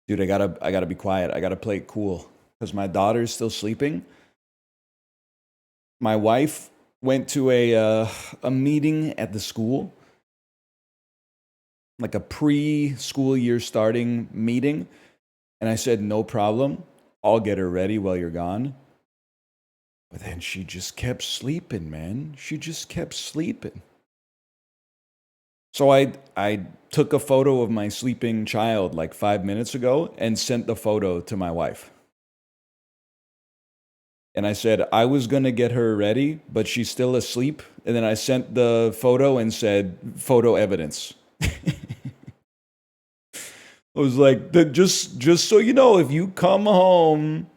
Dude, I gotta be quiet. I gotta play it cool because my daughter's still sleeping. My wife went to a meeting at the school, like a pre-school year starting meeting, and I said no problem. I'll get her ready while you're gone. But then she just kept sleeping, man. She just kept sleeping. So I took a photo of my sleeping child like 5 minutes ago and sent the photo to my wife. And I said I was gonna get her ready, but she's still asleep. And then I sent the photo and said photo evidence. I was like, just so you know, if you come home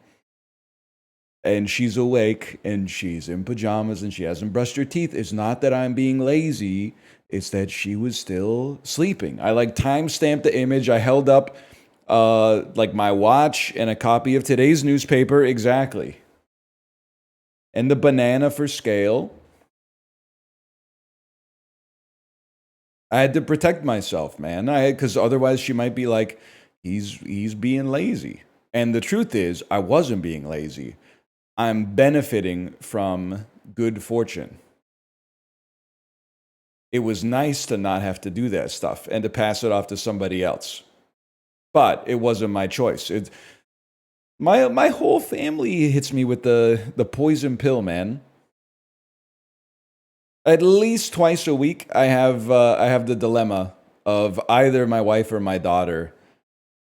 and she's awake and she's in pajamas and she hasn't brushed her teeth, it's not that I'm being lazy. It's that she was still sleeping. I like time stamped the image. I held up like my watch and a copy of today's newspaper exactly. And the banana for scale. I had to protect myself, man. I because otherwise she might be like, he's being lazy. And the truth is, I wasn't being lazy. I'm benefiting from good fortune. It was nice to not have to do that stuff and to pass it off to somebody else. But it wasn't my choice. My whole family hits me with the poison pill, man. At least twice a week, I have the dilemma of either my wife or my daughter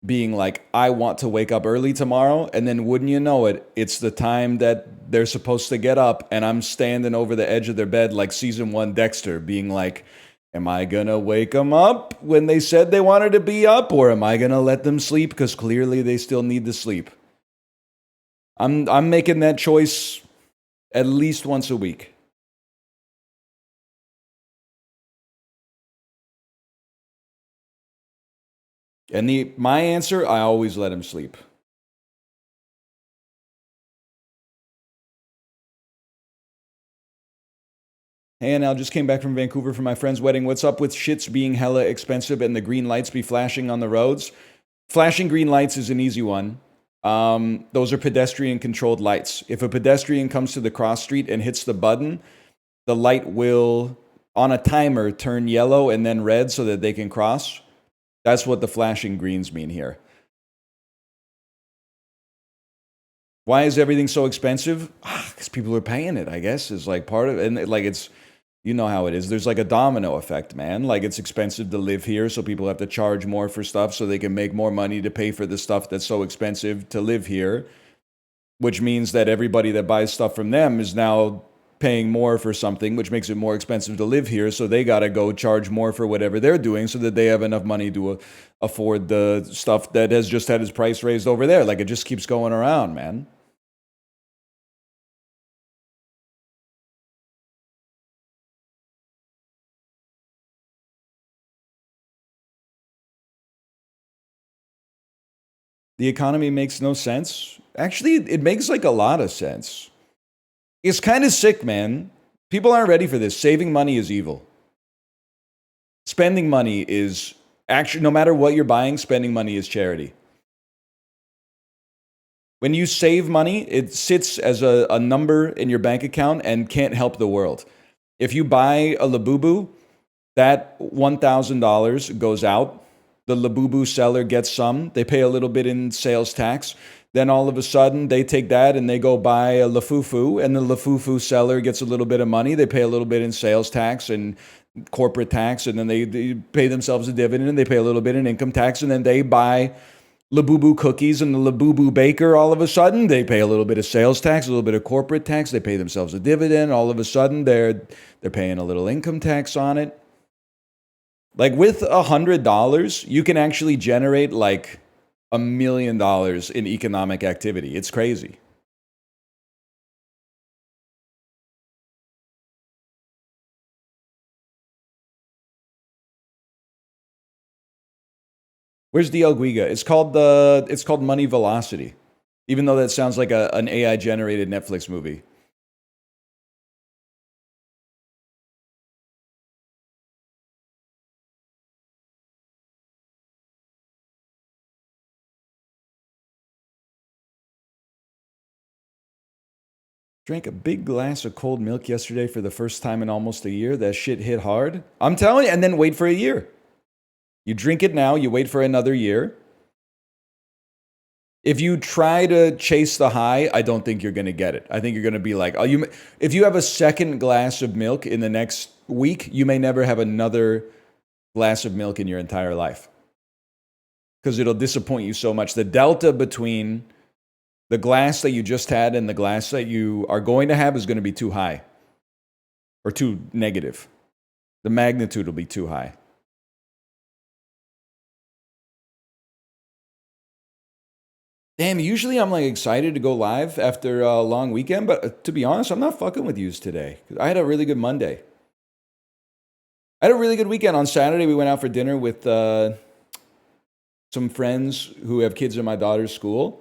being like, I want to wake up early tomorrow, and then wouldn't you know it, it's the time that they're supposed to get up, and I'm standing over the edge of their bed like season one Dexter, being like, am I gonna wake them up when they said they wanted to be up, or am I gonna let them sleep because clearly they still need to sleep? I'm making that choice at least once a week. And my answer, I always let him sleep. Hey, and I just came back from Vancouver for my friend's wedding. What's up with shits being hella expensive and the green lights be flashing on the roads? Flashing green lights is an easy one. Those are pedestrian controlled lights. If a pedestrian comes to the cross street and hits the button, the light will, on a timer, turn yellow and then red so that they can cross. That's what the flashing greens mean here. Why is everything so expensive? Because people are paying it, I guess, is like part of it. And like it's, you know how it is. There's like a domino effect, man. Like it's expensive to live here, so people have to charge more for stuff so they can make more money to pay for the stuff that's so expensive to live here, which means that everybody that buys stuff from them is now paying more for something, which makes it more expensive to live here. So they got to go charge more for whatever they're doing so that they have enough money to afford the stuff that has just had its price raised over there. Like it just keeps going around, man. The economy makes no sense. Actually, it makes like a lot of sense. It's kind of sick, man. People aren't ready for this. Saving money is evil. Spending money is actually, no matter what you're buying, spending money is charity. When you save money, it sits as a number in your bank account and can't help the world. If you buy a Labubu, that $1,000 goes out. The Labubu seller gets some. They pay a little bit in sales tax. Then all of a sudden, they take that and they go buy a Lafufu, and the Lafufu seller gets a little bit of money. They pay a little bit in sales tax and corporate tax, and then they pay themselves a dividend, and they pay a little bit in income tax, and then they buy Labubu cookies, and the Labubu baker, all of a sudden, they pay a little bit of sales tax, a little bit of corporate tax. They pay themselves a dividend. All of a sudden, they're paying a little income tax on it. Like with $100, you can actually generate like $1 million in economic activity. It's crazy. Where's the El Guiga? It's called Money Velocity, even though that sounds like an AI generated Netflix movie. Drank a big glass of cold milk yesterday for the first time in almost a year. That shit hit hard. I'm telling you, and then wait for a year. You drink it now, you wait for another year. If you try to chase the high, I don't think you're going to get it. I think you're going to be like, if you have a second glass of milk in the next week, you may never have another glass of milk in your entire life. Because it'll disappoint you so much. The delta between the glass that you just had and the glass that you are going to have is going to be too high. Or too negative. The magnitude will be too high. Damn, usually I'm like excited to go live after a long weekend, but to be honest, I'm not fucking with yous today. I had a really good Monday. I had a really good weekend. On Saturday, we went out for dinner with some friends who have kids in my daughter's school.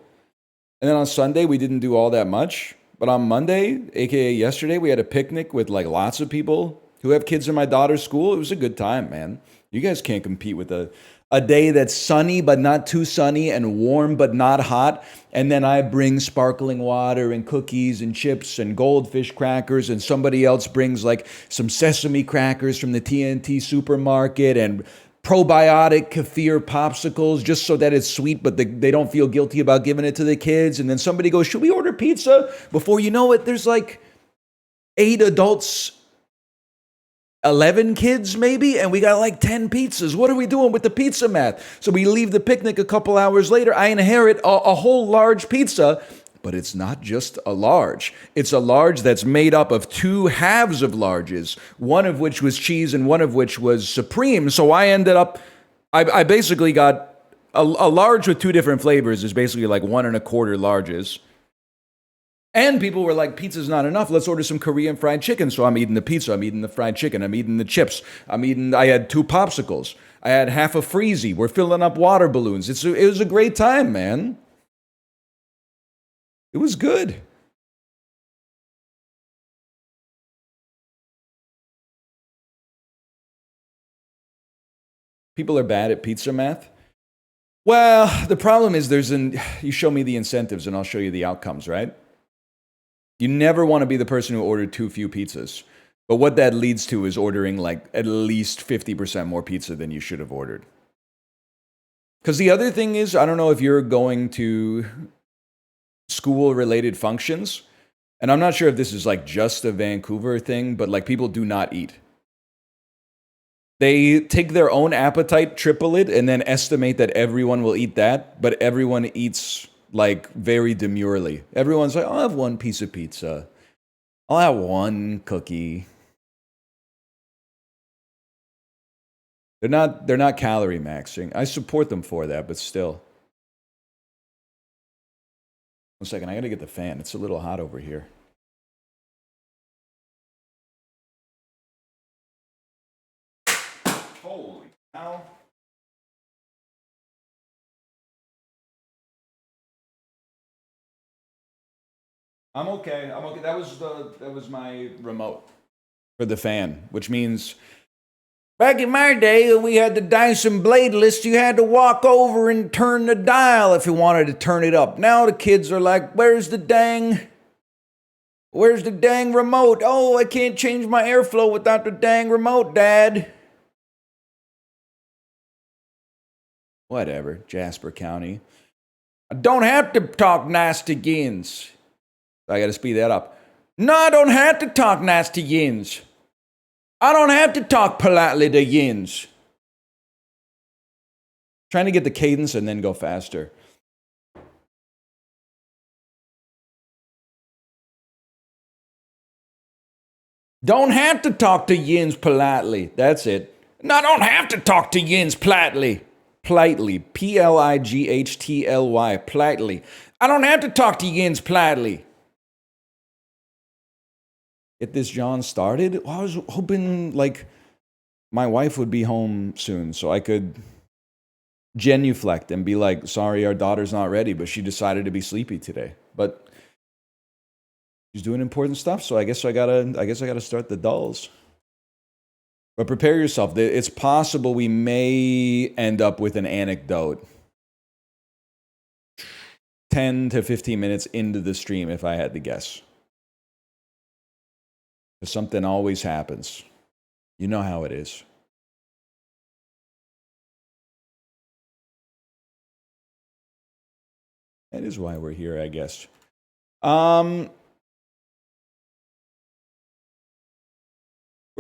And then on Sunday, we didn't do all that much. But on Monday, aka yesterday, we had a picnic with like lots of people who have kids in my daughter's school. It was a good time, man. You guys can't compete with a day that's sunny but not too sunny and warm but not hot. And then I bring sparkling water and cookies and chips and goldfish crackers, and somebody else brings like some sesame crackers from the TNT supermarket and probiotic kefir popsicles just so that it's sweet, but they don't feel guilty about giving it to the kids. And then somebody goes, should we order pizza? Before you know it, there's like 8 adults, 11 kids maybe, and we got like 10 pizzas. What are we doing with the pizza math? So we leave the picnic a couple hours later. I inherit a whole large pizza, but it's not just a large. It's a large that's made up of 2 halves of larges, one of which was cheese and one of which was supreme. So I ended up, I basically got a large with 2 different flavors is basically like 1 1/4 larges. And people were like, pizza's not enough. Let's order some Korean fried chicken. So I'm eating the pizza. I'm eating the fried chicken. I'm eating the chips. I had 2 popsicles. I had half a Freezy. We're filling up water balloons. It was a great time, man. It was good. People are bad at pizza math. Well, the problem is you show me the incentives and I'll show you the outcomes, right? You never want to be the person who ordered too few pizzas. But what that leads to is ordering like at least 50% more pizza than you should have ordered. Because the other thing is, I don't know if you're going to school-related functions, and I'm not sure if this is like just a Vancouver thing, but like people do not eat. They take their own appetite, triple it, and then estimate that everyone will eat that, but everyone eats like very demurely. Everyone's like, I'll have 1 piece of pizza. I'll have 1 cookie. They're not calorie maxing. I support them for that, but still. 1 second, I gotta get the fan. It's a little hot over here. Holy cow. I'm okay. That was my remote for the fan, which means back in my day, we had the Dyson bladeless. You had to walk over and turn the dial if you wanted to turn it up. Now the kids are like, where's the dang remote? Oh, I can't change my airflow without the dang remote, Dad. Whatever, Jasper County. I don't have to talk nasty yins. I got to speed that up. No, I don't have to talk nasty yins. I don't have to talk politely to yins. Trying to get the cadence and then go faster. Don't have to talk to yins politely. That's it. No, I don't have to talk to yins politely. Politely. P-L-I-G-H-T-L-Y. Politely. I don't have to talk to yins politely. Get this John started. Well, I was hoping like my wife would be home soon so I could genuflect and be like, sorry, our daughter's not ready, but she decided to be sleepy today. But she's doing important stuff, so I guess I gotta start the dulls. But prepare yourself. It's possible we may end up with an anecdote 10 to 15 minutes into the stream, if I had to guess. Something always happens. You know how it is. That is why we're here, I guess. We're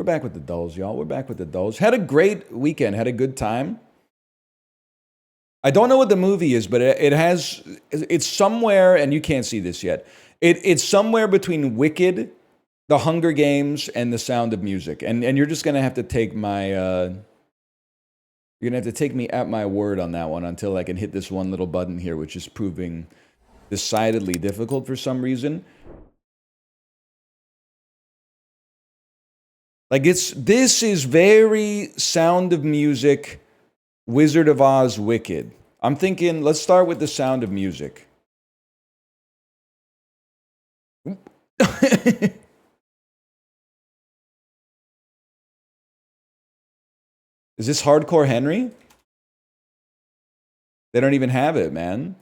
back with the dulls, y'all. We're back with the dulls. Had a great weekend. Had a good time. I don't know what the movie is, but it's somewhere, and you can't see this yet. It's somewhere between Wicked, The Hunger Games, and The Sound of Music. And you're just going to have to take my... you're going to have to take me at my word on that one until I can hit this one little button here, which is proving decidedly difficult for some reason. Like, this is very Sound of Music, Wizard of Oz, Wicked. I'm thinking, let's start with The Sound of Music. Is this Hardcore Henry? They don't even have it, man.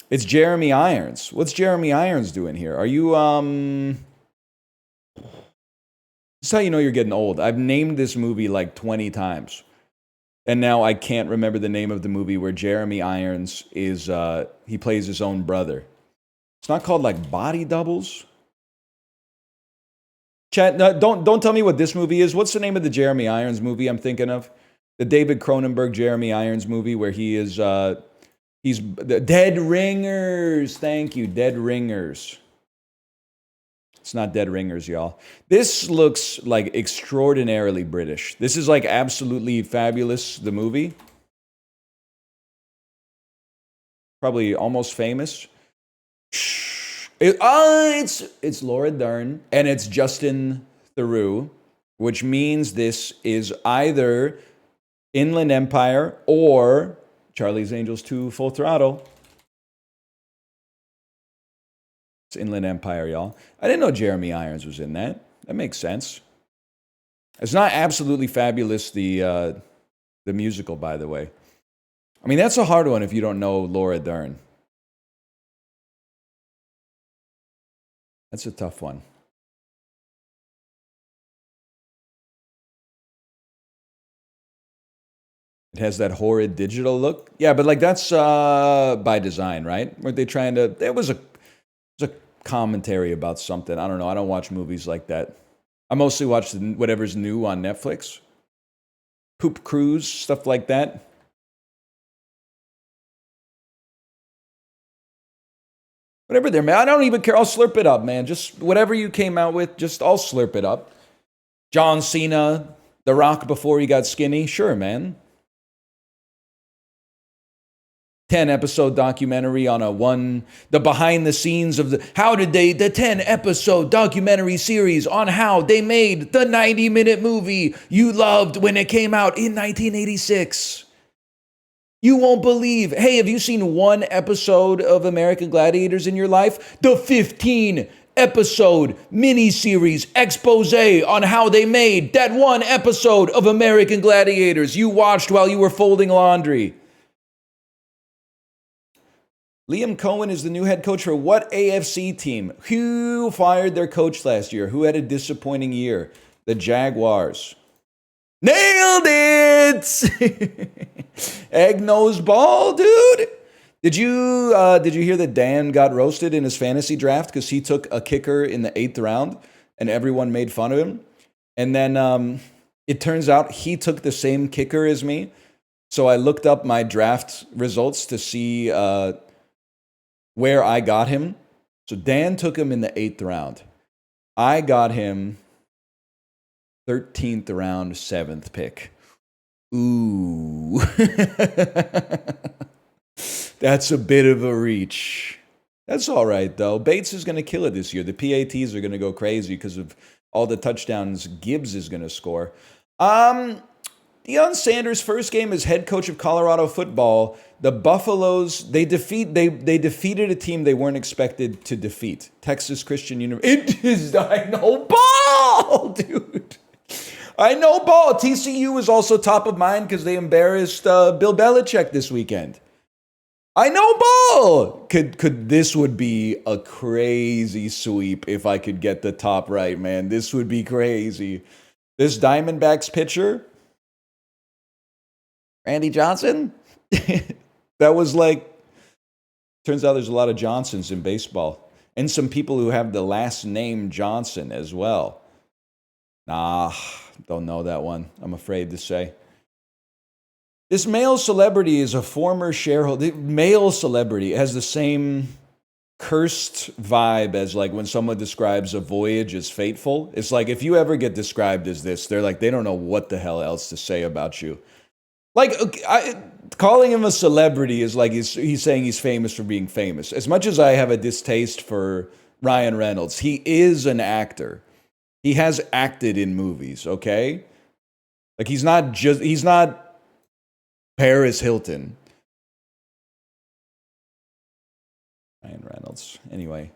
It's Jeremy Irons. What's Jeremy Irons doing here? Are you, This is how you know you're getting old. I've named this movie like 20 times. And now I can't remember the name of the movie where Jeremy Irons is, he plays his own brother. It's not called like Body Doubles? Chat, no, don't tell me what this movie is. What's the name of the Jeremy Irons movie I'm thinking of? The David Cronenberg Jeremy Irons movie where he is, he's the Dead Ringers. Thank you, Dead Ringers. It's not Dead Ringers, y'all. This looks like extraordinarily British. This is like absolutely fabulous, the movie. Probably Almost Famous. It's Laura Dern and it's Justin Theroux, which means this is either Inland Empire or Charlie's Angels 2 Full Throttle. It's Inland Empire, y'all. I didn't know Jeremy Irons was in that. That makes sense. It's not absolutely fabulous, the musical, by the way. I mean, that's a hard one if you don't know Laura Dern. That's a tough one. It has that horrid digital look. Yeah, but like that's by design, right? Weren't they trying to... There was a commentary about something. I don't know. I don't watch movies like that. I mostly watch whatever's new on Netflix. Poop Cruise, stuff like that. Whatever they're made. I don't even care. I'll slurp it up, man. Just whatever you came out with, just I'll slurp it up. John Cena, The Rock before he got skinny. Sure, man. 10-episode documentary on the behind the scenes of the 10-episode documentary series on how they made the 90-minute movie you loved when it came out in 1986. You won't believe. Hey, have you seen one episode of American Gladiators in your life? The 15-episode miniseries expose on how they made that one episode of American Gladiators you watched while you were folding laundry. Liam Cohen is the new head coach for what AFC team? Who fired their coach last year? Who had a disappointing year? The Jaguars. Nailed it! Egg nose ball, dude. Did you hear that Dan got roasted in his fantasy draft because he took a kicker in the 8th round and everyone made fun of him? And then it turns out he took the same kicker as me. So I looked up my draft results to see where I got him. So Dan took him in the 8th round. I got him 13th round, 7th pick. Ooh. That's a bit of a reach. That's all right, though. Bates is going to kill it this year. The PATs are going to go crazy because of all the touchdowns Gibbs is going to score. Deion Sanders' first game as head coach of Colorado football. The Buffaloes, they defeated a team they weren't expected to defeat. Texas Christian University. I know ball, dude. I know ball. TCU was also top of mind because they embarrassed Bill Belichick this weekend. I know ball. Could this would be a crazy sweep if I could get the top right, man. This would be crazy. This Diamondbacks pitcher, Randy Johnson. That was like. Turns out there's a lot of Johnsons in baseball, and some people who have the last name Johnson as well. Nah, don't know that one. I'm afraid to say. This male celebrity is a former shareholder. Male celebrity has the same cursed vibe as like when someone describes a voyage as fateful. It's like if you ever get described as this, they're like, they don't know what the hell else to say about you. Like, calling him a celebrity is like he's saying he's famous for being famous. As much as I have a distaste for Ryan Reynolds, he is an actor. He has acted in movies, okay? Like he's not Paris Hilton. Ryan Reynolds. Anyway,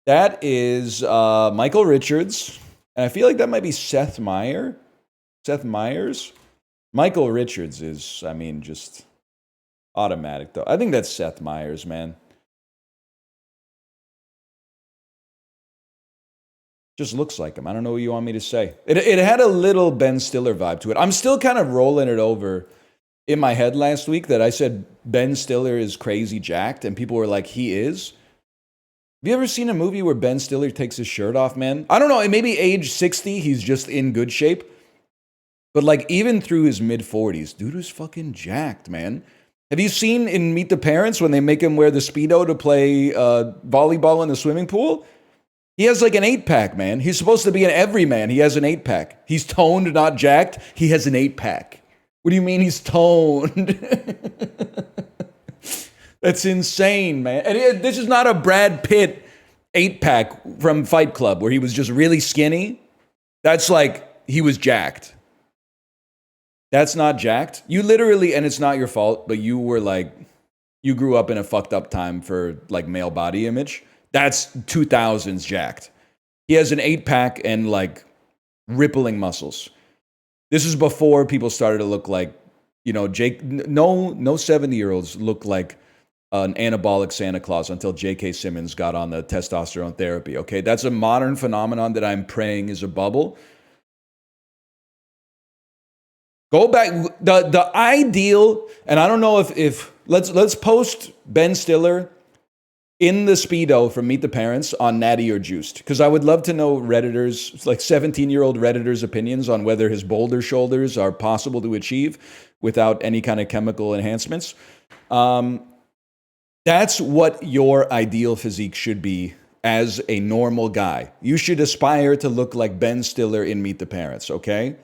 that is Michael Richards. And I feel like that might be Seth Meyers. Michael Richards is, I mean, just automatic, though. I think that's Seth Meyers, man. Just looks like him. I don't know what you want me to say. It had a little Ben Stiller vibe to it. I'm still kind of rolling it over in my head last week that I said Ben Stiller is crazy jacked, and people were like, he is. Have you ever seen a movie where Ben Stiller takes his shirt off, man? I don't know, maybe age 60, he's just in good shape. But like even through his mid-40s, dude was fucking jacked, man. Have you seen in Meet the Parents when they make him wear the Speedo to play volleyball in the swimming pool? He has like an 8-pack, man. He's supposed to be an everyman. He has an 8-pack. He's toned, not jacked. He has an 8-pack. What do you mean he's toned? That's insane, man. And this is not a Brad Pitt 8-pack from Fight Club where he was just really skinny. That's like he was jacked. That's not jacked. You literally, and it's not your fault, but you were like, you grew up in a fucked up time for like male body image. That's 2000s jacked. He has an 8-pack and like rippling muscles. This is before people started to look like, you know, no 70-year-olds look like an anabolic Santa Claus until J.K. Simmons got on the testosterone therapy, okay? That's a modern phenomenon that I'm praying is a bubble. Go back, the ideal, and I don't know if let's post Ben Stiller in the Speedo from Meet the Parents on Natty or Juiced, because I would love to know Redditors, like 17-year-old Redditors' opinions on whether his boulder shoulders are possible to achieve without any kind of chemical enhancements. That's what your ideal physique should be as a normal guy. You should aspire to look like Ben Stiller in Meet the Parents, okay?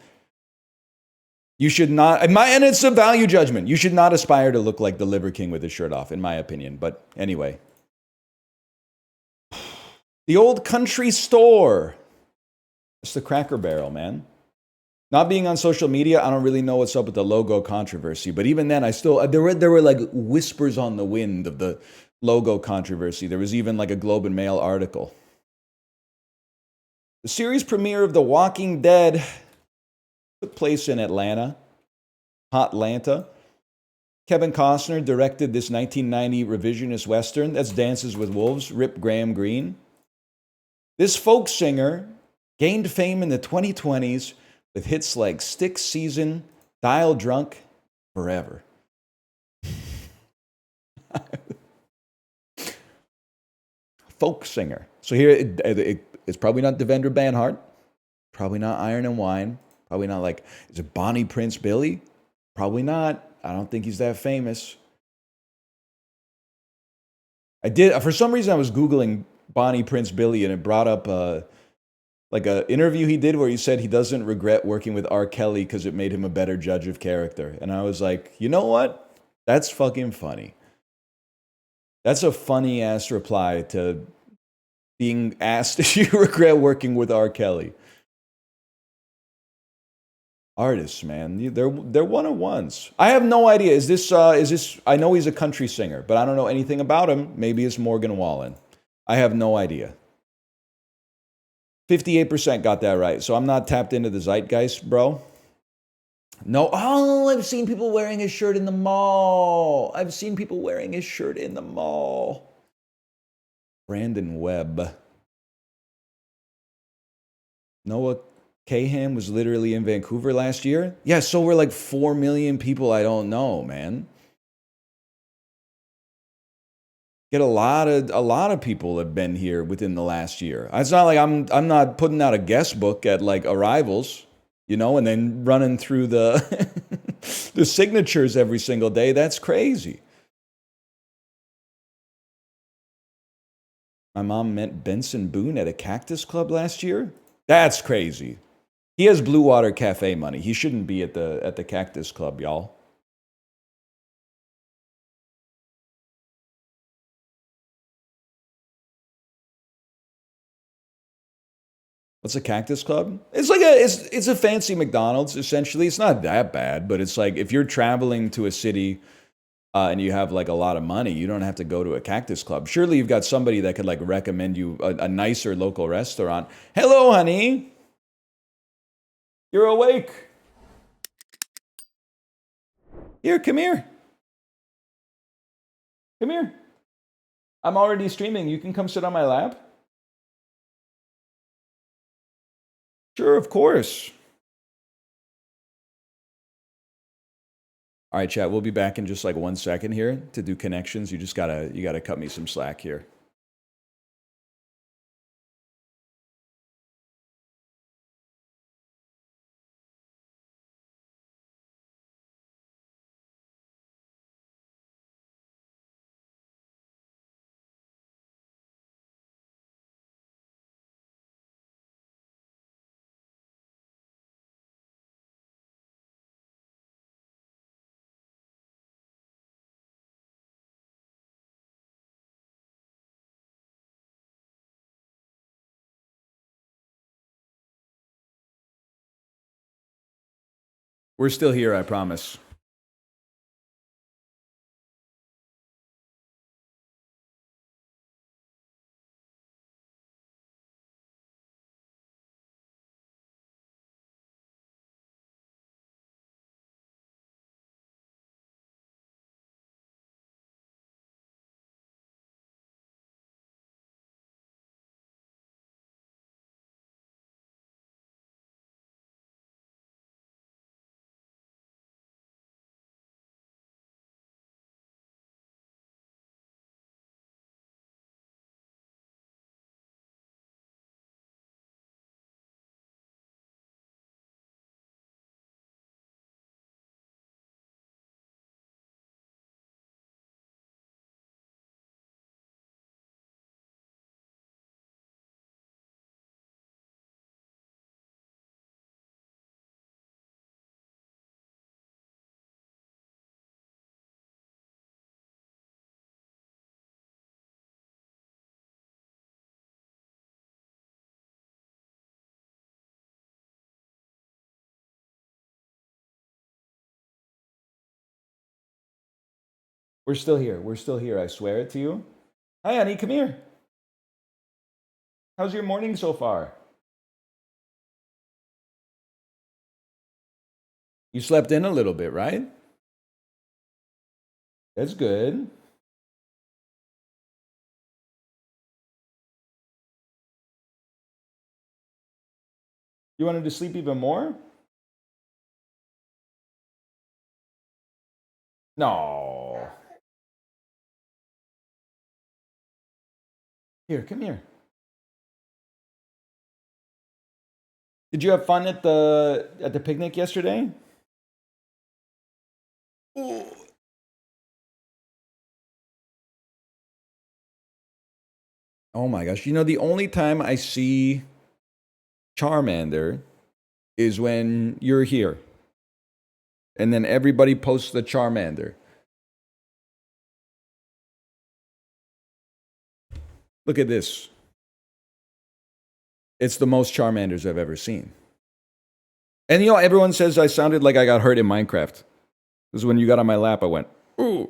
You should not, and it's a value judgment. You should not aspire to look like the Liver King with his shirt off, in my opinion. But anyway. The old country store. It's the Cracker Barrel, man. Not being on social media, I don't really know what's up with the logo controversy. But even then, there were like whispers on the wind of the logo controversy. There was even like a Globe and Mail article. The series premiere of The Walking Dead took place in Atlanta. Hotlanta. Kevin Costner directed this 1990 revisionist Western. That's Dances with Wolves, Rip Graham Greene. This folk singer gained fame in the 2020s with hits like Stick Season, Dial Drunk, Forever. Folk singer. So here, it's probably not Devendra Banhart, probably not Iron and Wine, probably not like, is it Bonnie Prince Billy? Probably not. I don't think he's that famous. For some reason, I was Googling Bonnie Prince Billy, and it brought up like an interview he did where he said he doesn't regret working with R. Kelly because it made him a better judge of character. And I was like, you know what? That's fucking funny. That's a funny ass reply to being asked if you regret working with R. Kelly. Artists, man, they're one-on-ones. I have no idea. Is this? I know he's a country singer, but I don't know anything about him. Maybe it's Morgan Wallen. I have no idea. 58% got that right, so I'm not tapped into the zeitgeist, bro. No, I've seen people wearing his shirt in the mall. I've seen people wearing his shirt in the mall. Brandon Webb. Noah Cahan was literally in Vancouver last year. Yeah, so we're like 4 million people I don't know, man. Get a lot of people have been here within the last year. It's not like I'm not putting out a guest book at like arrivals, you know, and then running through the the signatures every single day. That's crazy. My mom met Benson Boone at a Cactus Club last year. That's crazy. He has Blue Water Cafe money. He shouldn't be at the Cactus Club, y'all. What's a Cactus Club? It's like it's a fancy McDonald's essentially. It's not that bad, but it's like if you're traveling to a city and you have like a lot of money, you don't have to go to a Cactus Club. Surely you've got somebody that could like recommend you a nicer local restaurant. Hello, honey. You're awake. Here, come here. Come here. I'm already streaming. You can come sit on my lap. Sure, of course. All right, chat. We'll be back in just like 1 second here to do connections. You gotta cut me some slack here. We're still here, I promise. We're still here. We're still here. I swear it to you. Hi, honey. Come here. How's your morning so far? You slept in a little bit, right? That's good. You wanted to sleep even more? No. Here, come here. Did you have fun at the picnic yesterday? Oh my gosh. You know, the only time I see Charmander is when you're here. And then everybody posts the Charmander. Look at this. It's the most Charmanders I've ever seen. And you know, everyone says I sounded like I got hurt in Minecraft. Because when you got on my lap, I went, ooh.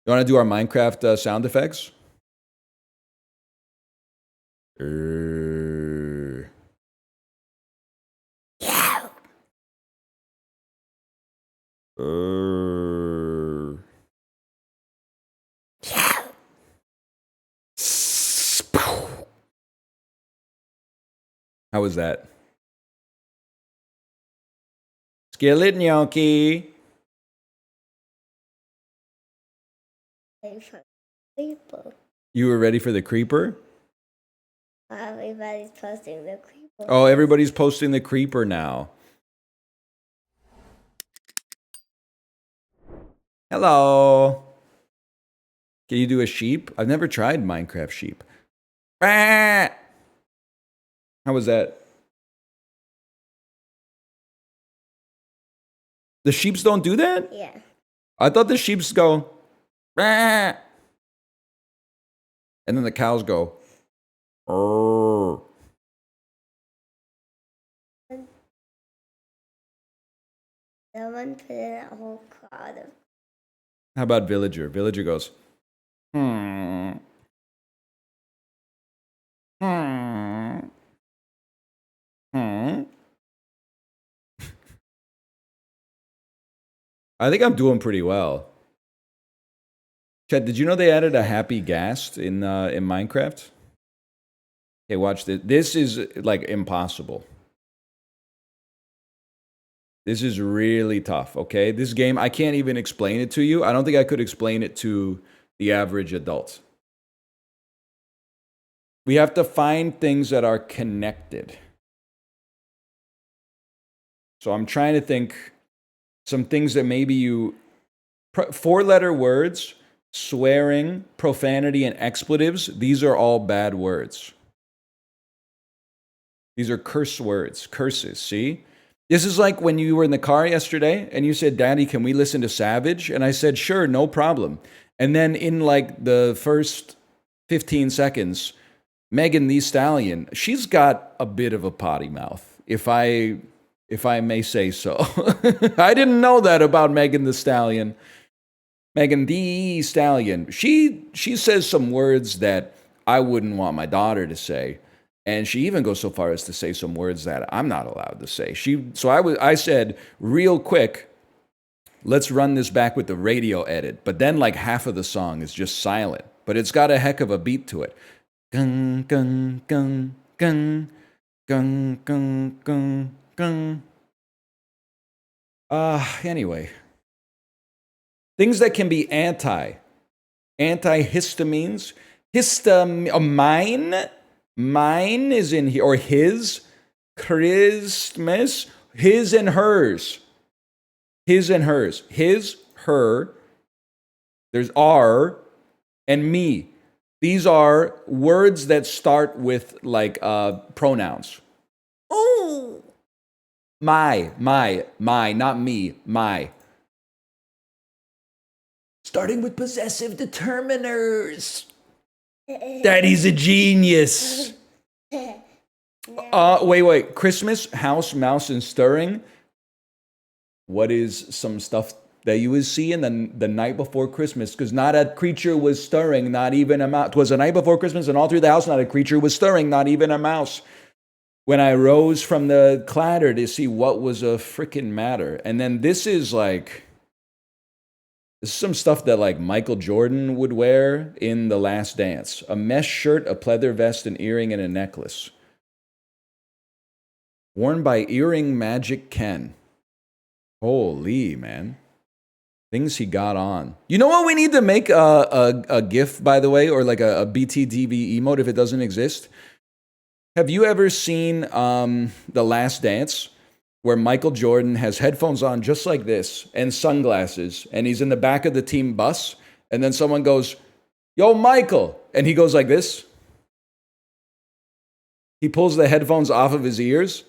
You want to do our Minecraft sound effects? How was that? Skillet gnocchi. Creeper. You were ready for the creeper? Everybody's posting the creeper. Oh, everybody's posting the creeper now. Hello. Can you do a sheep? I've never tried Minecraft sheep. How was that? The sheeps don't do that? Yeah. I thought the sheeps go, and then the cows go, Someone put in a whole crowd of. How about villager? Villager goes, hmm. Hmm. Hmm. I think I'm doing pretty well. Chad, did you know they added a happy ghast in Minecraft? Okay, watch this. This is like impossible. This is really tough, okay? This game, I can't even explain it to you. I don't think I could explain it to the average adult. We have to find things that are connected. So I'm trying to think some things that maybe you... Four-letter words, swearing, profanity, and expletives, these are all bad words. These are curse words, curses, see? This is like when you were in the car yesterday and you said, Daddy, can we listen to Savage? And I said, sure, no problem. And then in like the first 15 seconds, Megan Thee Stallion, she's got a bit of a potty mouth, if I may say so. I didn't know that about Megan Thee Stallion. Megan Thee Stallion, she says some words that I wouldn't want my daughter to say. And she even goes so far as to say some words that I'm not allowed to say. I said, real quick, let's run this back with the radio edit. But then like half of the song is just silent. But it's got a heck of a beat to it. Gung, gung, gung, gung, gung, gung, gung, gung. Anyway. Things that can be antihistamines. Histamine. Mine is in here, or his. Christmas. His and hers. His and hers. His, her. There's R and me. These are words that start with like pronouns. Oh. My, not me, my. Starting with possessive determiners. Daddy's a genius. Wait. Christmas, house, mouse, and stirring. What is some stuff that you would see in the night before Christmas? Because not a creature was stirring, not even a mouse. 'Twas the night before Christmas, and all through the house, not a creature was stirring, not even a mouse. When I rose from the clatter to see what was a freaking matter. And then this is some stuff that like Michael Jordan would wear in The Last Dance. A mesh shirt, a pleather vest, an earring, and a necklace. Worn by Earring Magic Ken. Holy, man. Things he got on. You know what we need to make a GIF, by the way, or like a BTTV emote if it doesn't exist? Have you ever seen The Last Dance? Where Michael Jordan has headphones on just like this and sunglasses, and he's in the back of the team bus, and then someone goes, yo, Michael, and he goes like this. He pulls the headphones off of his ears,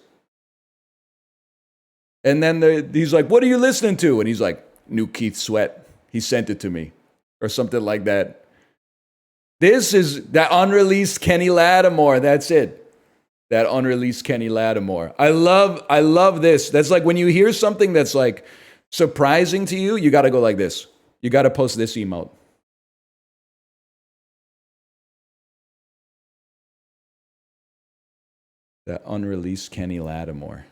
and then he's like, what are you listening to? And he's like, New Keith Sweat. He sent it to me, or something like that. This is that unreleased Kenny Lattimore. That's it. That unreleased Kenny Lattimore. I love this. That's like when you hear something that's like surprising to you, you got to go like this. You got to post this emote. That unreleased Kenny Lattimore.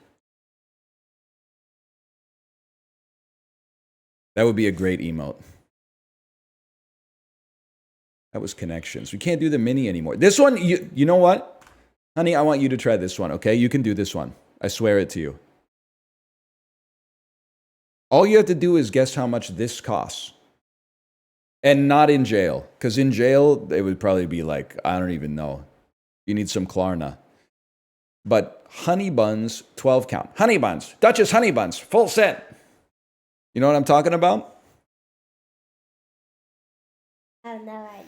That would be a great emote. That was connections. We can't do the mini anymore. This one, you know what? Honey, I want you to try this one, okay? You can do this one. I swear it to you. All you have to do is guess how much this costs. And not in jail. Because in jail, it would probably be like, I don't even know. You need some Klarna. But honey buns, 12 count. Honey buns. Duchess honey buns. Full set. You know what I'm talking about? I have no idea.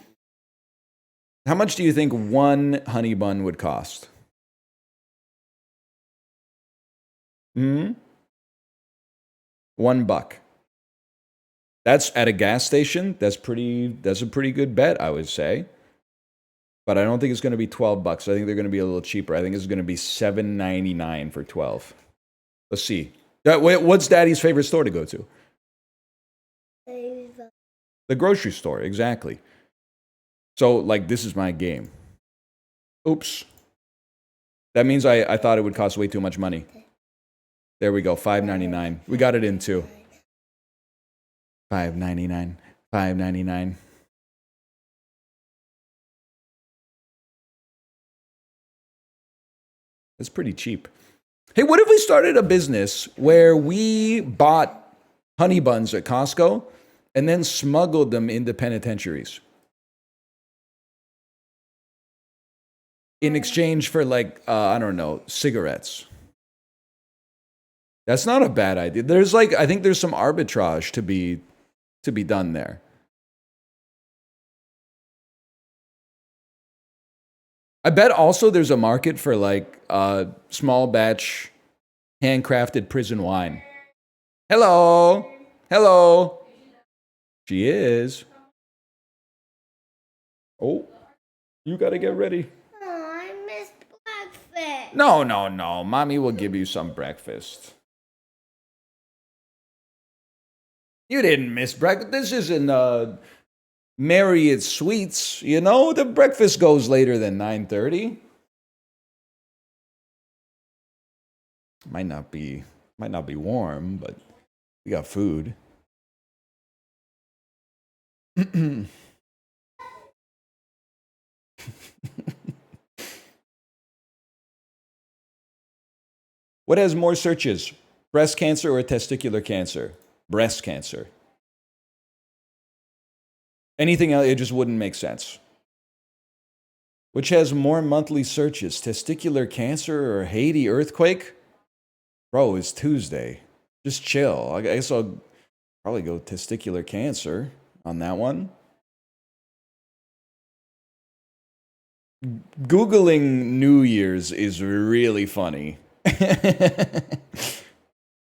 How much do you think one honey bun would cost? $1. That's at a gas station. That's a pretty good bet, I would say. But I don't think it's going to be $12. I think they're going to be a little cheaper. I think it's going to be $7.99 for 12. Let's see. What's Daddy's favorite store to go to? The grocery store, exactly. So, like, this is my game. Oops. That means I thought it would cost way too much money. There we go, $5.99. We got it in too. $5.99. $5.99. That's pretty cheap. Hey, what if we started a business where we bought honey buns at Costco and then smuggled them into penitentiaries? In exchange for, like, I don't know, cigarettes. That's not a bad idea. I think there's some arbitrage to be done there. I bet also there's a market for, like, small batch handcrafted prison wine. Hello. Hello. She is. Oh, you got to get ready. Oh, I missed breakfast. No. Mommy will give you some breakfast. You didn't miss breakfast. This isn't Marriott Suites, you know? The breakfast goes later than 9:30. Might not be warm, but we got food. What has more searches? Breast cancer or testicular cancer? Breast cancer. Anything else, it just wouldn't make sense. Which has more monthly searches? Testicular cancer or Haiti earthquake? Bro, it's Tuesday. Just chill. I guess I'll probably go testicular cancer on that one. Googling New Year's is really funny.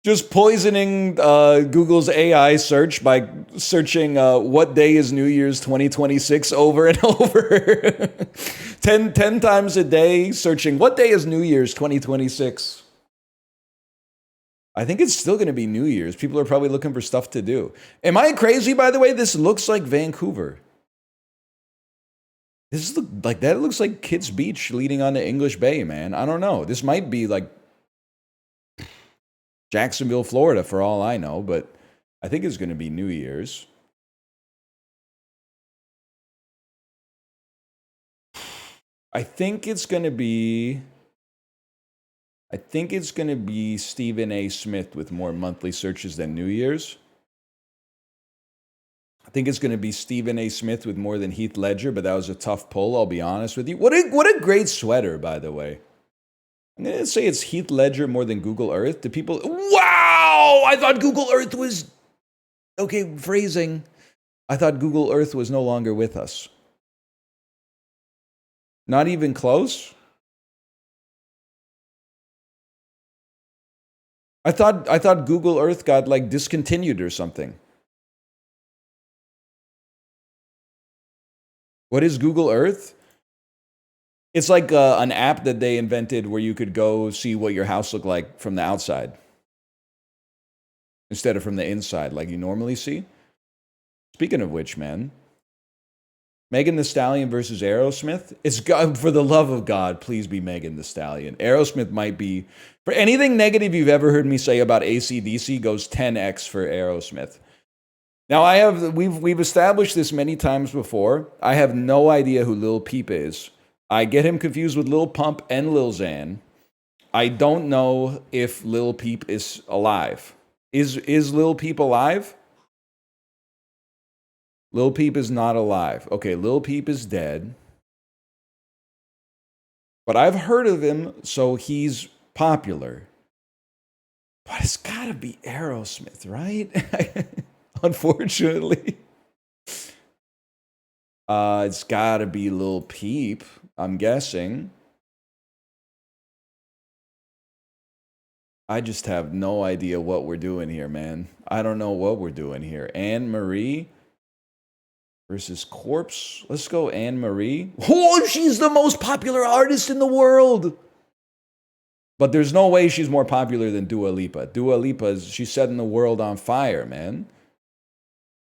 Just poisoning Google's AI search by searching what day is New Year's 2026 over and over. 10 times a day searching what day is New Year's 2026. I think it's still going to be New Year's. People are probably looking for stuff to do. Am I crazy, by the way? This looks like Vancouver. That looks like Kitt's Beach leading onto English Bay, man. I don't know. This might be like Jacksonville, Florida, for all I know, but I think it's going to be New Year's. I think it's going to be Stephen A. Smith with more monthly searches than New Year's. I think it's going to be Stephen A. Smith with more than Heath Ledger, but that was a tough pull, I'll be honest with you. What a great sweater, by the way. I'm going to say it's Heath Ledger more than Google Earth. Do people... Wow! I thought Google Earth was... Okay, phrasing. I thought Google Earth was no longer with us. Not even close? I thought Google Earth got, like, discontinued or something. What is Google Earth? It's like an app that they invented where you could go see what your house looked like from the outside instead of from the inside like you normally see. Speaking of which, man, Megan Thee Stallion versus Aerosmith. It's God, for the love of God, please be Megan Thee Stallion. Aerosmith might be, for anything negative you've ever heard me say about AC/DC goes 10x for Aerosmith. Now we've established this many times before. I have no idea who Lil Peep is. I get him confused with Lil Pump and Lil Xan. I don't know if Lil Peep is alive. Is Lil Peep alive? Lil Peep is not alive. Okay, Lil Peep is dead. But I've heard of him, so he's popular. But it's gotta be Aerosmith, right? Unfortunately. It's gotta be Lil Peep, I'm guessing. I just have no idea what we're doing here, man. I don't know what we're doing here. Anne Marie versus Corpse. Let's go Anne Marie. Oh, she's the most popular artist in the world. But there's no way she's more popular than Dua Lipa. Dua Lipa, she's setting the world on fire, man.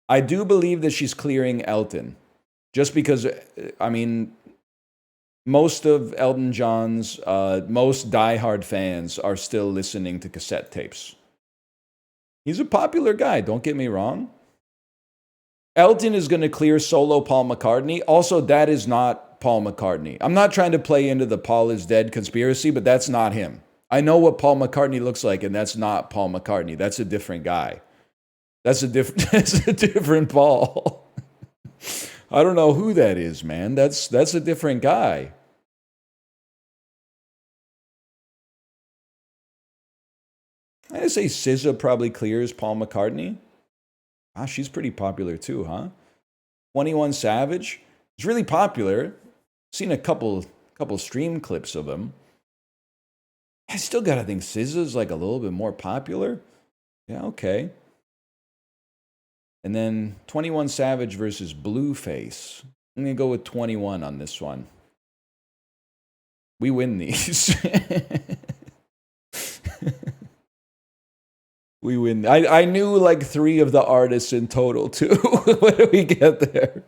I do believe that she's clearing Elton. Just because, I mean, most of Elton John's most diehard fans are still listening to cassette tapes. He's a popular guy, don't get me wrong. Elton is going to clear solo Paul McCartney. Also, that is not Paul McCartney. I'm not trying to play into the Paul is dead conspiracy, but that's not him. I know what Paul McCartney looks like, and that's not Paul McCartney. That's a different guy. That's a different Paul. I don't know who that is, man. That's a different guy. I say SZA probably clears Paul McCartney. Ah, she's pretty popular too, huh? 21 Savage. He's really popular. Seen a couple stream clips of him. I still gotta think SZA's like a little bit more popular. Yeah, okay. And then 21 Savage versus Blueface. I'm gonna go with 21 on this one. We win these. We win. I knew like 3 of the artists in total too. When did we get there?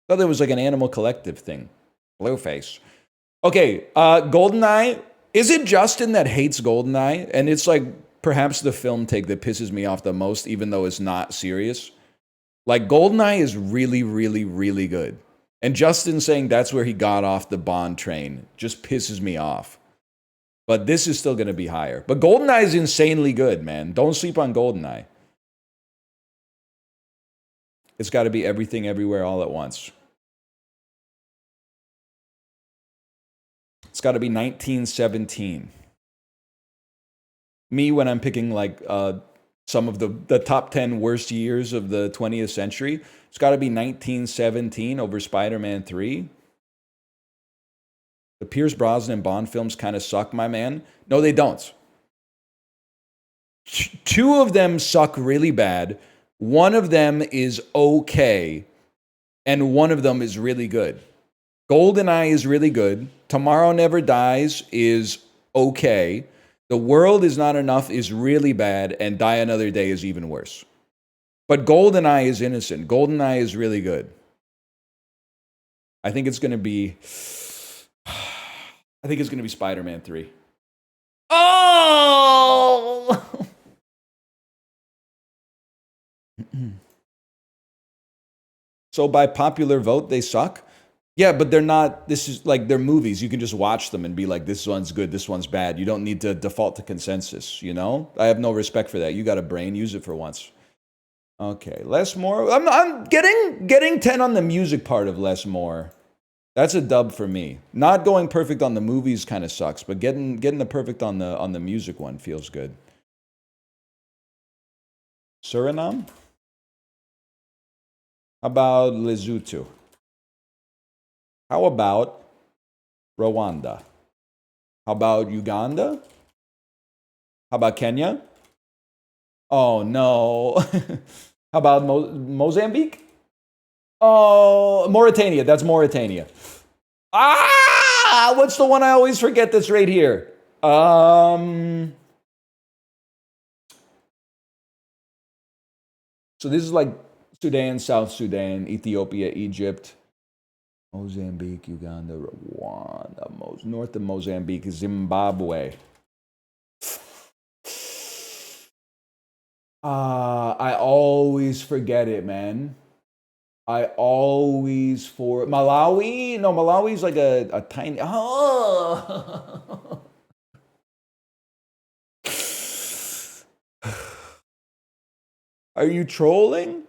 Thought there was like an Animal Collective thing. Blueface. Okay, GoldenEye. Is it Justin that hates GoldenEye? And it's like perhaps the film take that pisses me off the most, even though it's not serious. Like GoldenEye is really, really, really good. And Justin saying that's where he got off the Bond train just pisses me off. But this is still going to be higher. But GoldenEye is insanely good, man. Don't sleep on GoldenEye. It's got to be Everything Everywhere All at Once. It's got to be 1917. Me, when I'm picking like some of the top 10 worst years of the 20th century, it's got to be 1917 over Spider-Man 3. The Pierce Brosnan Bond films kind of suck, my man. No, they don't. 2 of them suck really bad. One of them is okay. And one of them is really good. GoldenEye is really good. Tomorrow Never Dies is okay. The World Is Not Enough is really bad. And Die Another Day is even worse. But GoldenEye is innocent. GoldenEye is really good. I think it's going to be Spider-Man 3. Oh! So by popular vote, they suck? Yeah, but they're not, this is like, they're movies. You can just watch them and be like, this one's good, this one's bad. You don't need to default to consensus, you know? I have no respect for that. You got a brain, use it for once. Okay, Less More. I'm getting 10 on the music part of Less More. That's a dub for me. Not going perfect on the movies kind of sucks, but getting the perfect on the music one feels good. Suriname? How about Lesotho? How about Rwanda? How about Uganda? How about Kenya? Oh no. How about Mozambique? Oh, Mauritania. That's Mauritania. Ah, what's the one I always forget that's right here? So this is like Sudan, South Sudan, Ethiopia, Egypt, Mozambique, Uganda, Rwanda, north of Mozambique, Zimbabwe. I always forget it, man. I always for Malawi. No, Malawi's like a tiny. Oh. Are you trolling?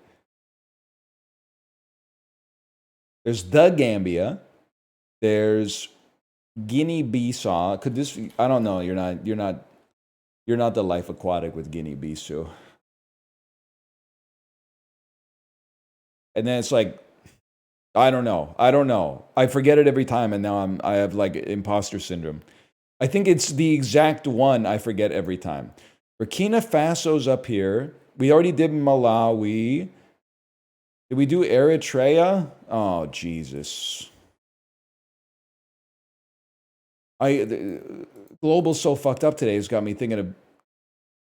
There's the Gambia. There's Guinea-Bissau. Could this? I don't know. You're not. You're not the life aquatic with Guinea-Bissau. And then it's like, I don't know. I forget it every time, and now I have like imposter syndrome. I think it's the exact one I forget every time. Burkina Faso's up here. We already did Malawi. Did we do Eritrea? Oh, Jesus. Global's so fucked up today. It's got me thinking of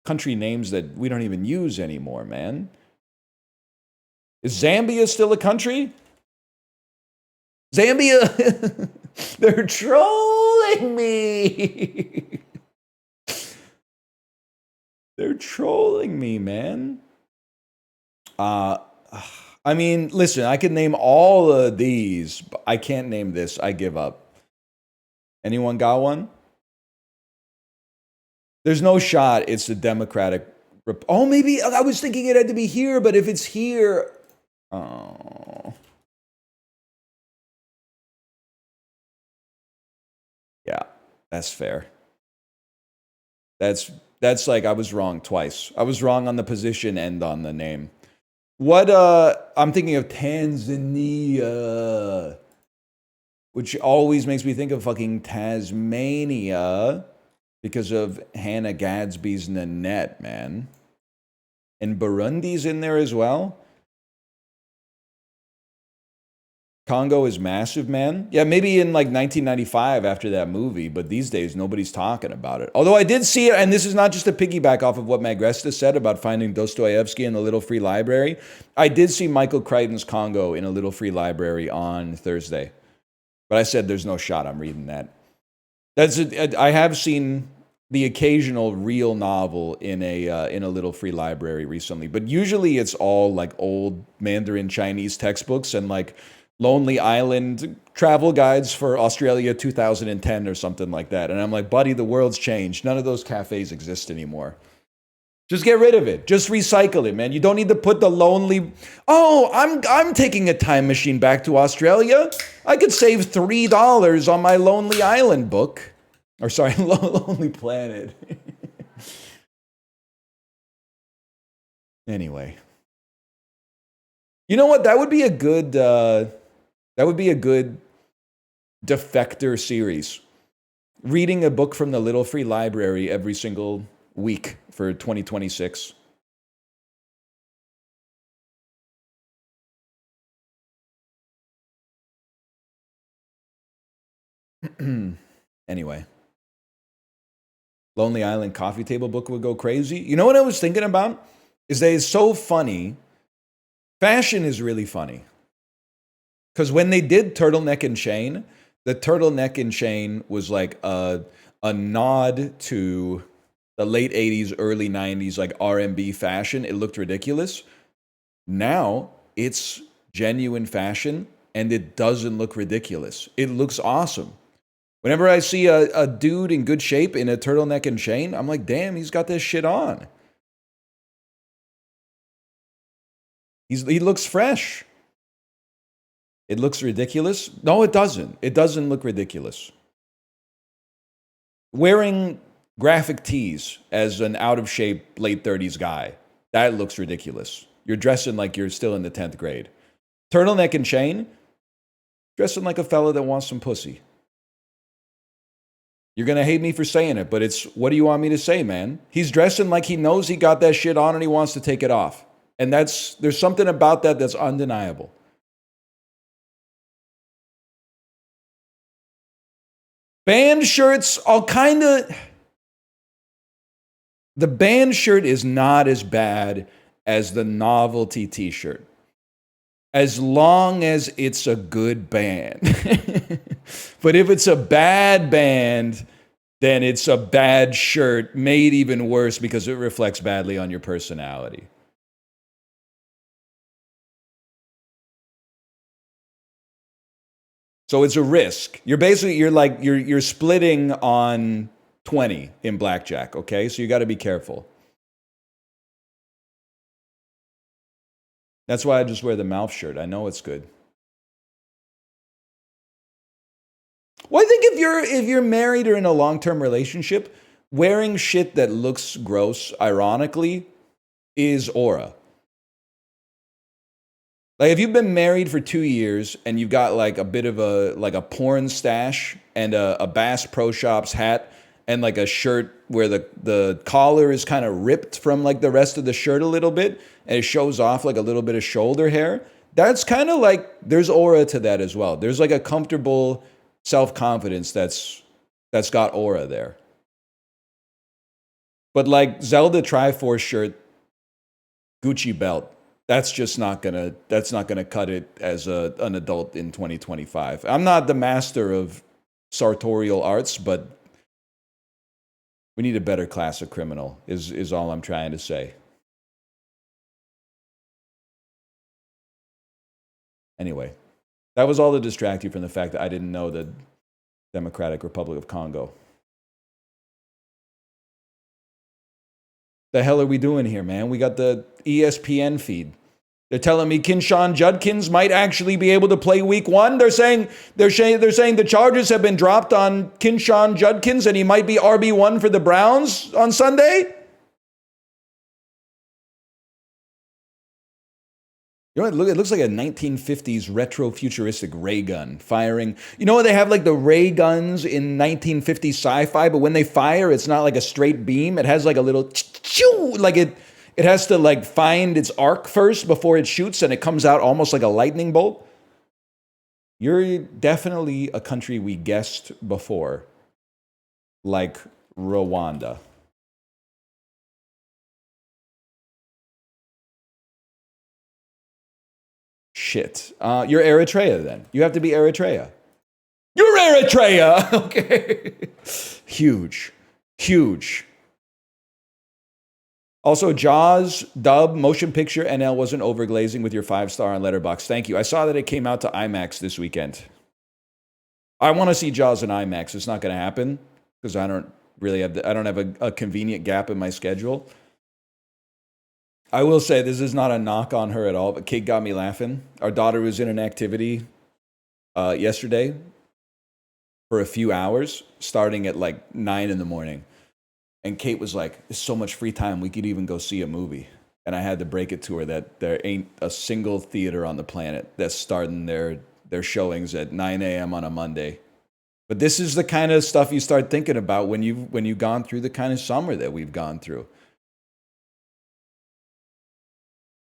country names that we don't even use anymore, man. Is Zambia still a country? Zambia! They're trolling me! They're trolling me, man. I mean, listen, I could name all of these, but I can't name this. I give up. Anyone got one? There's no shot it's the Democratic... Oh, maybe... I was thinking it had to be here, but if it's here... Oh... Yeah, that's fair. That's like I was wrong twice. I was wrong on the position and on the name. What I'm thinking of Tanzania, which always makes me think of fucking Tasmania because of Hannah Gadsby's Nanette, man. And Burundi's in there as well. Congo is massive, man. Yeah, maybe in like 1995 after that movie, but these days nobody's talking about it. Although I did see it, and this is not just a piggyback off of what Magresta said about finding Dostoevsky in the Little Free Library. I did see Michael Crichton's Congo in a Little Free Library on Thursday. But I said there's no shot I'm reading that. I have seen the occasional real novel in a Little Free Library recently, but usually it's all like old Mandarin Chinese textbooks and like Lonely Island travel guides for Australia 2010 or something like that. And I'm like, buddy, the world's changed. None of those cafes exist anymore. Just get rid of it. Just recycle it, man. You don't need to put the lonely... Oh, I'm taking a time machine back to Australia. I could save $3 on my Lonely Island book. Or sorry, Lonely Planet. Anyway. You know what? That would be a good... That would be a good defector series. Reading a book from the Little Free Library every single week for 2026. Anyway. Lonely Island coffee table book would go crazy. You know what I was thinking about? Is that it's so funny. Fashion is really funny. Because when they did Turtleneck and Chain, the Turtleneck and Chain was like a nod to the late 80s, early 90s, like R&B fashion. It looked ridiculous. Now, it's genuine fashion, and it doesn't look ridiculous. It looks awesome. Whenever I see a dude in good shape in a turtleneck and chain, I'm like, damn, he's got this shit on. He looks fresh. It looks ridiculous. No, it doesn't. It doesn't look ridiculous. Wearing graphic tees as an out-of-shape late 30s guy, that looks ridiculous. You're dressing like you're still in the 10th grade. Turtleneck and chain, dressing like a fella that wants some pussy. You're going to hate me for saying it, but it's, what do you want me to say, man? He's dressing like he knows he got that shit on and he wants to take it off. And there's something about that that's undeniable. Band shirts, I'll kind of... The band shirt is not as bad as the novelty t-shirt. As long as it's a good band. But if it's a bad band, then it's a bad shirt made even worse because it reflects badly on your personality. So it's a risk. You're splitting on 20 in blackjack, okay? So you got to be careful. That's why I just wear the mouth shirt. I know it's good. Well, I think if you're married or in a long-term relationship, wearing shit that looks gross, ironically, is aura. Like if you've been married for 2 years and you've got like a bit of a porn stash and a Bass Pro Shops hat and like a shirt where the collar is kind of ripped from like the rest of the shirt a little bit and it shows off like a little bit of shoulder hair, that's kind of like there's aura to that as well. There's like a comfortable self-confidence that's got aura there. But like Zelda Triforce shirt, Gucci belt, that's not gonna cut it as an adult in 2025. I'm not the master of sartorial arts, but we need a better class of criminal, is all I'm trying to say. Anyway, that was all to distract you from the fact that I didn't know the Democratic Republic of Congo. The hell are we doing here, man? We got the ESPN feed. They're telling me Kinshawn Judkins might actually be able to play week 1. They're saying the charges have been dropped on Kinshawn Judkins and he might be RB1 for the Browns on Sunday. You know what? It looks like a 1950s retro futuristic ray gun firing. You know what? They have like the ray guns in 1950s sci-fi, but when they fire, it's not like a straight beam. It has like a little like it has to like find its arc first before it shoots and it comes out almost like a lightning bolt. You're definitely a country we guessed before, like Rwanda. Shit. You're Eritrea then. You have to be Eritrea. You're Eritrea! Okay. Huge. Huge. Also, Jaws, dub, motion picture, NL wasn't overglazing with your 5-star on Letterboxd. Thank you. I saw that it came out to IMAX this weekend. I want to see Jaws in IMAX. It's not going to happen because I don't have a convenient gap in my schedule. I will say this is not a knock on her at all, but Kate got me laughing. Our daughter was in an activity yesterday for a few hours, starting at like 9 in the morning. And Kate was like, there's so much free time, we could even go see a movie. And I had to break it to her that there ain't a single theater on the planet that's starting their showings at 9 a.m. on a Monday. But this is the kind of stuff you start thinking about when you've gone through the kind of summer that we've gone through.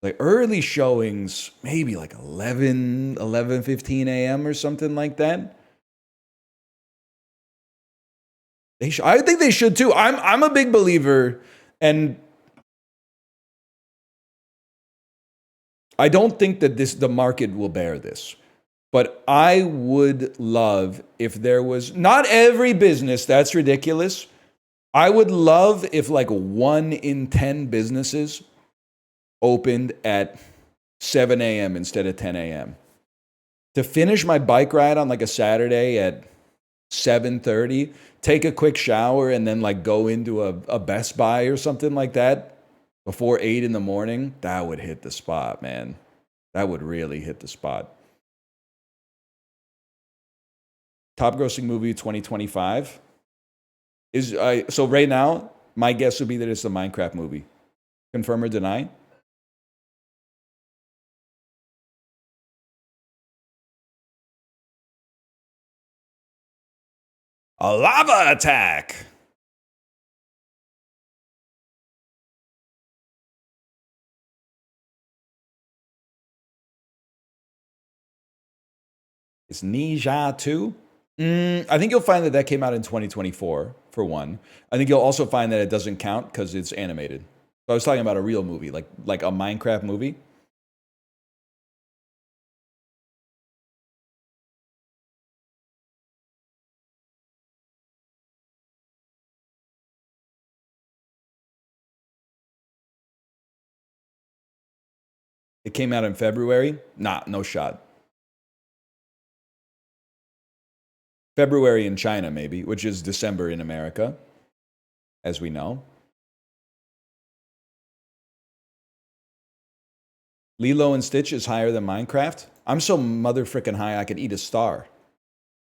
Like early showings, maybe like 11:15 a.m. or something like that. I think they should too. I'm a big believer, and I don't think that the market will bear this. But I would love if there was, not every business, that's ridiculous. I would love if like 1 in 10 businesses opened at 7 a.m. instead of 10 a.m. To finish my bike ride on like a Saturday at 7:30, take a quick shower, and then like go into a Best Buy or something like that before 8 in the morning, that would hit the spot, man. That would really hit the spot. Top grossing movie 2025 is so right now, my guess would be that it's the Minecraft movie. Confirm or deny? A lava attack. It's Ninja 2. I think you'll find that came out in 2024, for one. I think you'll also find that it doesn't count because it's animated. So I was talking about a real movie, like a Minecraft movie. It came out in February. Nah, no shot. February in China, maybe, which is December in America, as we know. Lilo and Stitch is higher than Minecraft. I'm so mother frickin' high I could eat a star.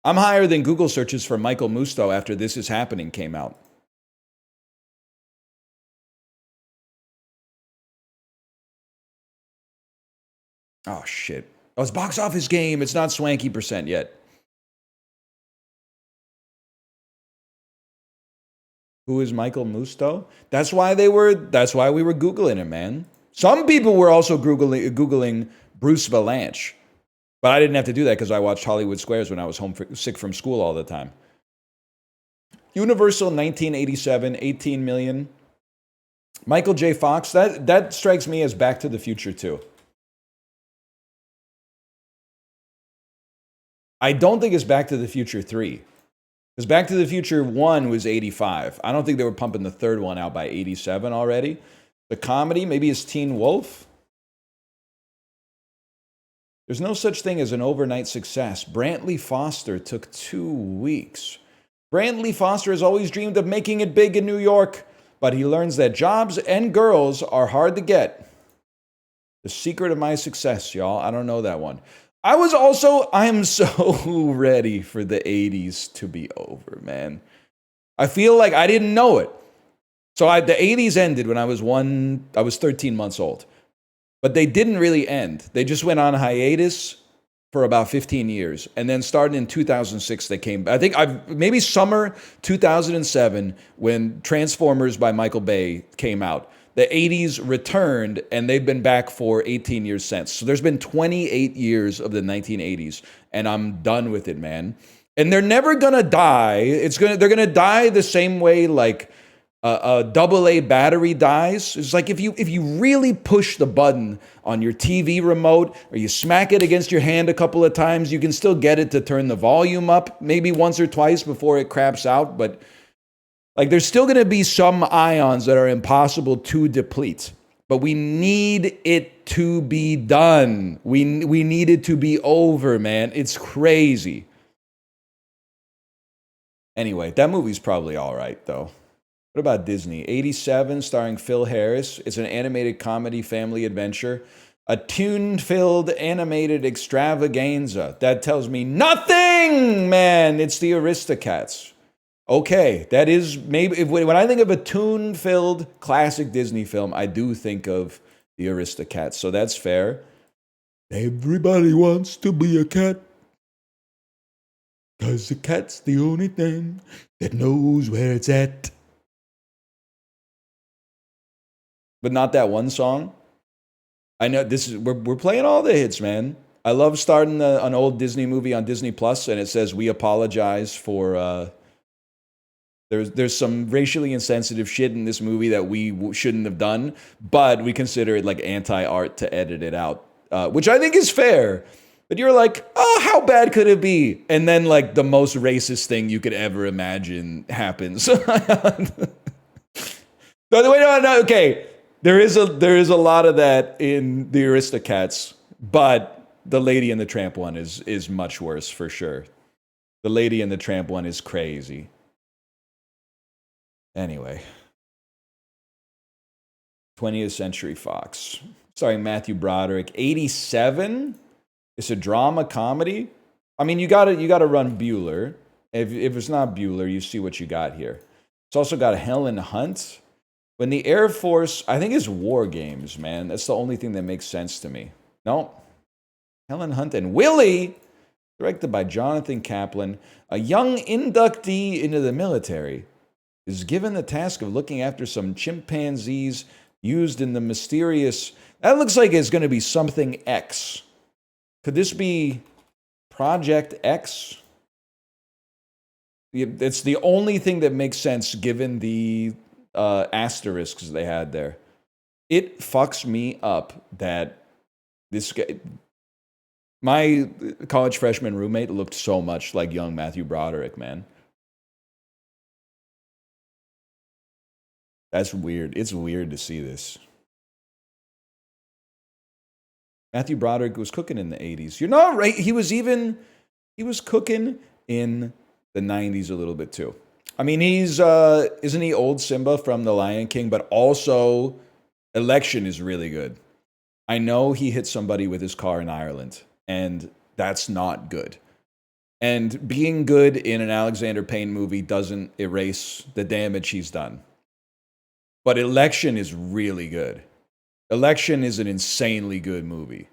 I'm higher than Google searches for Michael Musto after This Is Happening came out. Oh, shit. Oh, it's box office game. It's not swanky percent yet. Who is Michael Musto? That's why we were Googling him, man. Some people were also Googling Bruce Valanche. But I didn't have to do that because I watched Hollywood Squares when I was sick from school all the time. Universal 1987, 18 million. Michael J. Fox, that strikes me as Back to the Future 2. I don't think it's Back to the Future 3. Because Back to the Future 1 was 85. I don't think they were pumping the third one out by 87 already. The comedy, maybe it's Teen Wolf. There's no such thing as an overnight success. Brantley Foster took 2 weeks. Brantley Foster has always dreamed of making it big in New York, but he learns that jobs and girls are hard to get. The secret of my success, y'all. I don't know that one. I'm so ready for the 80s to be over, man. I feel like I didn't know it. So the 80s ended when I was 13 months old. But they didn't really end. They just went on hiatus for about 15 years. And then starting in 2006, they came back. I think maybe summer 2007 when Transformers by Michael Bay came out. The 80s returned, and they've been back for 18 years since. So there's been 28 years of the 1980s, and I'm done with it, man. And they're never gonna die. They're gonna die the same way like a AA battery dies. It's like if you really push the button on your TV remote or you smack it against your hand a couple of times, you can still get it to turn the volume up maybe once or twice before it craps out. But like there's still going to be some ions that are impossible to deplete. But we need it to be done. We need it to be over, man. It's crazy. Anyway, that movie's probably all right, though. What about Disney? 87, starring Phil Harris. It's an animated comedy family adventure. A tune-filled animated extravaganza. That tells me nothing, man. It's the Aristocats. Okay, that is maybe... When I think of a tune-filled classic Disney film, I do think of the Aristocats. So that's fair. Everybody wants to be a cat. 'Cause the cat's the only thing that knows where it's at. But not that one song. I know we're playing all the hits, man. I love starting an old Disney movie on Disney Plus, and it says we apologize for. There's some racially insensitive shit in this movie that we shouldn't have done, but we consider it like anti-art to edit it out, which I think is fair. But you're like, oh, how bad could it be? And then like the most racist thing you could ever imagine happens. No, okay. There is a lot of that in the Aristocats, but the Lady and the Tramp one is much worse for sure. The Lady and the Tramp one is crazy. Anyway, 20th Century Fox, starring Matthew Broderick. 87. It's a drama comedy. I mean, you gotta run Bueller. If it's not Bueller, you see what you got here. It's also got Helen Hunt. When the Air Force, I think it's War Games, man. That's the only thing that makes sense to me. No. Helen Hunt and Willie, directed by Jonathan Kaplan. A young inductee into the military is given the task of looking after some chimpanzees used in the mysterious... That looks like it's going to be something X. Could this be Project X? It's the only thing that makes sense given the asterisks they had there. It fucks me up that this guy, my college freshman roommate, looked so much like young Matthew Broderick, man. That's weird. It's weird to see this. Matthew Broderick was cooking in the 80s. You're not right. He was cooking in the 90s a little bit too. I mean, he's isn't he old Simba from The Lion King, but also Election is really good. I know he hit somebody with his car in Ireland, and that's not good. And being good in an Alexander Payne movie doesn't erase the damage he's done. But Election is really good. Election is an insanely good movie.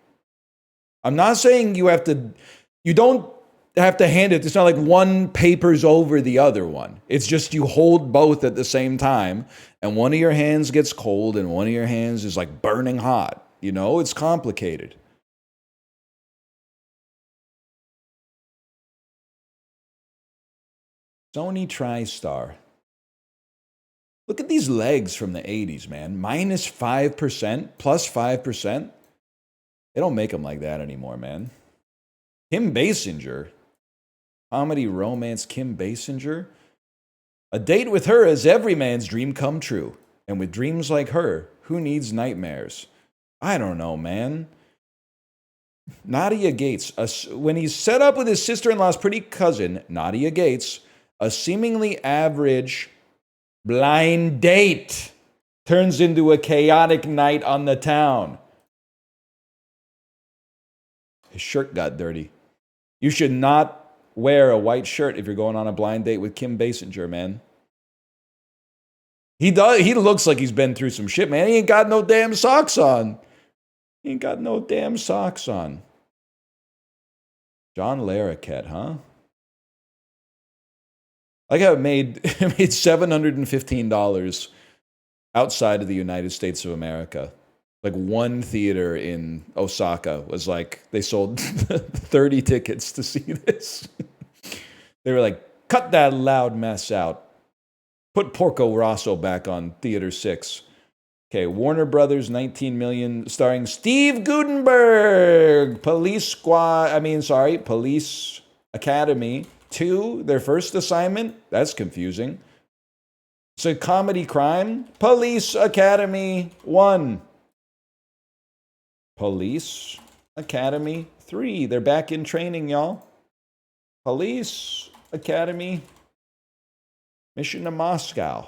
I'm not saying you don't have to hand it. It's not like one papers over the other one. It's just you hold both at the same time, and one of your hands gets cold and one of your hands is like burning hot. You know, it's complicated. Sony TriStar. Look at these legs from the 80s, man. Minus 5%, plus 5%. They don't make them like that anymore, man. Kim Basinger. Comedy romance Kim Basinger. A date with her is every man's dream come true. And with dreams like her, who needs nightmares? I don't know, man. Nadia Gates. When he's set up with his sister-in-law's pretty cousin, Nadia Gates, a seemingly average blind date turns into a chaotic night on the town. His shirt got dirty. You should not wear a white shirt if you're going on a blind date with Kim Basinger, man. He looks like he's been through some shit, man. He ain't got no damn socks on. John Larroquette, huh? I got made $715 outside of the United States of America. Like one theater in Osaka was like, they sold 30 tickets to see this. They were like, cut that loud mess out. Put Porco Rosso back on Theater 6. Okay, Warner Brothers, 19 million, starring Steve Guttenberg. Police Academy 2, their first assignment. That's confusing. It's a comedy crime. Police Academy 1. Police Academy 3. They're back in training, y'all. Police Academy. Mission to Moscow.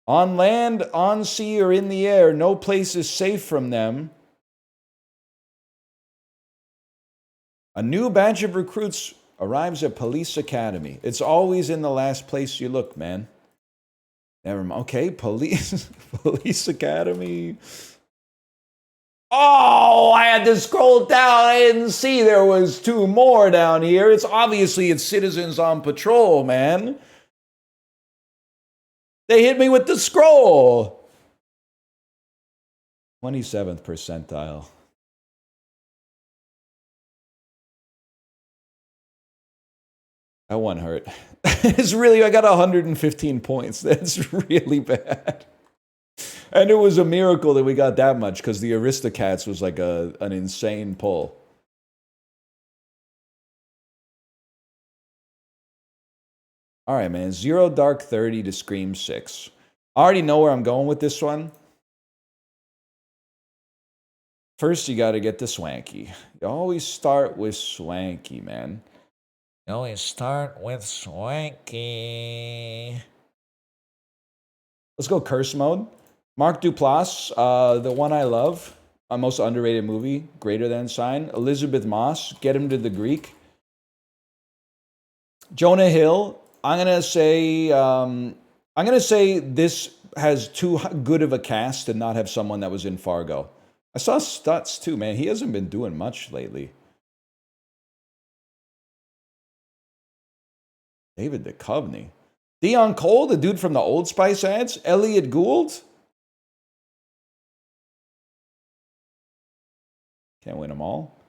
On land, on sea, or in the air, no place is safe from them. A new batch of recruits arrives at Police Academy. It's always in the last place you look, man. Never mind. Okay, Police Academy. Oh, I had to scroll down. I didn't see there was 2 more down here. It's Citizens on Patrol, man. They hit me with the scroll. 27th percentile. That one hurt. I got 115 points. That's really bad. And it was a miracle that we got that much because the Aristocats was like an insane pull. All right, man. 0 Dark 30 to Scream 6. I already know where I'm going with this one. First, you got to get the Swanky. You always start with Swanky, man. You always start with Swanky. Let's go curse mode. Mark Duplass, the one I love, a most underrated movie, Greater Than sign. Elizabeth Moss, Get Him to the Greek. Jonah Hill, I'm gonna say this has too good of a cast to not have someone that was in Fargo. I saw Stutz too, man. He hasn't been doing much lately. David Duchovny. Dion Cole, the dude from the Old Spice ads. Elliot Gould. Can't win them all.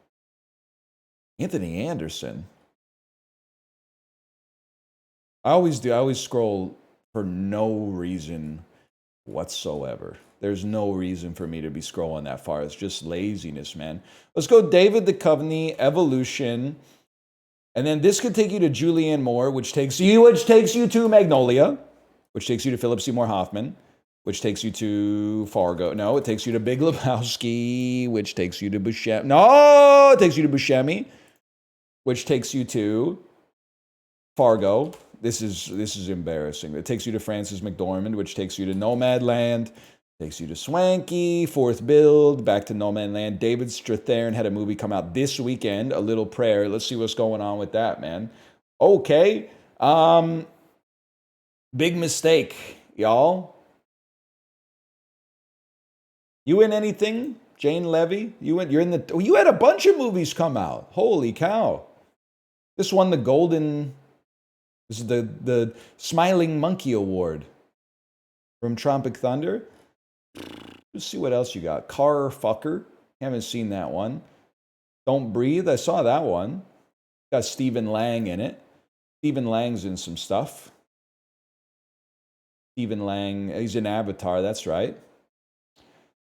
Anthony Anderson. I always do. I always scroll for no reason whatsoever. There's no reason for me to be scrolling that far. It's just laziness, man. Let's go David Duchovny, Evolution. And then this could take you to Julianne Moore, which takes you to Magnolia, which takes you to Philip Seymour Hoffman. which takes you to Fargo. No, it takes you to Big Lebowski, which takes you to Buscemi. No, it takes you to Buscemi, which takes you to Fargo. This is embarrassing. It takes you to Frances McDormand, which takes you to Nomadland, takes you to Swanky, Fourth Build, back to Nomadland. David Strathairn had a movie come out this weekend, A Little Prayer. Let's see what's going on with that, man. Okay. Big mistake, y'all. You in anything? Jane Levy? You had a bunch of movies come out. Holy cow. This won the golden, this is the Smiling Monkey Award from Tropic Thunder. Let's see what else you got. Car Fucker. Haven't seen that one. Don't Breathe. I saw that one. Got Stephen Lang in it. Stephen Lang's in some stuff. Stephen Lang, he's in Avatar, that's right.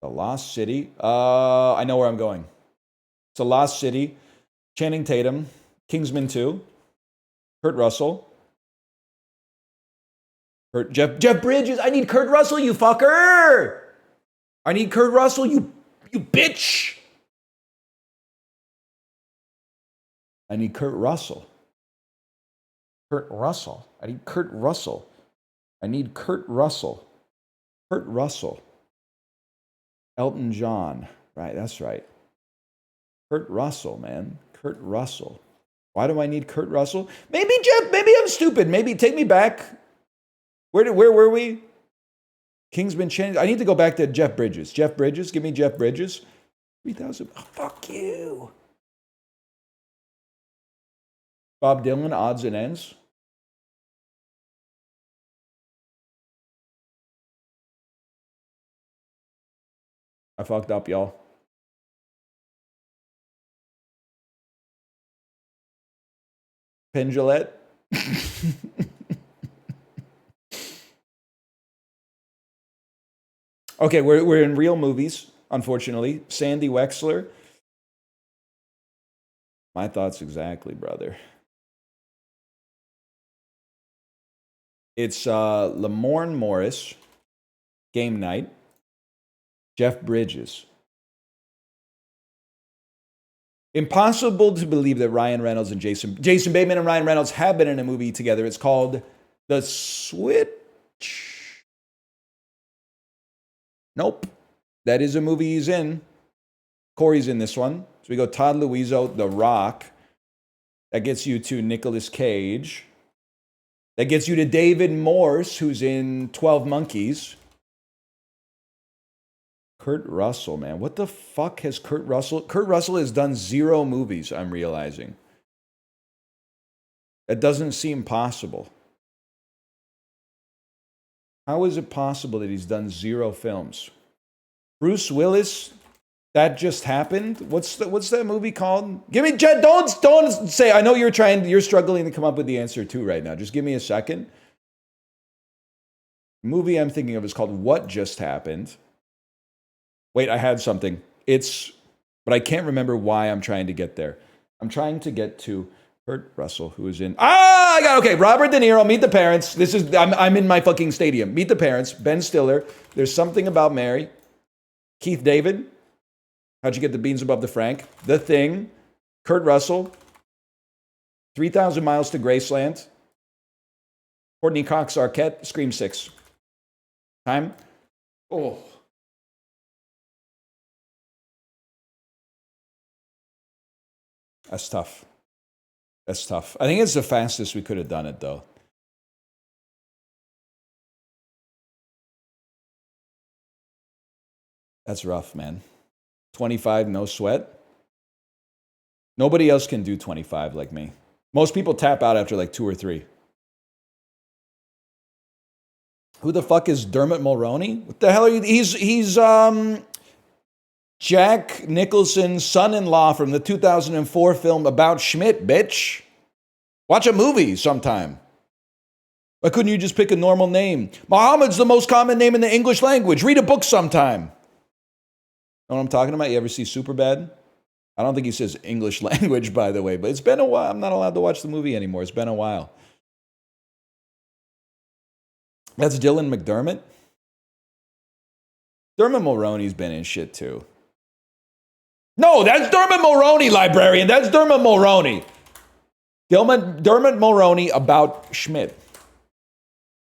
The Lost City. I know where I'm going. It's The Lost City. Channing Tatum. Kingsman 2. Kurt Russell. Jeff Bridges. I need Kurt Russell, you fucker! I need Kurt Russell, you bitch! I need Kurt Russell. Kurt Russell. I need Kurt Russell. I need Kurt Russell. Kurt Russell. Elton John. Right, that's right. Kurt Russell, man. Kurt Russell. Why do I need Kurt Russell? Maybe I'm stupid. Maybe take me back. Where were we? Kingsman changed. I need to go back to Jeff Bridges. Jeff Bridges, give me Jeff Bridges. 3,000. Oh, fuck you. Bob Dylan, Odds and Ends. I fucked up, y'all. Pendulette. Okay, we're in real movies, unfortunately. Sandy Wexler. My thoughts exactly, brother. It's Lamorne Morris, Game Night, Jeff Bridges. Impossible to believe that Ryan Reynolds and Jason Bateman and Ryan Reynolds have been in a movie together. It's called The Switch. Nope. That is a movie he's in. Corey's in this one. So we go Todd Luizzo, The Rock. That gets you to Nicolas Cage. That gets you to David Morse, who's in 12 Monkeys. Kurt Russell, man. What the fuck has Kurt Russell... Kurt Russell has done 0 movies, I'm realizing. That doesn't seem possible. How is it possible that he's done 0 films? Bruce Willis, That Just Happened? What's that movie called? Give me... Don't say... I know you're struggling to come up with the answer too right now. Just give me a second. The movie I'm thinking of is called What Just Happened. Wait, I had something. But I can't remember why I'm trying to get there. I'm trying to get to Kurt Russell, who is in... okay, Robert De Niro, Meet the Parents. I'm in my fucking stadium. Meet the Parents, Ben Stiller, There's Something About Mary, Keith David, How'd You Get the Beans Above the Frank, The Thing, Kurt Russell, 3,000 Miles to Graceland, Courtney Cox Arquette, Scream 6. Time? Oh. That's tough. That's tough. I think it's the fastest we could have done it, though. That's rough, man. 25, no sweat. Nobody else can do 25 like me. Most people tap out after like 2 or 3. Who the fuck is Dermot Mulroney? What the hell are you? He's Jack Nicholson's son-in-law from the 2004 film About Schmidt, bitch. Watch a movie sometime. Why couldn't you just pick a normal name? Muhammad's the most common name in the English language. Read a book sometime. Know what I'm talking about? You ever see Superbad? I don't think he says English language, by the way, but it's been a while. I'm not allowed to watch the movie anymore. It's been a while. That's Dylan McDermott. Dermot Mulroney's been in shit too. No, that's Dermot Mulroney, librarian. That's Dermot Mulroney. Dermot Mulroney about Schmidt.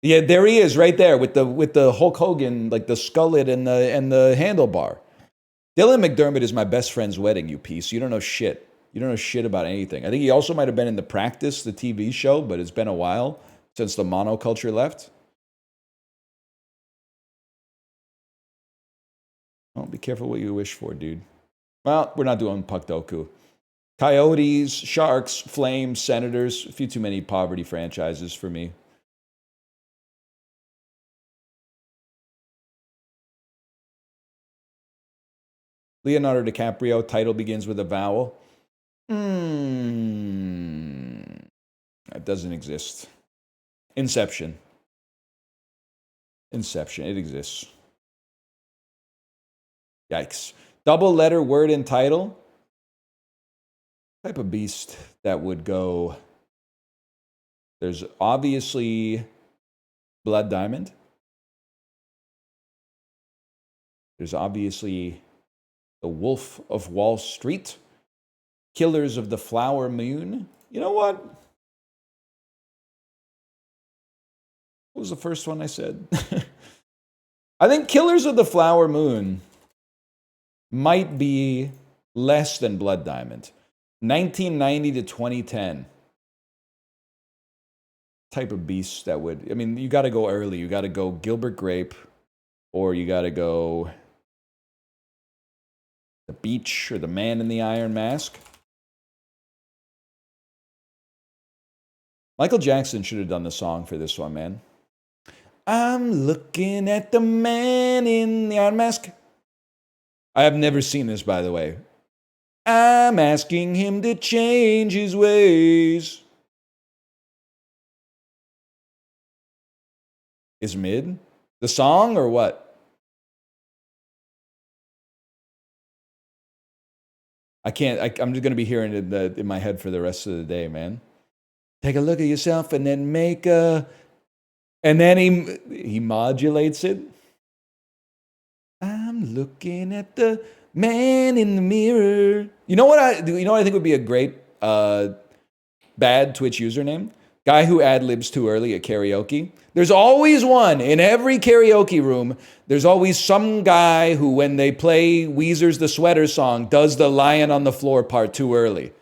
Yeah, there he is, right there with the Hulk Hogan, like the skullet and the handlebar. Dylan McDermott is my best friend's wedding, you piece. You don't know shit. You don't know shit about anything. I think he also might have been in The Practice, the TV show, but it's been a while since the monoculture left. Well, be careful what you wish for, dude. Well, we're not doing Puckdoku. Coyotes, Sharks, Flames, Senators. A few too many poverty franchises for me. Leonardo DiCaprio, title begins with a vowel. That doesn't exist. Inception. Inception, it exists. Yikes. Double letter word and title. Type of beast that would go. There's obviously Blood Diamond. There's obviously the Wolf of Wall Street. Killers of the Flower Moon. You know what? What was the first one I said? I think Killers of the Flower Moon might be less than Blood Diamond. 1990 to 2010. Type of beast that would... I mean, you got to go early. You got to go Gilbert Grape, or you got to go The Beach or The Man in the Iron Mask. Michael Jackson should have done the song for this one, man. I'm looking at the man in the iron mask. I have never seen this, by the way. I'm asking him to change his ways. Is mid the song or what? I'm just going to be hearing it in my head for the rest of the day, man. Take a look at yourself and then make a... And then he modulates it. I'm looking at the man in the mirror. You know what I think would be a great bad Twitch username? Guy who ad-libs too early at karaoke. There's always one in every karaoke room. There's always some guy who, when they play Weezer's The Sweater song, does the lying on the floor part too early.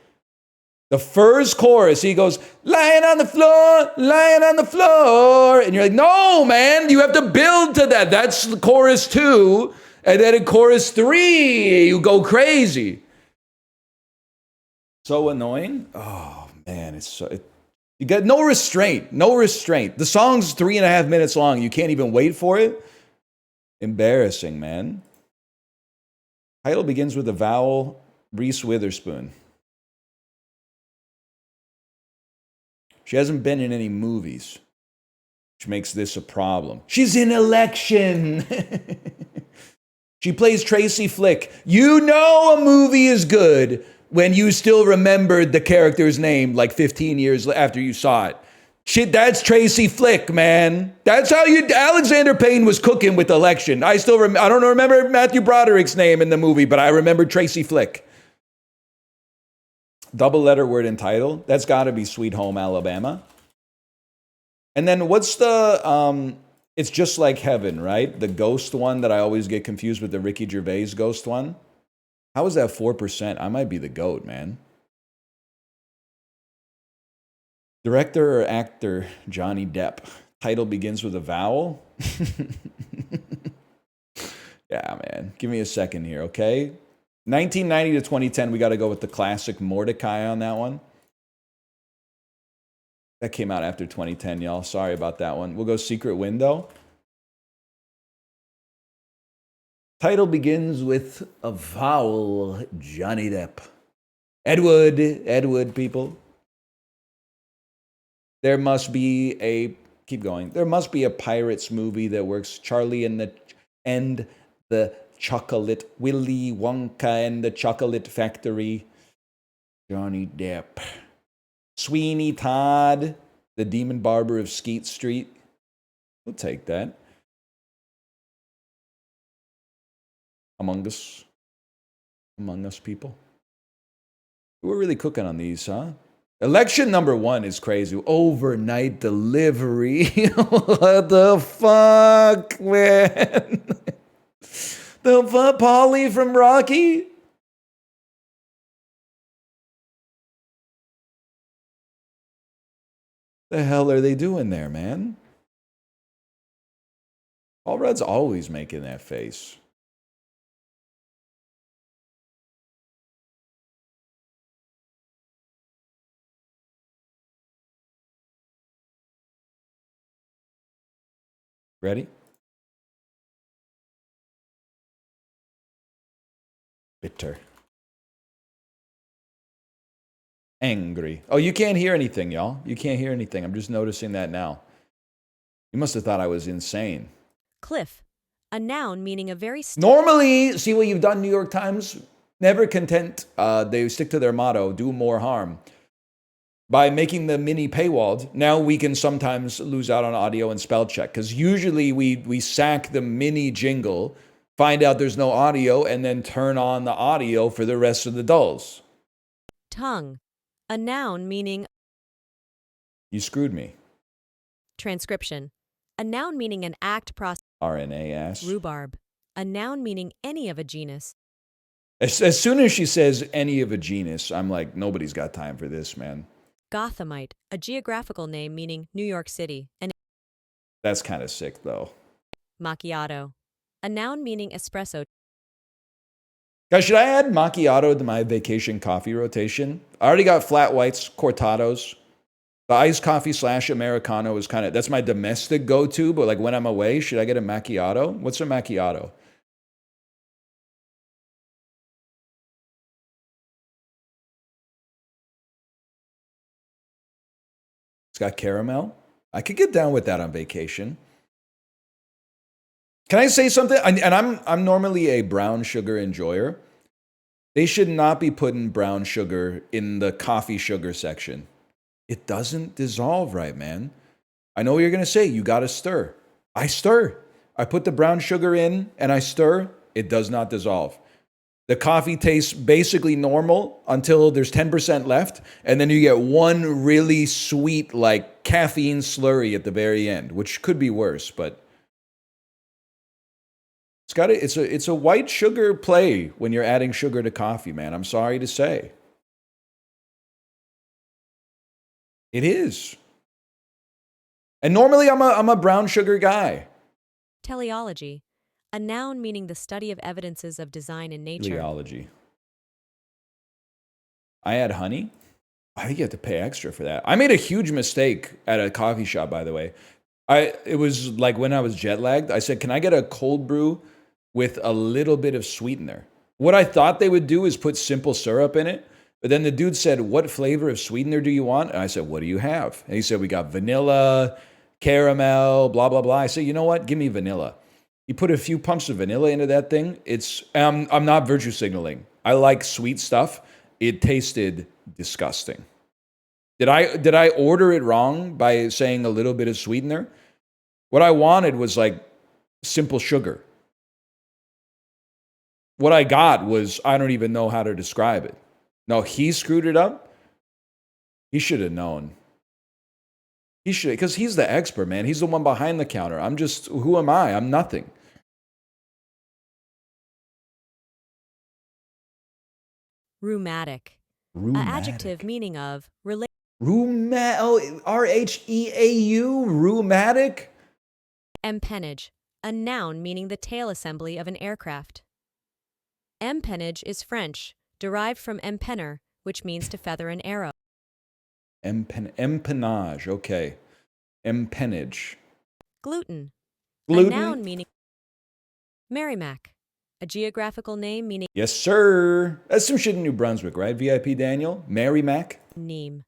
The first chorus, he goes, lying on the floor, lying on the floor. And you're like, no, man, you have to build to that. That's chorus 2. And then in chorus 3, you go crazy. So annoying. Oh, man, you got no restraint, no restraint. The song's 3.5 minutes long. You can't even wait for it. Embarrassing, man. Title begins with a vowel, Reese Witherspoon. She hasn't been in any movies, which makes this a problem. She's in Election. She plays Tracy Flick. You know a movie is good when you still remembered the character's name like 15 years after you saw it. Shit, that's Tracy Flick, man. That's how Alexander Payne was cooking with Election. I don't remember Matthew Broderick's name in the movie, but I remember Tracy Flick. Double letter word and title. That's got to be Sweet Home Alabama. And then what's the, It's Just Like Heaven, right? The ghost one that I always get confused with the Ricky Gervais ghost one. How is that 4%? I might be the GOAT, man. Director or actor, Johnny Depp. Title begins with a vowel. Yeah, man. Give me a second here, okay? 1990 to 2010, we got to go with the classic Mordecai on that one. That came out after 2010, y'all. Sorry about that one. We'll go Secret Window. Title begins with a vowel, Johnny Depp. Edward, people. There must be keep going. There must be a Pirates movie that works. Charlie and the Chocolate, Willy Wonka and the Chocolate Factory. Johnny Depp. Sweeney Todd, the Demon Barber of Skeet Street. We'll take that. Among Us. Among Us people. We're really cooking on these, huh? Election number 1 is crazy. Overnight delivery. What the fuck, man? The fuck? Polly from Rocky? The hell are they doing there, man? Paul Rudd's always making that face. Ready? Bitter. Angry. Oh, you can't hear anything, y'all. You can't hear anything. I'm just noticing that now. You must have thought I was insane. Cliff. A noun meaning a very... Normally, see what you've done, New York Times? Never content. They stick to their motto, do more harm. By making the mini paywalled, now we can sometimes lose out on audio and spell check. Because usually we sack the mini jingle, find out there's no audio, and then turn on the audio for the rest of the dulls. Tongue. A noun meaning... You screwed me. Transcription. A noun meaning an act process... RNA ass. Rhubarb. A noun meaning any of a genus. As soon as she says any of a genus, I'm like, nobody's got time for this, man. Gothamite. A geographical name meaning New York City. That's kind of sick, though. Macchiato. A noun meaning espresso. Guys, should I add macchiato to my vacation coffee rotation? I already got flat whites, cortados. The iced coffee / Americano is kind of, that's my domestic go-to, but like when I'm away, should I get a macchiato? What's a macchiato? It's got caramel. I could get down with that on vacation. Can I say something? And I'm normally a brown sugar enjoyer. They should not be putting brown sugar in the coffee sugar section. It doesn't dissolve right, man. I know what you're going to say. You got to stir. I stir. I put the brown sugar in and I stir. It does not dissolve. The coffee tastes basically normal until there's 10% left. And then you get one really sweet, like caffeine slurry at the very end, which could be worse, but it's a white sugar play when you're adding sugar to coffee, man. I'm sorry to say. It is. And normally I'm a brown sugar guy. Teleology. A noun meaning the study of evidences of design in nature. Teleology. I add honey. I think you have to pay extra for that. I made a huge mistake at a coffee shop, by the way. It was like when I was jet lagged. I said, can I get a cold brew with a little bit of sweetener? What I thought they would do is put simple syrup in it. But then the dude said, what flavor of sweetener do you want? And I said, what do you have? And he said, we got vanilla, caramel, blah, blah, blah. I said, you know what? Give me vanilla. He put a few pumps of vanilla into that thing. I'm not virtue signaling. I like sweet stuff. It tasted disgusting. Did I order it wrong by saying a little bit of sweetener? What I wanted was like simple sugar. What I got was, I don't even know how to describe it. No, he screwed it up. He should have known. He should, because he's the expert, man. He's the one behind the counter. I'm just, who am I? I'm nothing. Rheumatic. An adjective meaning of relate. R-H-E-A-U, rheumatic? Empennage. A noun meaning the tail assembly of an aircraft. Empennage is French, derived from empenner, which means to feather an arrow. Empennage, okay. Empennage. Gluten. Gluten? A noun meaning Merrimack. A geographical name meaning Yes, sir. That's some shit in New Brunswick, right? VIP Daniel? Merrimack? neem.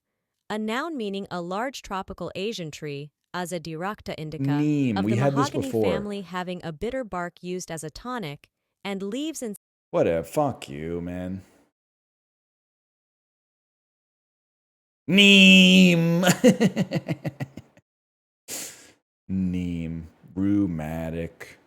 A noun meaning a large tropical Asian tree, Azadirachta indica, Neem. of We the had this mahogany before. family having a bitter bark used as a tonic, and leaves and Whatever. Fuck you, man. Neem. Neem. Rheumatic.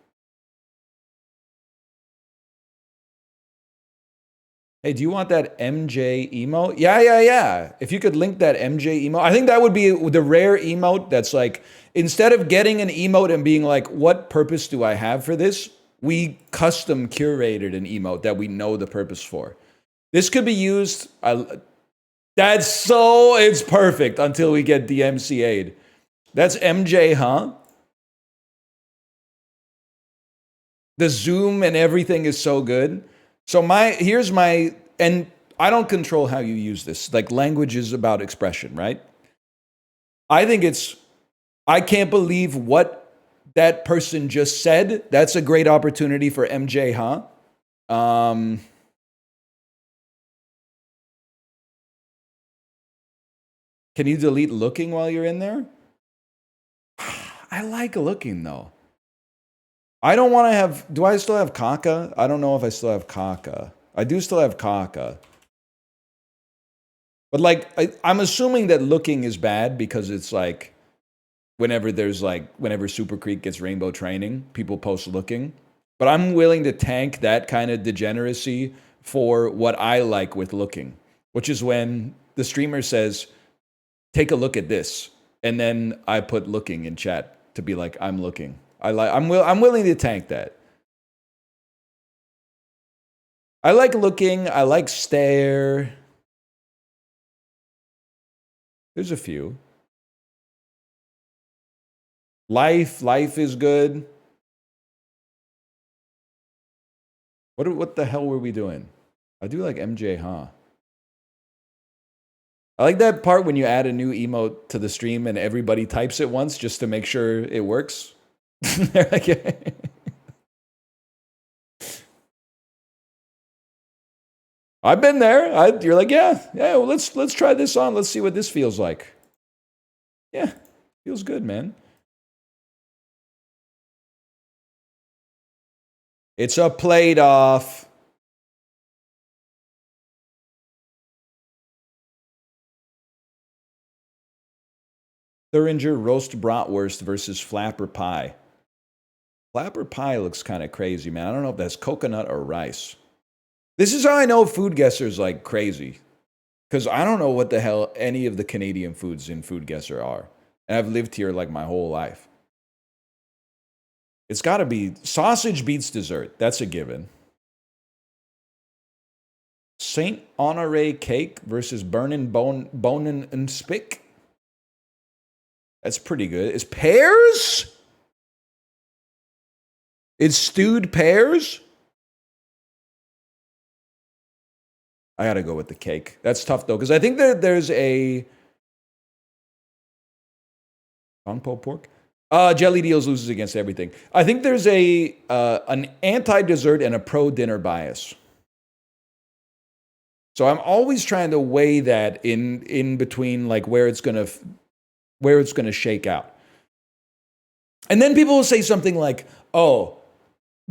Hey, do you want that MJ emote? Yeah. If you could link that MJ emote, I think that would be the rare emote that's like, instead of getting an emote and being like, what purpose do I have for this? We custom curated an emote that we know the purpose for. This could be used. It's perfect until we get DMCA'd. That's MJ, huh? The zoom and everything is so good. So here's my, and I don't control how you use this. Like, language is about expression, right? I can't believe what that person just said. That's a great opportunity for MJ, huh? Can you delete looking while you're in there? I like looking though. I don't want to have, do I still have caca? I don't know if I still have caca. I do still have caca. But like, I'm assuming that looking is bad because it's like, whenever Super Creek gets rainbow training, people post looking. But I'm willing to tank that kind of degeneracy for what I like with looking, which is when the streamer says, take a look at this. And then I put looking in chat to be like, I'm looking. I'm willing to tank that. I like looking. I like stare. There's a few. Life is good. What the hell were we doing? I do like MJ, huh? I like that part when you add a new emote to the stream and everybody types it once just to make sure it works. They're like, I've been there. You're like, yeah. Well, let's try this on. Let's see what this feels like. Yeah, feels good, man. It's a plate off. Thuringer roast bratwurst versus flapper pie. Flapper pie looks kind of crazy, man. I don't know if that's coconut or rice. This is how I know Food Guesser's like crazy. Because I don't know what the hell any of the Canadian foods in Food Guesser are. And I've lived here like my whole life. It's got to be sausage beats dessert. That's a given. Saint Honore cake versus Burnin' Bonin and Spick. That's pretty good. Is pears? It's stewed pears? I gotta go with the cake. That's tough though, because I think there's a Kongpo pork. Jelly Deals loses against everything. I think there's an anti-dessert and a pro-dinner bias. So I'm always trying to weigh that in between, like where it's gonna shake out. And then people will say something like, "Oh,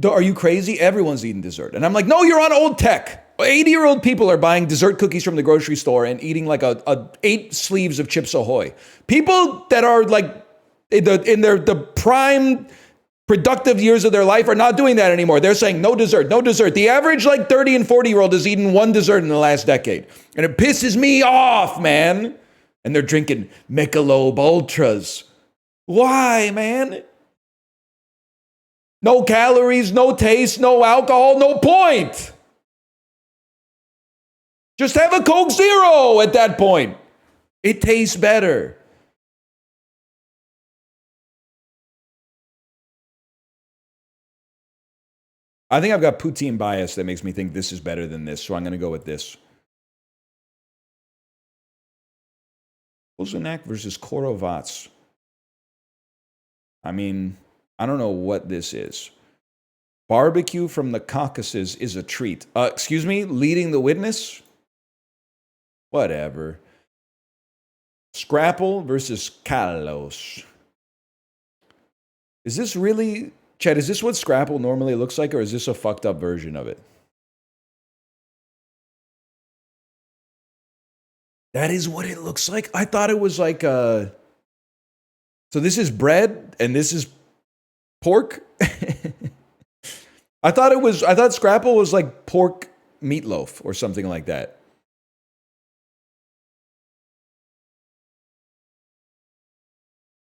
are you crazy? Everyone's eating dessert." And I'm like, "No, you're on old tech. 80-year-old people are buying dessert cookies from the grocery store and eating like a 8 sleeves of Chips Ahoy. People that are like in the prime productive years of their life are not doing that anymore. They're saying no dessert, no dessert. The average like 30 and 40-year-old has eaten one dessert in the last decade. And it pisses me off, man. And they're drinking Michelob Ultras. Why, man? No calories, no taste, no alcohol, no point. Just have a Coke Zero at that point. It tastes better. I think I've got poutine bias that makes me think this is better than this, so I'm going to go with this. Kozenak versus Korovats. I mean, I don't know what this is. Barbecue from the Caucasus is a treat. Excuse me? Leading the witness? Whatever. Scrapple versus Kalos. Is this really... Chad, is this what Scrapple normally looks like, or is this a fucked up version of it? That is what it looks like? I thought it was like... So this is bread, and this is pork? I thought Scrapple was like pork meatloaf or something like that.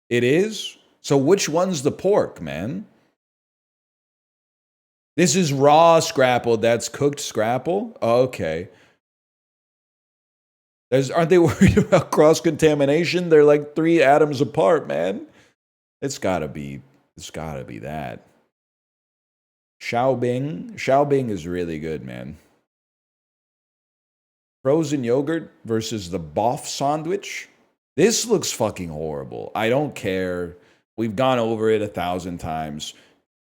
It is? So which one's the pork, man? This is raw scrapple. That's cooked scrapple? Okay. Aren't they worried about cross-contamination? They're like 3 atoms apart, man. It's gotta be that. Xiaobing is really good, man. Frozen yogurt versus the boff sandwich. This looks fucking horrible. I don't care. We've gone over it 1,000 times.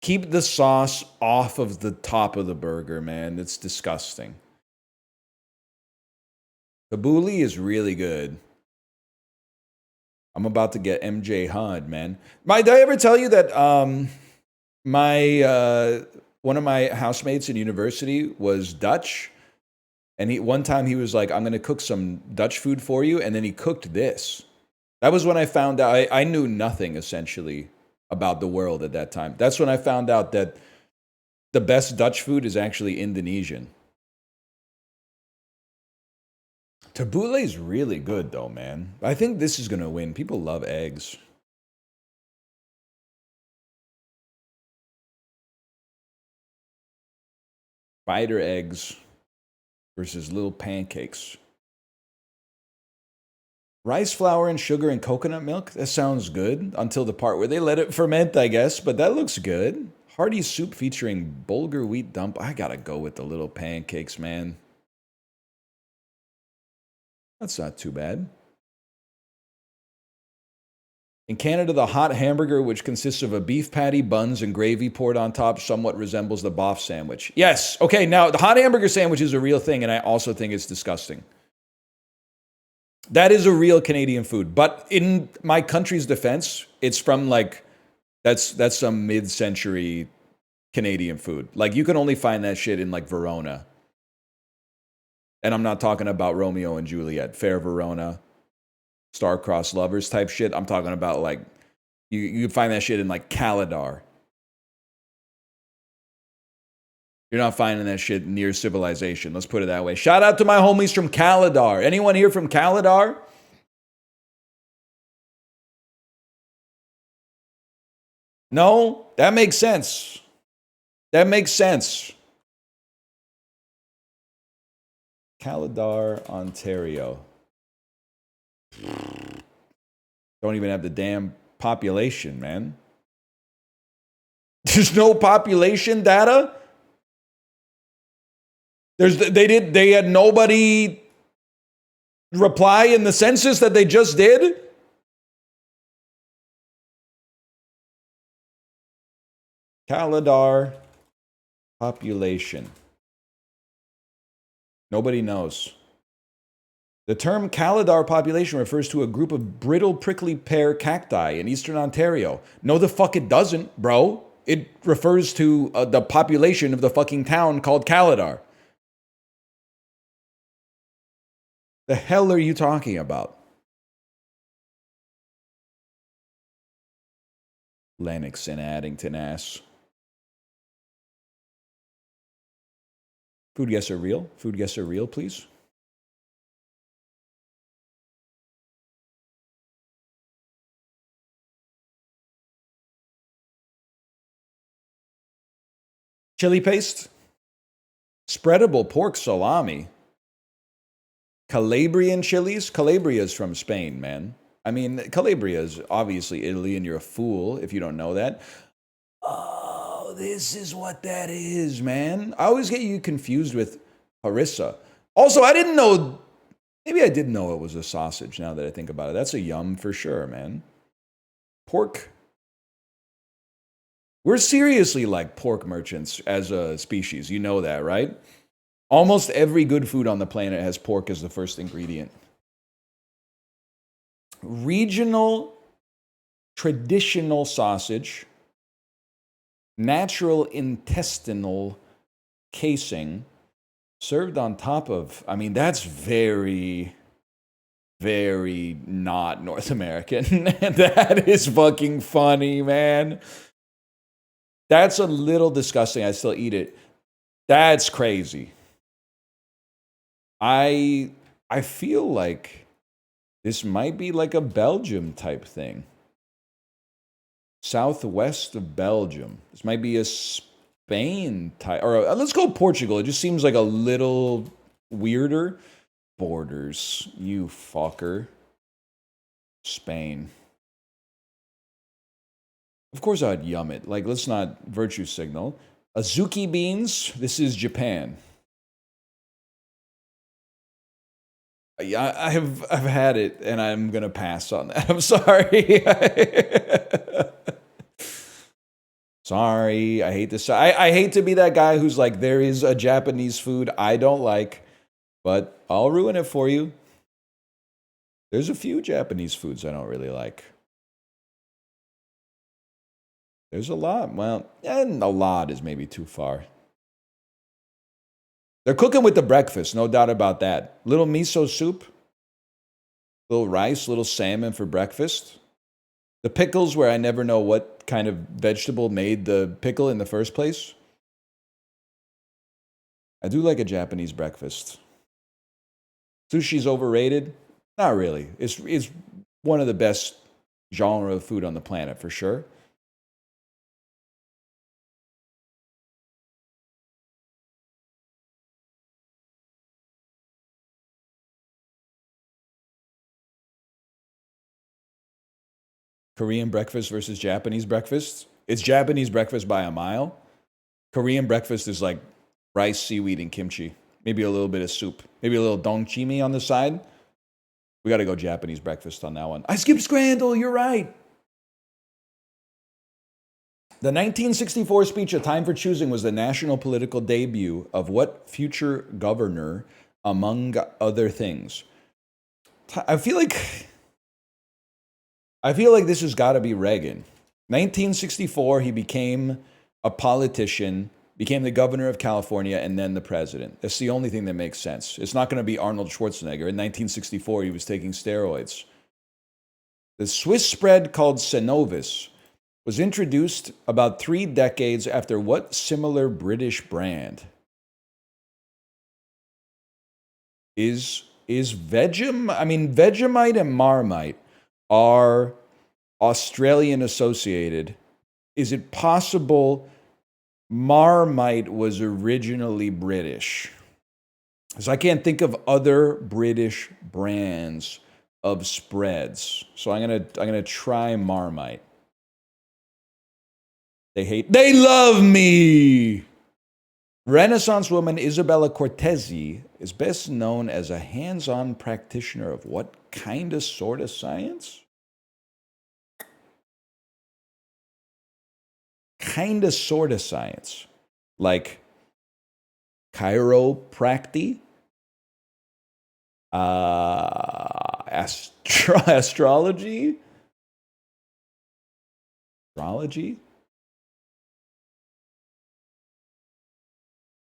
Keep the sauce off of the top of the burger, man. It's disgusting. Kabuli is really good. I'm about to get MJ Hudd, man. Did I ever tell you that one of my housemates in university was Dutch? And one time he was like, I'm going to cook some Dutch food for you. And then he cooked this. That was when I found out. I knew nothing, essentially, about the world at that time. That's when I found out that the best Dutch food is actually Indonesian. Tabbouleh is really good, though, man. I think this is going to win. People love eggs. Spider eggs versus little pancakes. Rice flour and sugar and coconut milk? That sounds good until the part where they let it ferment, I guess, but that looks good. Hearty soup featuring bulgur wheat dump. I gotta go with the little pancakes, man. That's not too bad. In Canada, the hot hamburger, which consists of a beef patty, buns, and gravy poured on top, somewhat resembles the boff sandwich. Yes. Okay, now the hot hamburger sandwich is a real thing, and I also think it's disgusting. That is a real Canadian food. But in my country's defense, it's from like, that's some mid-century Canadian food. Like, you can only find that shit in like Verona. And I'm not talking about Romeo and Juliet, Fair Verona, Star-Crossed Lovers type shit. I'm talking about like, you can find that shit in like Caladar. You're not finding that shit near civilization. Let's put it that way. Shout out to my homies from Caladar. Anyone here from Caladar? No? That makes sense. That makes sense. Caladar, Ontario. Don't even have the damn population, man. There's no population data? They had nobody reply in the census that they just did? Caladar population. Nobody knows. The term Caladar population refers to a group of brittle prickly pear cacti in eastern Ontario. No, the fuck it doesn't, bro. It refers to the population of the fucking town called Caladar. The hell are you talking about? Lennox and Addington ass. Food guests are real? Food guests are real, please? Chili paste? Spreadable pork salami? Calabrian chilies? Calabria is from Spain, man. I mean, Calabria is obviously Italy, and you're a fool if you don't know that. Oh, this is what that is, man. I always get you confused with harissa. Also, I didn't know, maybe I did know it was a sausage now that I think about it. That's a yum for sure, man. Pork. We're seriously like pork merchants as a species. You know that, right? Almost every good food on the planet has pork as the first ingredient. Regional, traditional sausage, natural intestinal casing, served on top of, I mean, that's very, very not North American. That is fucking funny, man. That's a little disgusting. I still eat it. That's crazy. I feel like this might be like a Belgium type thing. Southwest of Belgium. This might be a Spain type, or let's go Portugal. It just seems like a little weirder. Borders, you fucker. Spain. Of course I'd yum it. Like, let's not virtue signal. Azuki beans, this is Japan. Yeah, I've had it, and I'm gonna pass on that. I'm sorry. Sorry, I hate this. I hate to be that guy who's like, there is a Japanese food I don't like, but I'll ruin it for you. There's a few Japanese foods I don't really like. There's a lot. Well, and a lot is maybe too far. They're cooking with the breakfast, no doubt about that. Little miso soup, little rice, little salmon for breakfast. The pickles, where I never know what kind of vegetable made the pickle in the first place. I do like a Japanese breakfast. Sushi's overrated? Not really. It's one of the best genre of food on the planet, for sure. Korean breakfast versus Japanese breakfast. It's Japanese breakfast by a mile. Korean breakfast is like rice, seaweed, and kimchi. Maybe a little bit of soup. Maybe a little dongchimi on the side. We got to go Japanese breakfast on that one. I skipped Scrandle, you're right. The 1964 speech, A Time for Choosing, was the national political debut of what future governor, among other things? I feel like this has got to be Reagan. 1964, he became a politician, became the governor of California, and then the president. That's the only thing that makes sense. It's not going to be Arnold Schwarzenegger. In 1964, he was taking steroids. The Swiss spread called Cenovus was introduced about 3 decades after what similar British brand? Is Vegemite? I mean, Vegemite and Marmite are Australian associated. Is it possible Marmite was originally British? Because I can't think of other British brands of spreads. So I'm gonna try Marmite. They love me. Renaissance woman Isabella Cortese is best known as a hands-on practitioner of what kind of sort of science? Kind of sort of science. Like chiropractic? Astrology? Astrology?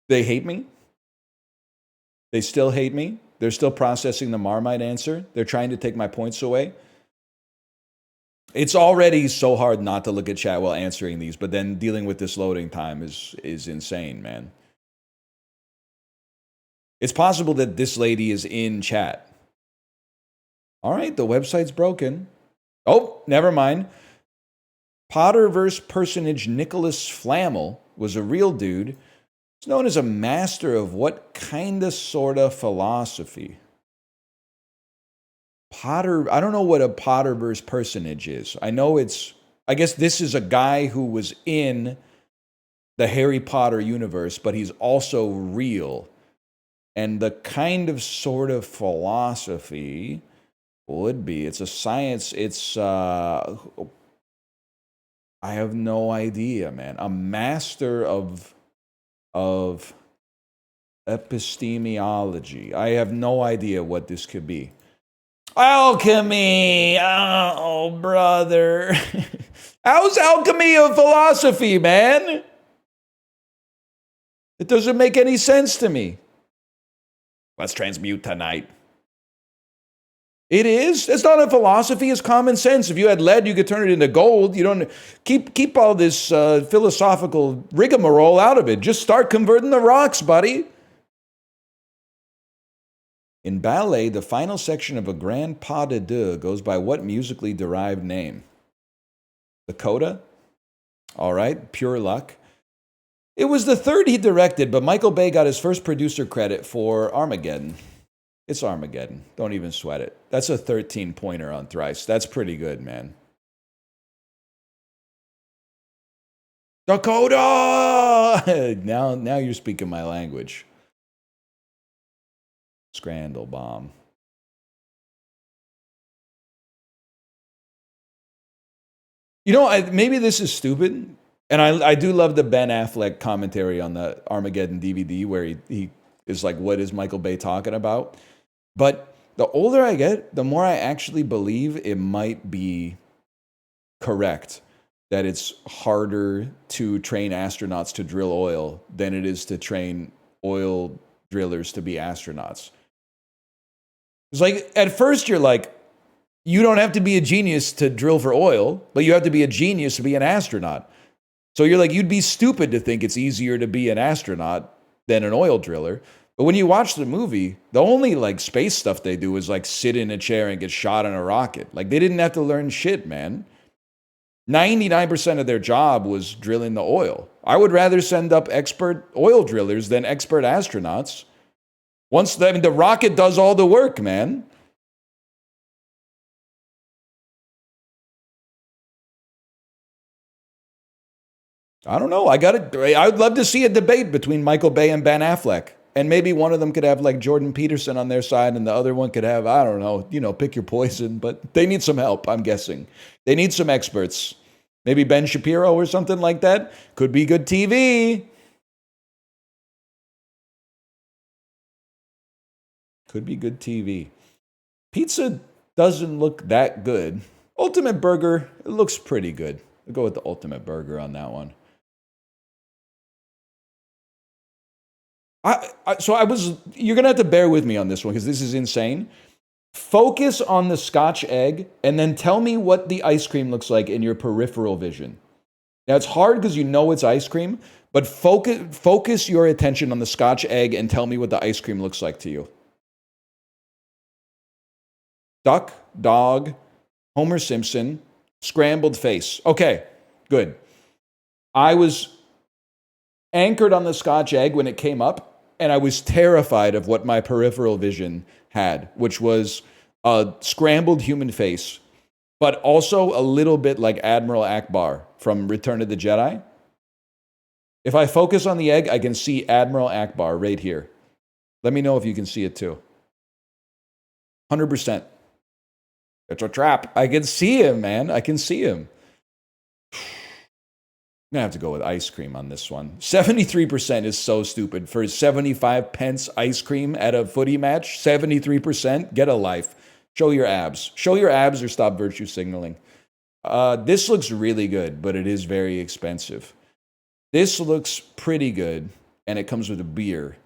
They hate me. They still hate me. They're still processing the Marmite answer. They're trying to take my points away. It's already so hard not to look at chat while answering these, but then dealing with this loading time is insane, man. It's possible that this lady is in chat. All right, the website's broken. Oh, never mind. Potterverse personage Nicholas Flamel was a real dude. He's known as a master of what kind of sort of philosophy? I don't know what a Potterverse personage is. I guess this is a guy who was in the Harry Potter universe, but he's also real. And the kind of sort of philosophy would be, it's a science, I have no idea, man. A master of epistemology. I have no idea what this could be. Alchemy! Oh, brother. How's alchemy a philosophy, man? It doesn't make any sense to me. Let's transmute tonight. It is. It's not a philosophy. It's common sense. If you had lead, you could turn it into gold. You don't keep all this philosophical rigmarole out of it. Just start converting the rocks, buddy. In ballet, the final section of a grand pas de deux goes by what musically derived name? The coda? All right, pure luck. It was the third he directed, but Michael Bay got his first producer credit for Armageddon. It's Armageddon. Don't even sweat it. That's a 13-pointer on Thrice. That's pretty good, man. Dakota! Now you're speaking my language. Scrandal bomb. You know, maybe this is stupid, and I do love the Ben Affleck commentary on the Armageddon DVD where he is like, what is Michael Bay talking about? But the older I get, the more I actually believe it might be correct that it's harder to train astronauts to drill oil than it is to train oil drillers to be astronauts. It's like, at first you're like, you don't have to be a genius to drill for oil, but you have to be a genius to be an astronaut. So you're like, you'd be stupid to think it's easier to be an astronaut than an oil driller. But when you watch the movie, the only like space stuff they do is like sit in a chair and get shot in a rocket. Like they didn't have to learn shit, man. 99% of their job was drilling the oil. I would rather send up expert oil drillers than expert astronauts. The rocket does all the work, man. I don't know. I'd love to see a debate between Michael Bay and Ben Affleck. And maybe one of them could have like Jordan Peterson on their side and the other one could have, I don't know, pick your poison. But they need some help, I'm guessing. They need some experts. Maybe Ben Shapiro or something like that. Could be good TV. Could be good TV. Pizza doesn't look that good. Ultimate Burger, it looks pretty good. I'll go with the Ultimate Burger on that one. You're going to have to bear with me on this one because this is insane. Focus on the Scotch egg and then tell me what the ice cream looks like in your peripheral vision. Now, it's hard because you know it's ice cream, but focus your attention on the Scotch egg and tell me what the ice cream looks like to you. Duck, dog, Homer Simpson, scrambled face. Okay, good. I was anchored on the Scotch egg when it came up, and I was terrified of what my peripheral vision had, which was a scrambled human face, but also a little bit like Admiral Akbar from Return of the Jedi. If I focus on the egg, I can see Admiral Akbar right here. Let me know if you can see it too. 100%. It's a trap. I can see him, man. I can see him. I'm going to have to go with ice cream on this one. 73% is so stupid. For 75 pence ice cream at a footy match, 73%, get a life. Show your abs. Show your abs or stop virtue signaling. This looks really good, but it is very expensive. This looks pretty good, and it comes with a beer.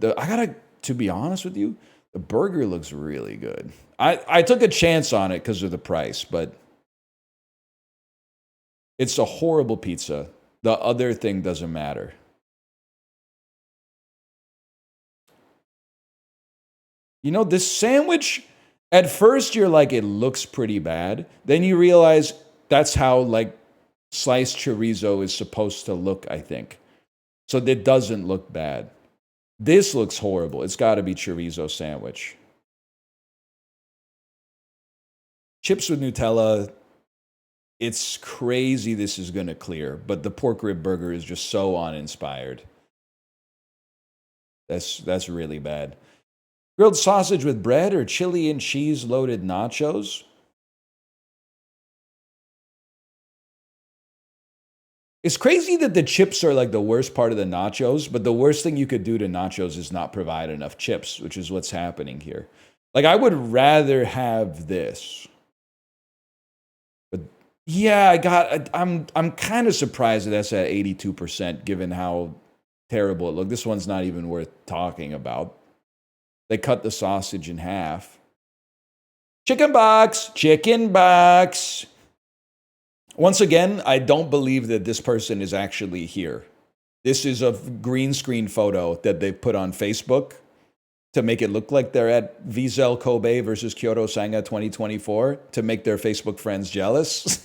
To be honest with you, the burger looks really good. I took a chance on it because of the price, but it's a horrible pizza. The other thing doesn't matter. You know, this sandwich, at first you're like, it looks pretty bad. Then you realize that's how like sliced chorizo is supposed to look, I think. So it doesn't look bad. This looks horrible. It's got to be chorizo sandwich. Chips with Nutella. It's crazy this is going to clear, but the pork rib burger is just so uninspired. That's really bad. Grilled sausage with bread or chili and cheese loaded nachos? It's crazy that the chips are like the worst part of the nachos, but the worst thing you could do to nachos is not provide enough chips, which is what's happening here. Like, I would rather have this. Yeah, I'm kind of surprised that that's at 82%, given how terrible it looked. This one's not even worth talking about. They cut the sausage in half. Chicken box. Once again, I don't believe that this person is actually here. This is a green screen photo that they put on Facebook. to make it look like they're at Vissel Kobe versus Kyoto Sanga 2024 to make their Facebook friends jealous.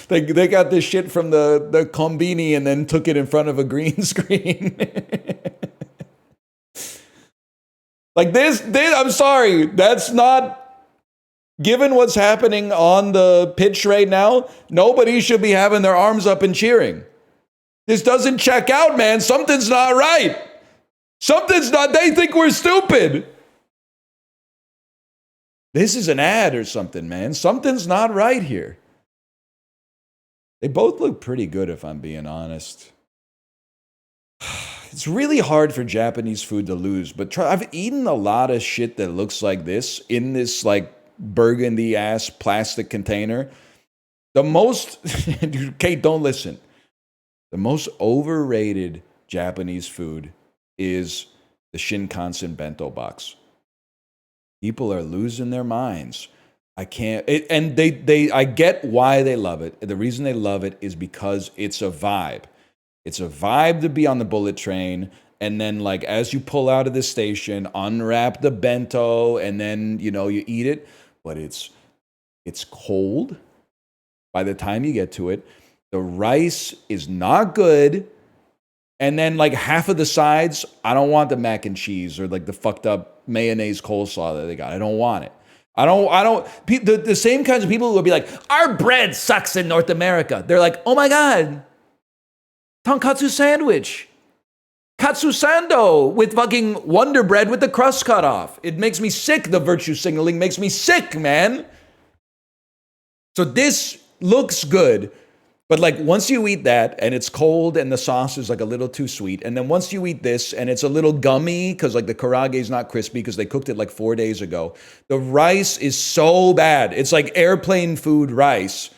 They got this shit from the Kombini and then took it in front of a green screen. Like this, I'm sorry, that's not... Given what's happening on the pitch right now, nobody should be having their arms up and cheering. This doesn't check out, man. Something's not right. Something's not... They think we're stupid. This is an ad or something, man. Something's not right here. They both look pretty good, if I'm being honest. It's really hard for Japanese food to lose, but I've eaten a lot of shit that looks like this in this like burgundy-ass plastic container. The most... Kate, don't listen. The most overrated Japanese food is the Shinkansen bento box. People are losing their minds. I can't... I get why they love it. The reason they love it is because it's a vibe. It's a vibe to be on the bullet train, and then, like, as you pull out of the station, unwrap the bento, and then, you know, you eat it. But it's cold by the time you get to it. The rice is not good. And then, like, half of the sides, I don't want the mac and cheese or, like, the fucked up mayonnaise coleslaw that they got. I don't want it. The same kinds of people who will be like, our bread sucks in North America. They're like, oh my God, tonkatsu sandwich. Katsu sando with fucking Wonder Bread with the crust cut off. It makes me sick. The virtue signaling makes me sick, man. So this looks good. But like once you eat that and it's cold and the sauce is like a little too sweet. And then once you eat this and it's a little gummy because like the karage is not crispy because they cooked it like 4 days ago. The rice is so bad. It's like airplane food rice.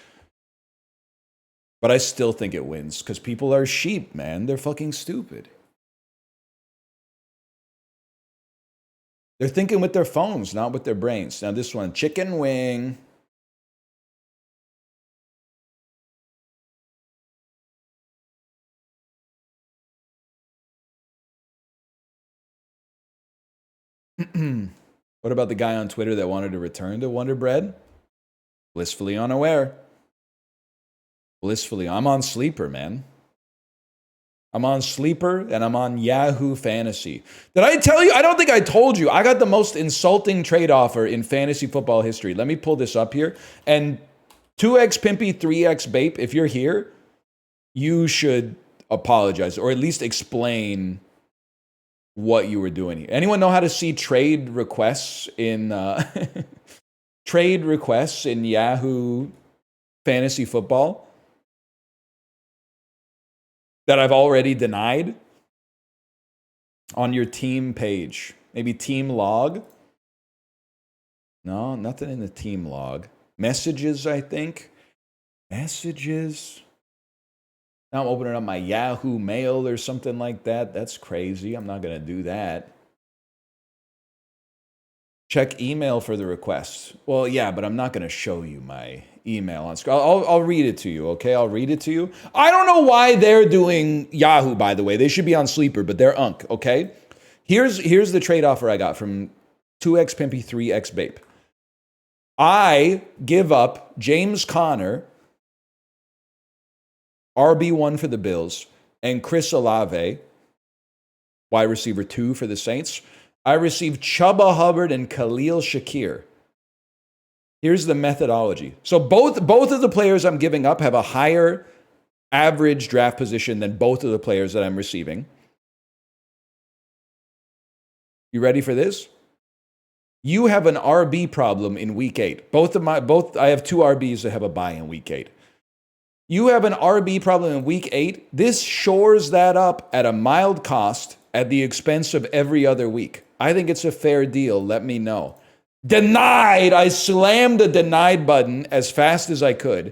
But I still think it wins because people are sheep, man. They're fucking stupid. They're thinking with their phones, not with their brains. Now this one, chicken wing. What about the guy on Twitter that wanted to return to Wonder Bread? Blissfully unaware. Blissfully. I'm on Sleeper, man. I'm on Sleeper and I'm on Yahoo Fantasy. Did I tell you? I don't think I told you. I got the most insulting trade offer in fantasy football history. Let me pull this up here. And 2x Pimpy, 3x Bape, if you're here, you should apologize or at least explain what you were doing. Anyone know how to see trade requests in trade requests in Yahoo Fantasy Football that I've already denied on your team page? Maybe team log? No, nothing in the team log. Messages, I think. Messages. Now I'm opening up my Yahoo Mail or something like that. That's crazy. I'm not going to do that. Check email for the requests. Well, yeah, but I'm not going to show you my email on screen. I'll read it to you, okay? I'll read it to you. I don't know why they're doing Yahoo, by the way. They should be on Sleeper, but they're unk, okay? Here's the trade offer I got from 2x Pimpy, 3x Bape. I give up James Conner, RB1 for the Bills, and Chris Olave, wide receiver 2 for the Saints. I received Chuba Hubbard and Khalil Shakir. Here's the methodology. So both of the players I'm giving up have a higher average draft position than both of the players that I'm receiving. You ready for this? You have an RB problem in week 8. I have 2 RBs that have a bye in week 8. You have an RB problem in week 8. This shores that up at a mild cost at the expense of every other week. I think it's a fair deal. Let me know. Denied. I slammed the denied button as fast as I could.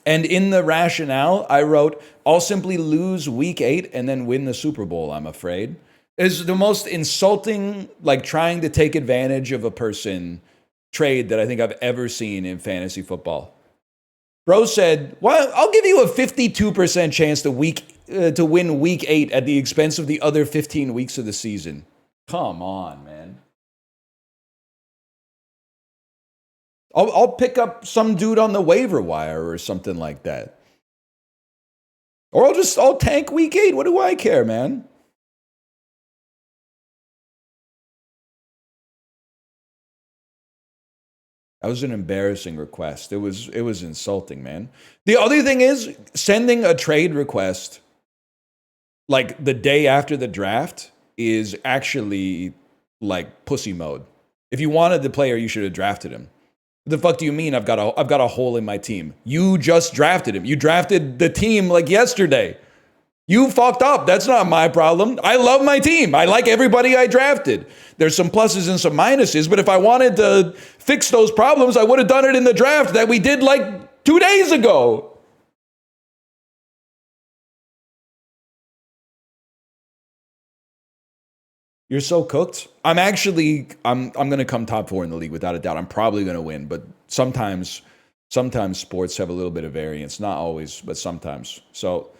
And in the rationale, I wrote, I'll simply lose week 8 and then win the Super Bowl, I'm afraid. It's the most insulting, like trying to take advantage of a person trade that I think I've ever seen in fantasy football. Bro said, well, I'll give you a 52% chance to win week 8 at the expense of the other 15 weeks of the season. Come on, man. I'll pick up some dude on the waiver wire or something like that. Or I'll tank week 8. What do I care, man? That was an embarrassing request. It was insulting, man. The other thing is sending a trade request like the day after the draft is actually like pussy mode. If you wanted the player, you should have drafted him. What the fuck do you mean I've got a hole in my team? You just drafted him. You drafted the team like yesterday. You fucked up. That's not my problem. I love my team. I like everybody I drafted. There's some pluses and some minuses, but if I wanted to fix those problems, I would have done it in the draft that we did like 2 days ago. You're so cooked. I'm going to come top 4 in the league without a doubt. I'm probably going to win, but sometimes sports have a little bit of variance. Not always, but sometimes. So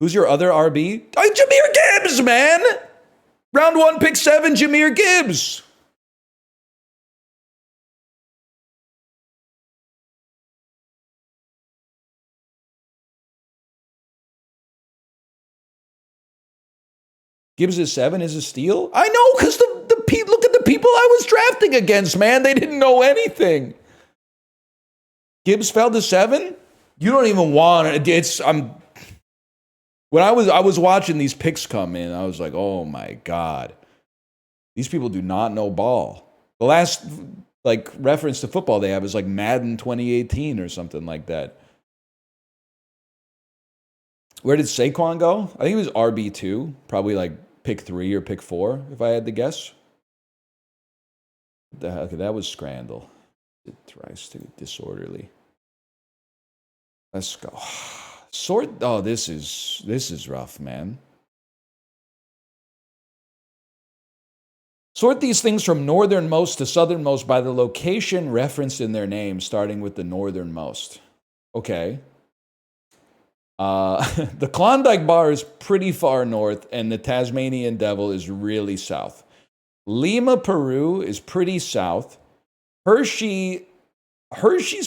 who's your other RB? Jahmyr Gibbs, man. Round 1, pick 7, Jahmyr Gibbs. Gibbs is 7 is a steal? I know, because look at the people I was drafting against, man. They didn't know anything. Gibbs fell to 7? You don't even want it. When I was watching these picks come in, I was like, oh my God. These people do not know ball. The last like reference to football they have is like Madden 2018 or something like that. Where did Saquon go? I think he was RB2, probably like pick 3 or pick 4, if I had to guess. Okay, that was Scrandle. It tries to disorderly. Let's go. Oh, this is rough, man. Sort these things from northernmost to southernmost by the location referenced in their name, starting with the northernmost. Okay. The Klondike Bar is pretty far north, and the Tasmanian Devil is really south. Lima, Peru is pretty south. Hershey's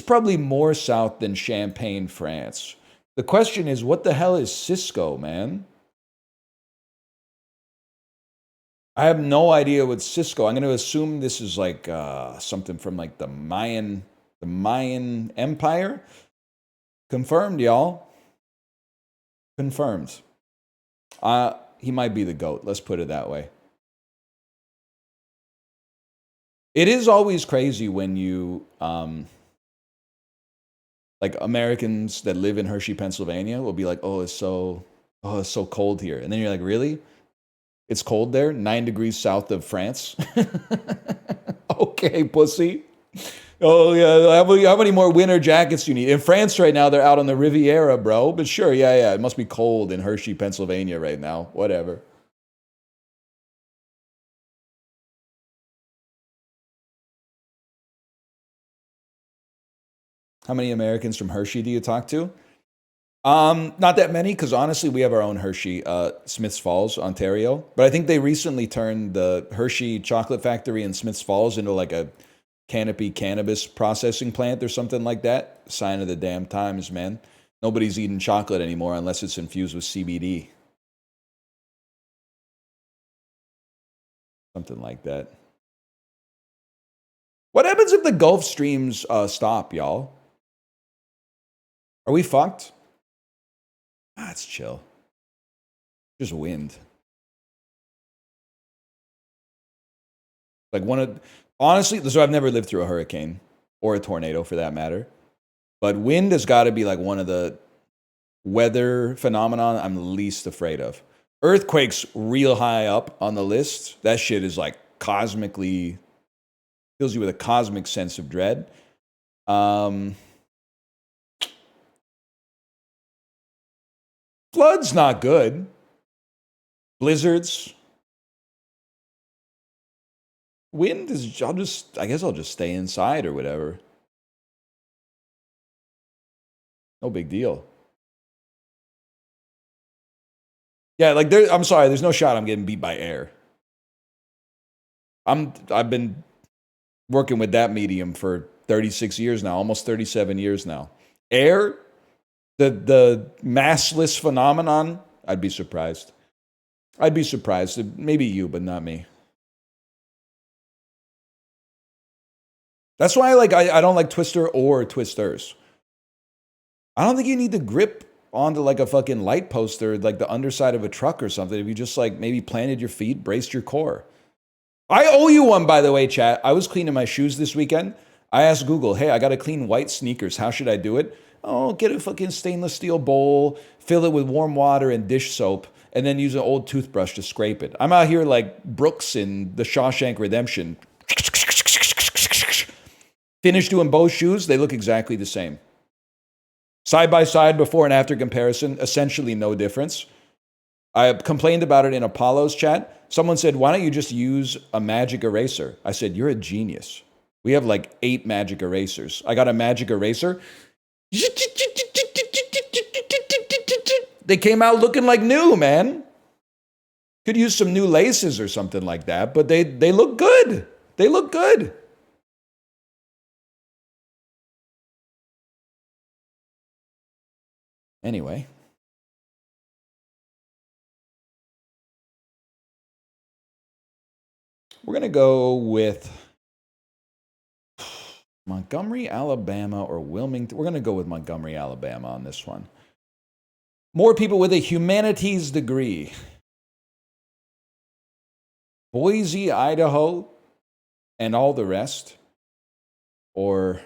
probably more south than Champagne, France. The question is, what the hell is Cisco, man? I have no idea what Cisco. I'm going to assume this is like something from like the Mayan Empire. Confirmed, y'all. Confirmed. He might be the GOAT. Let's put it that way. It is always crazy when you, like Americans that live in Hershey, Pennsylvania will be like, oh, it's so cold here. And then you're like, really? It's cold there? 9 degrees south of France? Okay, pussy. Oh, yeah. How many more winter jackets do you need? In France right now, they're out on the Riviera, bro. But sure, yeah. It must be cold in Hershey, Pennsylvania right now. Whatever. How many Americans from Hershey do you talk to? Not that many, because honestly, we have our own Hershey, Smiths Falls, Ontario. But I think they recently turned the Hershey chocolate factory in Smiths Falls into like a canopy cannabis processing plant or something like that. Sign of the damn times, man. Nobody's eating chocolate anymore unless it's infused with CBD. Something like that. What happens if the Gulf streams stop, y'all? Are we fucked? It's chill. Just wind. Like honestly, so I've never lived through a hurricane or a tornado for that matter. But wind has got to be like one of the weather phenomenon I'm least afraid of. Earthquakes real high up on the list. That shit is like cosmically, fills you with a cosmic sense of dread. Flood's not good. Blizzards. Wind is, I guess I'll just stay inside or whatever. No big deal. Yeah, like I'm sorry, there's no shot I'm getting beat by air. I've been working with that medium for 36 years now, almost 37 years now. Air, the massless phenomenon, I'd be surprised. I'd be surprised. Maybe you, but not me. That's why I don't like Twister or Twisters. I don't think you need to grip onto like a fucking light post or like the underside of a truck or something if you just like maybe planted your feet, braced your core. I owe you one, by the way, chat. I was cleaning my shoes this weekend. I asked Google, hey, I got to clean white sneakers. How should I do it? Oh, get a fucking stainless steel bowl, fill it with warm water and dish soap, and then use an old toothbrush to scrape it. I'm out here like Brooks in The Shawshank Redemption. Finished doing both shoes. They look exactly the same. Side by side, before and after comparison, essentially no difference. I complained about it in Apollo's chat. Someone said, why don't you just use a magic eraser? I said, you're a genius. We have like 8 magic erasers. I got a magic eraser. They came out looking like new, man. Could use some new laces or something like that, but they look good. They look good. Anyway. We're going to go with Montgomery, Alabama, or Wilmington. We're going to go with Montgomery, Alabama on this one. More people with a humanities degree. Boise, Idaho, and all the rest. Or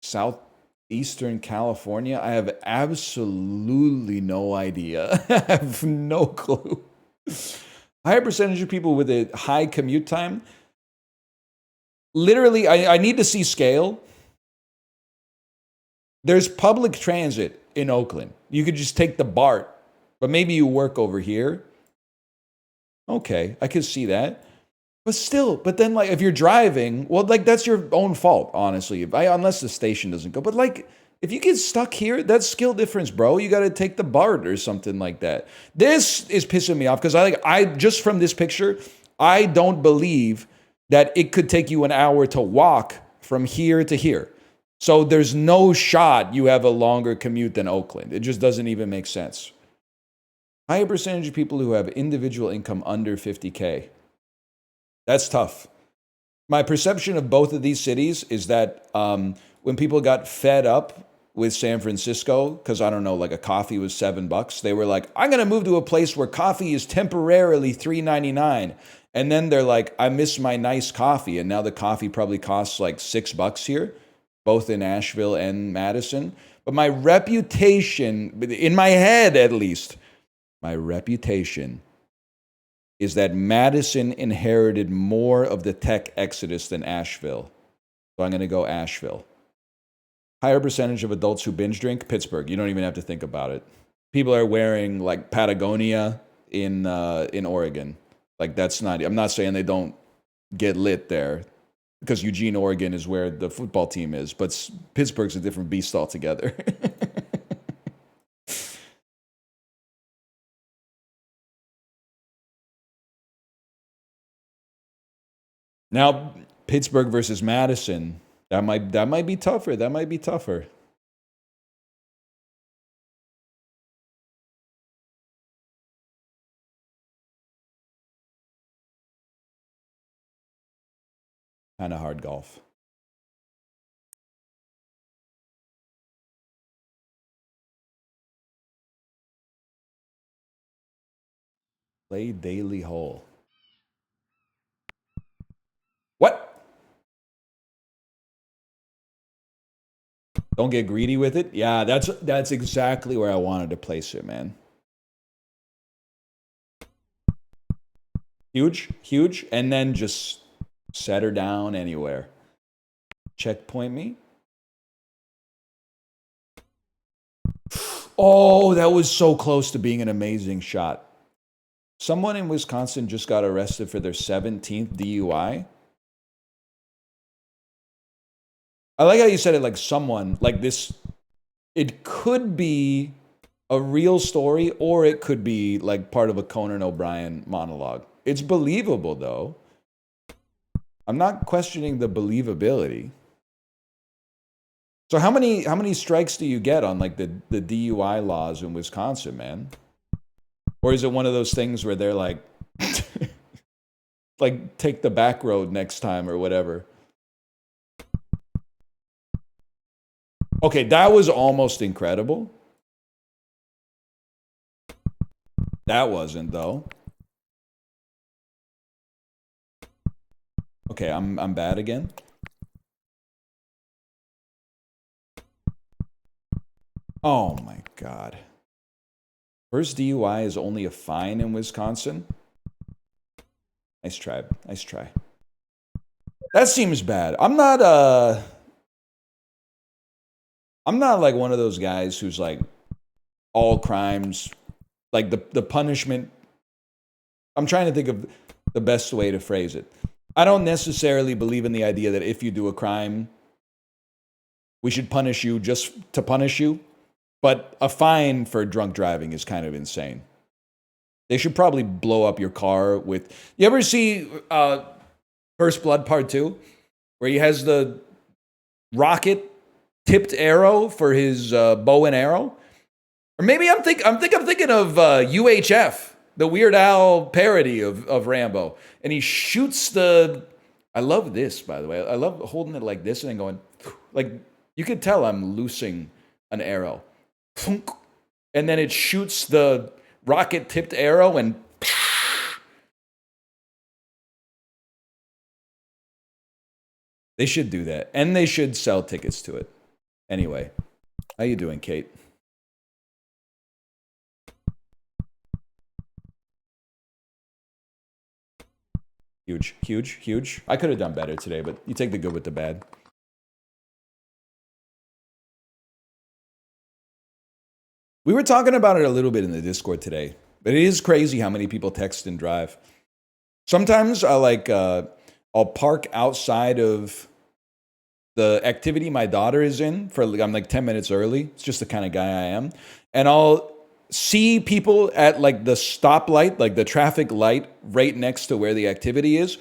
Southeastern California. I have absolutely no idea. I have no clue. Higher percentage of people with a high commute time. Literally, I need to see scale. There's public transit in Oakland. You could just take the BART, but maybe you work over here. Okay, I could see that. But still, but then like if you're driving, well, like that's your own fault, honestly. Unless the station doesn't go. But like if you get stuck here, that's skill difference, bro. You got to take the BART or something like that. This is pissing me off because I just from this picture, I don't believe that it could take you an hour to walk from here to here. So there's no shot you have a longer commute than Oakland. It just doesn't even make sense. Higher percentage of people who have individual income under 50K. That's tough. My perception of both of these cities is that when people got fed up with San Francisco, because I don't know, like a coffee was $7, they were like, I'm going to move to a place where coffee is temporarily $3.99. And then they're like, I miss my nice coffee. And now the coffee probably costs like $6 here, both in Asheville and Madison. But my reputation, in my head at least, my reputation is that Madison inherited more of the tech exodus than Asheville. So I'm going to go Asheville. Higher percentage of adults who binge drink, Pittsburgh. You don't even have to think about it. People are wearing like Patagonia in Oregon. Like that's not, I'm not saying they don't get lit there because Eugene, Oregon is where the football team is, but Pittsburgh's a different beast altogether. Now, Pittsburgh versus Madison, that might be tougher. That might be tougher. Kind of hard golf. Play daily hole. What? Don't get greedy with it. Yeah, that's exactly where I wanted to place it, man. Huge, huge, and then just set her down anywhere. Checkpoint me. Oh, that was so close to being an amazing shot. Someone in Wisconsin just got arrested for their 17th DUI. I like how you said it like someone, like this. It could be a real story, or it could be like part of a Conan O'Brien monologue. It's believable though. I'm not questioning the believability. So how many strikes do you get on like the DUI laws in Wisconsin, man? Or is it one of those things where they're like like take the back road next time or whatever? Okay, that was almost incredible. That wasn't though. Okay, I'm bad again. Oh my God. First DUI is only a fine in Wisconsin? Nice try. Nice try. That seems bad. I'm not like one of those guys who's like all crimes, like the punishment. I'm trying to think of the best way to phrase it. I don't necessarily believe in the idea that if you do a crime, we should punish you just to punish you. But a fine for drunk driving is kind of insane. They should probably blow up your car with... You ever see First Blood Part 2? Where he has the rocket-tipped arrow for his bow and arrow? Or maybe I'm thinking of UHF, the Weird Al parody of Rambo. And he shoots the... I love this, by the way. I love holding it like this and then going... Like, you could tell I'm loosing an arrow. And then it shoots the rocket-tipped arrow and... They should do that. And they should sell tickets to it. Anyway, how you doing, Kate? Huge, huge, huge. I could have done better today, but you take the good with the bad. We were talking about it a little bit in the Discord today, but it is crazy how many people text and drive. Sometimes I'll park outside of the activity my daughter is in I'm like 10 minutes early. It's just the kind of guy I am. And I'll see people at like the stoplight, like the traffic light right next to where the activity is.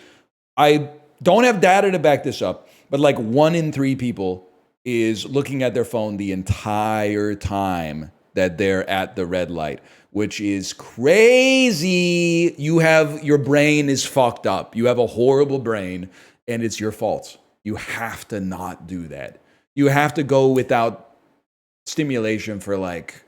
I don't have data to back this up, but like 1 in 3 people is looking at their phone the entire time that they're at the red light, which is crazy. Your brain is fucked up. You have a horrible brain and it's your fault. You have to not do that. You have to go without stimulation for like,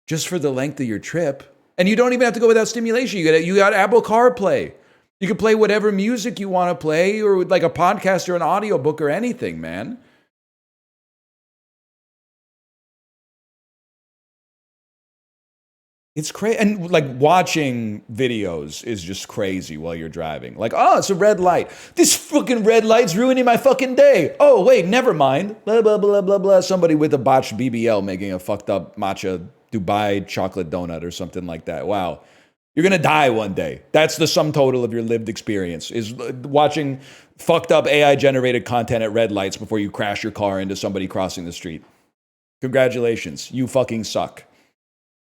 just for the length of your trip. And you don't even have to go without stimulation. You got Apple CarPlay. You can play whatever music you want to play or like a podcast or an audiobook or anything, man. It's crazy. And like watching videos is just crazy while you're driving. Like, oh, it's a red light. This fucking red light's ruining my fucking day. Oh, wait, never mind. Blah, blah, blah, blah, blah. Somebody with a botched BBL making a fucked up matcha Dubai chocolate donut or something like that. Wow. You're going to die one day. That's the sum total of your lived experience, is watching fucked up AI generated content at red lights before you crash your car into somebody crossing the street. Congratulations. You fucking suck.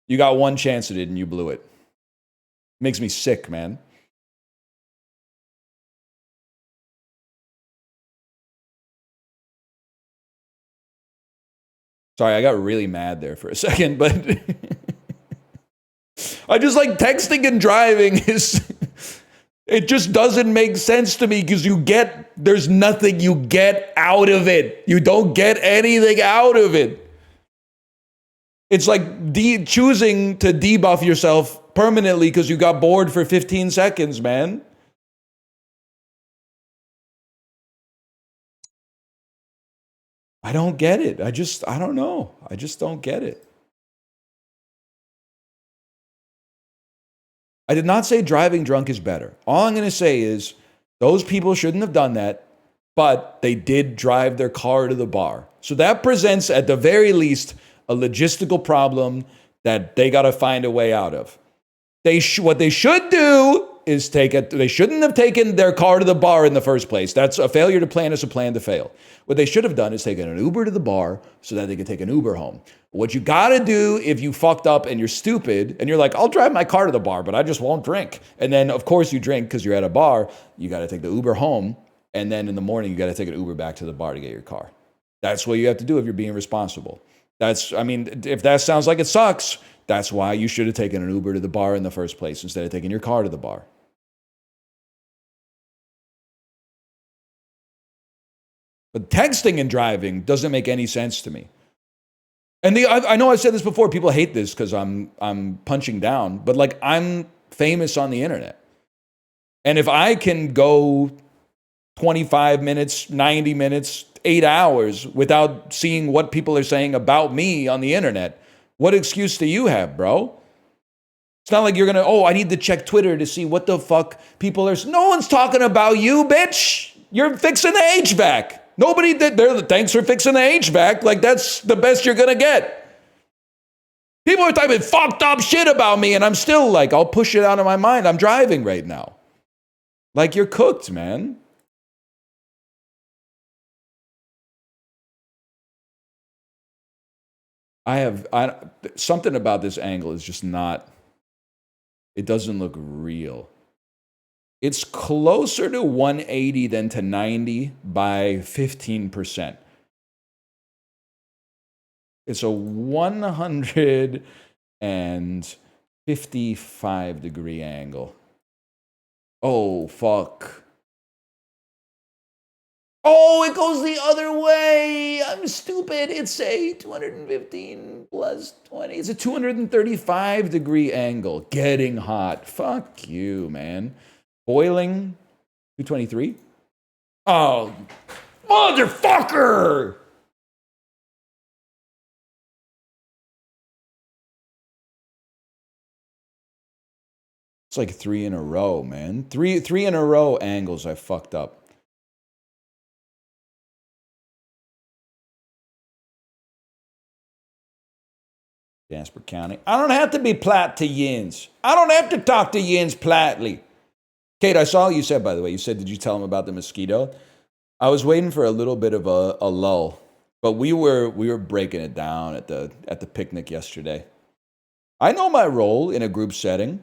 You got one chance at it and you blew it. Makes me sick, man. Sorry, I got really mad there for a second, but I just like texting and driving it just doesn't make sense to me because there's nothing you get out of it. You don't get anything out of it. It's like choosing to debuff yourself permanently because you got bored for 15 seconds, man. I don't get it. I don't know. I just don't get it. I did not say driving drunk is better. All I'm going to say is those people shouldn't have done that, but they did drive their car to the bar. So that presents, at the very least, a logistical problem that they got to find a way out of. What they should do is they shouldn't have taken their car to the bar in the first place. That's a failure to plan is a plan to fail. What they should have done is taken an Uber to the bar so that they could take an Uber home. What you gotta do if you fucked up and you're stupid and you're like, I'll drive my car to the bar, but I just won't drink. And then of course you drink because you're at a bar, you gotta take the Uber home. And then in the morning, you gotta take an Uber back to the bar to get your car. That's what you have to do if you're being responsible. If that sounds like it sucks, that's why you should have taken an Uber to the bar in the first place instead of taking your car to the bar. But texting and driving doesn't make any sense to me. And I know I've said this before. People hate this because I'm punching down, but like I'm famous on the internet, and if I can go 25 minutes, 90 minutes, 8 hours without seeing what people are saying about me on the internet, what excuse do you have, bro? It's not like you're gonna, I need to check Twitter to see what the fuck people are. No one's talking about you, bitch. You're fixing the HVAC. Nobody did there. Thanks for fixing the HVAC. Like that's the best you're gonna get. People are typing fucked up shit about me, and I'm still like, I'll push it out of my mind. I'm driving right now. Like you're cooked, man. Something about this angle is just not, it doesn't look real. It's closer to 180 than to 90 by 15%. It's a 155 degree angle. Oh, fuck. Oh, it goes the other way. I'm stupid. It's a 215 plus 20. It's a 235 degree angle. Getting hot. Fuck you, man. Boiling 223. Oh, motherfucker. It's like 3 in a row, man. Three in a row angles I fucked up. Jasper County. I don't have to be Platt to Yins. I don't have to talk to Yins Plattly. Kate, I saw what you said, by the way. You said, did you tell him about the mosquito? I was waiting for a little bit of a lull, but we were breaking it down at the picnic yesterday. I know my role in a group setting.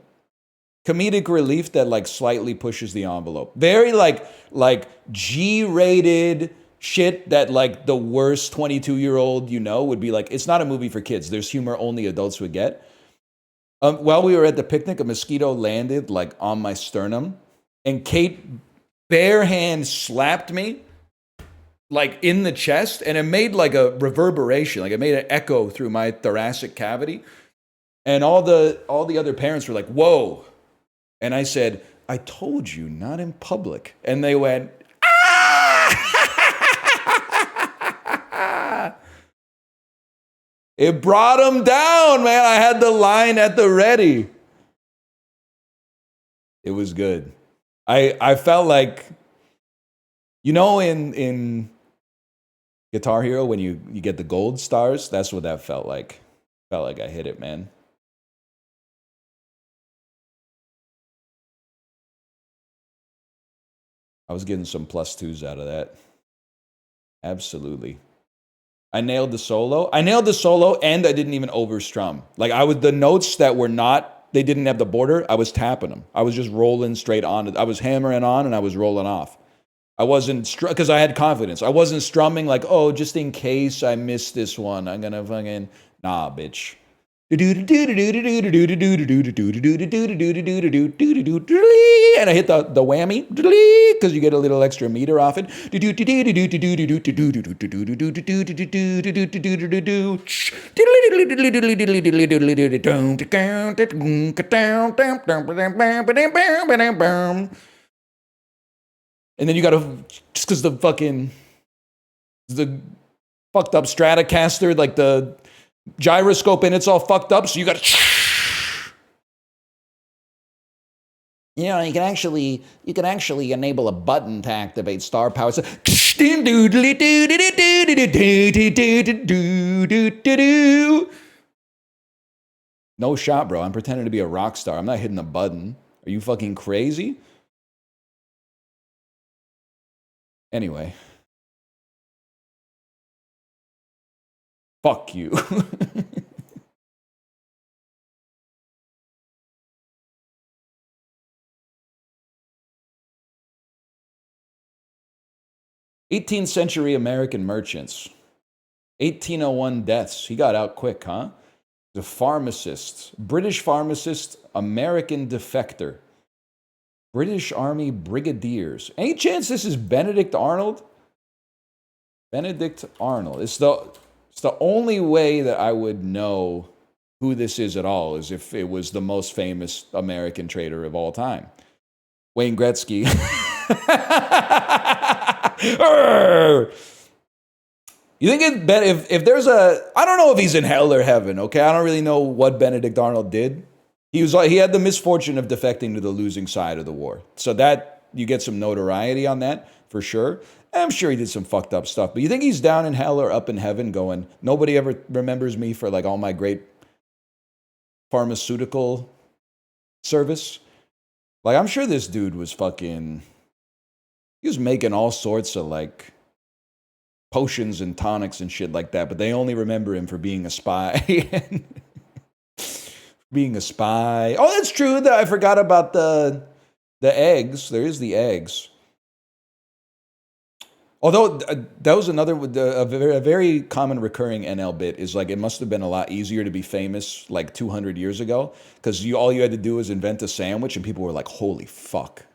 Comedic relief that like slightly pushes the envelope. Very like G-rated shit that like the worst 22-year-old would be like, it's not a movie for kids. There's humor only adults would get. While we were at the picnic, a mosquito landed like on my sternum, and Kate bare hand slapped me like in the chest, and it made like a reverberation, like it made an echo through my thoracic cavity. And all the other parents were like, whoa. And I said, I told you, not in public. And they went, ah! It brought them down, man. I had the line at the ready. It was good. I felt like, in Guitar Hero, when you get the gold stars, that's what that felt like. Felt like I hit it, man. I was getting some +2s out of that. Absolutely. I nailed the solo. And I didn't even overstrum. Like the notes that were not, they didn't have the border, I was tapping them. I was just rolling straight on. I was hammering on and I was rolling off. I wasn't, because I had confidence. I wasn't strumming like, oh, just in case I miss this one, I'm gonna fucking, nah, bitch. And I hit the whammy because you get a little extra meter off it. And then you gotta, just because the fucked up Stratocaster, like the gyroscope in it's all fucked up, so you gotta, you can actually enable a button to activate star power. So, no shot, bro. I'm pretending to be a rock star. I'm not hitting a button. Are you fucking crazy? Anyway. Fuck you. 18th century American merchants. 1801 deaths. He got out quick, huh? The pharmacist. British pharmacist, American defector. British Army brigadiers. Any chance this is Benedict Arnold? Benedict Arnold. It's the only way that I would know who this is at all is if it was the most famous American trader of all time. Wayne Gretzky. You think if there's a, I don't know if he's in hell or heaven, okay? I don't really know what Benedict Arnold did. He had the misfortune of defecting to the losing side of the war. So that, you get some notoriety on that, for sure. I'm sure he did some fucked up stuff. But you think he's down in hell or up in heaven going, nobody ever remembers me for like all my great pharmaceutical service? Like, I'm sure this dude was fucking, he was making all sorts of like potions and tonics and shit like that, but they only remember him for being a spy. Being a spy. Oh, that's true. I forgot about the eggs. There is the eggs. Although that was another, a very common recurring NL bit is like, it must have been a lot easier to be famous like 200 years ago because all you had to do was invent a sandwich and people were like, holy fuck.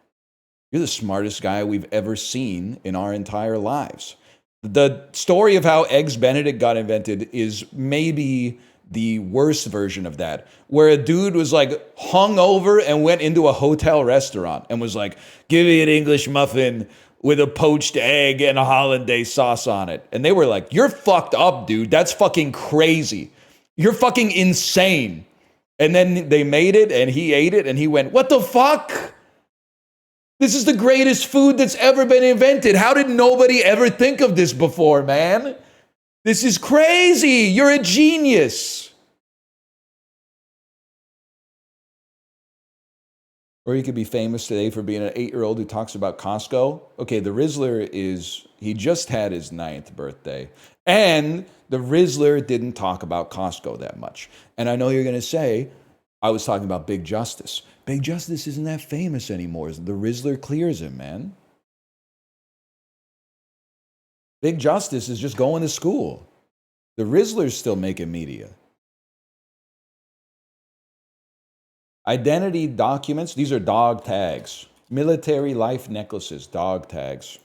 You're the smartest guy we've ever seen in our entire lives. The story of how Eggs Benedict got invented is maybe the worst version of that, where a dude was like hung over and went into a hotel restaurant and was like, give me an English muffin with a poached egg and a hollandaise sauce on it. And they were like, you're fucked up, dude. That's fucking crazy. You're fucking insane. And then they made it and he ate it and he went, what the fuck? This is the greatest food that's ever been invented. How did nobody ever think of this before, man? This is crazy. You're a genius. Or you could be famous today for being an 8-year-old who talks about Costco. Okay, the Rizzler he just had his 9th birthday. And the Rizzler didn't talk about Costco that much. And I know you're going to say, I was talking about Big Justice. Big Justice isn't that famous anymore. The Rizzler clears him, man. Big Justice is just going to school. The Rizzler's still making media. Identity documents, these are dog tags. Military life necklaces, dog tags.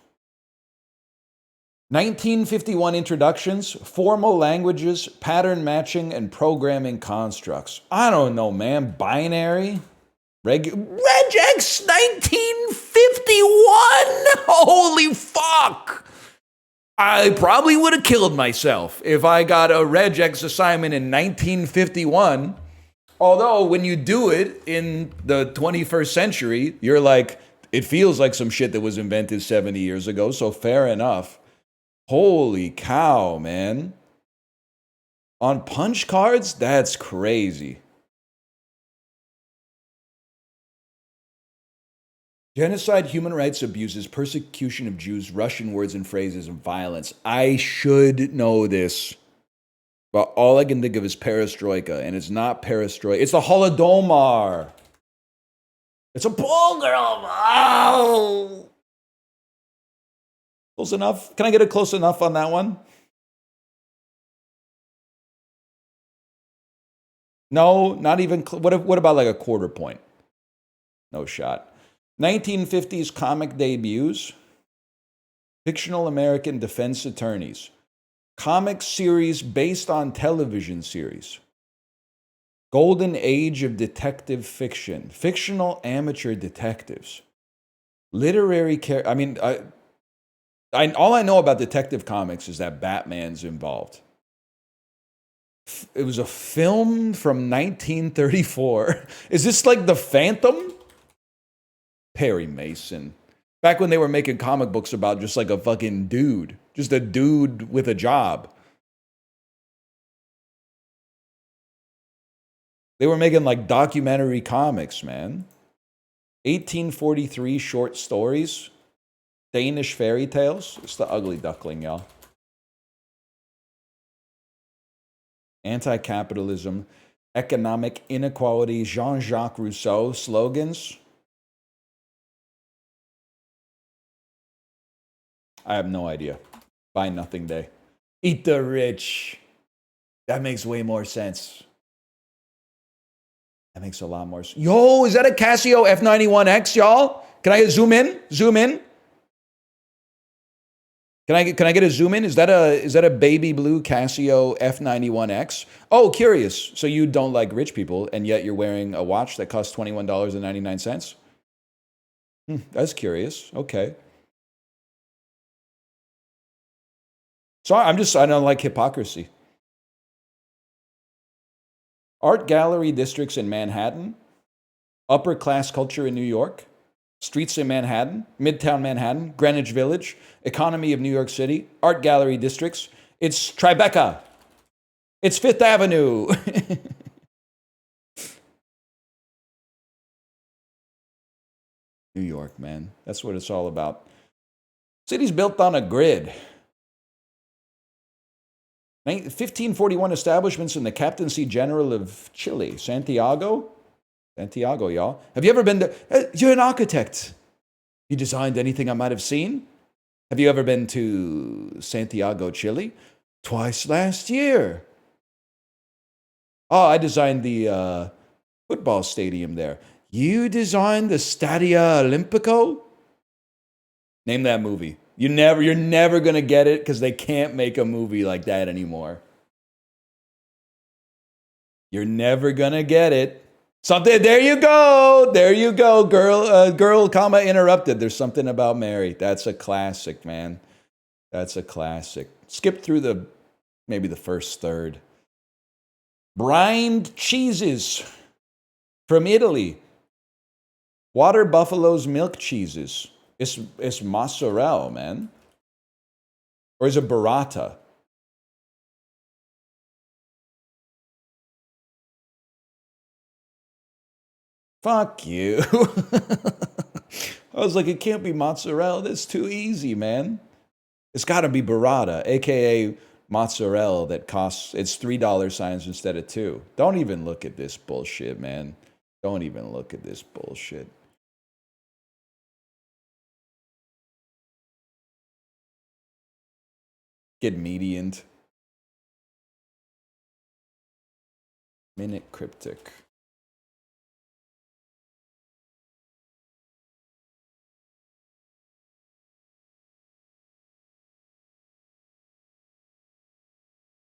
1951 introductions, formal languages, pattern matching, and programming constructs. I don't know, man. Binary? Regex 1951? Holy fuck! I probably would have killed myself if I got a regex assignment in 1951. Although when you do it in the 21st century, you're like, it feels like some shit that was invented 70 years ago, so fair enough. Holy cow, man. On punch cards? That's crazy. Genocide, human rights abuses, persecution of Jews, Russian words and phrases, and violence. I should know this. But all I can think of is perestroika, and it's not perestroika. It's the Holodomor. It's a bull girl. Oh. Close enough? Can I get a close enough on that one? No, not even. What about like a quarter point? No shot. 1950s comic debuts. Fictional American defense attorneys. Comic series based on television series. Golden age of detective fiction. Fictional amateur detectives. Literary I mean, all I know about Detective Comics is that Batman's involved. It was a film from 1934. Is this like The Phantom? Perry Mason. Back when they were making comic books about just like a fucking dude. Just a dude with a job. They were making like documentary comics, man. 1843 short stories. Danish fairy tales. It's the ugly duckling, y'all. Anti-capitalism, economic inequality, Jean-Jacques Rousseau slogans. I have no idea. Buy nothing day. Eat the rich. That makes way more sense. That makes a lot more sense. Yo, is that a Casio F91X, y'all? Can I zoom in? Zoom in. Can I get a zoom in? Is that a baby blue Casio F91X? Oh, curious. So you don't like rich people, and yet you're wearing a watch that costs $21.99? That's curious. Okay. So I don't like hypocrisy. Art gallery districts in Manhattan, upper class culture in New York, streets in Manhattan, Midtown Manhattan, Greenwich Village, economy of New York City, art gallery districts. It's Tribeca. It's Fifth Avenue. New York, man. That's what it's all about. City's built on a grid. 1541 establishments in the Captaincy General of Chile, Santiago. Santiago, y'all. Have you ever been to... You're an architect. You designed anything I might have seen? Have you ever been to Santiago, Chile? Twice last year. Oh, I designed the football stadium there. You designed the Stadio Olimpico? Name that movie. You're never going to get it because they can't make a movie like that anymore. You're never going to get it. Something, there you go, girl, comma, interrupted. There's something about Mary. That's a classic, man. That's a classic. Skip through maybe the first third. Brined cheeses from Italy. Water buffalo's milk cheeses. It's mozzarella, man. Or is it burrata? Fuck you. I was like, it can't be mozzarella. That's too easy, man. It's got to be burrata, a.k.a. mozzarella that costs, it's $3 signs instead of $2. Don't even look at this bullshit, man. Don't even look at this bullshit. Get medianed. Minute cryptic.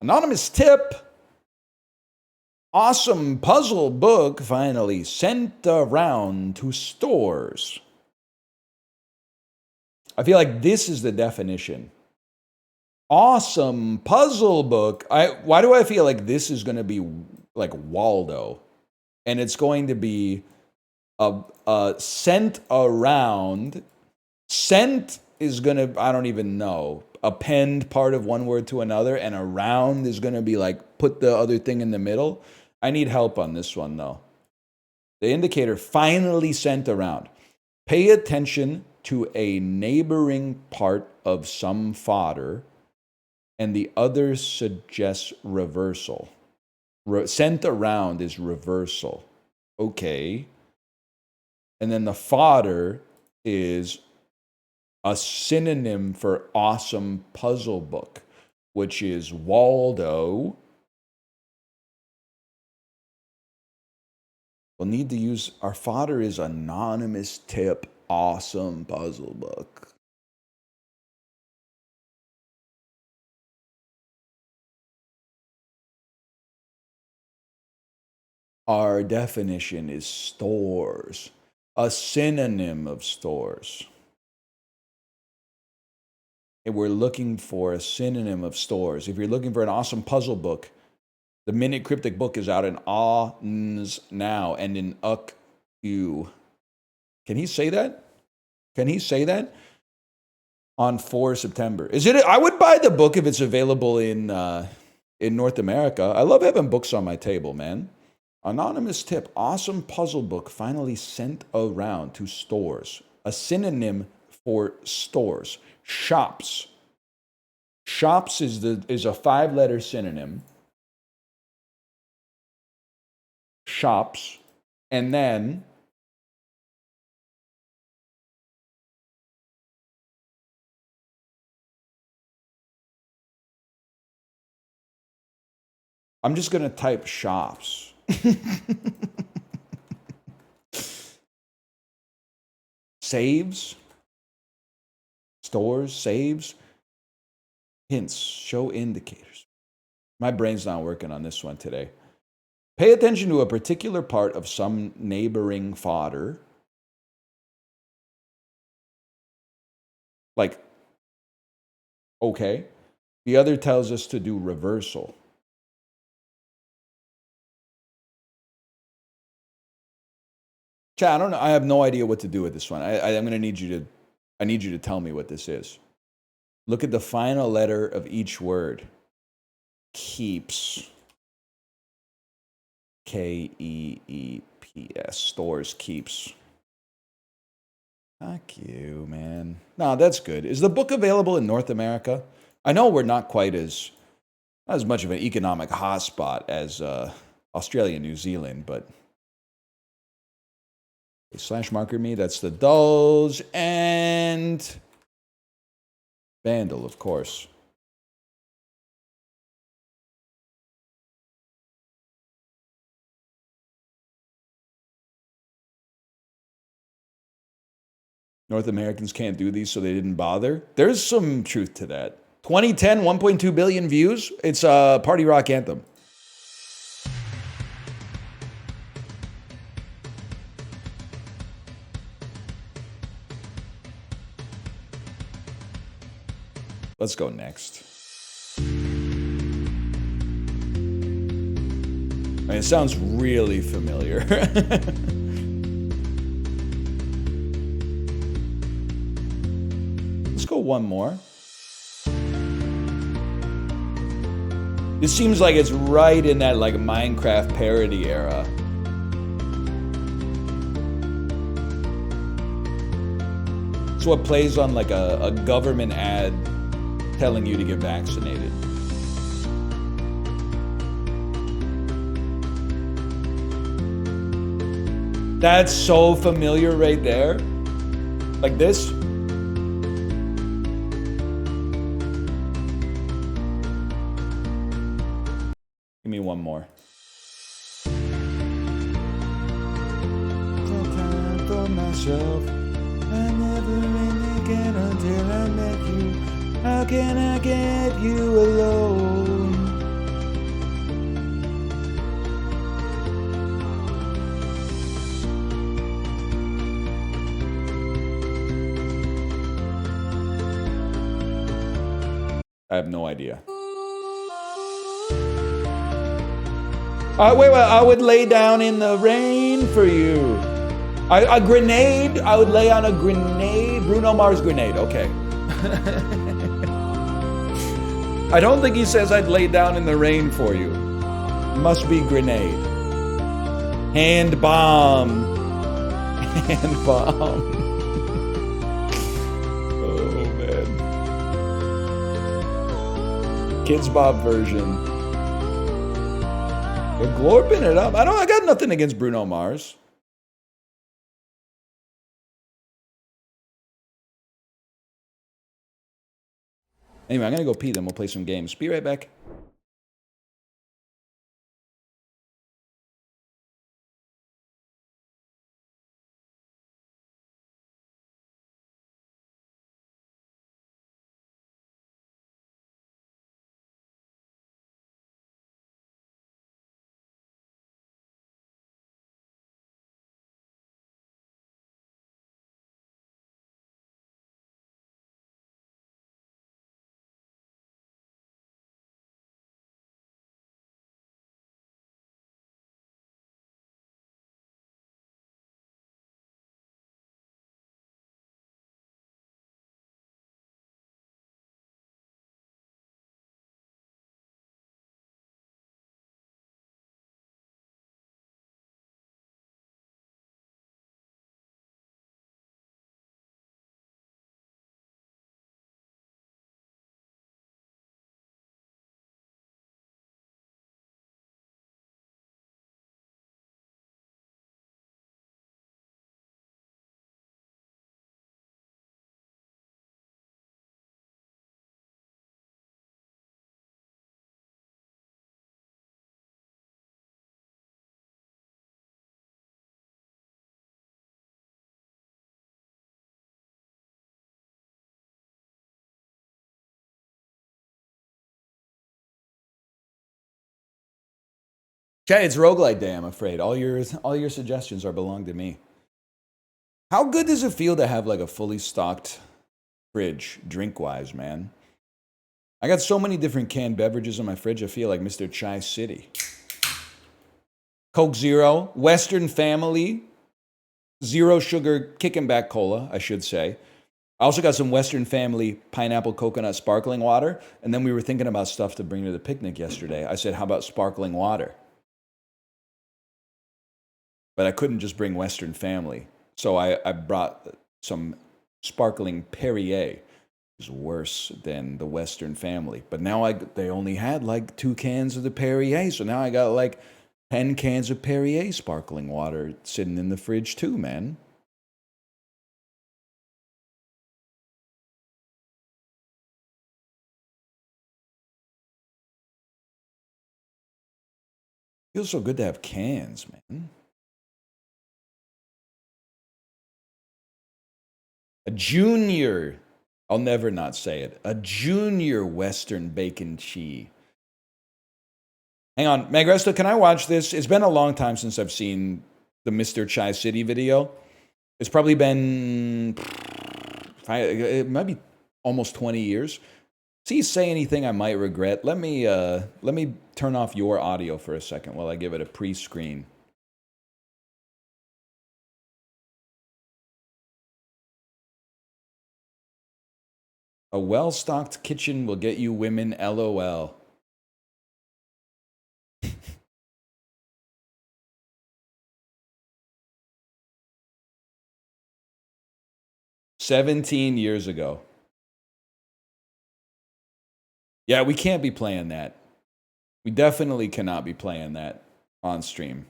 Anonymous tip. Awesome puzzle book finally sent around to stores. I feel like this is the definition. Awesome puzzle book. Why do I feel like this is going to be like Waldo? And it's going to be sent around. Sent is going to, I don't even know, append part of one word to another, and around is going to be like put the other thing in the middle. I need help on this one, though. The indicator finally sent around. Pay attention to a neighboring part of some fodder, and the other suggests reversal. Sent around is reversal. Okay. And then the fodder is a synonym for awesome puzzle book, which is Waldo. We'll need to use, our fodder is anonymous tip, awesome puzzle book. Our definition is stores, a synonym of stores. And we're looking for a synonym of stores. If you're looking for an awesome puzzle book, the Minute Cryptic book is out in AWNS now and in UQ. Can he say that? Can he say that? On 4 September. Is it? I would buy the book if it's available in North America. I love having books on my table, man. Anonymous tip. Awesome puzzle book finally sent around to stores. A synonym for stores. Shops. Shops is a 5-letter synonym. Shops. And then I'm just going to type shops. Saves. Stores. Saves. Hints. Show indicators. My brain's not working on this one today. Pay attention to a particular part of some neighboring fodder. Like, okay. The other tells us to do reversal. Chat, I don't know. I have no idea what to do with this one. I'm gonna need you to tell me what this is. Look at the final letter of each word. Keeps. Keeps. Stores keeps. Fuck you, man. No, that's good. Is the book available in North America? I know we're not quite not as much of an economic hotspot as Australia, New Zealand, but slash marker me, that's the Dulge and Vandal, of course. North Americans can't do these, so they didn't bother. There's some truth to that. 2010, 1.2 billion views. It's a party rock anthem. Let's go next. I mean, it sounds really familiar. Let's go one more. This seems like it's right in that like Minecraft parody era. It's what plays on like a government ad telling you to get vaccinated. That's so familiar right there. Like this. Give me one more. Sometimes for myself, I never really get until I met you. How can I get you alone? I have no idea. Wait, I would lay down in the rain for you. A grenade? I would lay on a grenade. Bruno Mars grenade. Okay. I don't think he says I'd lay down in the rain for you. Must be grenade. Hand bomb. Hand bomb. Oh, man. Kids Bob version. You're glorping it up. I got nothing against Bruno Mars. Anyway, I'm gonna go pee, then we'll play some games. Be right back. Chat, it's roguelike day, I'm afraid. All your suggestions are belong to me. How good does it feel to have like a fully stocked fridge, drink-wise, man? I got so many different canned beverages in my fridge, I feel like Mr. Chai City. Coke Zero, Western Family, zero sugar kicking back cola, I should say. I also got some Western Family pineapple coconut sparkling water, and then we were thinking about stuff to bring to the picnic yesterday. I said, how about sparkling water? But I couldn't just bring Western Family. So I brought some sparkling Perrier. It's worse than the Western Family. But now they only had like 2 cans of the Perrier. So now I got like 10 cans of Perrier sparkling water sitting in the fridge too, man. Feels so good to have cans, man. A junior, I'll never not say it, a junior Western bacon cheese. Hang on, Magresto, can I watch this? It's been a long time since I've seen the Mr. Chai City video. It's probably been, it might be almost 20 years. See, say anything I might regret. Let me turn off your audio for a second while I give it a pre-screen. A well-stocked kitchen will get you women, LOL. "17 years ago." Yeah, we can't be playing that. We definitely cannot be playing that on stream.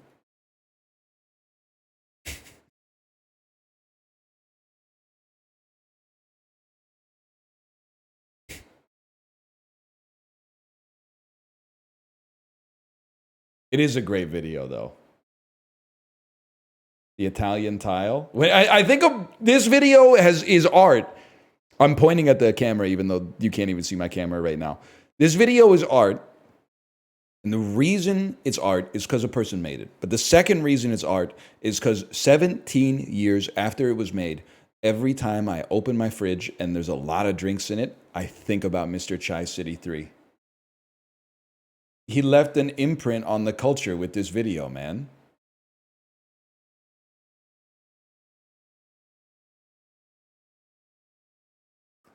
It is a great video, though. The Italian tile. I think this video is art. I'm pointing at the camera, even though you can't even see my camera right now. This video is art. And the reason it's art is because a person made it. But the second reason it's art is because 17 years after it was made, every time I open my fridge and there's a lot of drinks in it, I think about Mr. Chai City 3. He left an imprint on the culture with this video, man.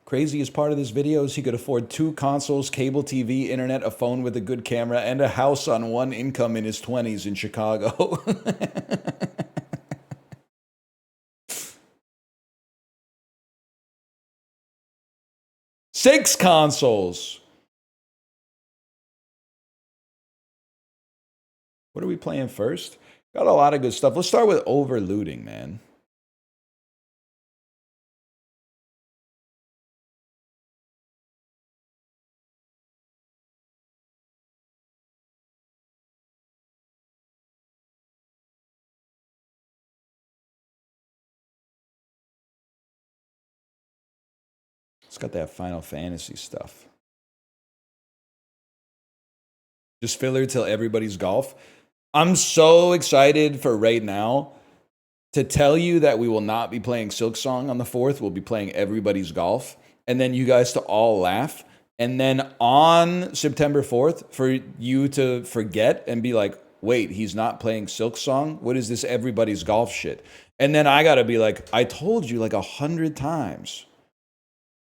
Craziest part of this video is he could afford 2 consoles, cable TV, internet, a phone with a good camera, and a house on one income in his 20s in Chicago. Six consoles. What are we playing first? Got a lot of good stuff. Let's start with Overlooting, man. It's got that Final Fantasy stuff. Just filler till everybody's golf. I'm so excited for right now to tell you that we will not be playing Silk Song on the 4th. We'll be playing Everybody's Golf. And then you guys to all laugh. And then on September 4th, for you to forget and be like, wait, he's not playing Silk Song? What is this Everybody's Golf shit? And then I gotta be like, I told you like 100 times.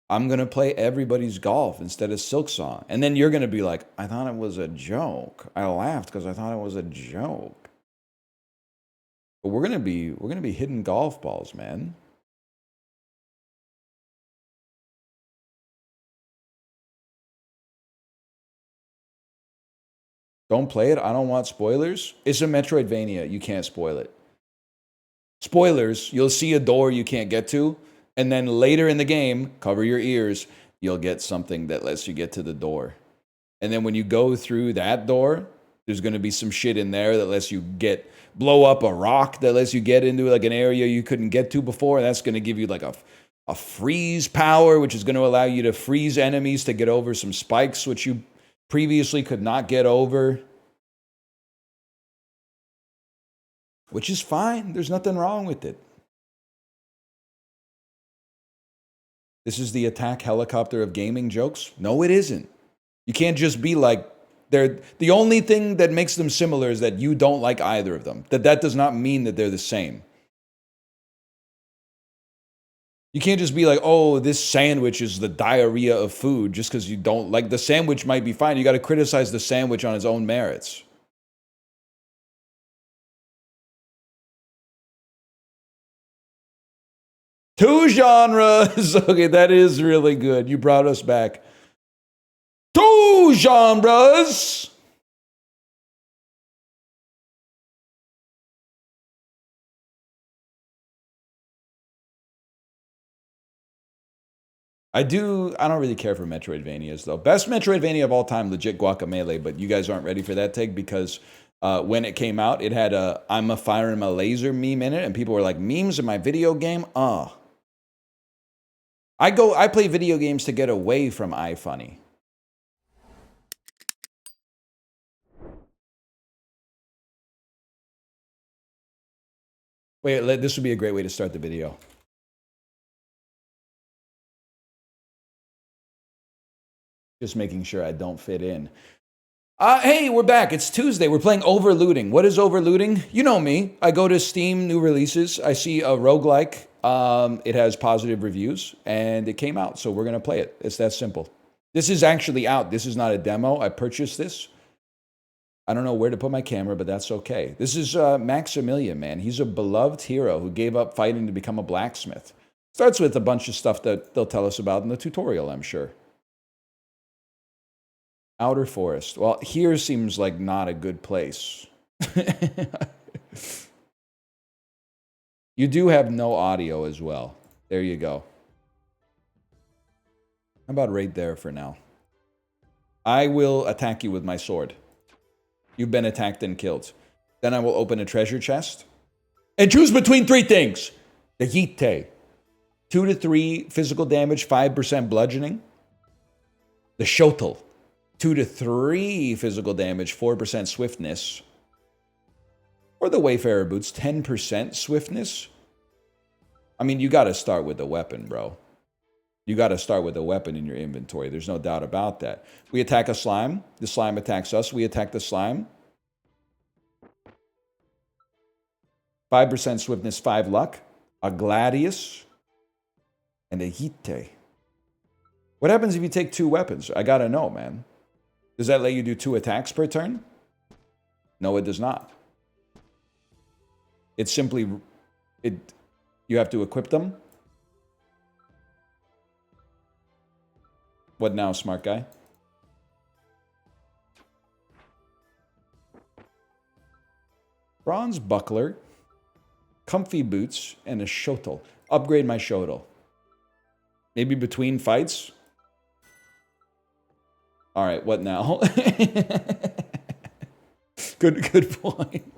I'm going to play Everybody's Golf instead of Silk Song. And then you're going to be like, I thought it was a joke. I laughed because I thought it was a joke. But we're going to be hitting golf balls, man. Don't play it. I don't want spoilers. It's a Metroidvania. You can't spoil it. Spoilers, you'll see a door you can't get to. And then later in the game, cover your ears, you'll get something that lets you get to the door. And then when you go through that door, there's going to be some shit in there that lets you blow up a rock that lets you get into like an area you couldn't get to before. And that's going to give you like a freeze power, which is going to allow you to freeze enemies to get over some spikes, which you previously could not get over. which is fine. There's nothing wrong with it. This is the attack helicopter of gaming jokes? No, it isn't. You can't just be like, they're the only thing that makes them similar is that you don't like either of them. That does not mean that they're the same. You can't just be like, oh, this sandwich is the diarrhea of food just because you don't like the sandwich might be fine. You got to criticize the sandwich on its own merits. Two genres. Okay, that is really good. You brought us back. Two genres. I don't really care for Metroidvanias, though. Best Metroidvania of all time, legit Guacamelee, but you guys aren't ready for that take because when it came out, it had a I'm a firing my laser meme in it, and people were like, memes in my video game? I play video games to get away from iFunny. Wait, this would be a great way to start the video. Just making sure I don't fit in. Hey, we're back. It's Tuesday. We're playing Overlooting. What is Overlooting? You know me. I go to Steam, new releases. I see a roguelike. It has positive reviews, and it came out, so we're going to play it. It's that simple. This is actually out. This is not a demo. I purchased this. I don't know where to put my camera, but that's okay. This is Maximilian, man. He's a beloved hero who gave up fighting to become a blacksmith. Starts with a bunch of stuff that they'll tell us about in the tutorial, I'm sure. Outer Forest. Well, here seems like not a good place. You do have no audio as well. There you go. How about right there for now? I will attack you with my sword. You've been attacked and killed. Then I will open a treasure chest and choose between three things. The Yite. 2 to 3 physical damage, 5% bludgeoning. The Shotel. 2 to 3 physical damage, 4% swiftness. Or the Wayfarer Boots, 10% swiftness. I mean, you got to start with the weapon, bro. You got to start with a weapon in your inventory. There's no doubt about that. We attack a slime. The slime attacks us. We attack the slime. 5% swiftness, 5 luck. A Gladius. And a Yite. What happens if you take 2 weapons? I got to know, man. Does that let you do 2 attacks per turn? No, it does not. It's simply... You have to equip them. What now, smart guy? Bronze buckler, comfy boots, and a shotel. Upgrade my shotel. Maybe between fights? All right, what now? Good point.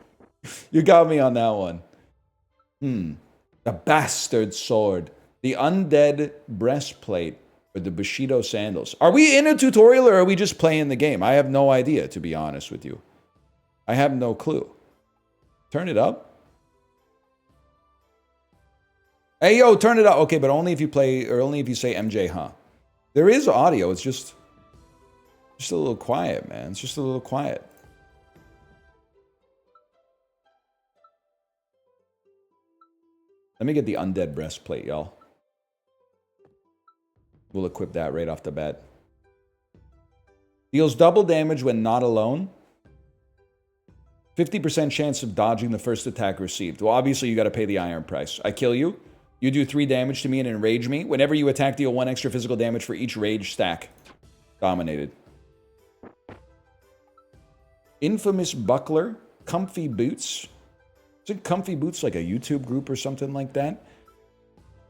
You got me on that one. The bastard sword. The undead breastplate. Or the Bushido sandals. Are we in a tutorial or are we just playing the game? I have no idea, to be honest with you. I have no clue. Turn it up. Hey, yo, turn it up. Okay, but only if you play, or only if you say MJ, huh? There is audio. It's just a little quiet, man. It's just a little quiet. Let me get the undead breastplate, y'all. We'll equip that right off the bat. Deals double damage when not alone. 50% chance of dodging the first attack received. Well, obviously, you got to pay the iron price. I kill you. You do 3 damage to me and enrage me. Whenever you attack, deal 1 extra physical damage for each rage stack. Dominated. Infamous buckler. Comfy boots. Isn't Comfy Boots like a YouTube group or something like that?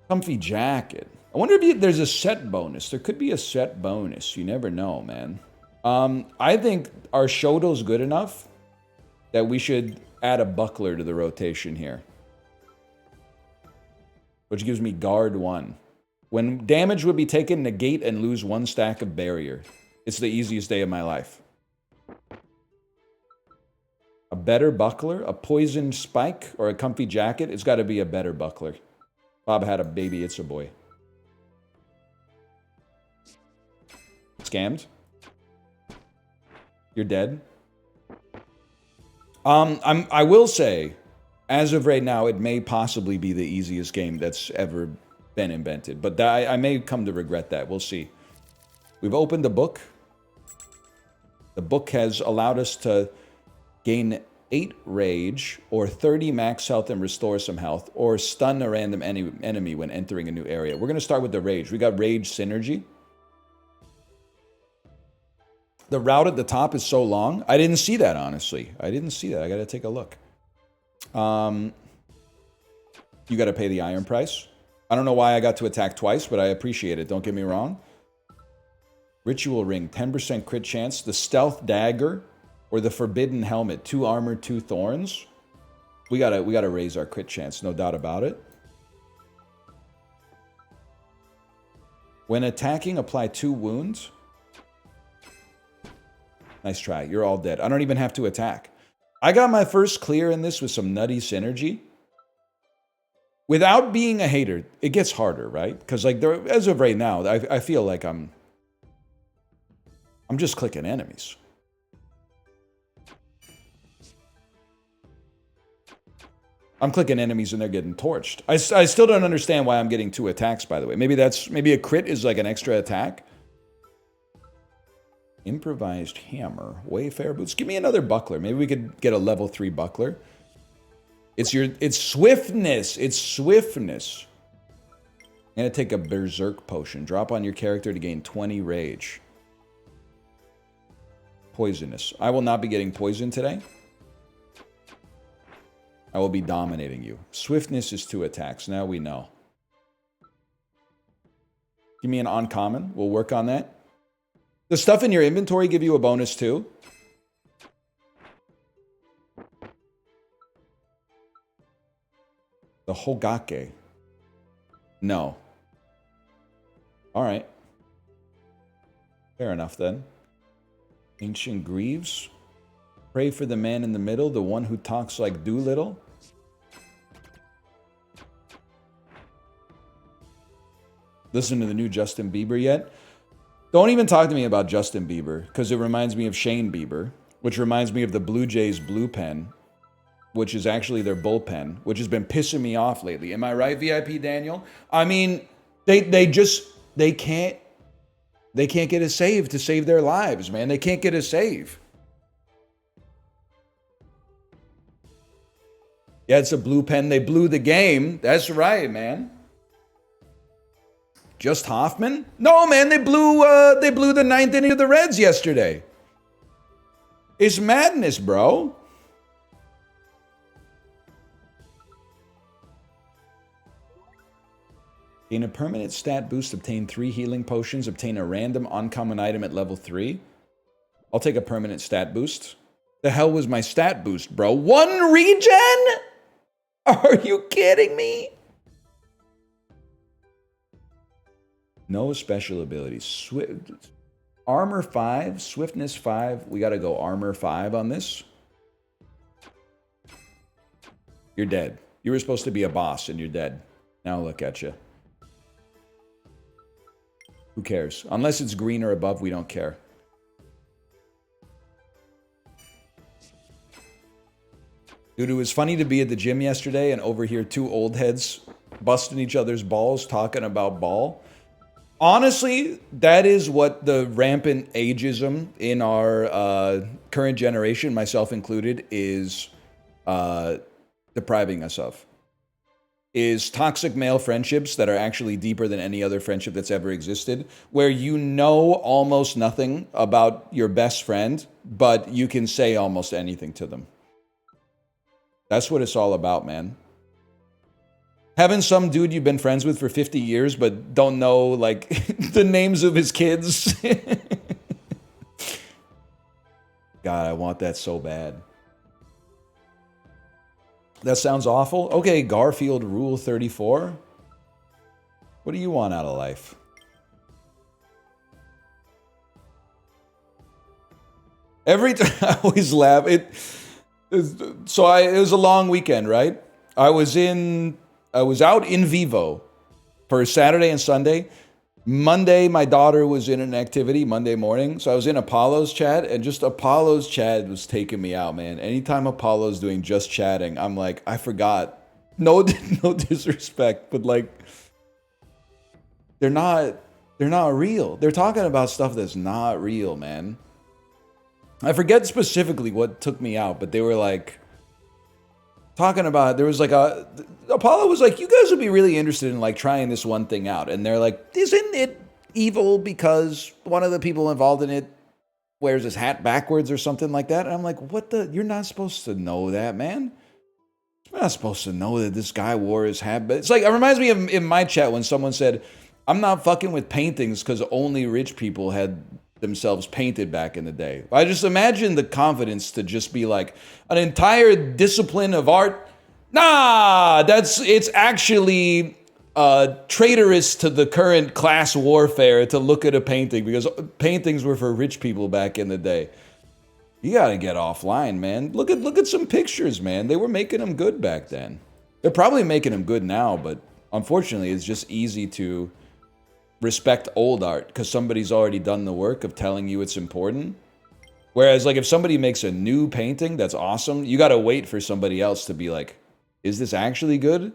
Comfy jacket. I wonder if there's a set bonus. There could be a set bonus. You never know, man. I think our shotel's good enough that we should add a buckler to the rotation here. Which gives me guard 1. When damage would be taken, negate and lose 1 stack of barrier. It's the easiest day of my life. A better buckler, a poison spike, or a comfy jacket? It's got to be a better buckler. Bob had a baby, it's a boy. Scammed? You're dead? I will say, as of right now, it may possibly be the easiest game that's ever been invented. But I may come to regret that. We'll see. We've opened the book. The book has allowed us to gain 8 rage, or 30 max health and restore some health, or stun a random enemy when entering a new area. We're going to start with the rage. We got rage synergy. The route at the top is so long. I didn't see that, honestly. I didn't see that. I got to take a look. You got to pay the iron price. I don't know why I got to attack twice, but I appreciate it. Don't get me wrong. Ritual ring, 10% crit chance. The stealth dagger, or the forbidden helmet, 2 armor, 2 thorns. We gotta raise our crit chance, no doubt about it. When attacking, apply 2 wounds. Nice try. You're all dead. I don't even have to attack. I got my first clear in this with some nutty synergy. Without being a hater, it gets harder, right? Because like as of right now, I feel like I'm just clicking enemies. I'm clicking enemies and they're getting torched. I still don't understand why I'm getting 2 attacks, by the way. Maybe a crit is like an extra attack. Improvised hammer, Wayfarer boots. Give me another buckler. Maybe we could get a level 3 buckler. It's swiftness. It's swiftness. I'm gonna take a berserk potion. Drop on your character to gain 20 rage. Poisonous. I will not be getting poisoned today. I will be dominating you. Swiftness is 2 attacks. Now we know. Give me an uncommon. We'll work on that. The stuff in your inventory give you a bonus too. The Hogake. No. All right. Fair enough then. Ancient Greaves. Pray for the man in the middle, the one who talks like Doolittle. Listen to the new Justin Bieber yet? Don't even talk to me about Justin Bieber, because it reminds me of Shane Bieber, which reminds me of the Blue Jays blue pen, which is actually their bullpen, which has been pissing me off lately. Am I right, VIP Daniel? I mean, they can't get a save to save their lives, man. They can't get a save. Yeah, it's a blue pen. They blew the game. That's right, man. Just Hoffman? No, man, they blew the 9th inning of the Reds yesterday. It's madness, bro. Gain a permanent stat boost, obtain 3 healing potions, obtain a random uncommon item at level 3. I'll take a permanent stat boost. The hell was my stat boost, bro? 1 regen? Are you kidding me? No special abilities. Armor 5, Swiftness 5. We got to go Armor 5 on this. You're dead. You were supposed to be a boss and you're dead. Now look at you. Who cares? Unless it's green or above, we don't care. Dude, it was funny to be at the gym yesterday and overhear 2 old heads busting each other's balls talking about ball. Honestly, that is what the rampant ageism in our current generation, myself included, is depriving us of. Is toxic male friendships that are actually deeper than any other friendship that's ever existed, where you know almost nothing about your best friend, but you can say almost anything to them. That's what it's all about, man. Having some dude you've been friends with for 50 years, but don't know, like, the names of his kids. God, I want that so bad. That sounds awful. Okay, Garfield Rule 34. What do you want out of life? Every time I always laugh. So it was a long weekend, right? I was out in Vivo for Saturday and Sunday. Monday, my daughter was in an activity Monday morning. So I was in Apollo's chat, and just Apollo's chat was taking me out, man. Anytime Apollo's doing just chatting, I'm like, I forgot. No, no disrespect, but like, they're not real. They're talking about stuff that's not real, man. I forget specifically what took me out, but they were like talking about, there was like Apollo was like, you guys would be really interested in like trying this one thing out. And they're like, isn't it evil because one of the people involved in it wears his hat backwards or something like that? And I'm like, what the, you're not supposed to know that, man. You're not supposed to know that this guy wore his hat. But it's like, it reminds me of in my chat when someone said, I'm not fucking with paintings because only rich people had themselves painted back in the day. I just imagine the confidence to just be like, an entire discipline of art. Nah, it's actually traitorous to the current class warfare to look at a painting because paintings were for rich people back in the day. You gotta get offline, man. Look at some pictures, man. They were making them good back then. They're probably making them good now, but unfortunately, it's just easy to respect old art because somebody's already done the work of telling you it's important. Whereas, like, if somebody makes a new painting that's awesome, you gotta wait for somebody else to be like, is this actually good?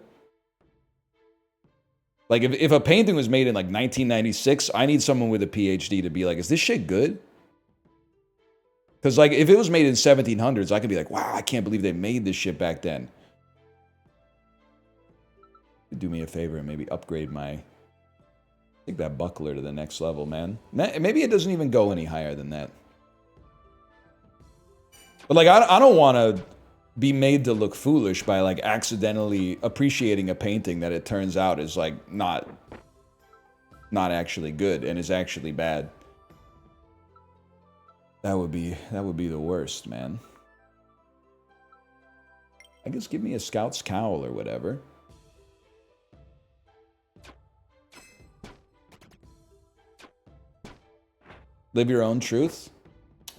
Like, if a painting was made in, like, 1996, I need someone with a PhD to be like, is this shit good? Because, like, if it was made in 1700s, I could be like, wow, I can't believe they made this shit back then. Do me a favor and maybe upgrade my... take that buckler to the next level, man. Maybe it doesn't even go any higher than that. But, like, I don't want to be made to look foolish by, like, accidentally appreciating a painting that it turns out is, like, not actually good and is actually bad. That would be the worst, man. I guess give me a scout's cowl or whatever. Live your own truth?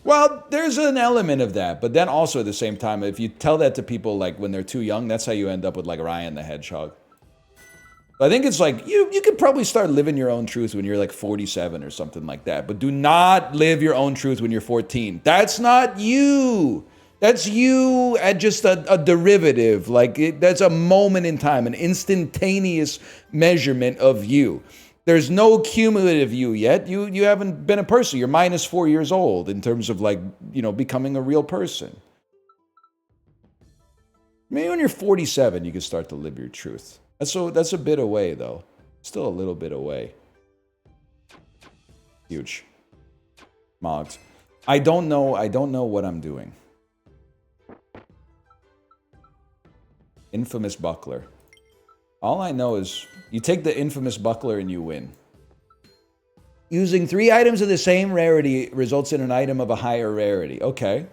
Well, there's an element of that, but then also at the same time, if you tell that to people like when they're too young, that's how you end up with like Ryan the Hedgehog. I think it's like, you could probably start living your own truth when you're like 47 or something like that, but do not live your own truth when you're 14. That's not you. That's you at just a derivative. Like, that's a moment in time, an instantaneous measurement of you. There's no cumulative you yet. You haven't been a person. You're minus 4 years old in terms of, like, you know, becoming a real person. Maybe when you're 47, you can start to live your truth. That's a bit away, though. Still a little bit away. Huge. Mogs. I don't know what I'm doing. Infamous buckler. All I know is you take the infamous buckler and you win. Using 3 items of the same rarity results in an item of a higher rarity. Okay.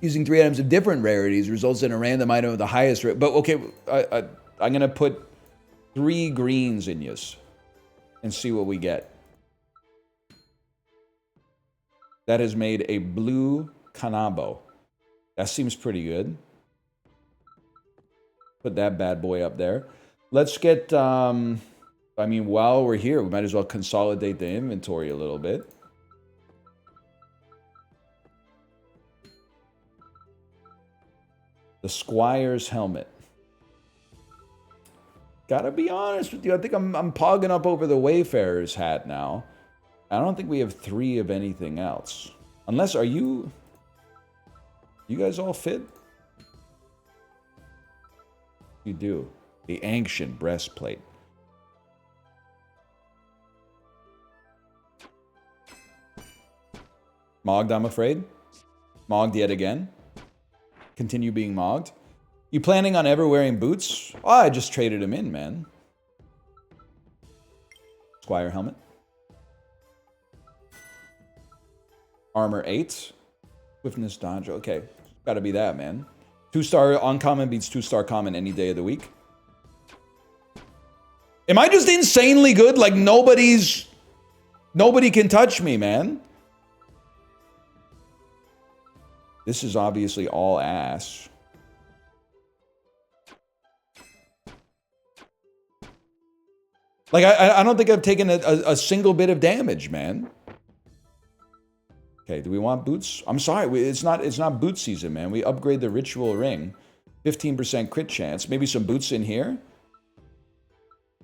Using 3 items of different rarities results in a random item of the highest rarity. But okay, I'm going to put 3 greens in yous and see what we get. That has made a blue Kanabo. That seems pretty good. Put that bad boy up there. Let's get, I mean, while we're here, we might as well consolidate the inventory a little bit. The Squire's helmet. Gotta be honest with you, I think I'm pogging up over the Wayfarer's hat now. I don't think we have 3 of anything else. Unless, are you guys all fit? You do. The ancient breastplate. Mogged, I'm afraid. Mogged yet again. Continue being mogged. You planning on ever wearing boots? Oh, I just traded them in, man. Squire helmet. Armor 8. Swiftness dodge. Okay. Gotta be that, man. 2-star uncommon beats 2-star common any day of the week. Am I just insanely good? Like nobody can touch me, man. This is obviously all ass. Like, I don't think I've taken a single bit of damage, man. Okay, do we want boots? I'm sorry, it's not boot season, man. We upgrade the ritual ring. 15% crit chance. Maybe some boots in here?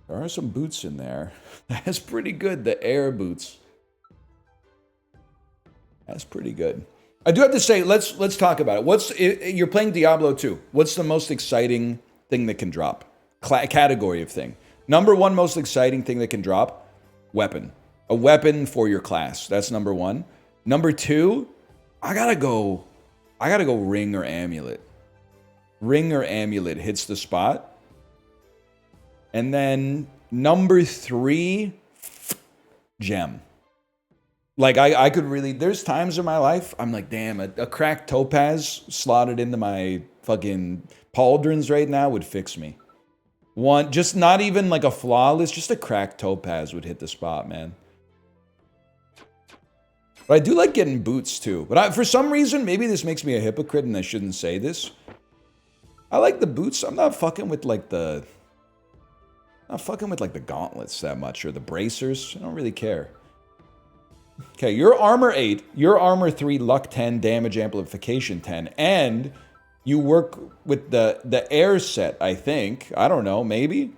There are some boots in there. That's pretty good, the air boots. That's pretty good. I do have to say, let's talk about it. You're playing Diablo 2. What's the most exciting thing that can drop? Category of thing. Number one most exciting thing that can drop? Weapon. A weapon for your class. That's number one. Number two, I gotta go ring or amulet. Ring or amulet hits the spot. And then number three, gem. Like, I could really, there's times in my life, I'm like, damn, a cracked topaz slotted into my fucking pauldrons right now would fix me. One, just not even like a flawless, just a cracked topaz would hit the spot, man. But I do like getting boots too. But for some reason, maybe this makes me a hypocrite and I shouldn't say this. I like the boots. I'm not fucking with like the gauntlets that much or the bracers. I don't really care. Okay, you're armor 8, you're armor 3, luck 10, damage amplification 10, and you work with the air set, I think. I don't know, maybe?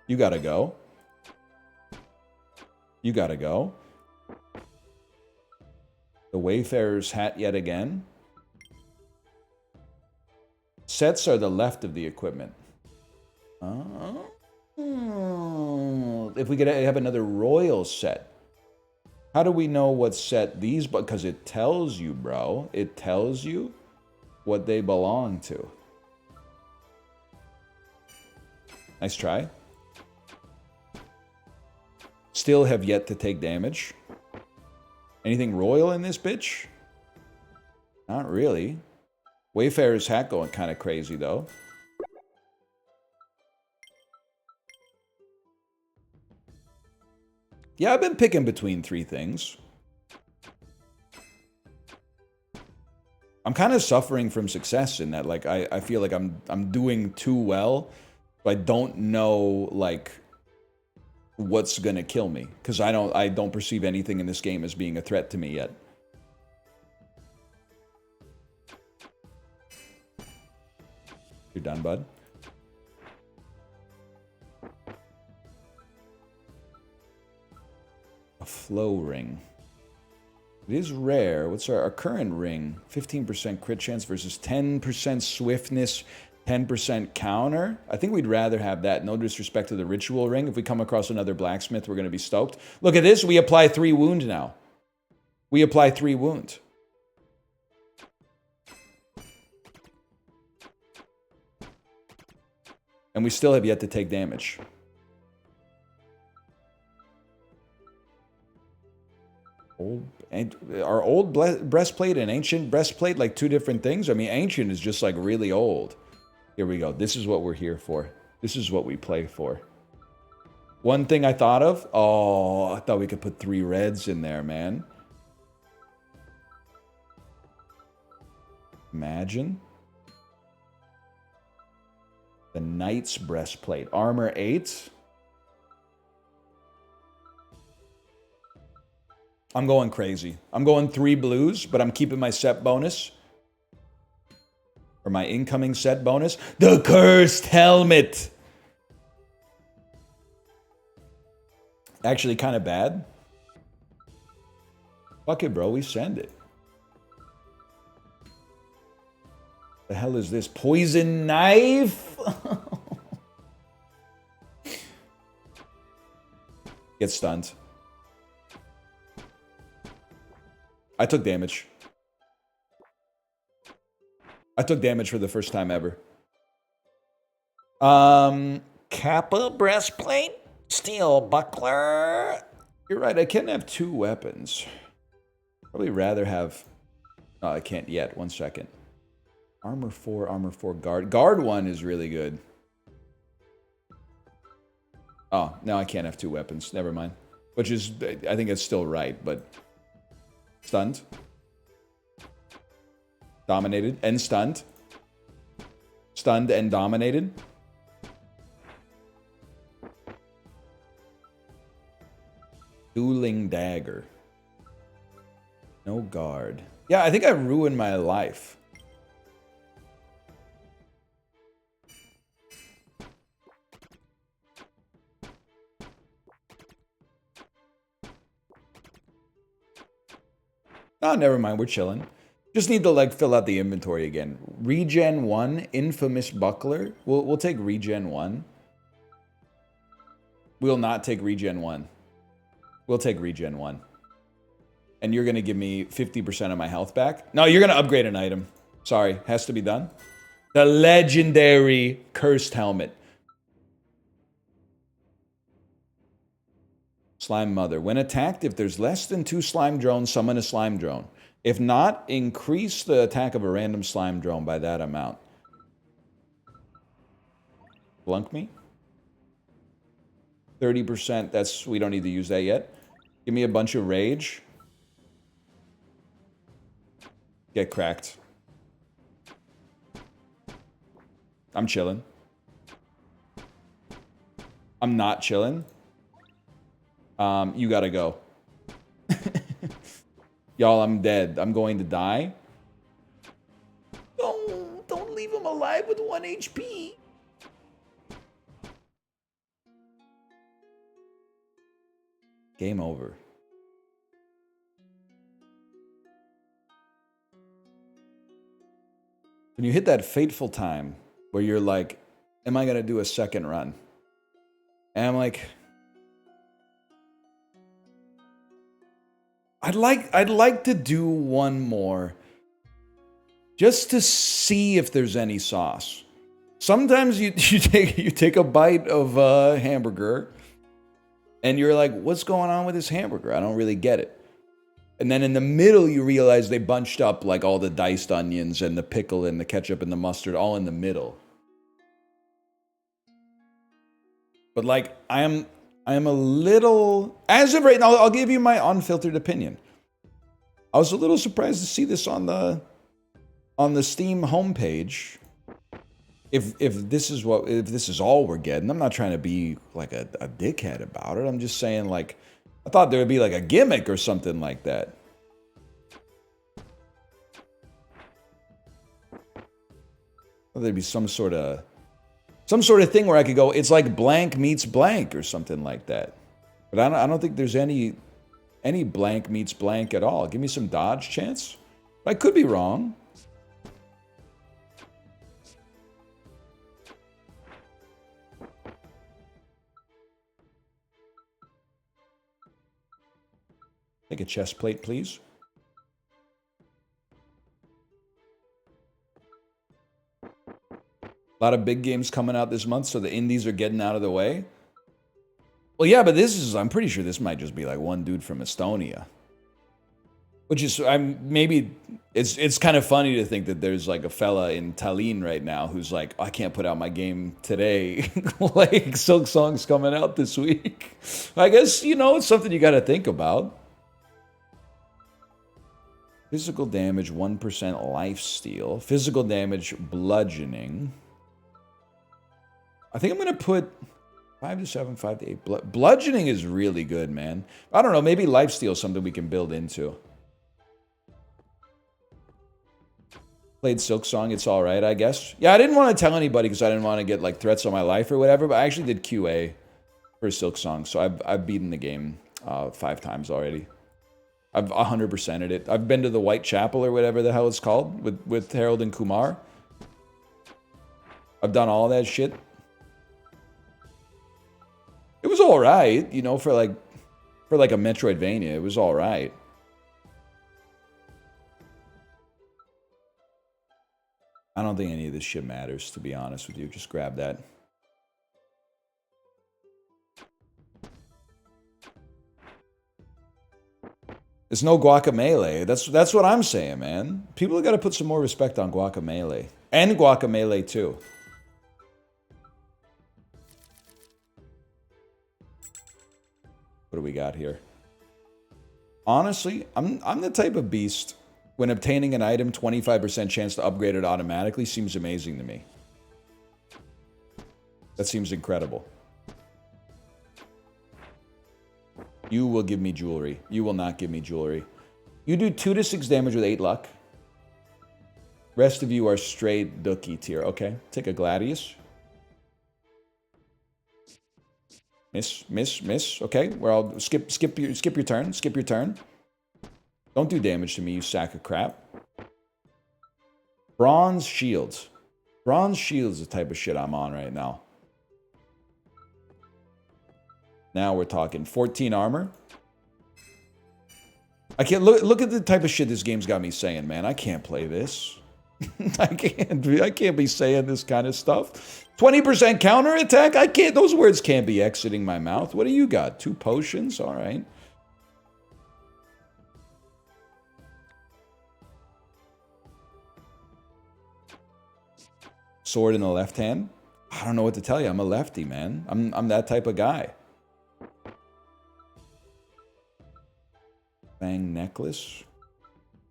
You gotta go. You gotta go. The Wayfarer's hat yet again. Sets are the left of the equipment. If we could have another royal set. How do we know what set these... Because it tells you, bro. It tells you what they belong to. Nice try. Still have yet to take damage. Anything royal in this bitch? Not really. Wayfarer's hat going kind of crazy, though. Yeah, I've been picking between three things. I'm kind of suffering from success in that, like, I feel like I'm doing too well, but I don't know, like, what's gonna kill me. Because I don't perceive anything in this game as being a threat to me yet. You're done, bud? A flow ring. It is rare. What's our current ring? 15% crit chance versus 10% swiftness, 10% counter. I think we'd rather have that. No disrespect to the ritual ring. If we come across another blacksmith, we're going to be stoked. Look at this. We apply 3 wound now. We apply 3 wound. And we still have yet to take damage. Are old breastplate and ancient breastplate like 2 different things? I mean, ancient is just like really old. Here we go. This is what we're here for. This is what we play for. One thing I thought of. Oh, I thought we could put 3 reds in there, man. Imagine. The knight's breastplate. Armor 8. I'm going crazy. I'm going 3 blues, but I'm keeping my set bonus. Or my incoming set bonus. The cursed helmet! Actually kind of bad. Fuck it, bro. We send it. The hell is this? Poison knife? Get stunned. I took damage. I took damage for the first time ever. Kappa breastplate? Steel buckler? You're right, I can have 2 weapons. Probably rather have... Oh, I can't yet. 1 second. Armor 4, guard. Guard 1 is really good. Oh, now I can't have 2 weapons. Never mind. Which is, I think it's still right, but... Stunned. Dominated and stunned. Stunned and dominated. Dueling dagger. No guard. Yeah, I think I ruined my life. Oh, never mind. We're chilling. Just need to, like, fill out the inventory again. Regen 1, Infamous Buckler. We'll take Regen 1. We'll not take Regen 1. We'll take Regen 1. And you're going to give me 50% of my health back? No, you're going to upgrade an item. Sorry, has to be done. The legendary Cursed Helmet. Slime Mother. When attacked, if there's less than 2 slime drones, summon a slime drone. If not, increase the attack of a random slime drone by that amount. Blunk me. 30%, that's, we don't need to use that yet. Give me a bunch of rage. Get cracked. I'm chilling. I'm not chilling. You gotta go. Y'all, I'm dead. I'm going to die. Don't leave him alive with 1 HP. Game over. When you hit that fateful time where you're like, am I gonna do a second run? And I'm like, I'd like to do one more just to see if there's any sauce. Sometimes you take a bite of a hamburger and you're like, what's going on with this hamburger? I don't really get it. And then in the middle, you realize they bunched up like all the diced onions and the pickle and the ketchup and the mustard all in the middle. But like, I am a little, as of right now, I'll give you my unfiltered opinion. I was a little surprised to see this on the Steam homepage. If this is all we're getting, I'm not trying to be like a dickhead about it. I'm just saying, like, I thought there would be like a gimmick or something like that. Or there'd be some sort of thing where I could go, it's like blank meets blank or something like that. But I don't think there's any blank meets blank at all. Give me some dodge chance. I could be wrong. Take a chest plate, please. A lot of big games coming out this month, so the indies are getting out of the way. Well, yeah, but I'm pretty sure this might just be like one dude from Estonia. Which is, maybe, it's kind of funny to think that there's like a fella in Tallinn right now who's like, I can't put out my game today. Like, Silk Song's coming out this week. I guess, it's something you got to think about. Physical damage, 1% life steal. Physical damage, bludgeoning. I think I'm going to put 5 to 7, 5 to 8. Bludgeoning is really good, man. I don't know, maybe life steal is something we can build into. Played Silk Song, it's alright, I guess. Yeah, I didn't want to tell anybody because I didn't want to get like threats on my life or whatever, but I actually did QA for Silk Song, so I've beaten the game 5 times already. I've 100%ed it. I've been to the Whitechapel or whatever the hell it's called with Harold and Kumar. I've done all that shit. It was all right, for like a Metroidvania. It was all right. I don't think any of this shit matters, to be honest with you. Just grab that. It's no Guacamelee. That's what I'm saying, man. People got to put some more respect on Guacamelee. And Guacamelee, too. What do we got here? Honestly, I'm the type of beast when obtaining an item, 25% chance to upgrade it automatically seems amazing to me. That seems incredible. You will give me jewelry. You will not give me jewelry. You do 2 to 6 damage with 8 luck. Rest of you are straight dookie tier. Okay, take a Gladius. Miss. Okay, well, I'll skip your turn. Skip your turn. Don't do damage to me, you sack of crap. Bronze shields. Bronze shields is the type of shit I'm on right now. Now we're talking 14 armor. I can't look at the type of shit this game's got me saying, man. I can't play this. I can't be saying this kind of stuff. 20% counter attack? I can't. Those words can't be exiting my mouth. What do you got? 2 potions? All right. Sword in the left hand? I don't know what to tell you. I'm a lefty, man. I'm that type of guy. Bang necklace.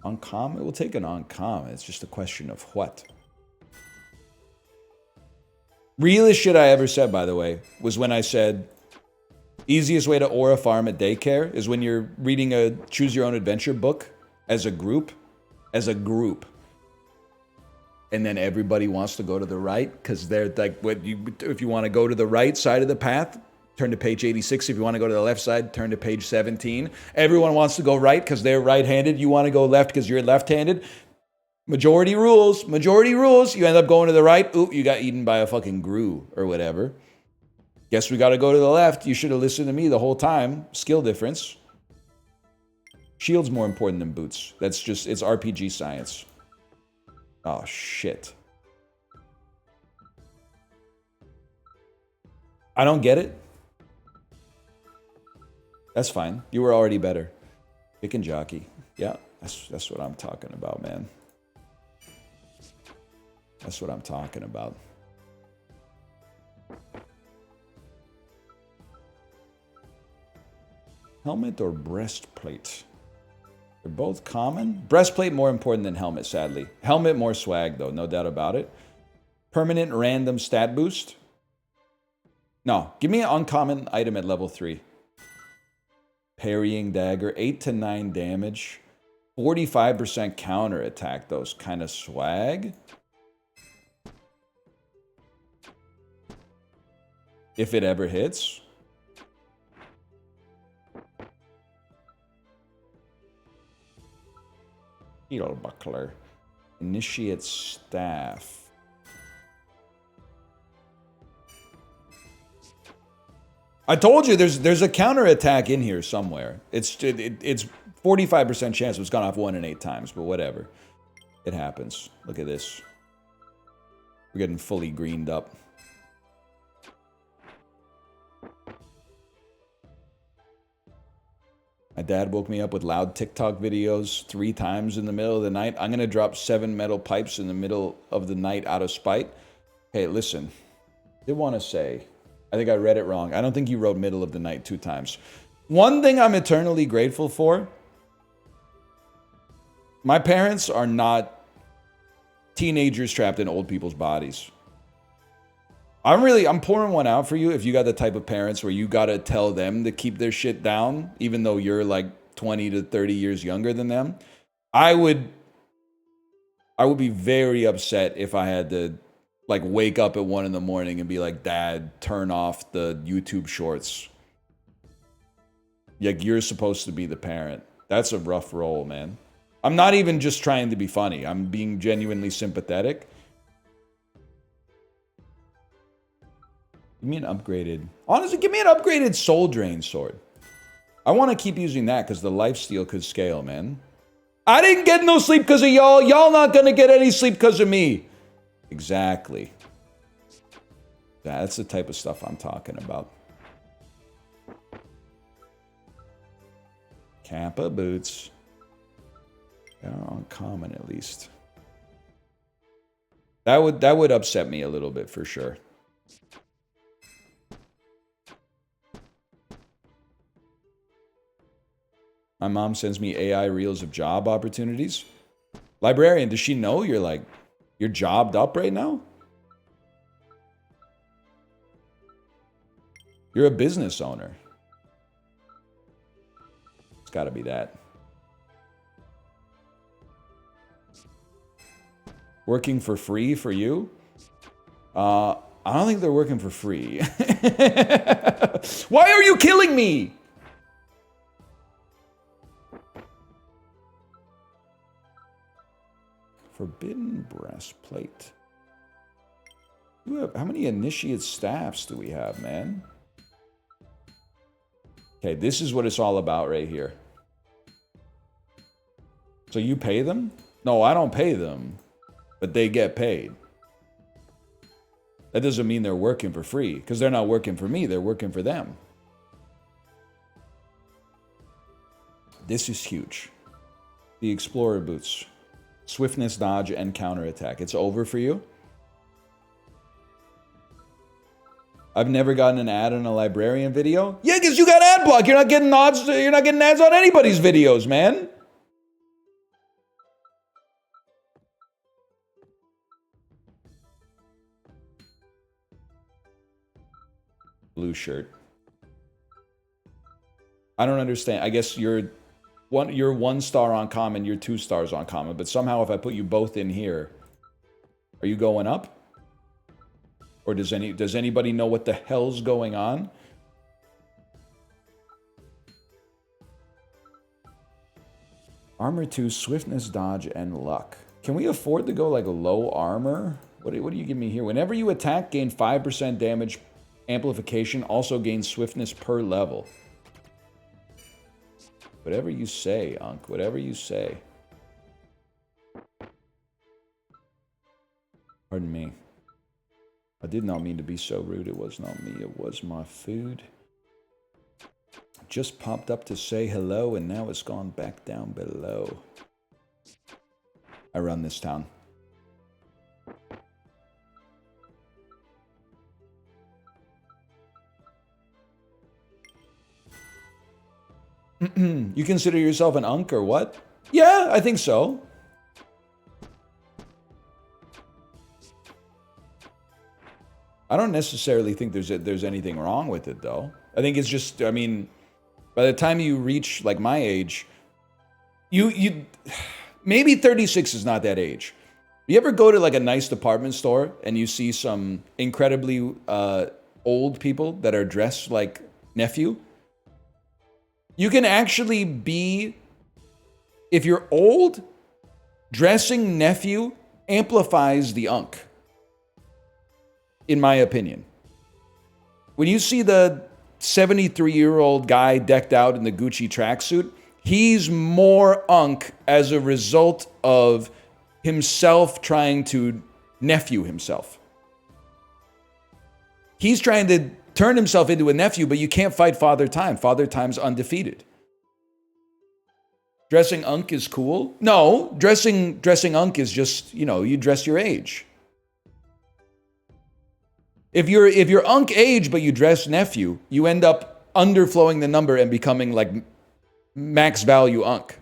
Uncommon? We'll take an uncommon. It's just a question of what. Realest shit I ever said, by the way, was when I said easiest way to aura farm at daycare is when you're reading a choose your own adventure book as a group. And then everybody wants to go to the right because they're like, if you want to go to the right side of the path, turn to page 86. If you want to go to the left side, turn to page 17. Everyone wants to go right because they're right-handed. You want to go left because you're left-handed. Majority rules. You end up going to the right. Ooh, you got eaten by a fucking grue or whatever. Guess we got to go to the left. You should have listened to me the whole time. Skill difference. Shield's more important than boots. It's RPG science. Oh, shit. I don't get it. That's fine. You were already better. Pick and jockey. Yeah, that's what I'm talking about, man. That's what I'm talking about. Helmet or breastplate? They're both common. Breastplate more important than helmet, sadly. Helmet more swag, though, no doubt about it. Permanent random stat boost? No, give me an uncommon item at level 3. Parrying dagger, 8 to 9 damage. 45% counter attack, those kind of swag. If it ever hits. Heel buckler. Initiate staff. I told you there's a counterattack in here somewhere. It's 45% chance it's gone off 1 in 8 times, but whatever. It happens. Look at this. We're getting fully greened up. My dad woke me up with loud TikTok videos 3 times in the middle of the night. I'm going to drop 7 metal pipes in the middle of the night out of spite. Hey, listen. I did want to say, I think I read it wrong. I don't think you wrote middle of the night 2 times. One thing I'm eternally grateful for, my parents are not teenagers trapped in old people's bodies. I'm pouring one out for you if you got the type of parents where you got to tell them to keep their shit down, even though you're like 20 to 30 years younger than them. I would be very upset if I had to like wake up at 1 in the morning and be like, Dad, turn off the YouTube shorts. Like, you're supposed to be the parent. That's a rough role, man. I'm not even just trying to be funny. I'm being genuinely sympathetic. Give me an upgraded... Honestly, give me an upgraded Soul Drain sword. I want to keep using that because the lifesteal could scale, man. I didn't get no sleep because of y'all. Y'all not going to get any sleep because of me. Exactly. That's the type of stuff I'm talking about. Kappa boots. They're uncommon, at least. That would upset me a little bit, for sure. My mom sends me AI reels of job opportunities. Librarian, does she know you're like, you're jobbed up right now? You're a business owner. It's gotta be that. Working for free for you? I don't think they're working for free. Why are you killing me? Forbidden breastplate. How many initiate staffs do we have, man? Okay, this is what it's all about right here. So you pay them? No, I don't pay them, but they get paid. That doesn't mean they're working for free, because they're not working for me, they're working for them. This is huge. The Explorer boots. Swiftness, dodge, and counterattack. It's over for you? I've never gotten an ad on a librarian video. Yeah, because you got ad block. You're not getting ads. You're not getting ads on anybody's videos, man. Blue shirt. I don't understand. I guess you're 1 star on common, you're 2 stars on common, but somehow if I put you both in here, are you going up? Or does anybody know what the hell's going on? Armor 2, swiftness, dodge, and luck. Can we afford to go like a low armor? What do you give me here? Whenever you attack, gain 5% damage amplification, also gain swiftness per level. Whatever you say, Unc. Whatever you say. Pardon me. I did not mean to be so rude. It was not me. It was my food. Just popped up to say hello, and now it's gone back down below. I run this town. You consider yourself an Unc or what? Yeah, I think so. I don't necessarily think there's anything wrong with it, though. I think it's just, I mean, by the time you reach, like, my age, you maybe 36 is not that age. You ever go to, like, a nice department store and you see some incredibly old people that are dressed like nephew? You can actually be, if you're old, dressing nephew amplifies the Unc. In my opinion. When you see the 73-year-old guy decked out in the Gucci tracksuit, he's more Unc as a result of himself trying to nephew himself. He's trying to turn himself into a nephew, but you can't fight Father Time. Father Time's undefeated. Dressing Unc is cool? No, dressing Unc is just, you know, you dress your age. If you're Unc age but you dress nephew, you end up underflowing the number and becoming like max value Unc.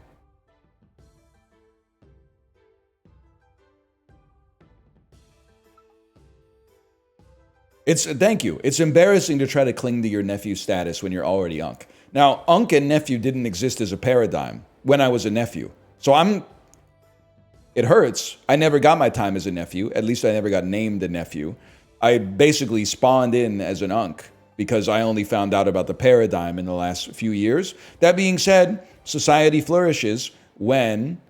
Thank you. It's embarrassing to try to cling to your nephew status when you're already Unc. Now, Unc and nephew didn't exist as a paradigm when I was a nephew. So it hurts. I never got my time as a nephew. At least I never got named a nephew. I basically spawned in as an Unc because I only found out about the paradigm in the last few years. That being said, society flourishes when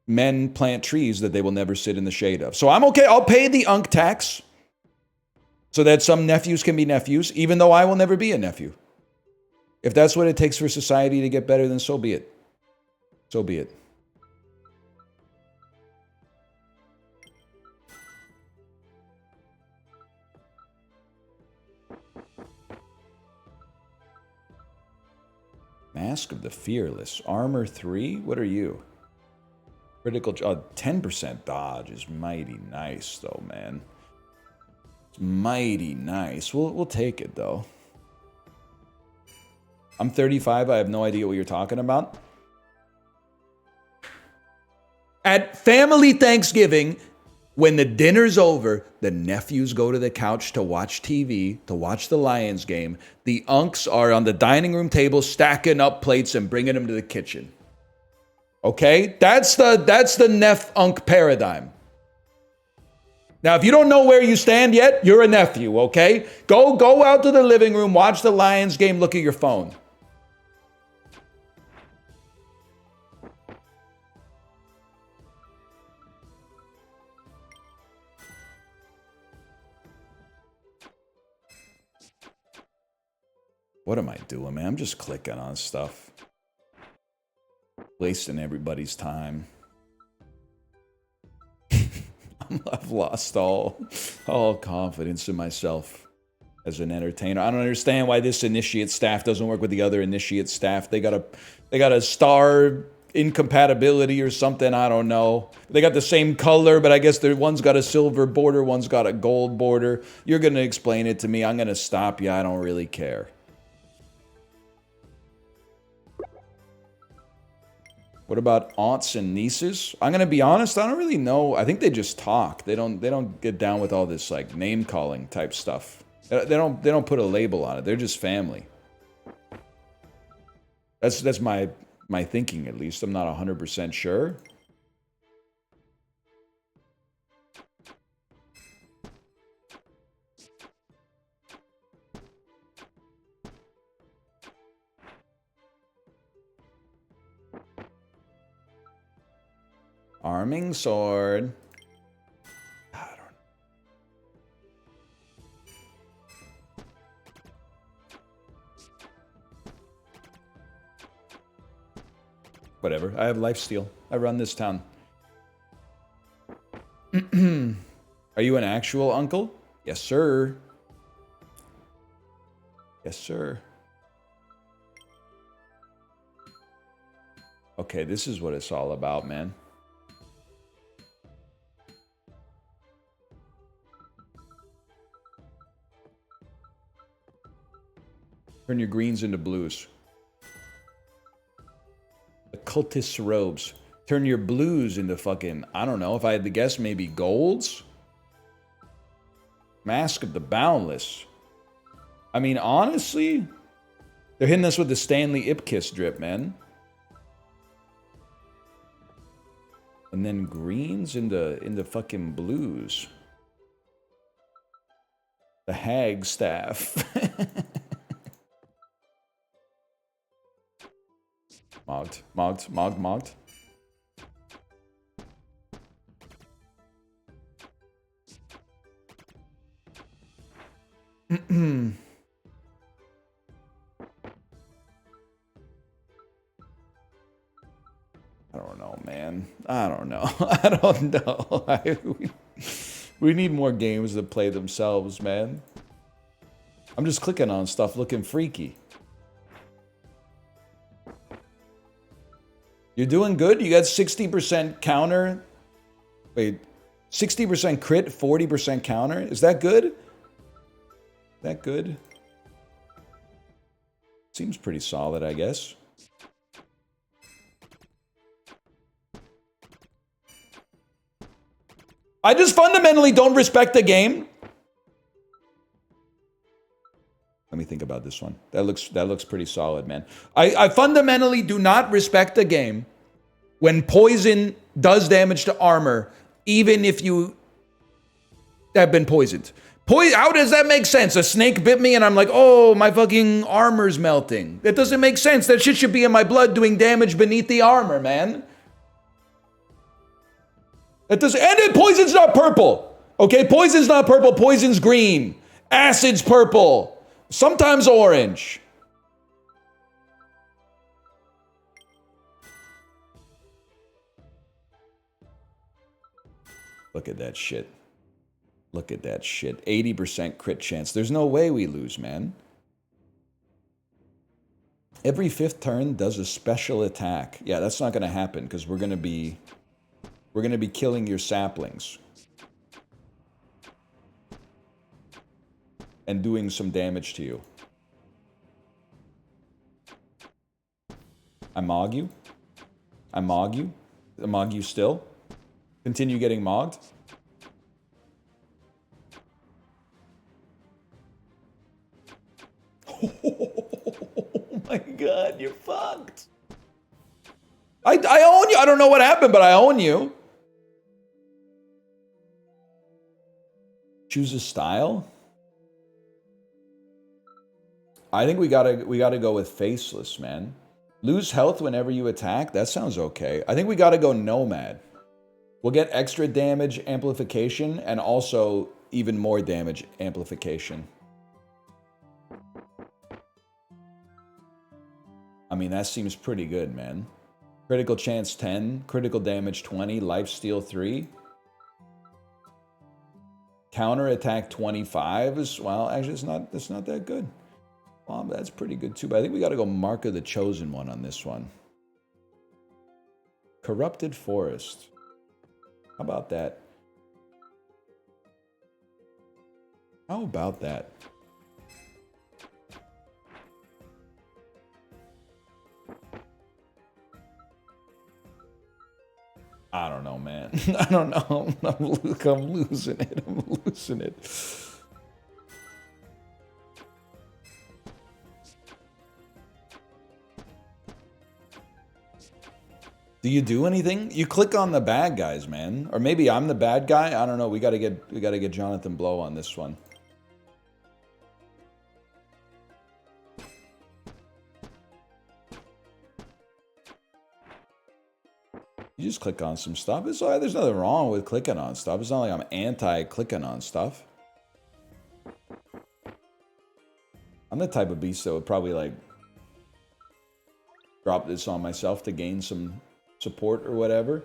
men plant trees that they will never sit in the shade of. So I'm okay. I'll pay the Unc tax so that some nephews can be nephews, even though I will never be a nephew. If that's what it takes for society to get better, then so be it. So be it. Mask of the Fearless. Armor 3? What are you? Critical... 10% dodge is mighty nice, though, man. It's mighty nice. We'll take it, though. I'm 35. I have no idea what you're talking about. At family Thanksgiving, when the dinner's over, the nephews go to the couch to watch TV, to watch the Lions game. The unks are on the dining room table stacking up plates and bringing them to the kitchen. Okay? That's the Nef-Unk paradigm. Now, if you don't know where you stand yet, you're a nephew, okay? Go out to the living room, watch the Lions game, look at your phone. What am I doing, man? I'm just clicking on stuff. Wasting everybody's time. I've lost all confidence in myself as an entertainer. I don't understand why this initiate staff doesn't work with the other initiate staff. They got a star incompatibility or something. I don't know. They got the same color, but I guess one's got a silver border, one's got a gold border. You're gonna explain it to me. I'm gonna stop you. I don't really care. What about aunts and nieces? I'm gonna be honest, I don't really know. I think they just talk. They don't get down with all this like name calling type stuff. They don't put a label on it. They're just family. That's my thinking, at least. I'm not 100% sure. Arming sword. I don't know. Whatever. I have lifesteal. I run this town. Are you an actual uncle? Yes, sir. Yes, sir. Okay, this is what it's all about, man. Turn your greens into blues. The cultist's robes. Turn your blues into fucking, I don't know, if I had to guess, maybe golds? Mask of the Boundless. I mean, honestly, they're hitting us with the Stanley Ipkiss drip, man. And then greens into fucking blues. The hag staff. Mogged. I don't know, man. I don't know. I don't know. We need more games that play themselves, man. I'm just clicking on stuff looking freaky. You're doing good? You got 60% counter. Wait, 60% crit, 40% counter? Is that good? That good? Seems pretty solid, I guess. I just fundamentally don't respect the game. Let me think about this one. That looks pretty solid, man. I fundamentally do not respect the game when poison does damage to armor, even if you have been poisoned. How does that make sense? A snake bit me and I'm like, oh, my fucking armor's melting. That doesn't make sense. That shit should be in my blood doing damage beneath the armor, man. And then poison's not purple. Okay, poison's not purple. Poison's green. Acid's purple. Sometimes orange. Look at that shit. Look at that shit. 80% crit chance. There's no way we lose, man. Every 5th turn does a special attack. Yeah, that's not going to happen because we're going to be killing your saplings. And doing some damage to you. I mog you. Mog you still? Continue getting mogged? Oh my god, you're fucked. I own you. I don't know what happened, but I own you. Choose a style? I think we gotta go with faceless, man. Lose health whenever you attack? That sounds okay. I think we gotta go nomad. We'll get extra damage amplification and also even more damage amplification. I mean, that seems pretty good, man. Critical chance 10, critical damage 20, lifesteal 3. Counter attack 25 is, well, actually it's not that good. Well, that's pretty good too, but I think we gotta go Mark of the Chosen One on this one. Corrupted Forest. How about that? How about that? I don't know, man. I don't know. I'm losing it. I'm losing it. Do you do anything? You click on the bad guys, man. Or maybe I'm the bad guy. I don't know. We gotta get Jonathan Blow on this one. You just click on some stuff. It's all right. There's nothing wrong with clicking on stuff. It's not like I'm anti-clicking on stuff. I'm the type of beast that would probably like drop this on myself to gain some support or whatever.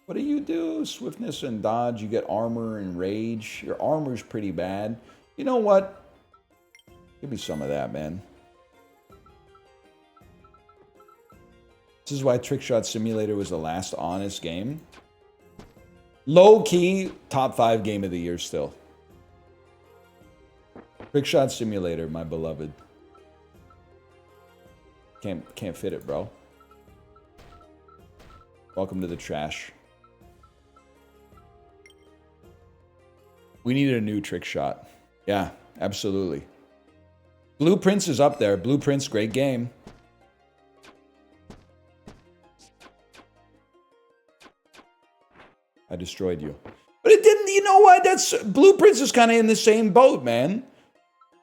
What do you do? Swiftness and dodge. You get armor and rage. Your armor's pretty bad. You know what? Give me some of that, man. This is why Trickshot Simulator was the last honest game. Low-key, top 5 game of the year still. Trickshot Simulator, my beloved. Can't fit it, bro. Welcome to the trash. We needed a new Trickshot. Yeah, absolutely. Blueprints is up there. Blueprints, great game. I destroyed you. But it didn't, you know what? That's Blueprints is kind of in the same boat, man.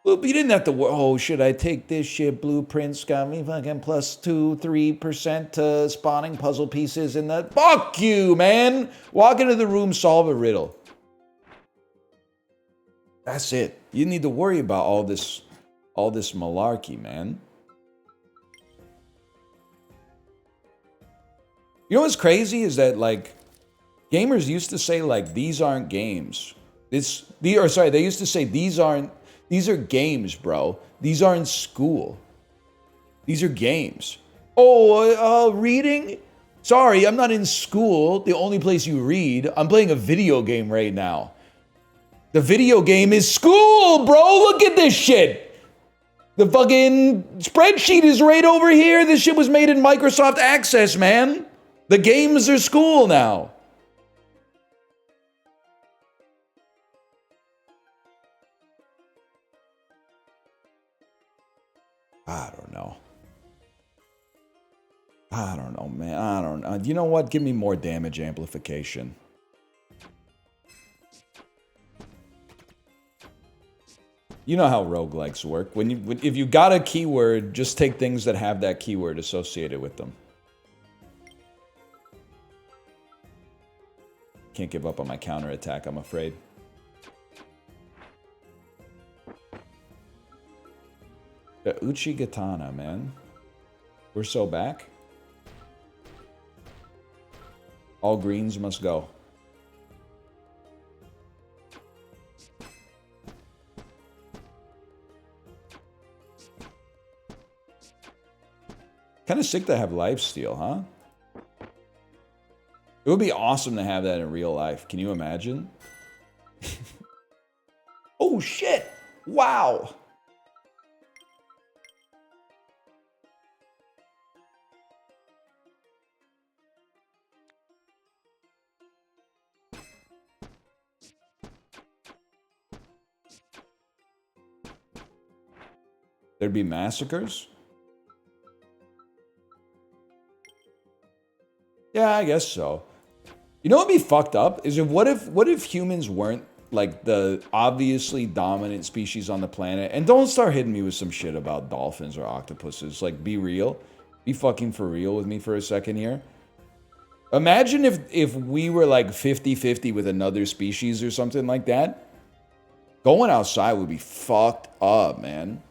You didn't have to, oh, should I take this shit? Blueprints got me fucking plus 2-3% to spawning puzzle pieces in the, fuck you, man. Walk into the room, solve a riddle. That's it. You didn't need to worry about all this malarkey, man. You know what's crazy is that, like, gamers used to say, like, these aren't games. They used to say, these are games, bro. These aren't school. These are games. Oh, reading? Sorry, I'm not in school. The only place you read. I'm playing a video game right now. The video game is school, bro. Look at this shit. The fucking spreadsheet is right over here. This shit was made in Microsoft Access, man. The games are school now. I don't know. I don't know, man. I don't know. You know what? Give me more damage amplification. You know how roguelikes work. If you got a keyword, just take things that have that keyword associated with them. Can't give up on my counterattack, I'm afraid. The Uchigatana, man. We're so back. All greens must go. Kind of sick to have lifesteal, huh? It would be awesome to have that in real life. Can you imagine? Oh, shit! Wow! There'd be massacres? Yeah, I guess so. You know what'd be fucked up? Is if what if humans weren't like the obviously dominant species on the planet? And don't start hitting me with some shit about dolphins or octopuses. Like, be real. Be fucking for real with me for a second here. Imagine if we were like 50-50 with another species or something like that. Going outside would be fucked up, man.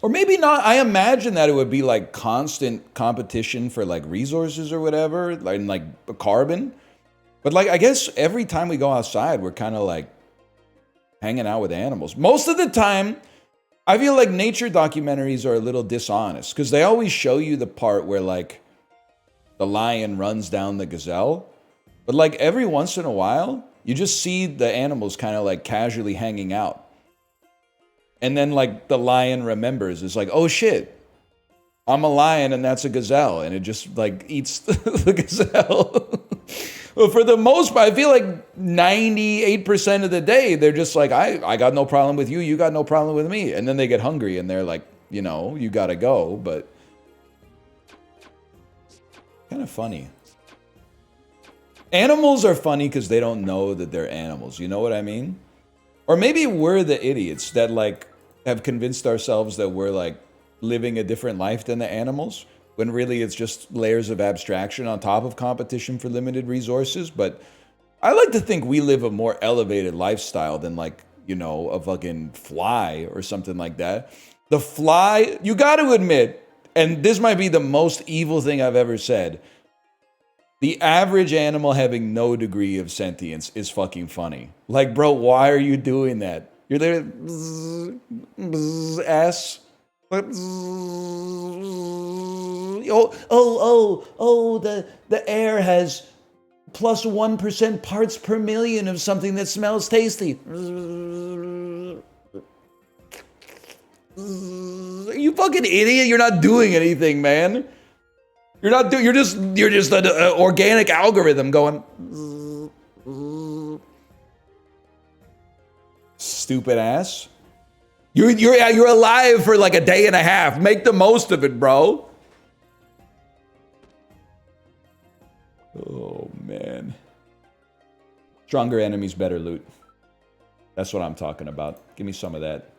Or maybe not. I imagine that it would be like constant competition for like resources or whatever, like carbon. But like, I guess every time we go outside, we're kind of like hanging out with animals. Most of the time, I feel like nature documentaries are a little dishonest because they always show you the part where like the lion runs down the gazelle. But like every once in a while, you just see the animals kind of like casually hanging out. And then like the lion remembers, it's like, oh shit, I'm a lion and that's a gazelle. And it just like eats the gazelle. Well, for the most part, I feel like 98% of the day, they're just like, I got no problem with you. You got no problem with me. And then they get hungry and they're like, you know, you got to go. But kind of funny. Animals are funny because they don't know that they're animals. You know what I mean? Or maybe we're the idiots that like have convinced ourselves that we're like living a different life than the animals, when really it's just layers of abstraction on top of competition for limited resources. But I like to think we live a more elevated lifestyle than like, you know, a fucking fly or something like that. The fly, you got to admit, and this might be the most evil thing I've ever said, the average animal having no degree of sentience is fucking funny. Like, bro, why are you doing that? You're there, bzz, bzz, ass. The air has plus 1% parts per million of something that smells tasty. You fucking idiot! You're not doing anything, man. You're not doing. You're just an organic algorithm going. Stupid ass. You're alive for like a day and a half. Make the most of it, bro. Oh man. Stronger enemies, better loot. That's what I'm talking about. Give me some of that.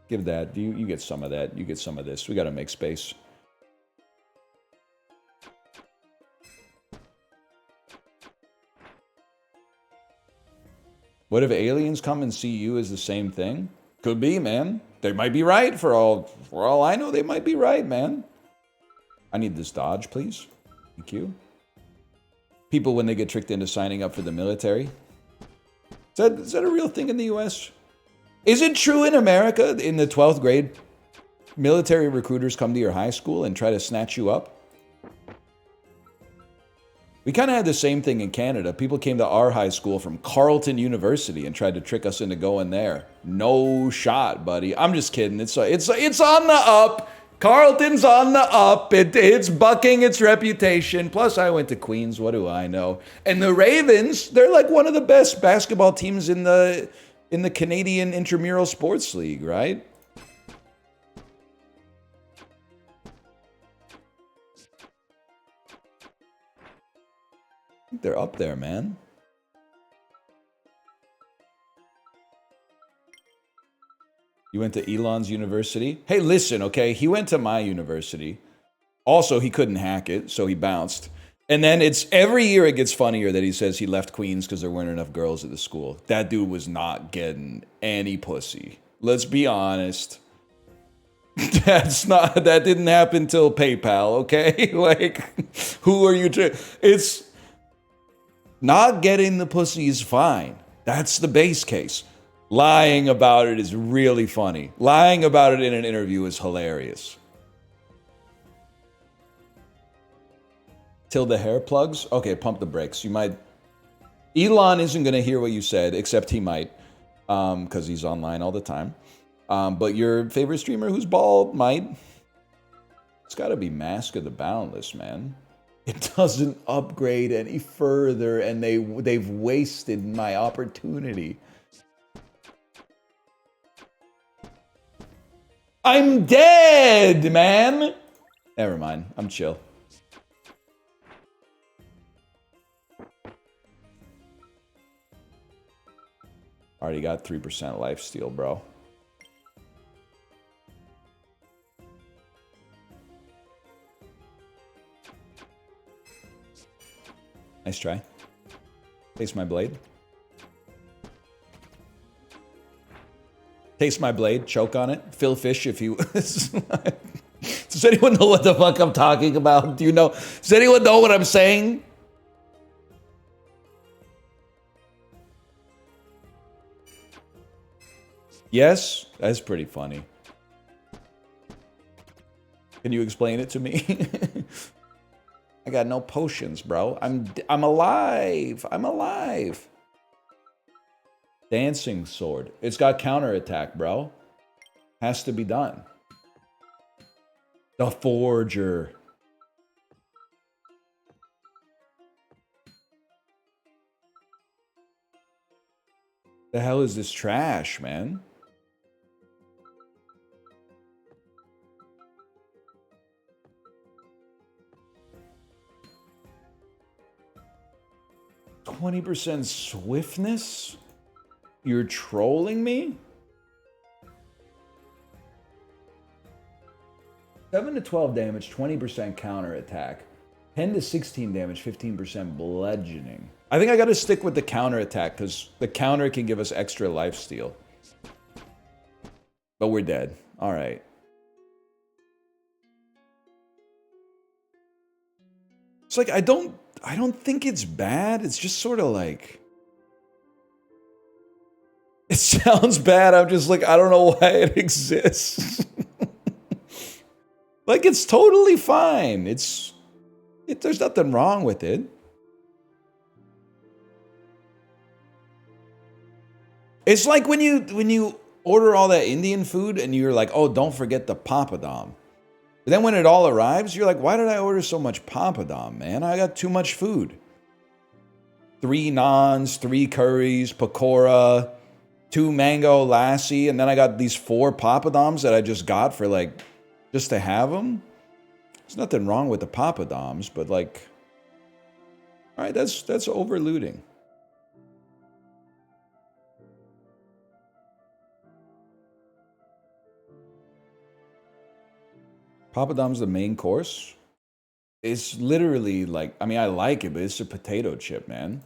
Give that. You get some of that. You get some of this. We gotta make space. What if aliens come and see you as the same thing? Could be, man. They might be right for all I know. They might be right, man. I need this dodge, please. Thank you. People when they get tricked into signing up for the military. Is that a real thing in the US? Is it true in America in the 12th grade? Military recruiters come to your high school and try to snatch you up? We kind of had the same thing in Canada. People came to our high school from Carleton University and tried to trick us into going there. No shot, buddy. I'm just kidding. It's on the up. Carleton's on the up. It's bucking its reputation. Plus, I went to Queens. What do I know? And the Ravens, they're like one of the best basketball teams in the Canadian Intramural Sports League, right? They're up there, man. You went to Elon's university? Hey, listen, okay? He went to my university. Also, he couldn't hack it, so he bounced. And then it's every year it gets funnier that he says he left Queens because there weren't enough girls at the school. That dude was not getting any pussy. Let's be honest. That didn't happen till PayPal, okay? Like, who are you to? It's not getting the pussy is fine. That's the base case. Lying about it is really funny. Lying about it in an interview is hilarious. Till the hair plugs? Okay, pump the brakes. You might... Elon isn't going to hear what you said, except he might, because he's online all the time. But your favorite streamer who's bald might. It's got to be Mask of the Boundless, man. It doesn't upgrade any further, and they've wasted my opportunity. I'm dead, man. Never mind. I'm chill. Already got 3% lifesteal, bro. Nice try. Taste my blade. Taste my blade. Choke on it. Phil Fish if you... Does anyone know what the fuck I'm talking about? Do you know? Does anyone know what I'm saying? Yes? That's pretty funny. Can you explain it to me? I got no potions, bro. I'm alive. I'm alive. Dancing sword. It's got counterattack, bro. Has to be done. The Forger. The hell is this trash, man? %20 swiftness? You're trolling me? 7 to 12 damage, 20% counterattack. 10 to 16 damage, 15% bludgeoning. I think I gotta stick with the counterattack, because the counter can give us extra lifesteal. But we're dead. Alright. It's like, I don't think it's bad. It's just sort of like... It sounds bad. I'm just like, I don't know why it exists. Like, it's totally fine. There's nothing wrong with it. It's like when you order all that Indian food and you're like, oh, don't forget the papadum. But then when it all arrives, you're like, why did I order so much papadum, man? I got too much food. 3 naans, 3 curries, pakora, 2 mango lassi, and then I got these 4 papadums that I just got for like, just to have them. There's nothing wrong with the papadums, but like, all right, that's overlooting. Papadum's the main course. It's literally like, I mean, I like it, but it's a potato chip, man.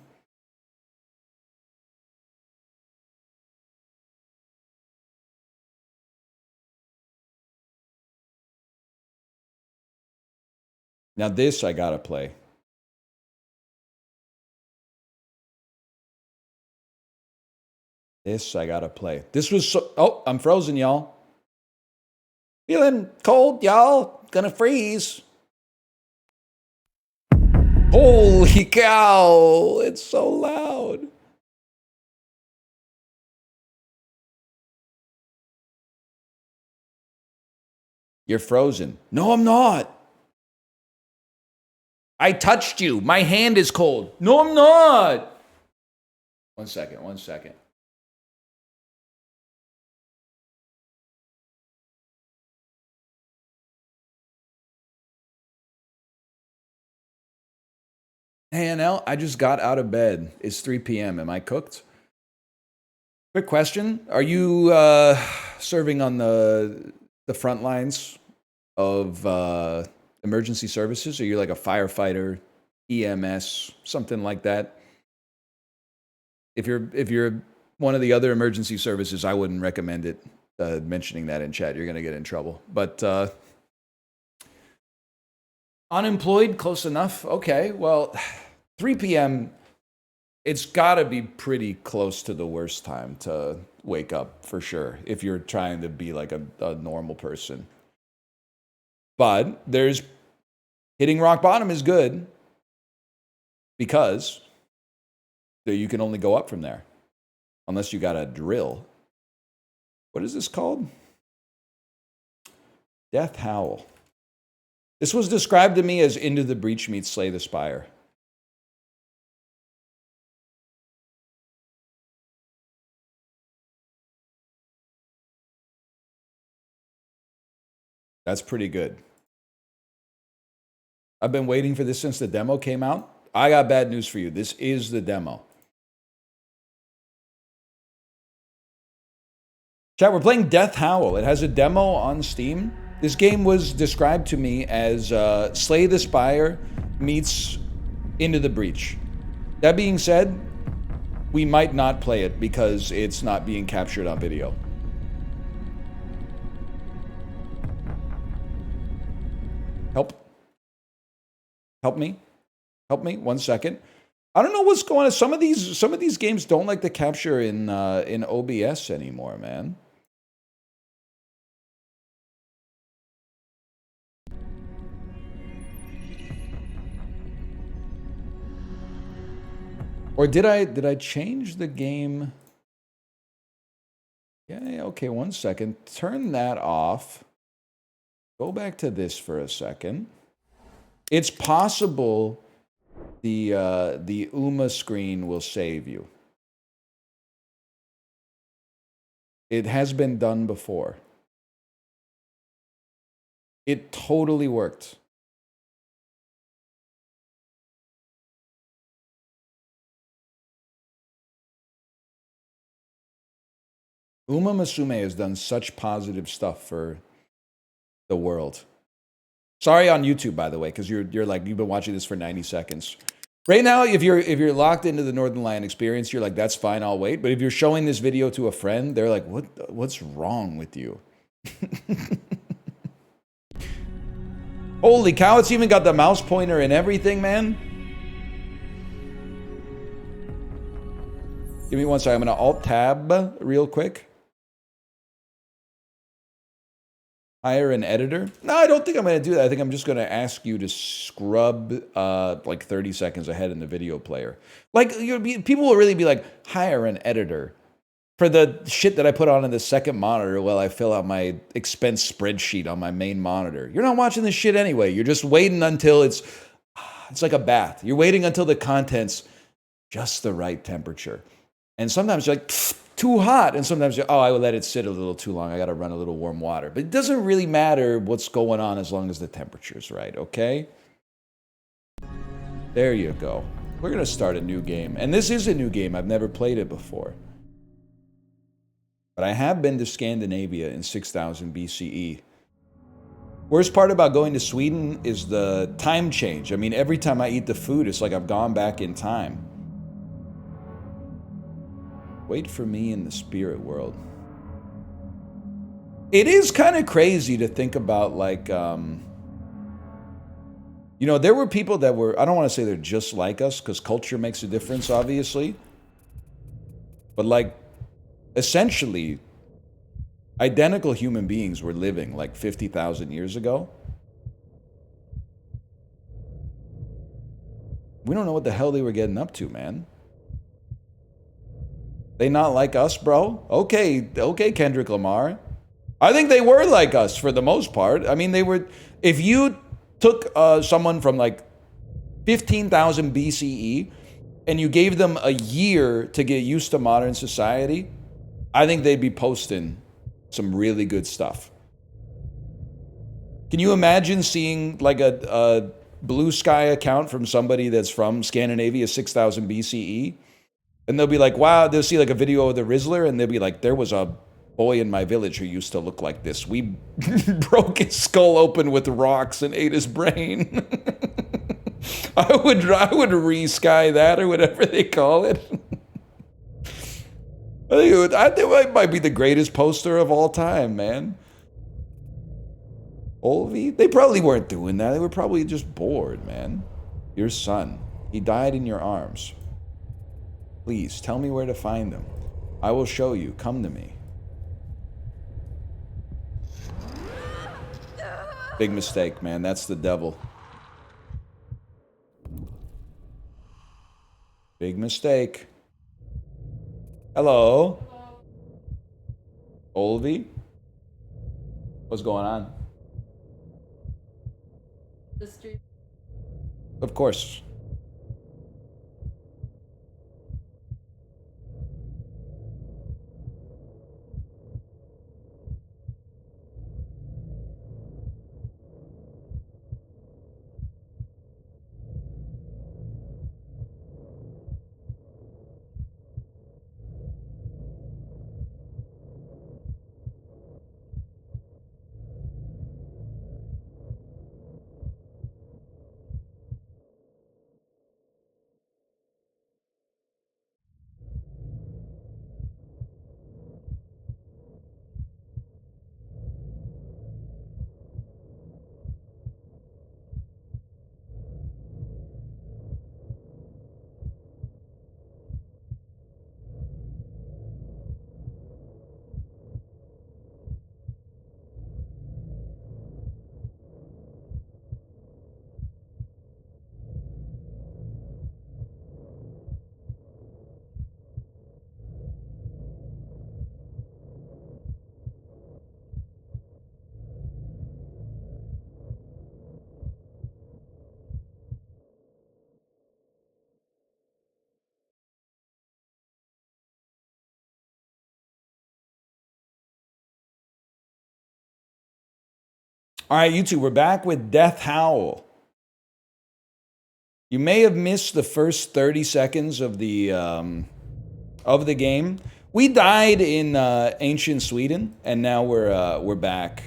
Now this I gotta play. This I gotta play. This was so... Oh, I'm frozen, y'all. Feeling cold, y'all. Gonna freeze. Holy cow! It's so loud. You're frozen. No, I'm not. I touched you. My hand is cold. No, I'm not. 1 second, 1 second. Hey, NL, I just got out of bed. It's 3 p.m. Am I cooked? Quick question. Are you serving on the front lines of emergency services? Are you like a firefighter, EMS, something like that? If you're one of the other emergency services, I wouldn't recommend it. Mentioning that in chat, you're gonna get in trouble. But unemployed, close enough. Okay, well, 3 p.m. It's gotta be pretty close to the worst time to wake up for sure. If you're trying to be like a normal person. But there's hitting rock bottom is good because you can only go up from there unless you got a drill. What is this called? Death Howl. This was described to me as Into the Breach meets Slay the Spire. That's pretty good. I've been waiting for this since the demo came out. I got bad news for you. This is the demo. Chat, we're playing Death Howl. It has a demo on Steam. This game was described to me as Slay the Spire meets Into the Breach. That being said, we might not play it because it's not being captured on video. Help. Help me. Help me. 1 second. I don't know what's going on. Some of these games don't like to capture in OBS anymore, man. Or did I change the game? Yeah, okay, 1 second. Turn that off. Go back to this for a second. It's possible the UMA screen will save you. It has been done before. It totally worked. Uma Musume has done such positive stuff for the world. Sorry on YouTube, by the way, because you're like, you've been watching this for 90 seconds. Right now, if you're locked into the Northernlion experience, you're like, that's fine, I'll wait. But if you're showing this video to a friend, they're like, what's wrong with you? Holy cow, it's even got the mouse pointer and everything, man. Give me 1 second. I'm going to Alt-Tab real quick. Hire an editor? No, I don't think I'm going to do that. I think I'm just going to ask you to scrub like 30 seconds ahead in the video player. Like, people will really be like, hire an editor for the shit that I put on in the second monitor while I fill out my expense spreadsheet on my main monitor. You're not watching this shit anyway. You're just waiting until it's like a bath. You're waiting until the content's just the right temperature. And sometimes you're like, too hot. And sometimes you're, I will let it sit a little too long. I got to run a little warm water. But it doesn't really matter what's going on as long as the temperature's right, okay? There you go. We're going to start a new game. And this is a new game. I've never played it before. But I have been to Scandinavia in 6000 BCE. Worst part about going to Sweden is the time change. I mean, every time I eat the food, it's like I've gone back in time. Wait for me in the spirit world. It is kind of crazy to think about, like, you know, there were people that were, I don't want to say they're just like us, because culture makes a difference, obviously. But, like, essentially, identical human beings were living, like, 50,000 years ago. We don't know what the hell they were getting up to, man. They not like us, bro? Okay, Kendrick Lamar. I think they were like us for the most part. I mean, they were, if you took someone from like 15,000 BCE and you gave them a year to get used to modern society, I think they'd be posting some really good stuff. Can you imagine seeing like a Blue Sky account from somebody that's from Scandinavia 6000 BCE? And they'll be like, wow, they'll see like a video of the Rizzler, and they'll be like, there was a boy in my village who used to look like this. We broke his skull open with rocks and ate his brain. I would re-sky that, or whatever they call it. I think it might be the greatest poster of all time, man. Olvi? They probably weren't doing that. They were probably just bored, man. Your son. He died in your arms. Please, tell me where to find them. I will show you. Come to me. Big mistake, man. That's the devil. Big mistake. Hello? Olvi? What's going on? The street. Of course. All right, you two, we're back with Death Howl. You may have missed the first 30 seconds of the game. We died in ancient Sweden, and now we're back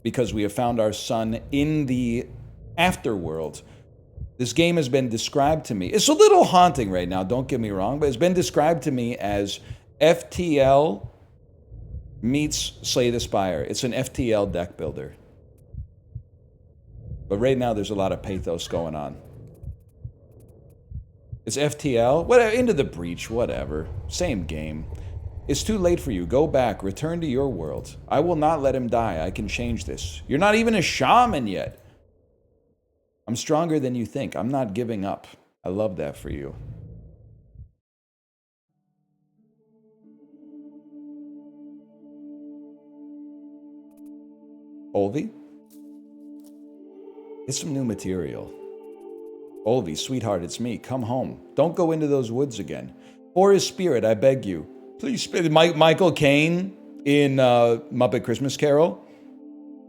because we have found our son in the afterworld. This game has been described to me. It's a little haunting right now, don't get me wrong, but it's been described to me as FTL meets Slay the Spire. It's an FTL deck builder. But right now there's a lot of pathos going on. It's FTL? Whatever, Into the Breach, whatever. Same game. It's too late for you. Go back. Return to your world. I will not let him die. I can change this. You're not even a shaman yet. I'm stronger than you think. I'm not giving up. I love that for you. Olvi? It's some new material. Olvi, sweetheart, it's me. Come home. Don't go into those woods again. For his spirit, I beg you. Please, Michael Caine in Muppet Christmas Carol.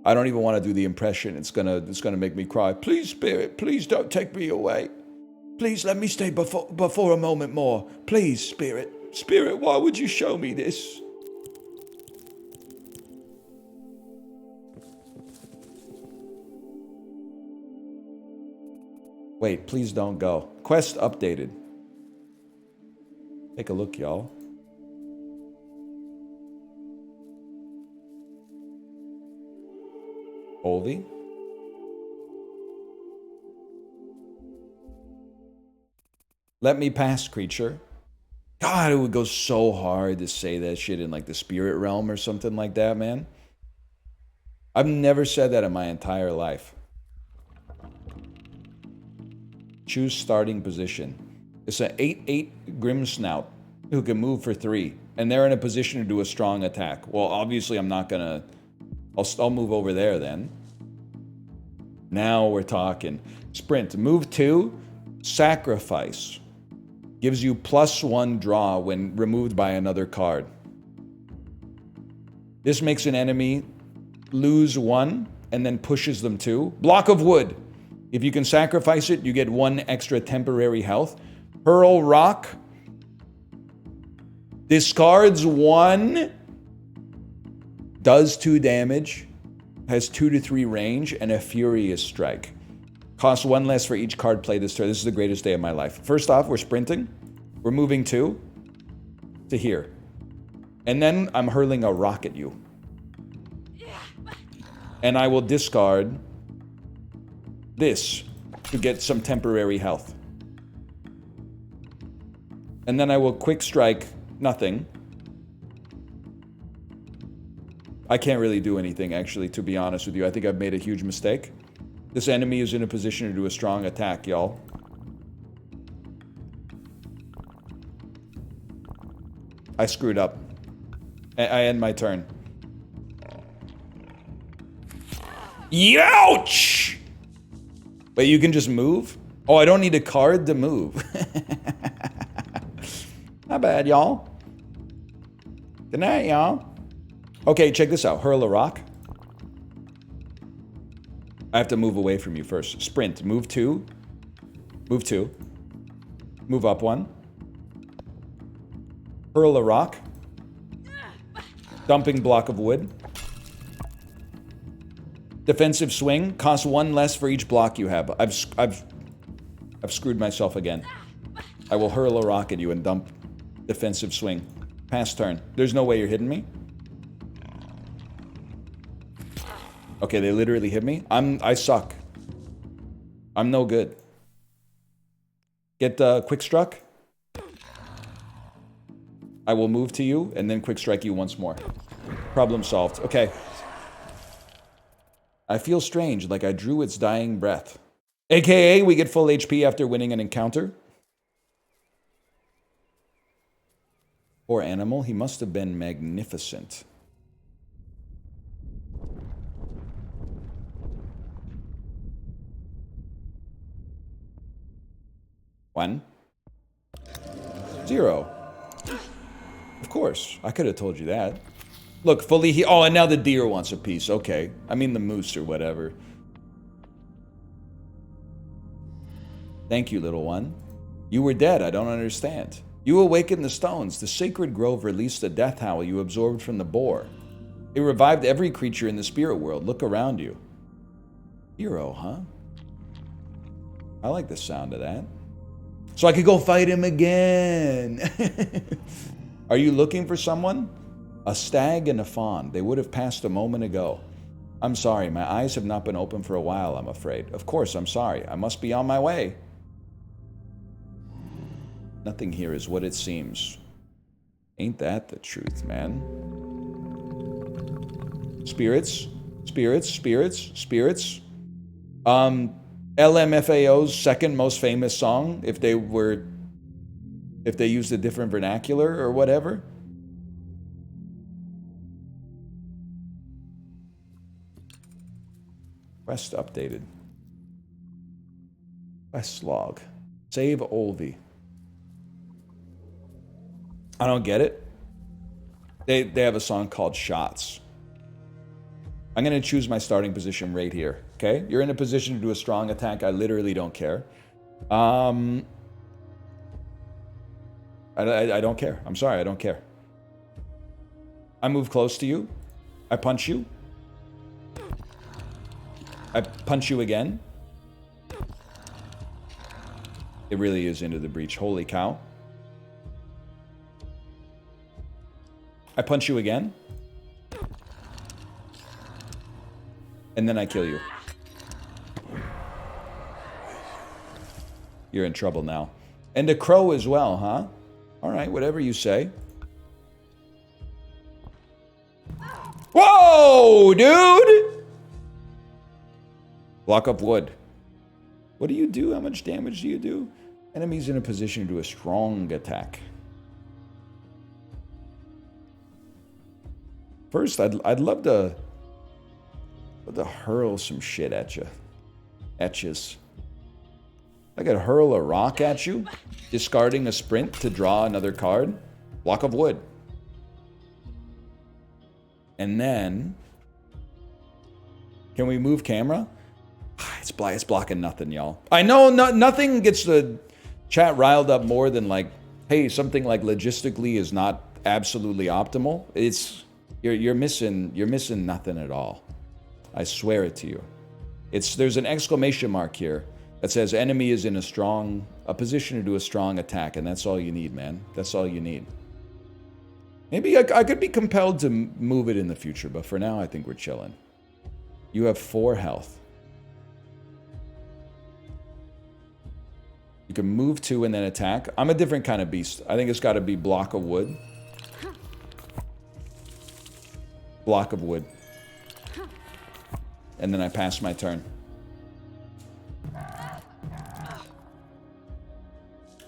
I don't even want to do the impression. It's gonna make me cry. Please, spirit, please don't take me away. Please let me stay before a moment more. Please, spirit. Spirit, why would you show me this? Wait, please don't go. Quest updated. Take a look, y'all. Olvi? Let me pass, creature. God, it would go so hard to say that shit in like the spirit realm or something like that, man. I've never said that in my entire life. Choose starting position. It's an 8/8 Grimsnout who can move for 3, and they're in a position to do a strong attack. Well, obviously I'm not gonna... I'll move over there then. Now we're talking. Sprint. Move 2. Sacrifice. Gives you +1 draw when removed by another card. This makes an enemy lose 1 and then pushes them 2. Block of wood. If you can sacrifice it, you get 1 extra temporary health. Hurl rock. Discards 1. Does 2 damage. Has 2 to 3 range and a furious strike. Costs 1 less for each card played this turn. This is the greatest day of my life. First off, we're sprinting. We're moving 2 to here. And then I'm hurling a rock at you. And I will discard this to get some temporary health. And then I will quick strike nothing. I can't really do anything, actually, to be honest with you. I think I've made a huge mistake. This enemy is in a position to do a strong attack, y'all. I screwed up. I end my turn. Youch! But you can just move? Oh, I don't need a card to move. Not bad, y'all. Good night, y'all. Okay, check this out. Hurl a rock. I have to move away from you first. Sprint. Move 2. Move 2. Move up 1. Hurl a rock. Dumping block of wood. Defensive swing. Costs 1 less for each block you have. I've screwed myself again. I will hurl a rock at you and dump defensive swing. Pass turn. There's no way you're hitting me. Okay, they literally hit me. I suck. I'm no good. Get quick struck. I will move to you and then quick strike you once more. Problem solved. Okay. I feel strange, like I drew its dying breath. AKA, we get full HP after winning an encounter. Poor animal, he must have been magnificent. One. 0. Of course, I could have told you that. Look, fully he. Oh, and now the deer wants a piece. Okay. I mean the moose or whatever. Thank you, little one. You were dead. I don't understand. You awakened the stones. The sacred grove released the death howl you absorbed from the boar. It revived every creature in the spirit world. Look around you. Hero, huh? I like the sound of that. So I could go fight him again. Are you looking for someone? A stag and a fawn. They would have passed a moment ago. I'm sorry. My eyes have not been open for a while, I'm afraid. Of course, I'm sorry. I must be on my way. Nothing here is what it seems. Ain't that the truth, man? Spirits, spirits, spirits, spirits. LMFAO's second most famous song, if they used a different vernacular or whatever. Quest updated. Quest log. Save Olvi. I don't get it. They have a song called Shots. I'm going to choose my starting position right here. Okay? You're in a position to do a strong attack. I literally don't care. I don't care. I'm sorry. I don't care. I move close to you. I punch you. I punch you again. It really is into the breach. Holy cow. I punch you again. And then I kill you. You're in trouble now. And a crow as well, huh? All right, whatever you say. Whoa, dude! Block up wood. What do you do? How much damage do you do? Enemies in a position to do a strong attack. First, I'd love to hurl some shit at you. I could hurl a rock at you, discarding a sprint to draw another card. Block of wood. And then, can we move camera? It's blocking nothing, y'all. I know nothing gets the chat riled up more than like, hey, something like logistically is not absolutely optimal. You're missing nothing at all. I swear it to you. There's an exclamation mark here that says enemy is in a position to do a strong attack, and that's all you need, man. That's all you need. Maybe I could be compelled to move it in the future, but for now I think we're chilling. You have 4 health. You can move 2 and then attack. I'm a different kind of beast. I think it's got to be block of wood. Block of wood. And then I pass my turn.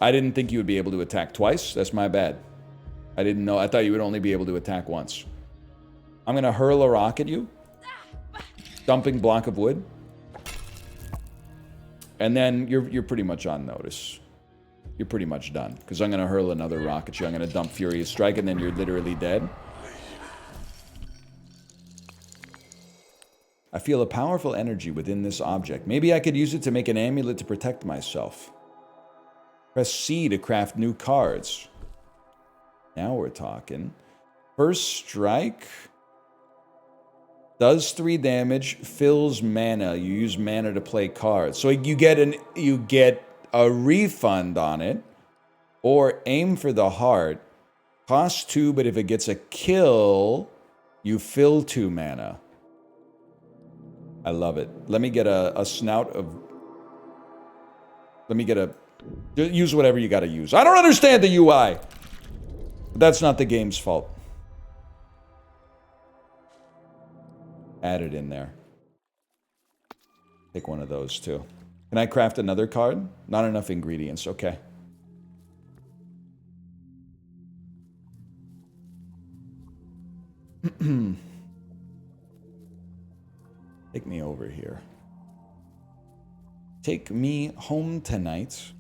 I didn't think you would be able to attack twice. That's my bad. I didn't know. I thought you would only be able to attack once. I'm going to hurl a rock at you. Dumping block of wood. And then you're pretty much on notice. You're pretty much done. Because I'm going to hurl another rock at you. I'm going to dump Furious Strike, and then you're literally dead. I feel a powerful energy within this object. Maybe I could use it to make an amulet to protect myself. Press C to craft new cards. Now we're talking. First strike does 3 damage, fills mana. You use mana to play cards. So you get a refund on it, or aim for the heart. Costs 2, but if it gets a kill, you fill 2 mana. I love it. Let me get a snout of... Let me get a... Use whatever you gotta use. I don't understand the UI! But that's not the game's fault. Add it in there. Take one of those, too. Can I craft another card? Not enough ingredients. Okay. Take me over here. Take me home tonight.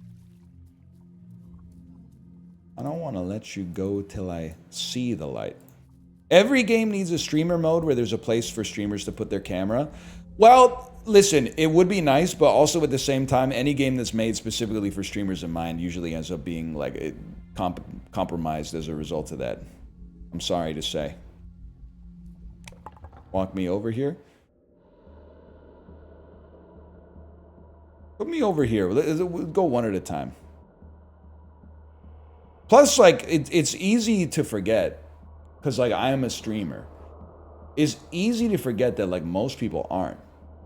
I don't want to let you go till I see the light. Every game needs a streamer mode where there's a place for streamers to put their camera. Well, listen, it would be nice, but also at the same time, any game that's made specifically for streamers in mind usually ends up being like compromised as a result of that. I'm sorry to say. Walk me over here. Put me over here. We'll go one at a time. Plus, like, it's easy to forget, because, like, I am a streamer. It's easy to forget that, like, most people aren't.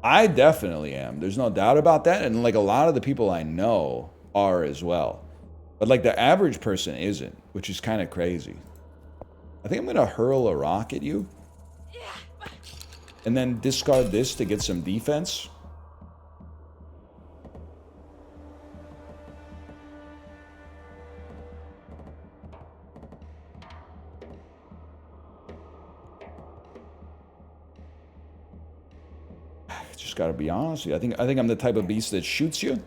I definitely am. There's no doubt about that. And, like, a lot of the people I know are as well. But, like, the average person isn't, which is kind of crazy. I think I'm going to hurl a rock at you. And then discard this to get some defense. Just gotta be honest with you. I think I'm the type of beast that shoots you.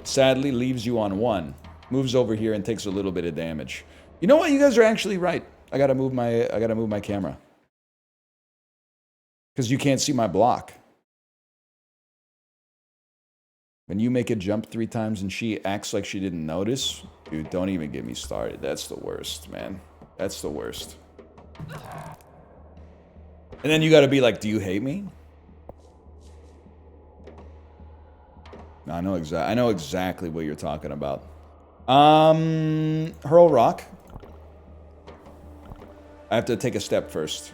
Sadly, leaves you on 1. Moves over here and takes a little bit of damage. You know what? You guys are actually right. I gotta move my camera. Because you can't see my block. When you make it jump 3 times and she acts like she didn't notice, dude, don't even get me started. That's the worst, man. That's the worst. And then you gotta be like, do you hate me? No, I know exactly what you're talking about. Hurl rock. I have to take a step first.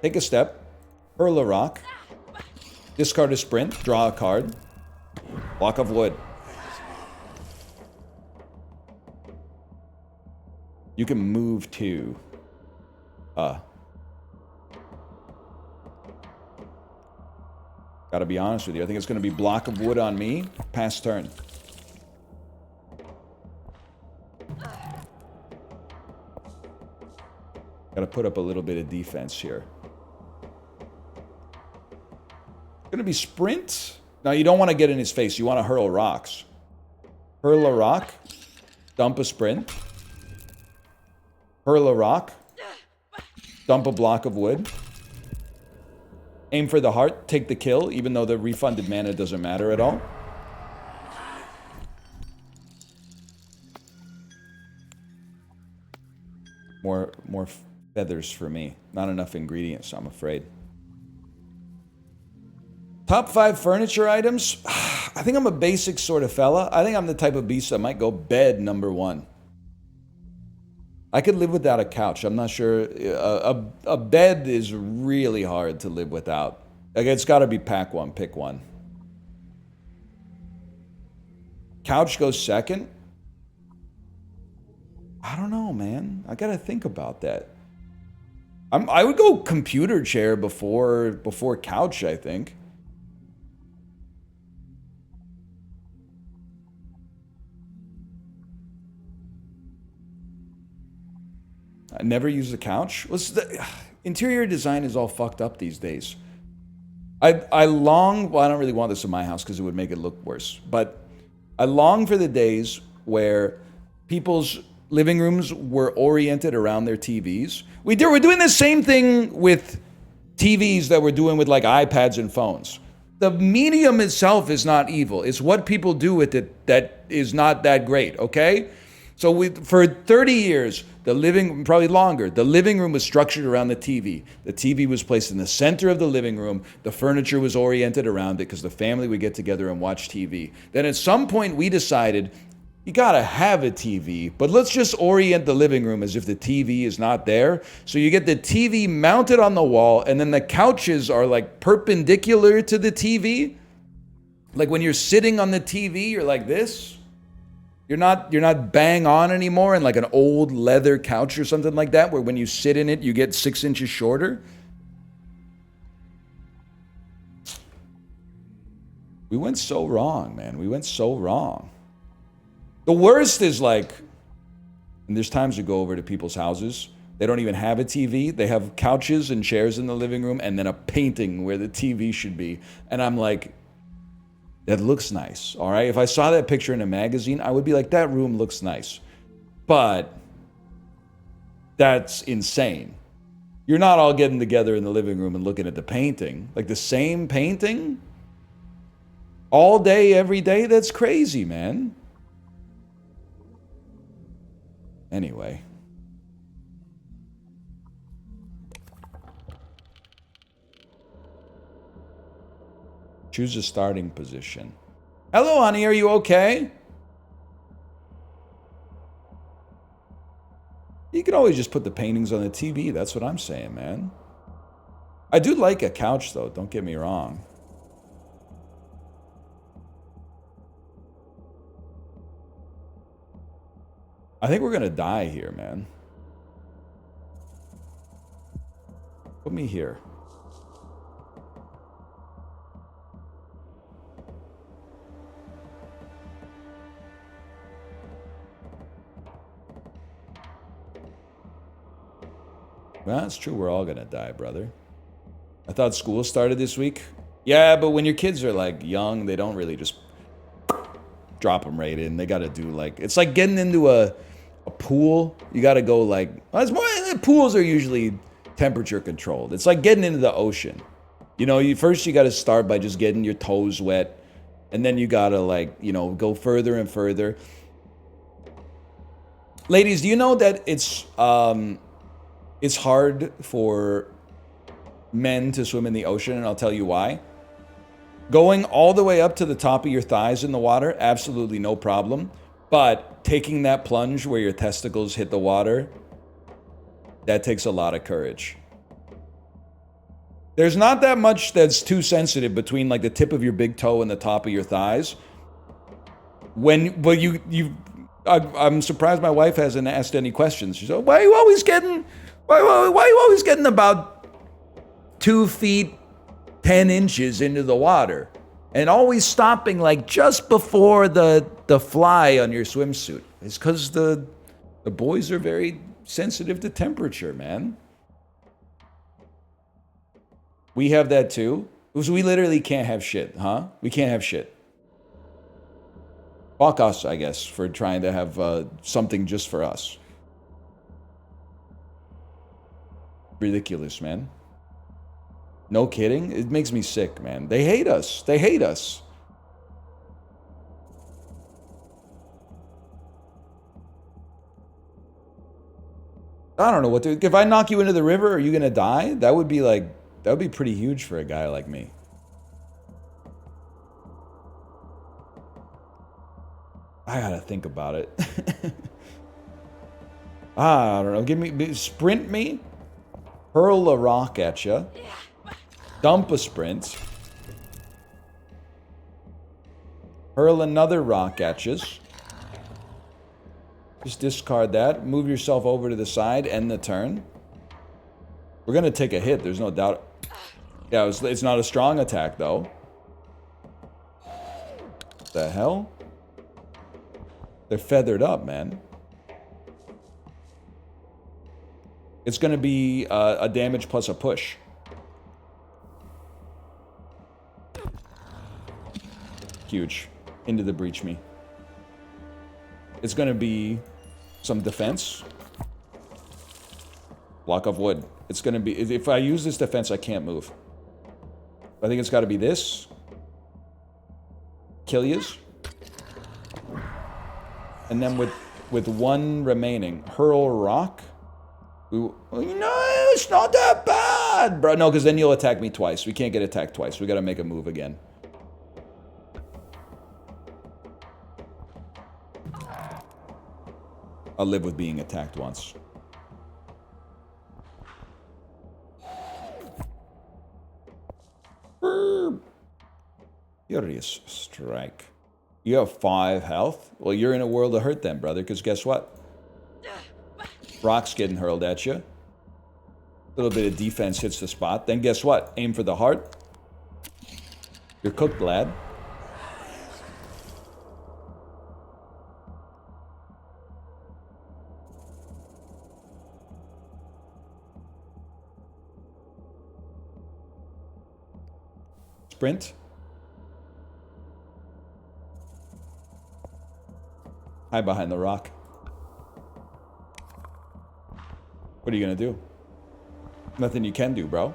Take a step. Hurl a rock. Discard a sprint. Draw a card. Block of wood. You can move to. Gotta be honest with you. I think it's gonna be block of wood on me. Pass turn. Gotta put up a little bit of defense here. Gonna be sprint. Now you don't want to get in his face. You want to hurl rocks. Hurl a rock. Dump a sprint. Hurl a rock. Dump a block of wood. Aim for the heart. Take the kill, even though the refunded mana doesn't matter at all. More feathers for me. Not enough ingredients, I'm afraid. Top 5 furniture items. I think I'm a basic sort of fella. I think I'm the type of beast that might go bed number 1. I could live without a couch. I'm not sure. A bed is really hard to live without. Like, it's got to be pack one, pick one. Couch goes second. I don't know, man. I got to think about that. I would go computer chair before couch, I think. I never use the couch. Interior design is all fucked up these days. I long, well, I don't really want this in my house because it would make it look worse, but I long for the days where people's living rooms were oriented around their TVs. We're doing the same thing with TVs that we're doing with like iPads and phones. The medium itself is not evil. It's what people do with it that is not that great, okay? So for 30 years, probably longer, the living room was structured around the TV. The TV was placed in the center of the living room. The furniture was oriented around it because the family would get together and watch TV. Then at some point we decided, you gotta have a TV, but let's just orient the living room as if the TV is not there. So you get the TV mounted on the wall, and then the couches are like perpendicular to the TV. Like when you're sitting on the TV, you're like this. You're not bang on anymore in like an old leather couch or something like that, where when you sit in it, you get 6 inches shorter. We went so wrong, man. We went so wrong. The worst is like, and there's times you go over to people's houses, they don't even have a TV. They have couches and chairs in the living room and then a painting where the TV should be. And I'm like, that looks nice, all right? If I saw that picture in a magazine, I would be like, that room looks nice. But That's insane. You're not all getting together in the living room and looking at the painting. Like the same painting? All day, every day? That's crazy, man. Anyway. Choose a starting position. Hello, honey. Are you okay? You can always just put the paintings on the TV. That's what I'm saying, man. I do like a couch, though. Don't get me wrong. I think we're gonna die here, man. Put me here. Well, that's true. We're all gonna die, brother. I thought school started this week. Yeah, but when your kids are like young, they don't really just drop them right in. They gotta do like, it's like getting into a pool. You gotta go like, pools are usually temperature controlled. It's like getting into the ocean. You know, you gotta start by just getting your toes wet, and then you gotta like, you know, go further and further. Ladies, do you know that it's hard for men to swim in the ocean, and I'll tell you why. Going all the way up to the top of your thighs in the water, absolutely no problem. But taking that plunge where your testicles hit the water, that takes a lot of courage. There's not that much that's too sensitive between like the tip of your big toe and the top of your thighs. I'm surprised my wife hasn't asked any questions. She's like, why are you always getting about 2 feet 10 inches into the water and always stopping like just before the fly on your swimsuit? It's because the boys are very sensitive to temperature, man. We have that too. Because we literally can't have shit, huh? We can't have shit. Fuck us, I guess, for trying to have something just for us. Ridiculous, man. No kidding. It makes me sick, man. They hate us. They hate us. I don't know what to... If I knock you into the river, are you going to die? That would be like... That would be pretty huge for a guy like me. I gotta think about it. I don't know. Sprint me. Hurl a rock at you. Dump a sprint. Hurl another rock at you. Just discard that. Move yourself over to the side. End the turn. We're gonna take a hit. There's no doubt. Yeah, it's not a strong attack, though. What the hell? They're feathered up, man. It's going to be a damage plus a push. Huge. Into the breach me. It's going to be some defense. Block of wood. It's going to be... If I use this defense, I can't move. I think it's got to be this. Kill yous. And then with one remaining, hurl rock. No, it's not that bad, bro. No, because then you'll attack me twice. We can't get attacked twice. We got to make a move again. I'll live with being attacked once. Furious strike. You have 5 health? Well, you're in a world of hurt then, brother, because guess what? Rock's getting hurled at you. A little bit of defense hits the spot. Then guess what? Aim for the heart. You're cooked, lad. Sprint. Hide behind the rock. What are you gonna do? Nothing you can do, bro.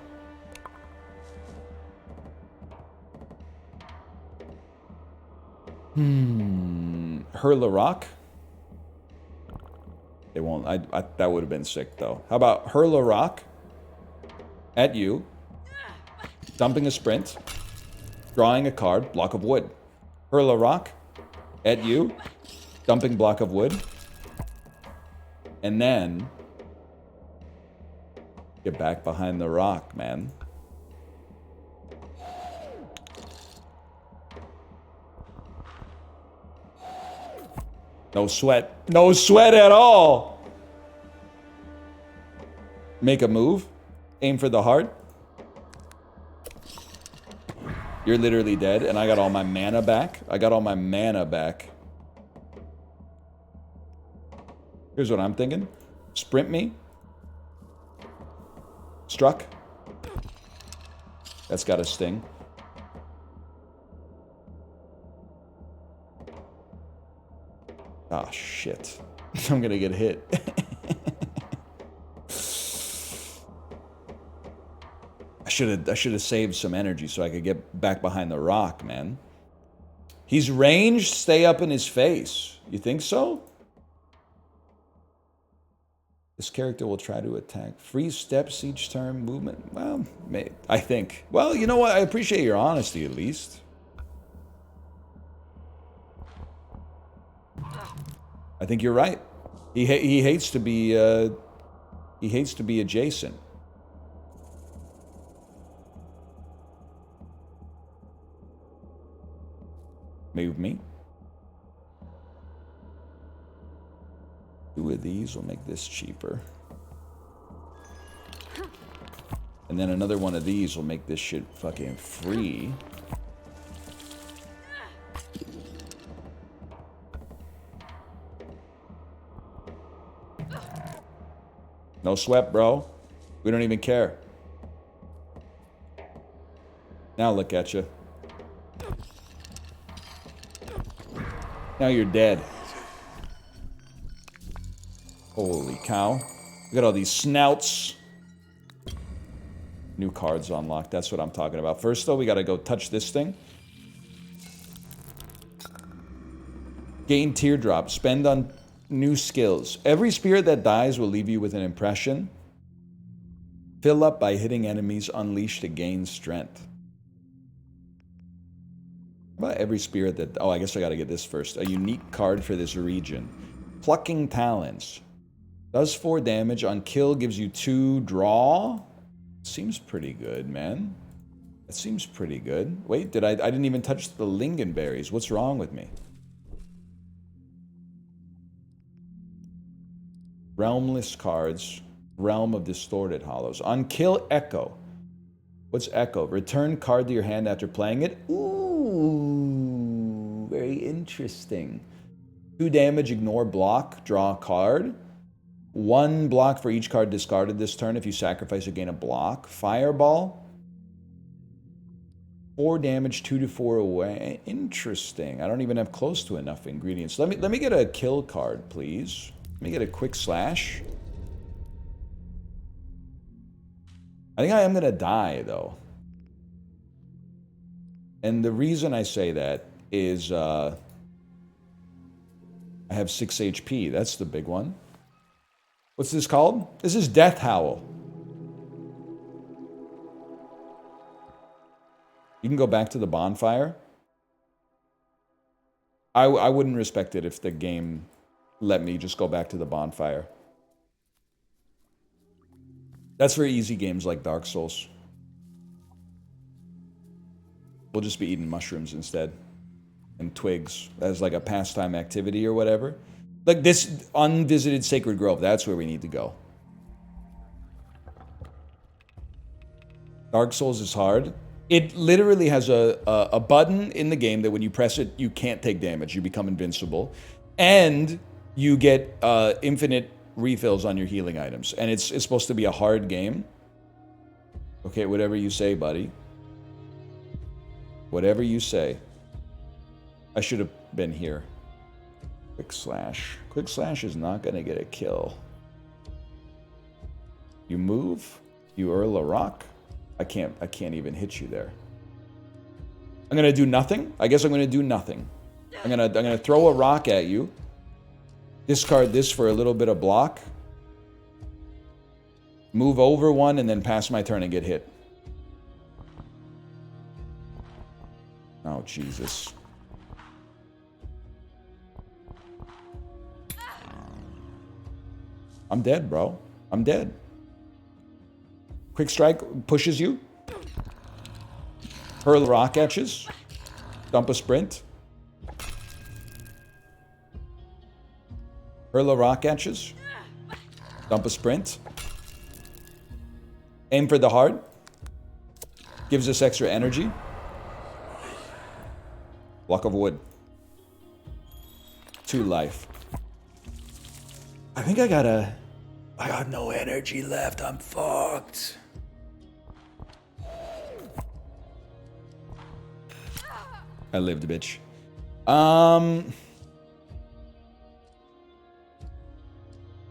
Hurl a rock? They won't. That would have been sick, though. How about hurl a rock at you, dumping a sprint, drawing a card, block of wood. Hurl a rock at you, dumping block of wood, and then get back behind the rock, man. No sweat. No sweat at all. Make a move. Aim for the heart. You're literally dead, and I got all my mana back. I got all my mana back. Here's what I'm thinking. Sprint me. Struck. That's got a sting. Oh, shit. I'm gonna get hit. I should have saved some energy so I could get back behind the rock, man. He's ranged, stay up in his face. You think so? This character will try to attack. Free steps each turn, movement. Well, I think. Well, you know what? I appreciate your honesty, at least. I think you're right. He hates to be adjacent. Move me. 2 of these will make this cheaper. And then another one of these will make this shit fucking free. No sweat, bro. We don't even care. Now look at you. Now you're dead. Holy cow. Look at all these snouts. New cards unlocked. That's what I'm talking about. First, though, we gotta go touch this thing. Gain teardrop. Spend on new skills. Every spirit that dies will leave you with an impression. Fill up by hitting enemies. Unleash to gain strength. How about every spirit that... Oh, I guess I gotta get this first. A unique card for this region. Plucking Talons. Does 4 damage. On kill gives you 2 draw. Seems pretty good, man. That seems pretty good. Wait, I didn't even touch the lingonberries. What's wrong with me? Realmless cards. Realm of Distorted Hollows. On kill, Echo. What's Echo? Return card to your hand after playing it. Ooh, very interesting. 2 damage, ignore block, draw a card. 1 block for each card discarded this turn. If you sacrifice or gain a block. Fireball. 4 damage, 2 to 4 away. Interesting. I don't even have close to enough ingredients. Let me get a kill card, please. Let me get a quick slash. I think I am gonna die, though. And the reason I say that is I have 6 HP. That's the big one. What's this called? This is Death Howl. You can go back to the bonfire. I wouldn't respect it if the game let me just go back to the bonfire. That's for easy games like Dark Souls. We'll just be eating mushrooms instead. And twigs as like a pastime activity or whatever. Like this unvisited Sacred Grove, that's where we need to go. Dark Souls is hard. It literally has a button in the game that when you press it, you can't take damage. You become invincible. And you get infinite refills on your healing items. And it's supposed to be a hard game. Okay, whatever you say, buddy. Whatever you say. I should have been here. Quick slash. Quick slash is not going to get a kill. You move. You hurl a rock. I can't even hit you there. I'm gonna do nothing. I guess I'm gonna do nothing. I'm gonna throw a rock at you. Discard this for a little bit of block. Move over one and then pass my turn and get hit. Oh, Jesus. I'm dead, bro. I'm dead. Quick strike pushes you. Hurl rock etches. Dump a sprint. Hurl a rock etches. Dump a sprint. Aim for the heart. Gives us extra energy. Block of wood. 2 life. I think I got no energy left. I'm fucked. I lived, bitch.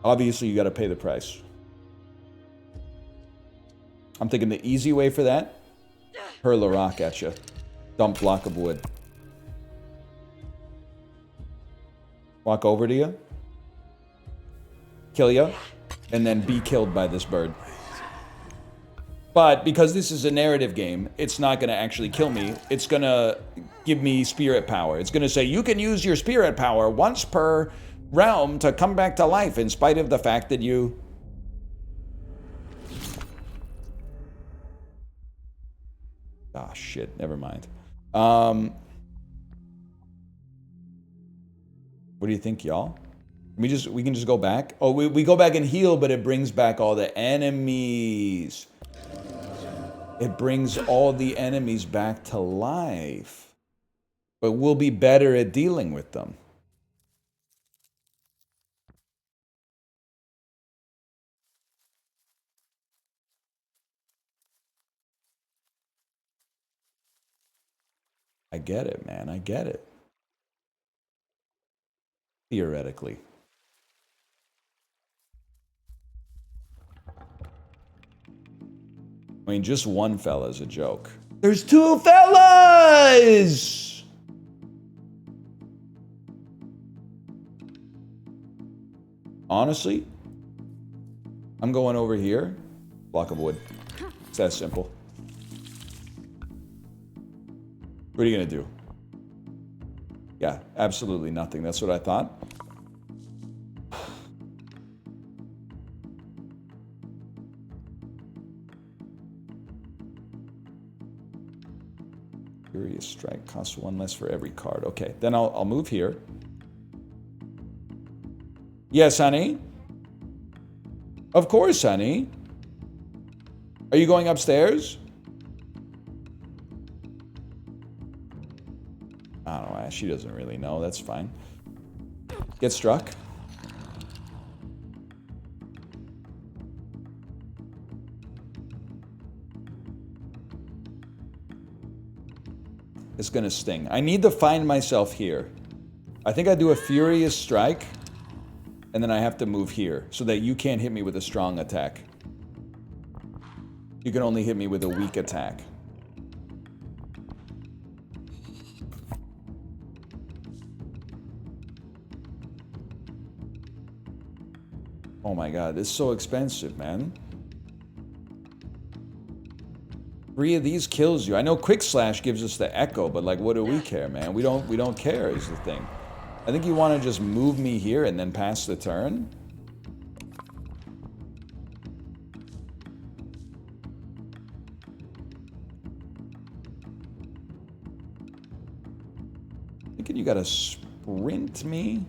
Obviously, you got to pay the price. I'm thinking the easy way for that. Hurl a rock at you. Dump block of wood. Walk over to you. Kill you. And then be killed by this bird. But because this is a narrative game, it's not going to actually kill me. It's going to give me spirit power. It's going to say, you can use your spirit power once per realm to come back to life in spite of the fact that you... Ah, shit. Never mind. What do you think, y'all? We can just go back? Oh, we go back and heal, but it brings back all the enemies. It brings all the enemies back to life. But we'll be better at dealing with them. I get it, man. I get it. Theoretically. I mean, just one fella's a joke. There's 2 fellas! Honestly, I'm going over here. Block of wood. It's that simple. What are you gonna do? Yeah, absolutely nothing. That's what I thought. Furious Strike costs 1 less for every card. Okay, then I'll move here. Yes, honey? Of course, honey. Are you going upstairs? I don't know. She doesn't really know. That's fine. Get struck. It's gonna sting. I need to find myself here. I think I do a Furious Strike, and then I have to move here so that you can't hit me with a strong attack. You can only hit me with a weak attack. Oh my god, it's so expensive, man. 3 of these kills you. I know Quick Slash gives us the echo, but like, what do we care, man? We don't care is the thing. I think you want to just move me here and then pass the turn. Thinking you gotta sprint me.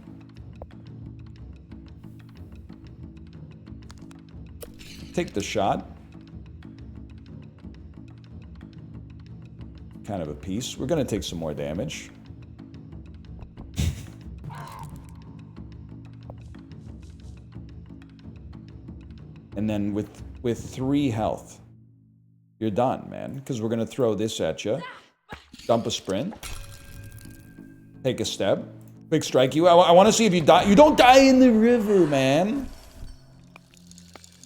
Take the shot. Kind of a piece. We're gonna take some more damage. And then with 3 health, you're done, man. Because we're gonna throw this at you. Dump a sprint. Take a step. Quick strike you. I want to see if you die. You don't die in the river, man.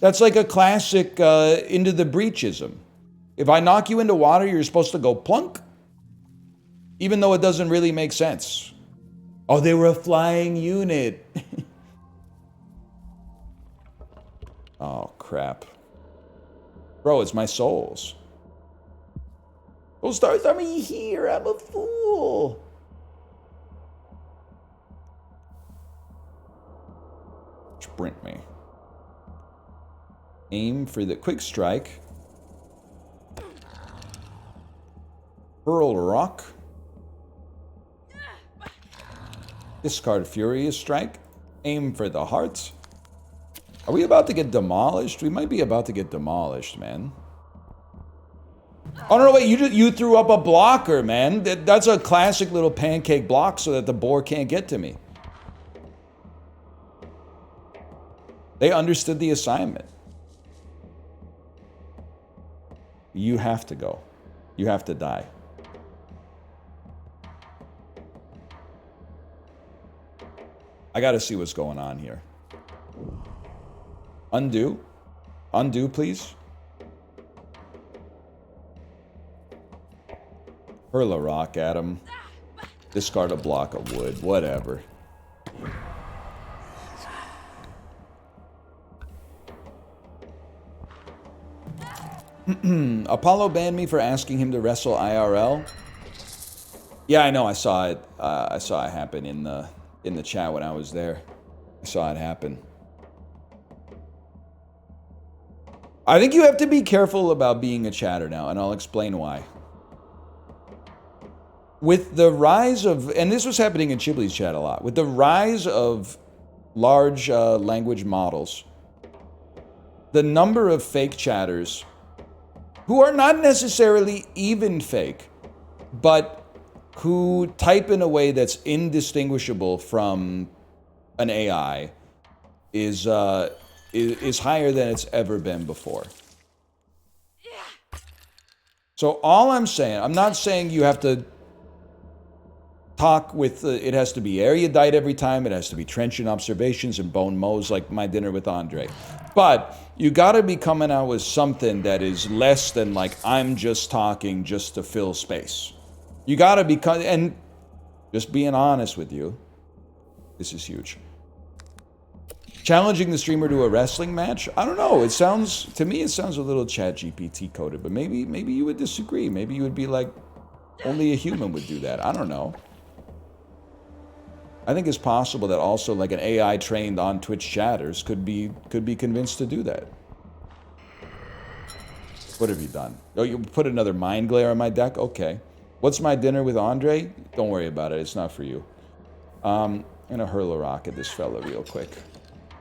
That's like a classic into the breachism. If I knock you into water, you're supposed to go plunk, even though it doesn't really make sense. Oh, they were a flying unit. Oh, crap. Bro, it's my souls. Those stars are me here. I'm a fool. Sprint me. Aim for the quick strike. Hurl rock. Discard furious strike. Aim for the heart. Are we about to get demolished? We might be about to get demolished, man. Oh, no, wait, you threw up a blocker, man. That's a classic little pancake block so that the boar can't get to me. They understood the assignment. You have to go. You have to die. I gotta see what's going on here. Undo. Undo, please. Hurl a rock at him. Discard a block of wood. Whatever. Apollo banned me for asking him to wrestle IRL. Yeah, I know. I saw it. I saw it happen in the chat when I was there. I saw it happen. I think you have to be careful about being a chatter now, and I'll explain why. With the rise of, and this was happening in Chibli's chat a lot, with the rise of large language models, the number of fake chatters who are not necessarily even fake, but who type in a way that's indistinguishable from an AI is higher than it's ever been before. So all I'm saying, I'm not saying you have to talk with, it has to be erudite every time, it has to be trenchant observations and bone mows like my dinner with Andre. But you gotta be coming out with something that is less than like, I'm just talking just to fill space. You gotta be, and just being honest with you, this is huge. Challenging the streamer to a wrestling match? I don't know. It sounds, to me, it sounds a little ChatGPT coded, but maybe you would disagree. Maybe you would be like, only a human would do that. I don't know. I think it's possible that also like an AI trained on Twitch chatters could be convinced to do that. What have you done? Oh, you put another mind glare on my deck? Okay. What's my dinner with Andre? Don't worry about it. It's not for you. I'm gonna hurl a rock at this fella real quick.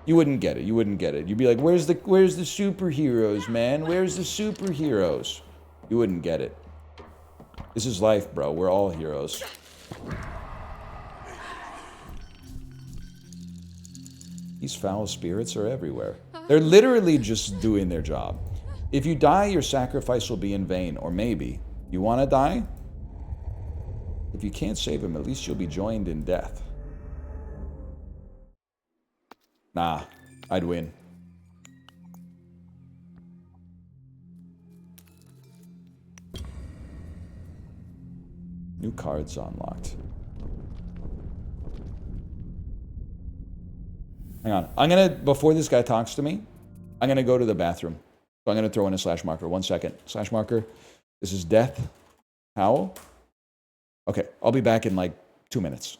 You wouldn't get it. You wouldn't get it. You'd be like, where's the superheroes, man? Where's the superheroes? You wouldn't get it. This is life, bro. We're all heroes. These foul spirits are everywhere. They're literally just doing their job. If you die, your sacrifice will be in vain. Or maybe, you want to die? If you can't save him, at least you'll be joined in death. Nah, I'd win. New cards unlocked. Hang on. I'm gonna, before this guy talks to me, I'm gonna go to the bathroom. So I'm gonna throw in a slash marker. 1 second. Slash marker. This is death. Howl. Okay, I'll be back in like 2 minutes.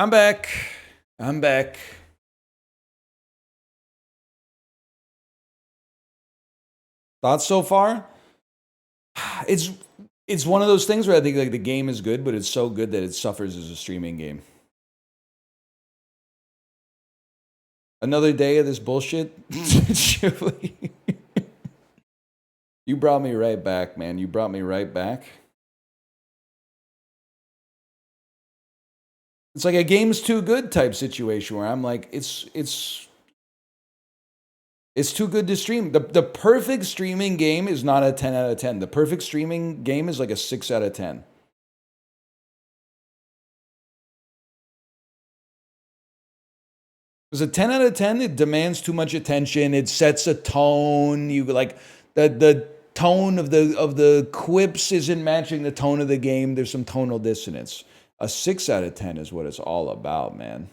I'm back. I'm back. Thoughts so far? It's one of those things where I think like the game is good, but it's so good that it suffers as a streaming game. Another day of this bullshit. You brought me right back, man. You brought me right back. It's like a game's too good type situation where I'm like, it's too good to stream. The perfect streaming game is not a 10 out of 10. The perfect streaming game is like a 6 out of 10. Because a 10 out of 10, it demands too much attention. It sets a tone. You like the tone of the quips isn't matching the tone of the game. There's some tonal dissonance. A 6 out of 10 is what it's all about, man.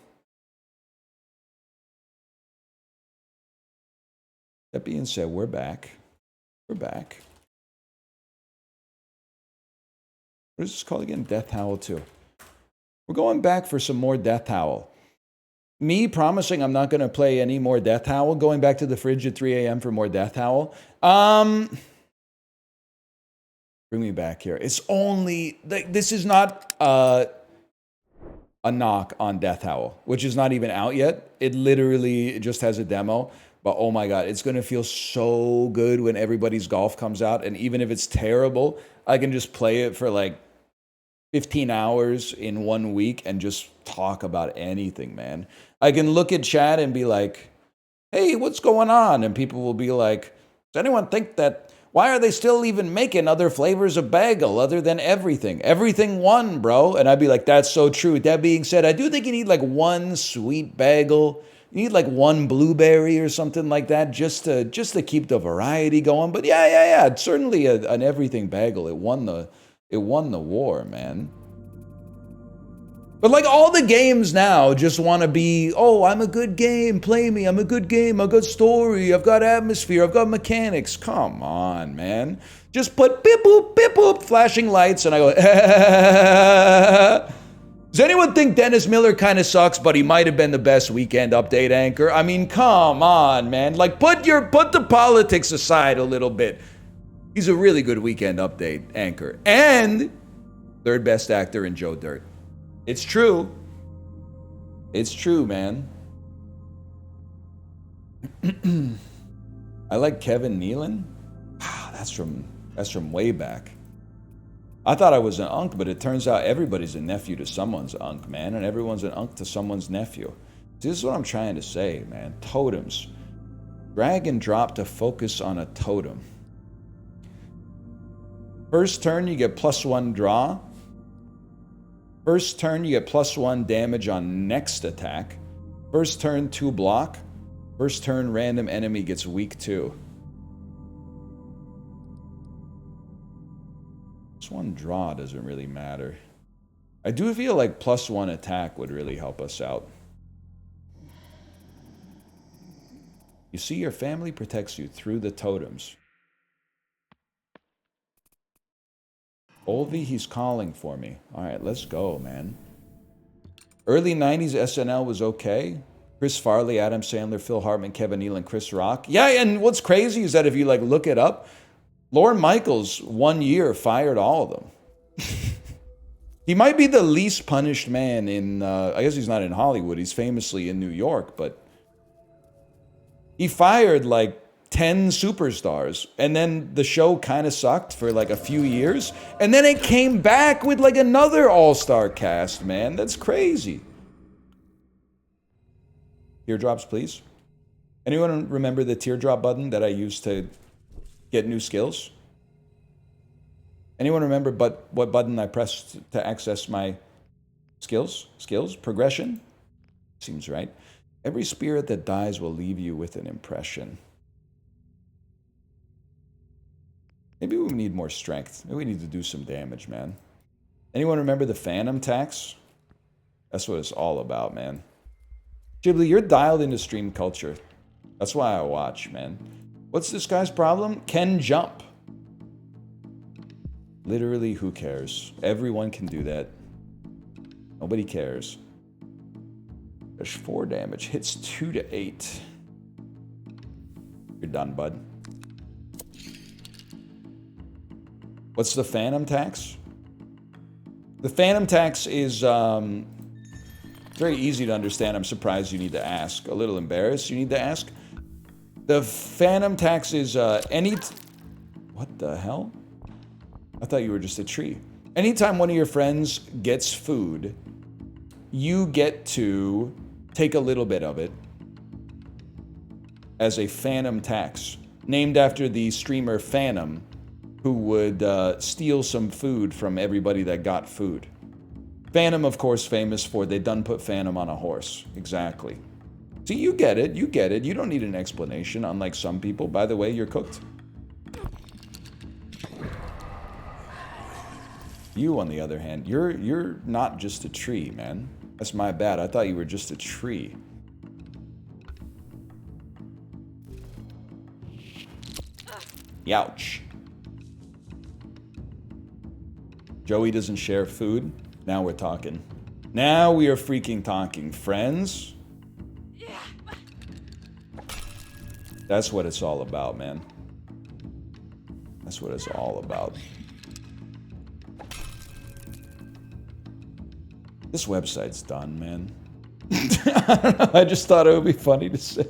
That being said, we're back. We're back. What is this called again? Death Howl 2. We're going back for some more Death Howl. Me promising I'm not going to play any more Death Howl, going back to the fridge at 3 a.m. for more Death Howl. Bring me back here. It's only, this is not a knock on Death Howl, which is not even out yet. It literally just has a demo. But oh my God, it's going to feel so good when everybody's golf comes out. And even if it's terrible, I can just play it for like 15 hours in 1 week and just talk about anything, man. I can look at chat and be like, hey, what's going on? And people will be like, does anyone think that, why are they still even making other flavors of bagel other than everything? Everything won, bro. And I'd be like, that's so true. That being said, I do think you need like one sweet bagel. You need like one blueberry or something like that just to keep the variety going. But yeah. It's certainly an everything bagel. It won the war, man. But like all the games now just want to be, oh, I'm a good game, play me, I'm a good game, I've got story, I've got atmosphere, I've got mechanics. Come on, man. Just put beep boop, flashing lights, and I go, does anyone think Dennis Miller kind of sucks, but he might have been the best weekend update anchor? I mean, come on, man. Like, put the politics aside a little bit. He's a really good weekend update anchor. And third best actor in Joe Dirt. It's true. It's true, man. I like Kevin Nealon. That's from way back. I thought I was an unk, but it turns out everybody's a nephew to someone's unk, man. And everyone's an unk to someone's nephew. This is what I'm trying to say, man. Totems. Drag and drop to focus on a totem. First turn, you get +1 draw. First turn, you get +1 damage on next attack. First turn, 2 block. First turn, random enemy gets weak 2. +1 draw doesn't really matter. I do feel like +1 attack would really help us out. You see, your family protects you through the totems. Olvi, he's calling for me. All right, let's go, man. Early 90s SNL was okay. Chris Farley, Adam Sandler, Phil Hartman, Kevin Nealon, Chris Rock. Yeah, and what's crazy is that if you like look it up, Lorne Michaels 1 year fired all of them. He might be the least punished man in, I guess he's not in Hollywood. He's famously in New York, but he fired like 10 superstars, and then the show kind of sucked for like a few years, and then it came back with like another all-star cast, man. That's crazy. Teardrops, please. Anyone remember the teardrop button that I used to get new skills? Anyone remember what button I pressed to access my skills? Progression? Seems right. Every spirit that dies will leave you with an impression. Maybe we need more strength. Maybe we need to do some damage, man. Anyone remember the Phantom tax? That's what it's all about, man. Ghibli, you're dialed into stream culture. That's why I watch, man. What's this guy's problem? Can jump. Literally, who cares? Everyone can do that. Nobody cares. There's 4 damage. Hits 2 to 8. You're done, bud. What's the Phantom Tax? The Phantom Tax is very easy to understand. I'm surprised you need to ask. A little embarrassed you need to ask. The Phantom Tax is what the hell? I thought you were just a tree. Anytime one of your friends gets food, you get to take a little bit of it as a Phantom Tax, named after the streamer Phantom, who would steal some food from everybody that got food. Phantom, of course, famous for they done put Phantom on a horse. Exactly. See, you get it. You get it. You don't need an explanation, unlike some people. By the way, you're cooked. You, on the other hand, you're not just a tree, man. That's my bad. I thought you were just a tree. Youch. Joey doesn't share food. Now we're talking. Now we are freaking talking. Friends? That's what it's all about, man. That's what it's all about. This website's done, man. I don't know. I just thought it would be funny to say.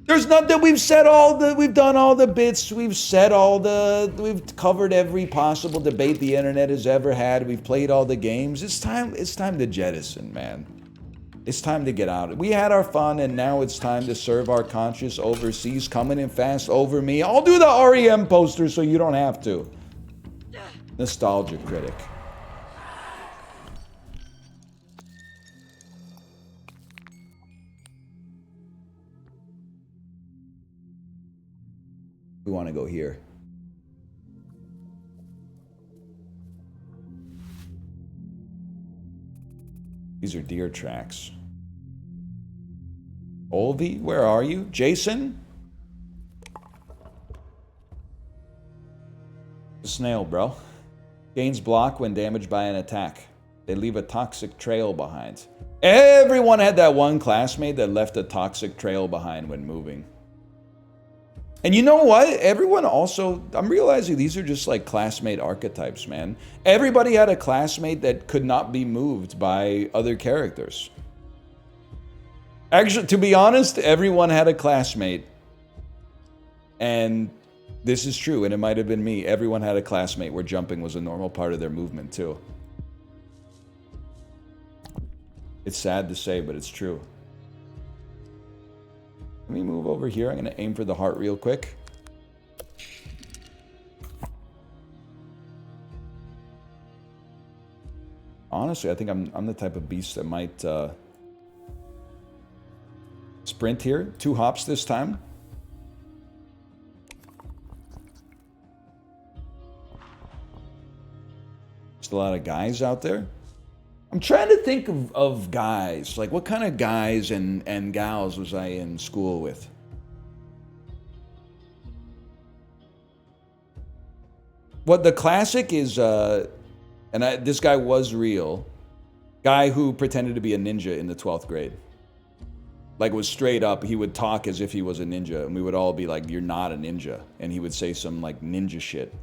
There's nothing. We've done all the bits. We've covered every possible debate the internet has ever had. We've played all the games. It's time to jettison, man. It's time to get out. We had our fun, and now it's time to serve our conscience overseas. Coming in fast over me. I'll do the REM poster so you don't have to. Nostalgia critic. We want to go here. These are deer tracks. Olvi, where are you? Jason? The snail, bro. Gains block when damaged by an attack. They leave a toxic trail behind. Everyone had that one classmate that left a toxic trail behind when moving. And you know what? Everyone also, I'm realizing these are just like classmate archetypes, man. Everybody had a classmate that could not be moved by other characters. Actually, to be honest, everyone had a classmate. And this is true, and it might have been me. Everyone had a classmate where jumping was a normal part of their movement, too. It's sad to say, but it's true. Let me move over here. I'm going to aim for the heart real quick. Honestly, I think I'm the type of beast that might sprint here. 2 hops this time. Just a lot of guys out there. I'm trying to think of guys. Like, what kind of guys and gals was I in school with? What the classic is, this guy was real. Guy who pretended to be a ninja in the 12th grade. Like, was straight up, he would talk as if he was a ninja. And we would all be like, you're not a ninja. And he would say some, like, ninja shit.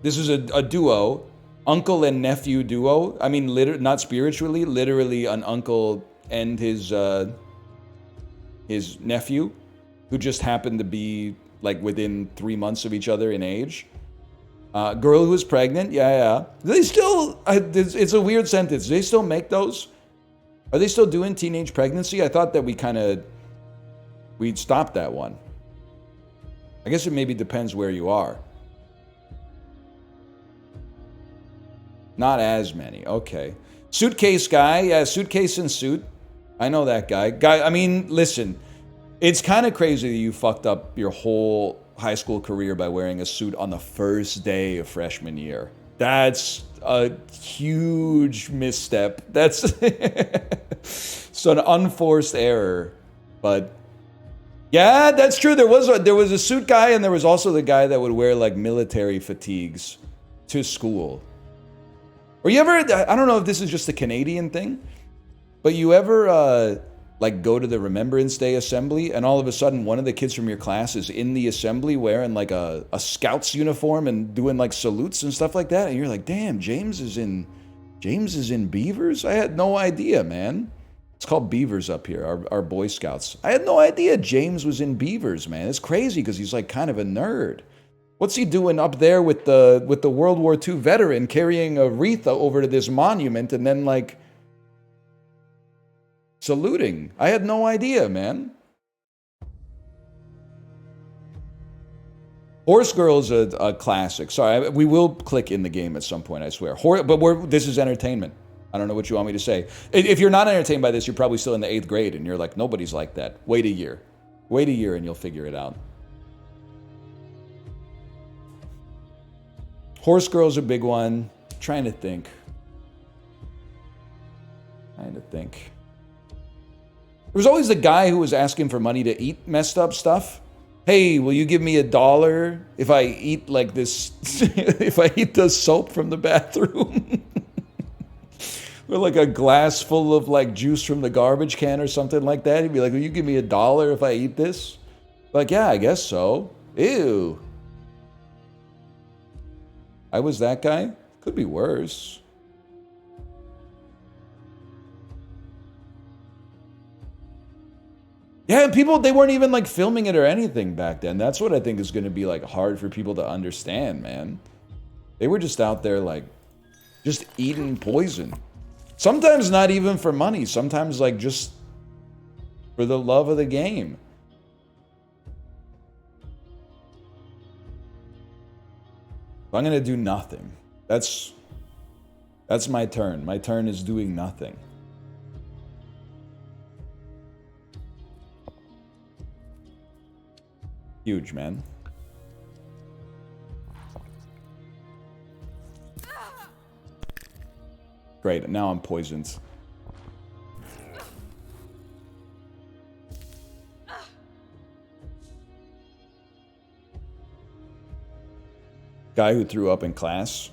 This is a duo. Uncle and nephew duo. I mean, not spiritually, literally an uncle and his nephew, who just happened to be like within 3 months of each other in age. Girl who was pregnant, yeah. They still, it's a weird sentence. Do they still make those? Are they still doing teenage pregnancy? I thought that we'd stopped that one. I guess it maybe depends where you are. Not as many. Okay. Suitcase guy. Yeah, suitcase and suit. I know that guy. I mean, listen. It's kind of crazy that you fucked up your whole high school career by wearing a suit on the first day of freshman year. That's a huge misstep. That's so an unforced error. But yeah, that's true. There was a suit guy, and there was also the guy that would wear like military fatigues to school. Or you ever, I don't know if this is just a Canadian thing, but you ever like go to the Remembrance Day assembly and all of a sudden one of the kids from your class is in the assembly wearing like a scout's uniform and doing like salutes and stuff like that, and you're like, damn, James is in Beavers? I had no idea, man. It's called Beavers up here, our Boy Scouts. I had no idea James was in Beavers, man. It's crazy because he's like kind of a nerd. What's he doing up there with the World War II veteran carrying a wreath over to this monument and then like saluting? I had no idea, man. Horse Girl is a classic. Sorry, we will click in the game at some point, I swear. But this is entertainment. I don't know what you want me to say. If you're not entertained by this, you're probably still in the 8th grade and you're like, nobody's like that. Wait a year. Wait a year and you'll figure it out. Horse Girl's a big one. Trying to think. There was always the guy who was asking for money to eat messed up stuff. Hey, will you give me $1 if I eat like this, if I eat the soap from the bathroom? Or like a glass full of like juice from the garbage can or something like that. He'd be like, will you give me $1 if I eat this? Like, yeah, I guess so. Ew. I was that guy? Could be worse. Yeah, and people, they weren't even like filming it or anything back then. That's what I think is going to be like hard for people to understand, man. They were just out there like just eating poison. Sometimes not even for money. Sometimes like just for the love of the game. I'm going to do nothing. That's my turn. My turn is doing nothing. Huge, man. Great, now I'm poisoned. Guy who threw up in class.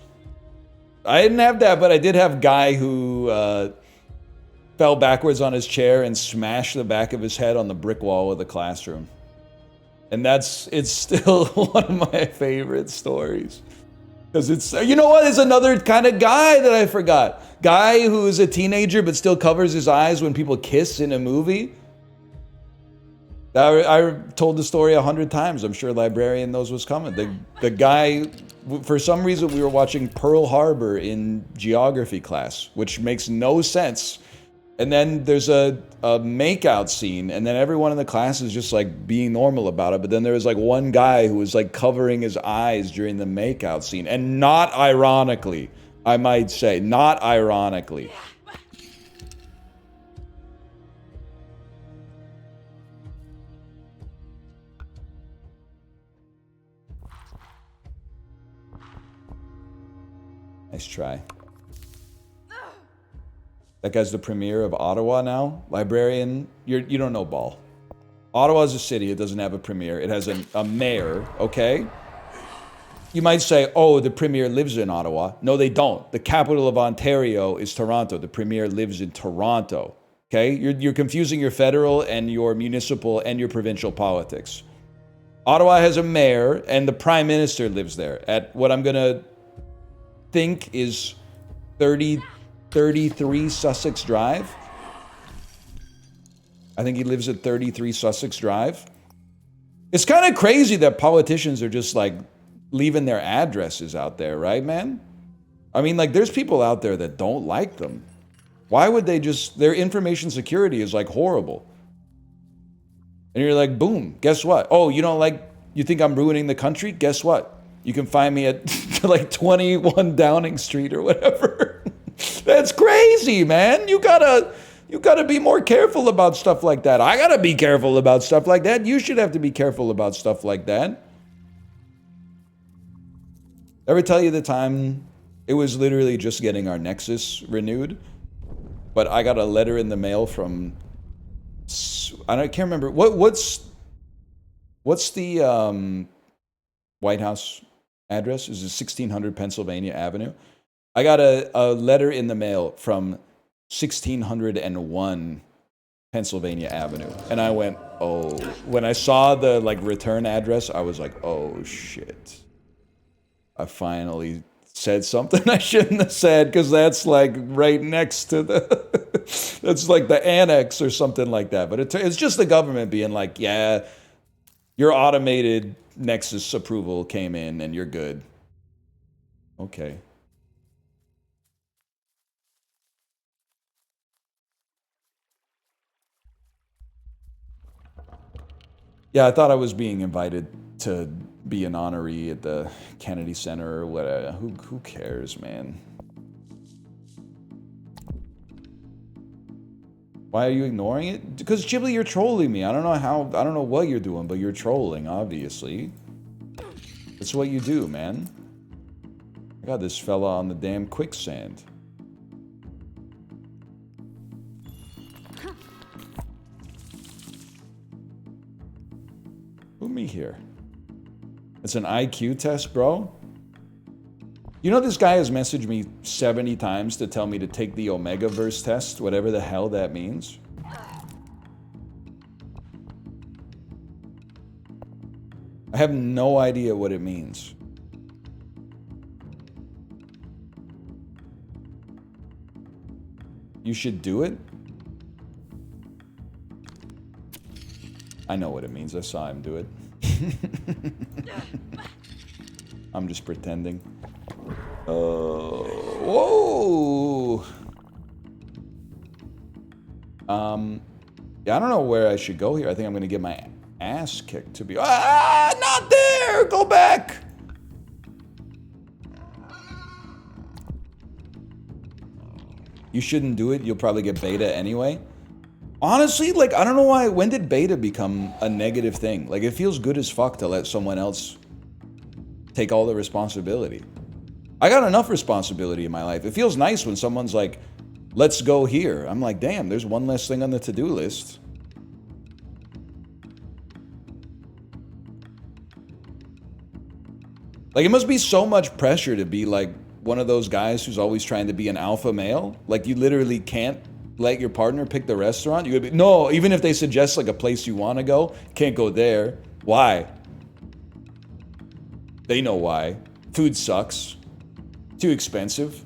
I didn't have that, but I did have guy who fell backwards on his chair and smashed the back of his head on the brick wall of the classroom. And it's still one of my favorite stories. Because it's, you know what, there's another kind of guy that I forgot. Guy who's a teenager but still covers his eyes when people kiss in a movie. I told the story 100 times. I'm sure Librarian knows what's coming. The guy, for some reason, we were watching Pearl Harbor in geography class, which makes no sense. And then there's a makeout scene, and then everyone in the class is just like being normal about it. But then there was like one guy who was like covering his eyes during the makeout scene, and not ironically, I might say, not ironically. Nice try. That guy's the premier of Ottawa now. Librarian, you don't know ball. Ottawa's a city. It doesn't have a premier. It has a mayor, okay? You might say, oh, the premier lives in Ottawa. No, they don't. The capital of Ontario is Toronto. The premier lives in Toronto, okay? You're confusing your federal and your municipal and your provincial politics. Ottawa has a mayor, and the prime minister lives there at what I'm going to think is 33 Sussex Drive. I think he lives at 33 Sussex Drive. It's kind of crazy that politicians are just like leaving their addresses out there, right, man? I mean, like, there's people out there that don't like them. Why would they just, their information security is like horrible. And you're like, boom, guess what? Oh, you don't like, you think I'm ruining the country? Guess what? You can find me at like 21 Downing Street or whatever. That's crazy, man. You gotta be more careful about stuff like that. I gotta be careful about stuff like that. You should have to be careful about stuff like that. Ever tell you the time it was literally just getting our Nexus renewed, but I got a letter in the mail from, I can't remember what's the White House address? Is it 1600 Pennsylvania Avenue? I got a letter in the mail from 1601 Pennsylvania Avenue. And I went, oh. When I saw the like return address, I was like, oh shit. I finally said something I shouldn't have said, because that's like right next to the, that's like the annex or something like that. But it's just the government being like, yeah, your automated Nexus approval came in and you're good. Okay. Yeah, I thought I was being invited to be an honoree at the Kennedy Center or whatever. Who cares, man? Why are you ignoring it? Because Ghibli, you're trolling me. I don't know what you're doing, but you're trolling, obviously. That's what you do, man. I got this fella on the damn quicksand. Put me here. It's an IQ test, bro. You know this guy has messaged me 70 times to tell me to take the Omegaverse test, whatever the hell that means. I have no idea what it means. You should do it? I know what it means. I saw him do it. I'm just pretending. Whoa! Yeah, I don't know where I should go here. I think I'm gonna get my ass kicked to be. Not there! Go back! You shouldn't do it. You'll probably get beta anyway. Honestly, like, I don't know why. When did beta become a negative thing? Like, it feels good as fuck to let someone else take all the responsibility. I got enough responsibility in my life. It feels nice when someone's like, let's go here. I'm like, damn, there's one less thing on the to-do list. Like, it must be so much pressure to be like one of those guys who's always trying to be an alpha male. Like, you literally can't let your partner pick the restaurant. You gotta be, no, even if they suggest like a place you want to go, can't go there. Why? They know why. Food sucks. Too expensive.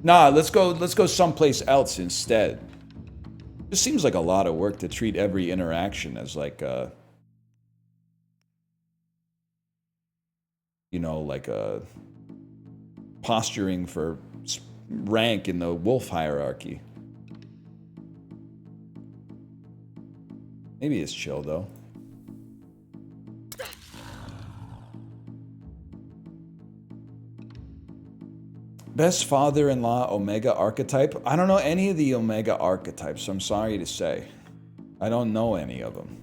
Nah, let's go someplace else instead. This seems like a lot of work to treat every interaction as like you know, like a posturing for rank in the wolf hierarchy. Maybe it's chill though. Best father-in-law Omega archetype? I don't know any of the Omega archetypes, I'm sorry to say. I don't know any of them.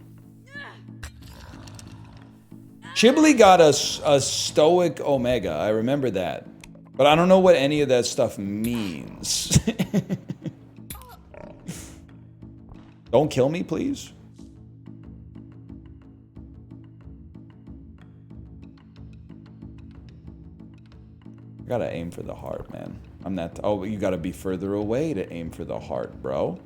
Ghibli got a stoic Omega, I remember that. But I don't know what any of that stuff means. Don't kill me, please. I gotta aim for the heart, man. I'm not. Oh, you gotta be further away to aim for the heart, bro.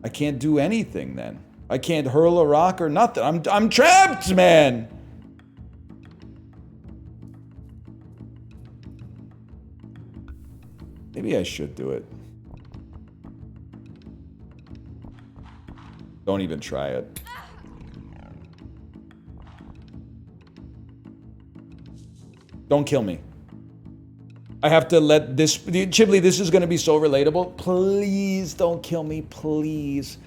I can't do anything then. I can't hurl a rock or nothing. I'm trapped, man. Maybe I should do it. Don't even try it. Don't kill me. I have to let this... Ghibli, this is going to be so relatable. Please don't kill me, please.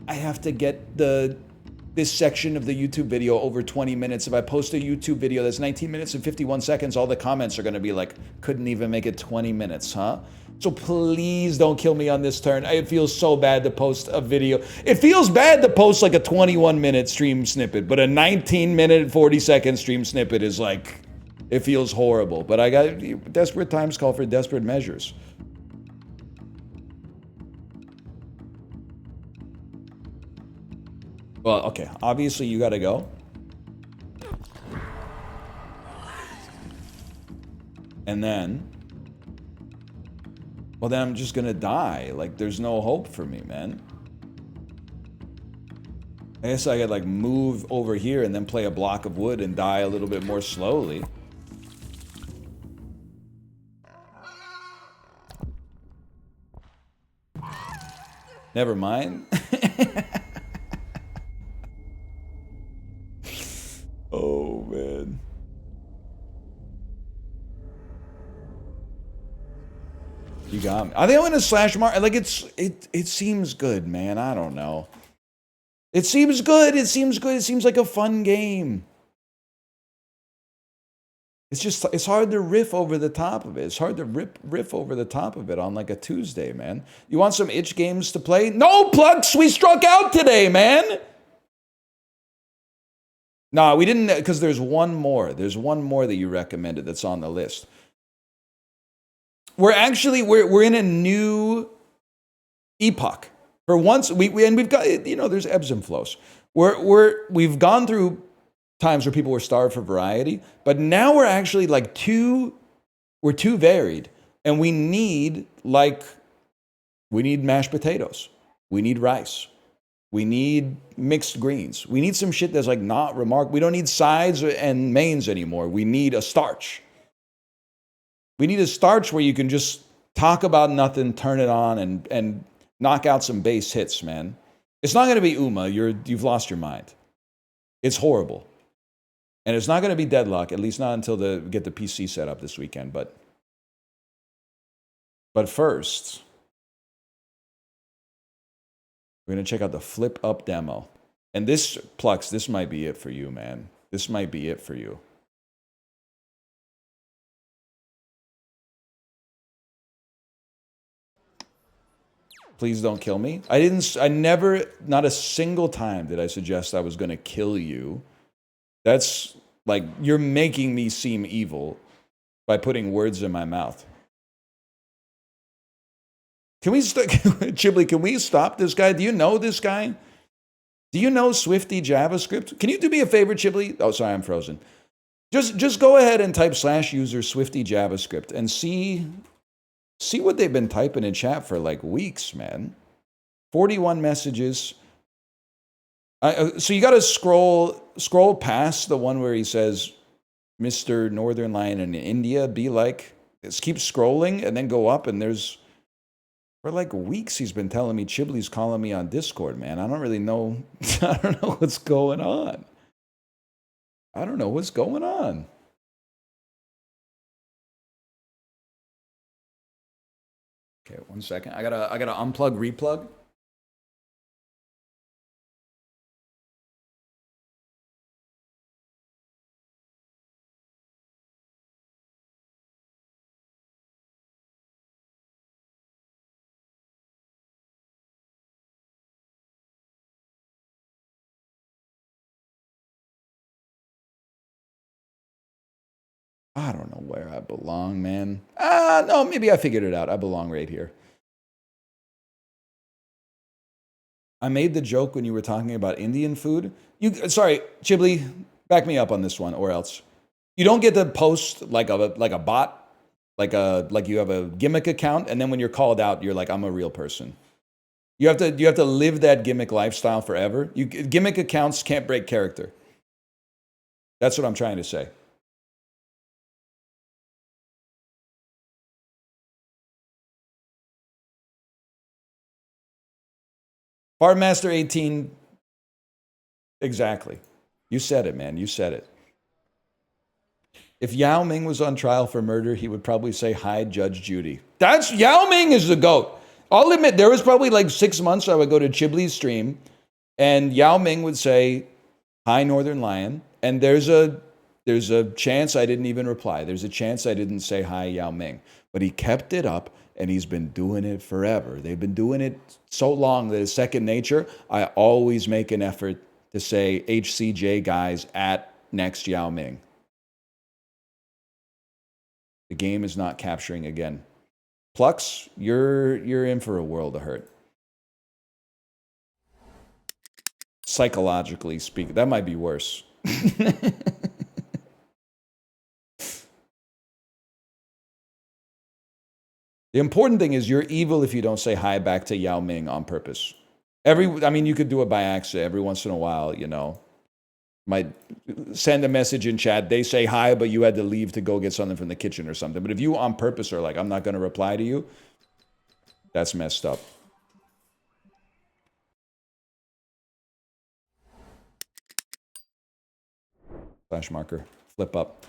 I have to get this section of the YouTube video over 20 minutes. If I post a YouTube video that's 19 minutes and 51 seconds, all the comments are going to be like, couldn't even make it 20 minutes, huh? So please don't kill me on this turn. It feels so bad to post a video. It feels bad to post like a 21-minute stream snippet, but a 19-minute, 40-second stream snippet is like... It feels horrible, but I got desperate times call for desperate measures. Well, okay, obviously you gotta go. And then, well, then I'm just gonna die. Like, there's no hope for me, man. I guess I could, like, move over here and then play a block of wood and die a little bit more slowly. Never mind. Oh, man. You got me. I think I'm gonna slash mark. Like, it seems good, man. I don't know. It seems good. It seems good. It seems like a fun game. It's just, it's hard to riff over the top of it. It's hard to riff over the top of it on like a Tuesday, man. You want some itch games to play? No, Plux, we struck out today, man. Nah, we didn't, because there's one more. There's one more that you recommended that's on the list. We're actually, we're in a new epoch. For once, and we've got, you know, there's ebbs and flows. We've gone through times where people were starved for variety, but now we're actually like we're too varied, and we need mashed potatoes, we need rice, we need mixed greens, we need some shit that's like not remarkable. We don't need sides and mains anymore. We need a starch. We need a starch where you can just talk about nothing, turn it on, and knock out some base hits, man. It's not going to be Uma. You've lost your mind. It's horrible. And it's not going to be Deadlock, at least not until get the PC set up this weekend. But first, we're going to check out the FlippUp demo. And this, Plux, this might be it for you, man. This might be it for you. Please don't kill me. Not a single time did I suggest I was going to kill you. That's like, you're making me seem evil by putting words in my mouth. Can we, Chibli, can we stop this guy? Do you know this guy? Do you know Swifty JavaScript? Can you do me a favor, Chibli? Oh, sorry, I'm frozen. Just go ahead and type /user Swifty JavaScript and see what they've been typing in chat for like weeks, man. 41 messages. So you got to scroll past the one where he says, Mr. Northernlion in India, be like, just keep scrolling and then go up, and for like weeks he's been telling me Chibli's calling me on Discord, man. I don't really know. I don't know what's going on. I don't know what's going on. Okay, 1 second. I gotta unplug, replug. I don't know where I belong, man. No, maybe I figured it out. I belong right here. I made the joke when you were talking about Indian food. Sorry, Chibli, back me up on this one, or else. You don't get to post like a bot, like you have a gimmick account, and then when you're called out, you're like, I'm a real person. You have to live that gimmick lifestyle forever. Gimmick accounts can't break character. That's what I'm trying to say. Farmmaster 18. Exactly. You said it, man. You said it. If Yao Ming was on trial for murder, he would probably say, hi, Judge Judy. Yao Ming is the GOAT. I'll admit, there was probably like 6 months I would go to Chibli's stream, and Yao Ming would say, hi, Northernlion. And there's a chance I didn't even reply. There's a chance I didn't say hi, Yao Ming. But he kept it up, and he's been doing it forever. They've been doing it so long that it's second nature. I always make an effort to say HCJ guys at next Yao Ming. The game is not capturing again. Plux, you're in for a world of hurt. Psychologically speaking, that might be worse. The important thing is you're evil if you don't say hi back to Yao Ming on purpose. I mean, you could do it by accident every once in a while, you know. Might send a message in chat. They say hi, but you had to leave to go get something from the kitchen or something. But if you on purpose are like, I'm not going to reply to you, that's messed up. Flash marker. Flip up.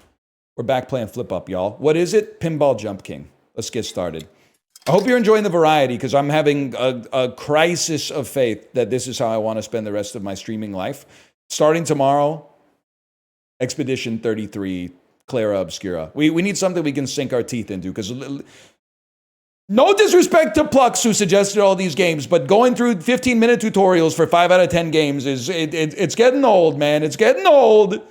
We're back playing Flip Up, y'all. What is it? Pinball Jump King. Let's get started. I hope you're enjoying the variety because I'm having a crisis of faith that this is how I want to spend the rest of my streaming life. Starting tomorrow, Expedition 33, Clara Obscura. We need something we can sink our teeth into because no disrespect to Plux who suggested all these games, but going through 15-minute tutorials for 5 out of 10 games it's getting old, man. It's getting old.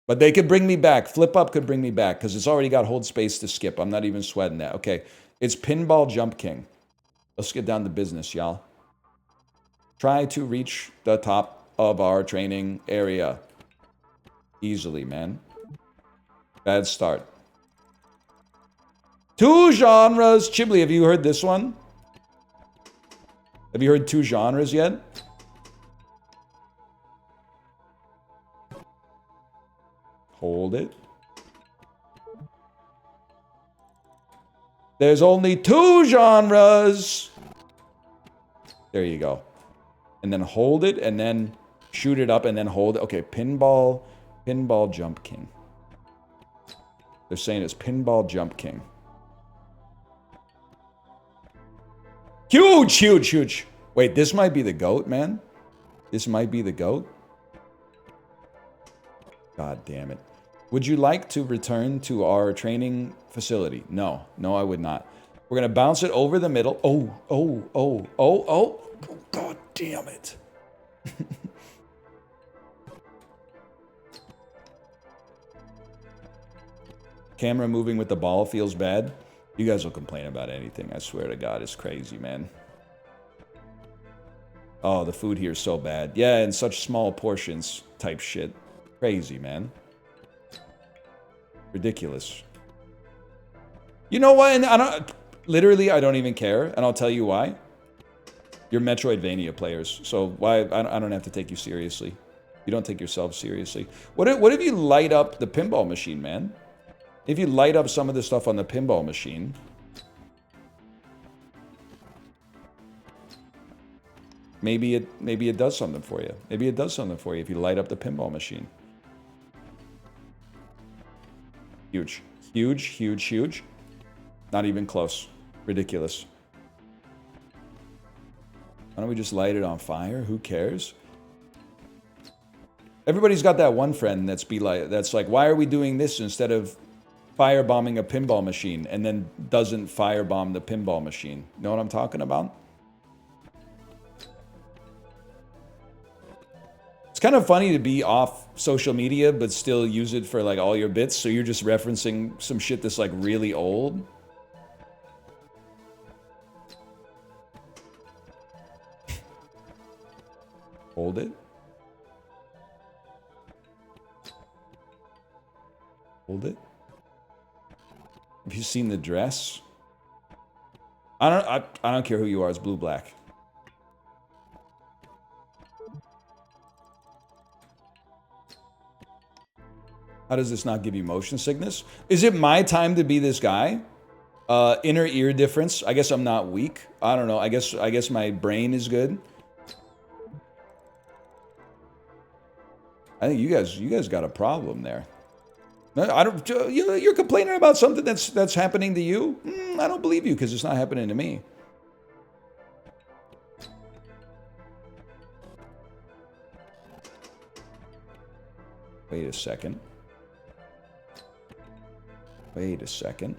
But they could bring me back. Flip Up could bring me back because it's already got hold space to skip. I'm not even sweating that. Okay. It's Pinball Jump King. Let's get down to business, y'all. Try to reach the top of our training area. Easily, man. Bad start. 2 genres. Chibli, have you heard this one? Have you heard 2 genres yet? Hold it. There's only 2 genres. There you go. And then hold it, and then shoot it up, and then hold it. Okay, Pinball Jump King. They're saying it's Pinball Jump King. Huge, huge, huge. Wait, this might be the GOAT, man. This might be the GOAT. God damn it. Would you like to return to our training facility? No. No, I would not. We're going to bounce it over the middle. Oh. God damn it. Camera moving with the ball feels bad. You guys will complain about anything. I swear to God, it's crazy, man. Oh, the food here is so bad. Yeah, in such small portions type shit. Crazy, man. Ridiculous. You know what? And I don't even care, and I'll tell you why. You're Metroidvania players, so why I don't have to take you seriously. You don't take yourself seriously. What if you light up the pinball machine, man? If you light up some of the stuff on the pinball machine, maybe it does something for you. Maybe it does something for you if you light up the pinball machine. Huge. Huge, huge, huge. Not even close. Ridiculous. Why don't we just light it on fire? Who cares? Everybody's got that one friend that's like, why are we doing this instead of firebombing a pinball machine, and then doesn't firebomb the pinball machine? You know what I'm talking about? It's kind of funny to be off social media, but still use it for like all your bits. So you're just referencing some shit that's like really old. Hold it. Hold it. Have you seen the dress? I don't care who you are. It's blue black. How does this not give you motion sickness? Is it my time to be this guy? Inner ear difference. I guess I'm not weak. I don't know. I guess my brain is good. I think you guys got a problem there. I don't. You're complaining about something that's happening to you. I don't believe you because it's not happening to me. Wait a second. Wait a second.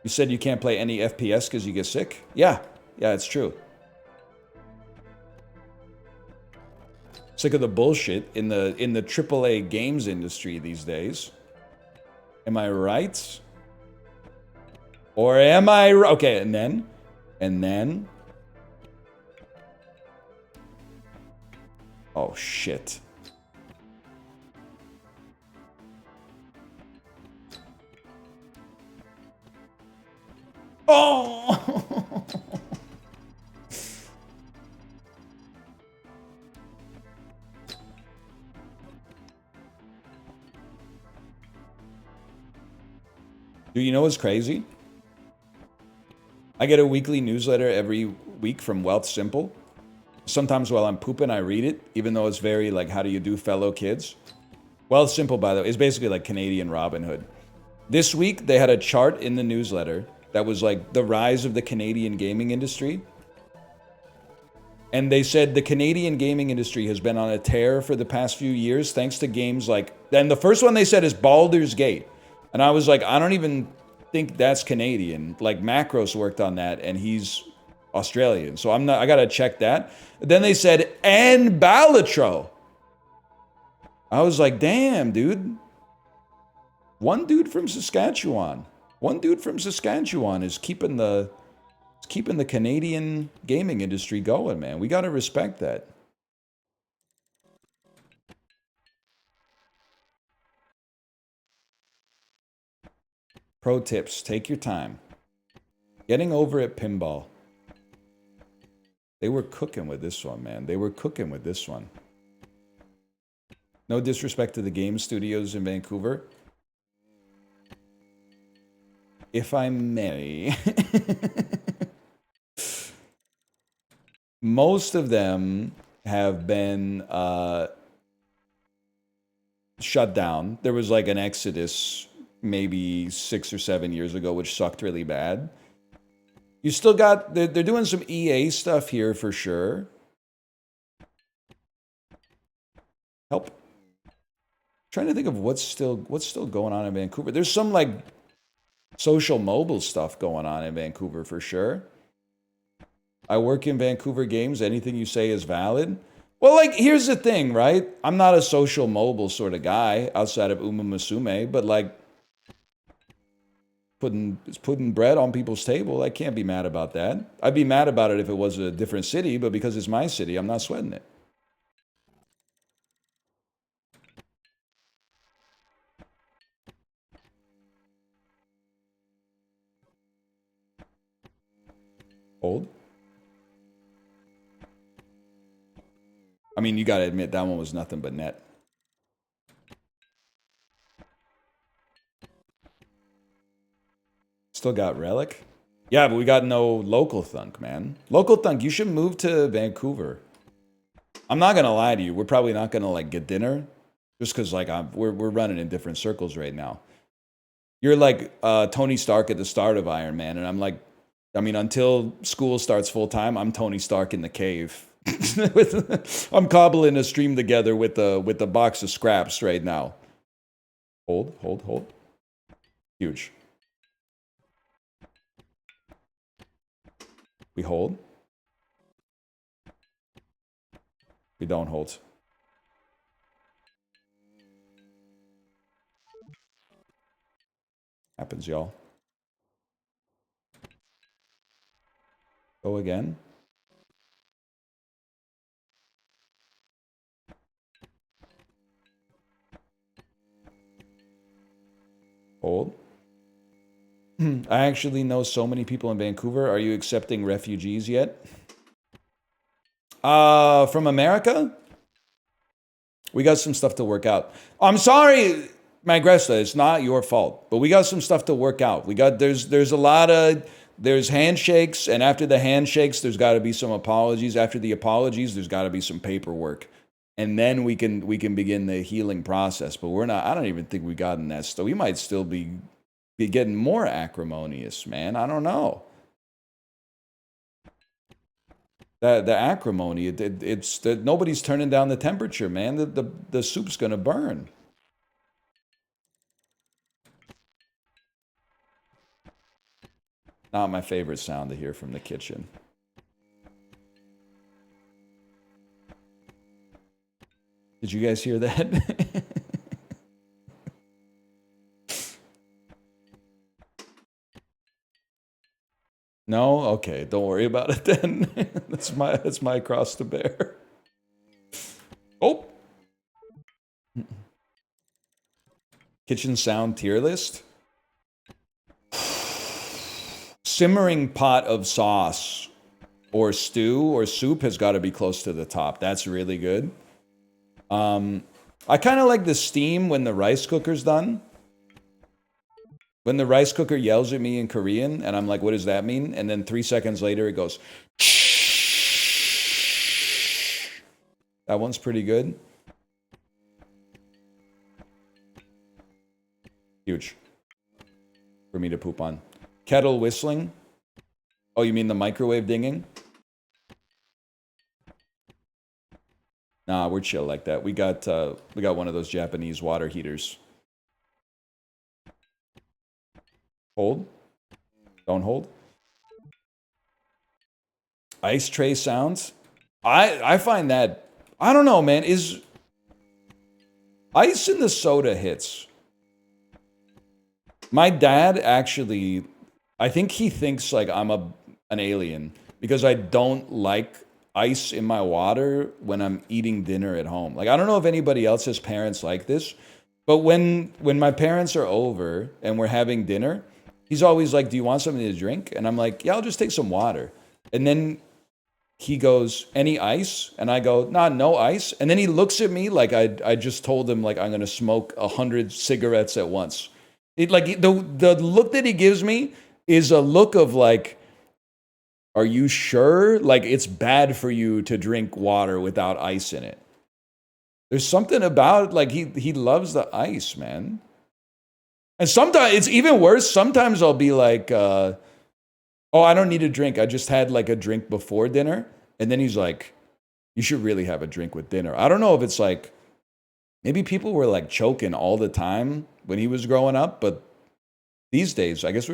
You said you can't play any FPS because you get sick? Yeah, it's true. Sick of the bullshit in the AAA games industry these days. Am I right? Or am I right? Okay, and then. Oh shit. Do you know what's crazy? I get a weekly newsletter every week from Wealth Simple. Sometimes while I'm pooping, I read it, even though it's very like, how do you do, fellow kids? Wealth Simple, by the way, is basically like Canadian Robin Hood. This week, they had a chart in the newsletter that was like the rise of the Canadian gaming industry. And they said the Canadian gaming industry has been on a tear for the past few years thanks to games like... And the first one they said is Baldur's Gate. And I was like, I don't even think that's Canadian. Like, Macros worked on that, and he's Australian. So I gotta check that. Then they said, and Balatro. I was like, damn, dude. One dude from Saskatchewan. One dude from Saskatchewan is keeping the Canadian gaming industry going, man. We gotta respect that. Pro tips, take your time. Getting over at pinball. They were cooking with this one, man. They were cooking with this one. No disrespect to the game studios in Vancouver. If I may. Most of them have been shut down. There was like an exodus maybe 6 or 7 years ago, which sucked really bad. You still got... They're doing some EA stuff here for sure. Help. Trying to think of what's still going on in Vancouver. There's some like social mobile stuff going on in Vancouver for sure. I work in Vancouver games. Anything you say is valid. Well, like, here's the thing, right? I'm not a social mobile sort of guy outside of Uma Musume, but like putting bread on people's table, I can't be mad about that. I'd be mad about it if it was a different city, but because it's my city, I'm not sweating it. Hold. I mean, you gotta admit, that one was nothing but net. Still got Relic? Yeah, but we got no local thunk, man. Local thunk, you should move to Vancouver. I'm not gonna lie to you, we're probably not gonna like get dinner. Just cause like we're running in different circles right now. You're like Tony Stark at the start of Iron Man, and I'm like, I mean, until school starts full time, I'm Tony Stark in the cave. I'm cobbling a stream together with a box of scraps right now. Hold. Huge. We hold. We don't hold. Happens, y'all. Go again. Hold. I actually know so many people in Vancouver. Are you accepting refugees yet? From America? We got some stuff to work out. I'm sorry, Magresta, it's not your fault. But we got some stuff to work out. There's a lot of... There's handshakes, and after the handshakes, there's got to be some apologies. After the apologies, there's got to be some paperwork. And then we can begin the healing process. But we're not... I don't even think we got in that stuff. We might still be getting more acrimonious, man. I don't know. The acrimony, it's nobody's turning down the temperature, man. The soup's gonna burn. Not my favorite sound to hear from the kitchen. Did you guys hear that? No? Okay, don't worry about it then. That's my cross to bear. Oh! Kitchen sound tier list. Simmering pot of sauce or stew or soup has got to be close to the top. That's really good. I kind of like the steam when the rice cooker's done. When the rice cooker yells at me in Korean, and I'm like, what does that mean? And then 3 seconds later, it goes, that one's pretty good. Huge. For me to poop on. Kettle whistling. Oh, you mean the microwave dinging? Nah, we're chill like that. We got one of those Japanese water heaters. Hold. Don't hold. Ice tray sounds. I find that, I don't know, man. Is ice in the soda hits. My dad actually, I think he thinks like I'm an alien because I don't like ice in my water when I'm eating dinner at home. Like, I don't know if anybody else has parents like this, but when my parents are over and we're having dinner, he's always like, do you want something to drink? And I'm like, yeah, I'll just take some water. And then he goes, any ice? And I go, nah, no ice. And then he looks at me like I just told him like I'm gonna smoke 100 cigarettes at once. It like the look that he gives me is a look of like, are you sure? Like it's bad for you to drink water without ice in it. There's something about like he loves the ice, man. And sometimes it's even worse. Sometimes I'll be like, oh, I don't need a drink. I just had like a drink before dinner. And then he's like, you should really have a drink with dinner. I don't know if it's like, maybe people were like choking all the time when he was growing up. But these days, I guess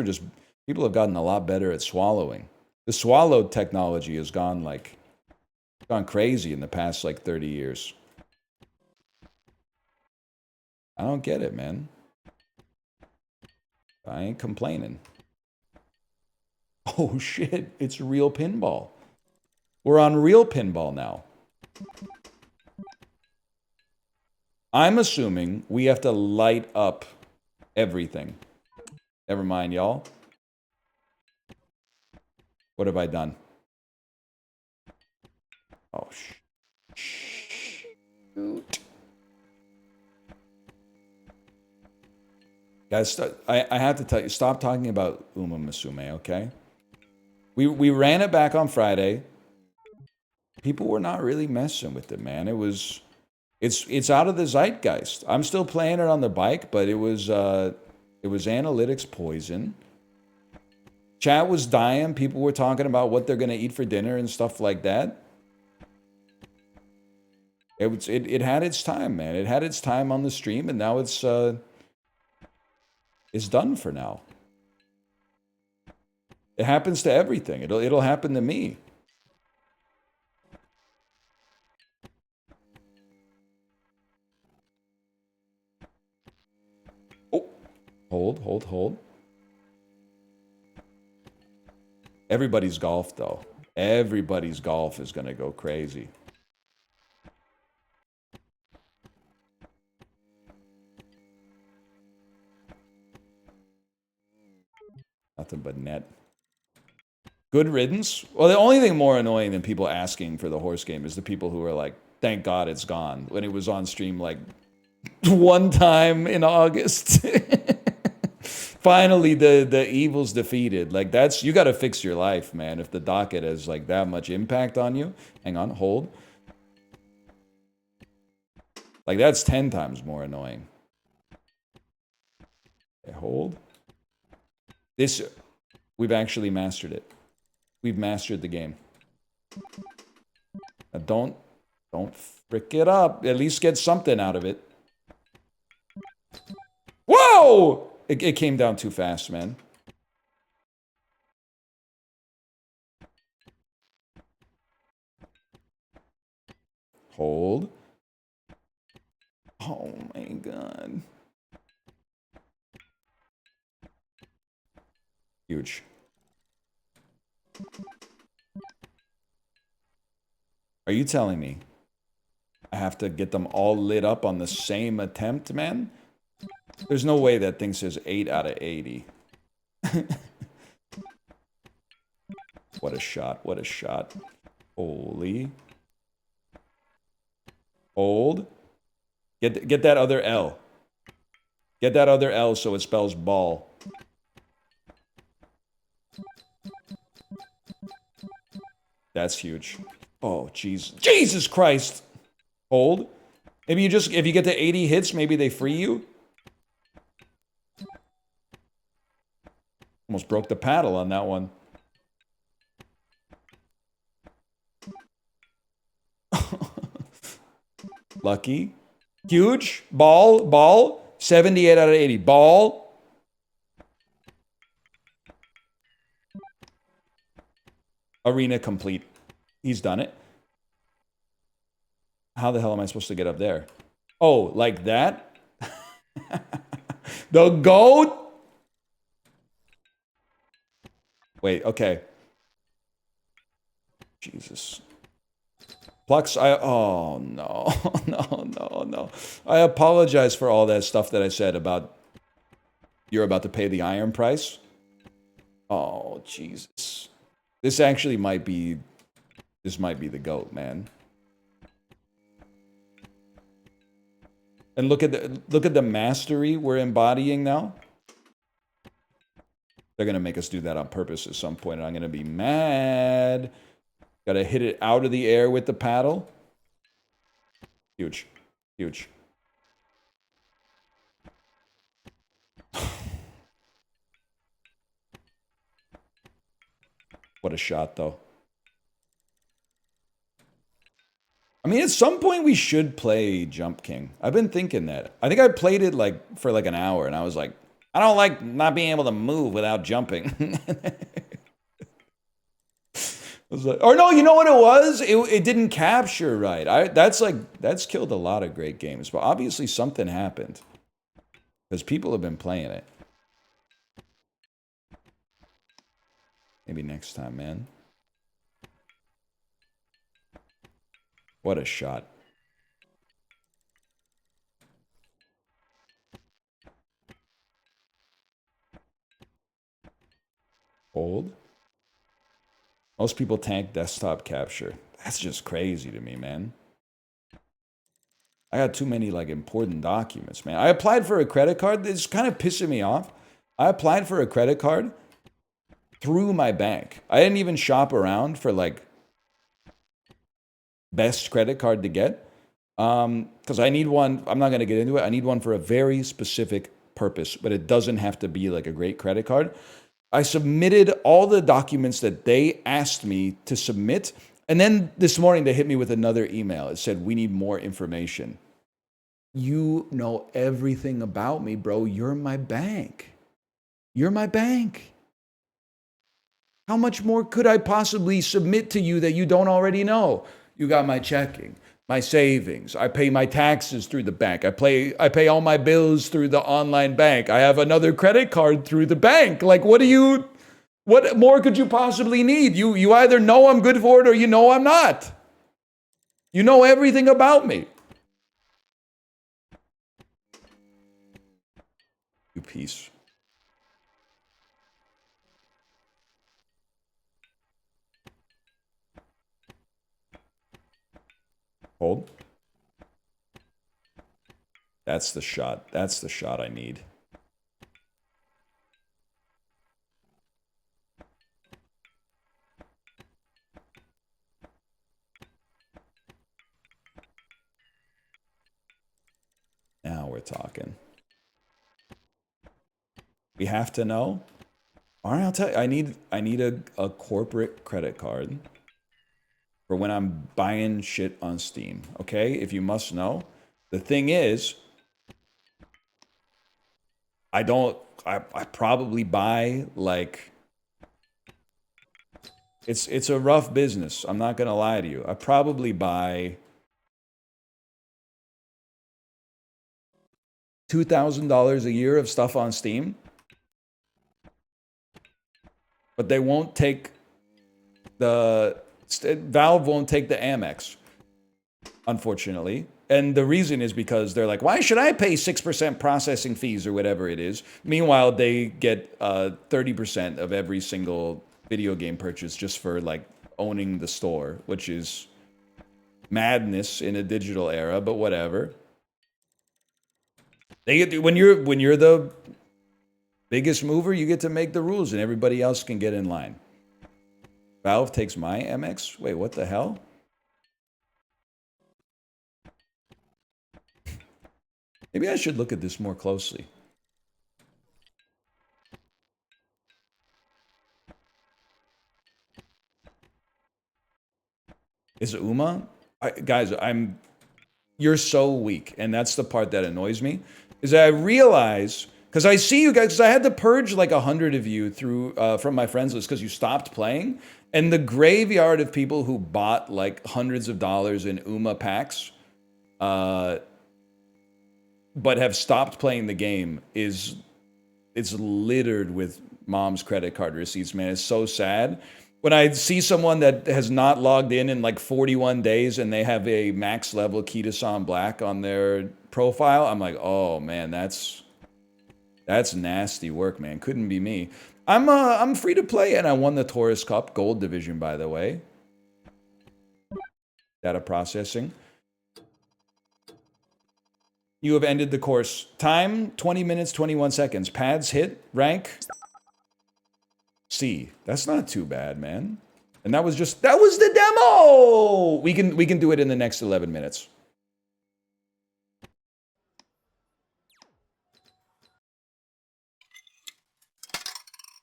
people have gotten a lot better at swallowing. The swallow technology has gone crazy in the past like 30 years. I don't get it, man. I ain't complaining. Oh shit, it's real pinball. We're on real pinball now. I'm assuming we have to light up everything. Never mind, y'all. What have I done? Oh, shoot. Guys, I have to tell you, stop talking about Uma Musume, okay? We ran it back on Friday. People were not really messing with it, man. It's out of the zeitgeist. I'm still playing it on the bike, but it was analytics poison. Chat was dying. People were talking about what they're gonna eat for dinner and stuff like that. It had its time, man. It had its time on the stream, and now it's done for now. It happens to everything. It'll happen to me. Oh, hold. Everybody's golf, though. Everybody's golf is gonna go crazy. Nothing but net. Good riddance. Well, the only thing more annoying than people asking for the horse game is the people who are like, thank God it's gone, when it was on stream like one time in August. Finally, the evil's defeated. Like, you got to fix your life, man. If the docket has like that much impact on you. Hang on, hold. Like, that's 10 times more annoying. Okay, hold. We've actually mastered it. We've mastered the game. Now don't frick it up. At least get something out of it. Whoa! It came down too fast, man. Hold. Oh my god. Huge. Are you telling me I have to get them all lit up on the same attempt, man? There's no way that thing says 8 out of 80. What a shot. What a shot. Holy. Hold. Get that other L. Get that other L so it spells ball. That's huge. Oh, jeez. Jesus Christ. Hold. Maybe you just, if you get to 80 hits, maybe they free you. Almost broke the paddle on that one. Lucky. Huge. Ball. Ball. 78 out of 80. Ball. Arena complete. He's done it. How the hell am I supposed to get up there? Oh, like that? The goat? Wait, okay. Jesus. Plux, oh, no. No. I apologize for all that stuff that I said about you're about to pay the iron price. Oh, Jesus. This actually might be, the GOAT, man. And look at the mastery we're embodying now. They're gonna make us do that on purpose at some point, and I'm gonna be mad. Gotta hit it out of the air with the paddle. Huge. Huge. What a shot, though. I mean, at some point we should play Jump King. I've been thinking that. I think I played it for an hour, and I was like, I don't like not being able to move without jumping. I was like, or no, you know what it was? It didn't capture right. That's killed a lot of great games, but obviously something happened because people have been playing it. Maybe next time, man. What a shot. Hold. Most people tank desktop capture. That's just crazy to me, man. I got too many, important documents, man. I applied for a credit card. It's kind of pissing me off. I applied for a credit card through my bank. I didn't even shop around for, best credit card to get. Because I need one. I'm not going to get into it. I need one for a very specific purpose, but it doesn't have to be, a great credit card. I submitted all the documents that they asked me to submit. And then this morning, they hit me with another email. It said, we need more information. You know everything about me, bro. You're my bank. You're my bank. How much more could I possibly submit to you that you don't already know? You got my checking, my savings. I pay my taxes through the bank. I pay all my bills through the online bank. I have another credit card through the bank. What more could you possibly need? You either know I'm good for it or you know I'm not. You know everything about me. You piece. Hold. That's the shot. That's the shot I need. Now we're talking. We have to know. All right, I'll tell you. I need a corporate credit card for when I'm buying shit on Steam. Okay, if you must know. The thing is, I probably buy it's a rough business. I'm not gonna lie to you. I probably buy $2,000 a year of stuff on Steam, but they won't take Valve won't take the Amex, unfortunately. And the reason is because they're like, why should I pay 6% processing fees or whatever it is? Meanwhile, they get 30% of every single video game purchase just for owning the store, which is madness in a digital era, but whatever. They get when you're the biggest mover, you get to make the rules and everybody else can get in line. Valve takes my MX? Wait, what the hell? Maybe I should look at this more closely. Is it Uma? Guys, you're so weak, and that's the part that annoys me. Is that I realize, because I see you guys, because I had to purge like 100 of you through from my friends list because you stopped playing, and the graveyard of people who bought like hundreds of dollars in Uma packs, but have stopped playing the game it's littered with mom's credit card receipts, man. It's so sad. When I see someone that has not logged in like 41 days and they have a max level Kitasan Black on their profile, I'm like, oh man, that's nasty work, man. Couldn't be me. I'm free to play, and I won the Taurus Cup Gold Division, by the way. Data processing. You have ended the course. Time, 20 minutes, 21 seconds. Pads hit, rank, C. That's not too bad, man. And that was the demo! We can do it in the next 11 minutes.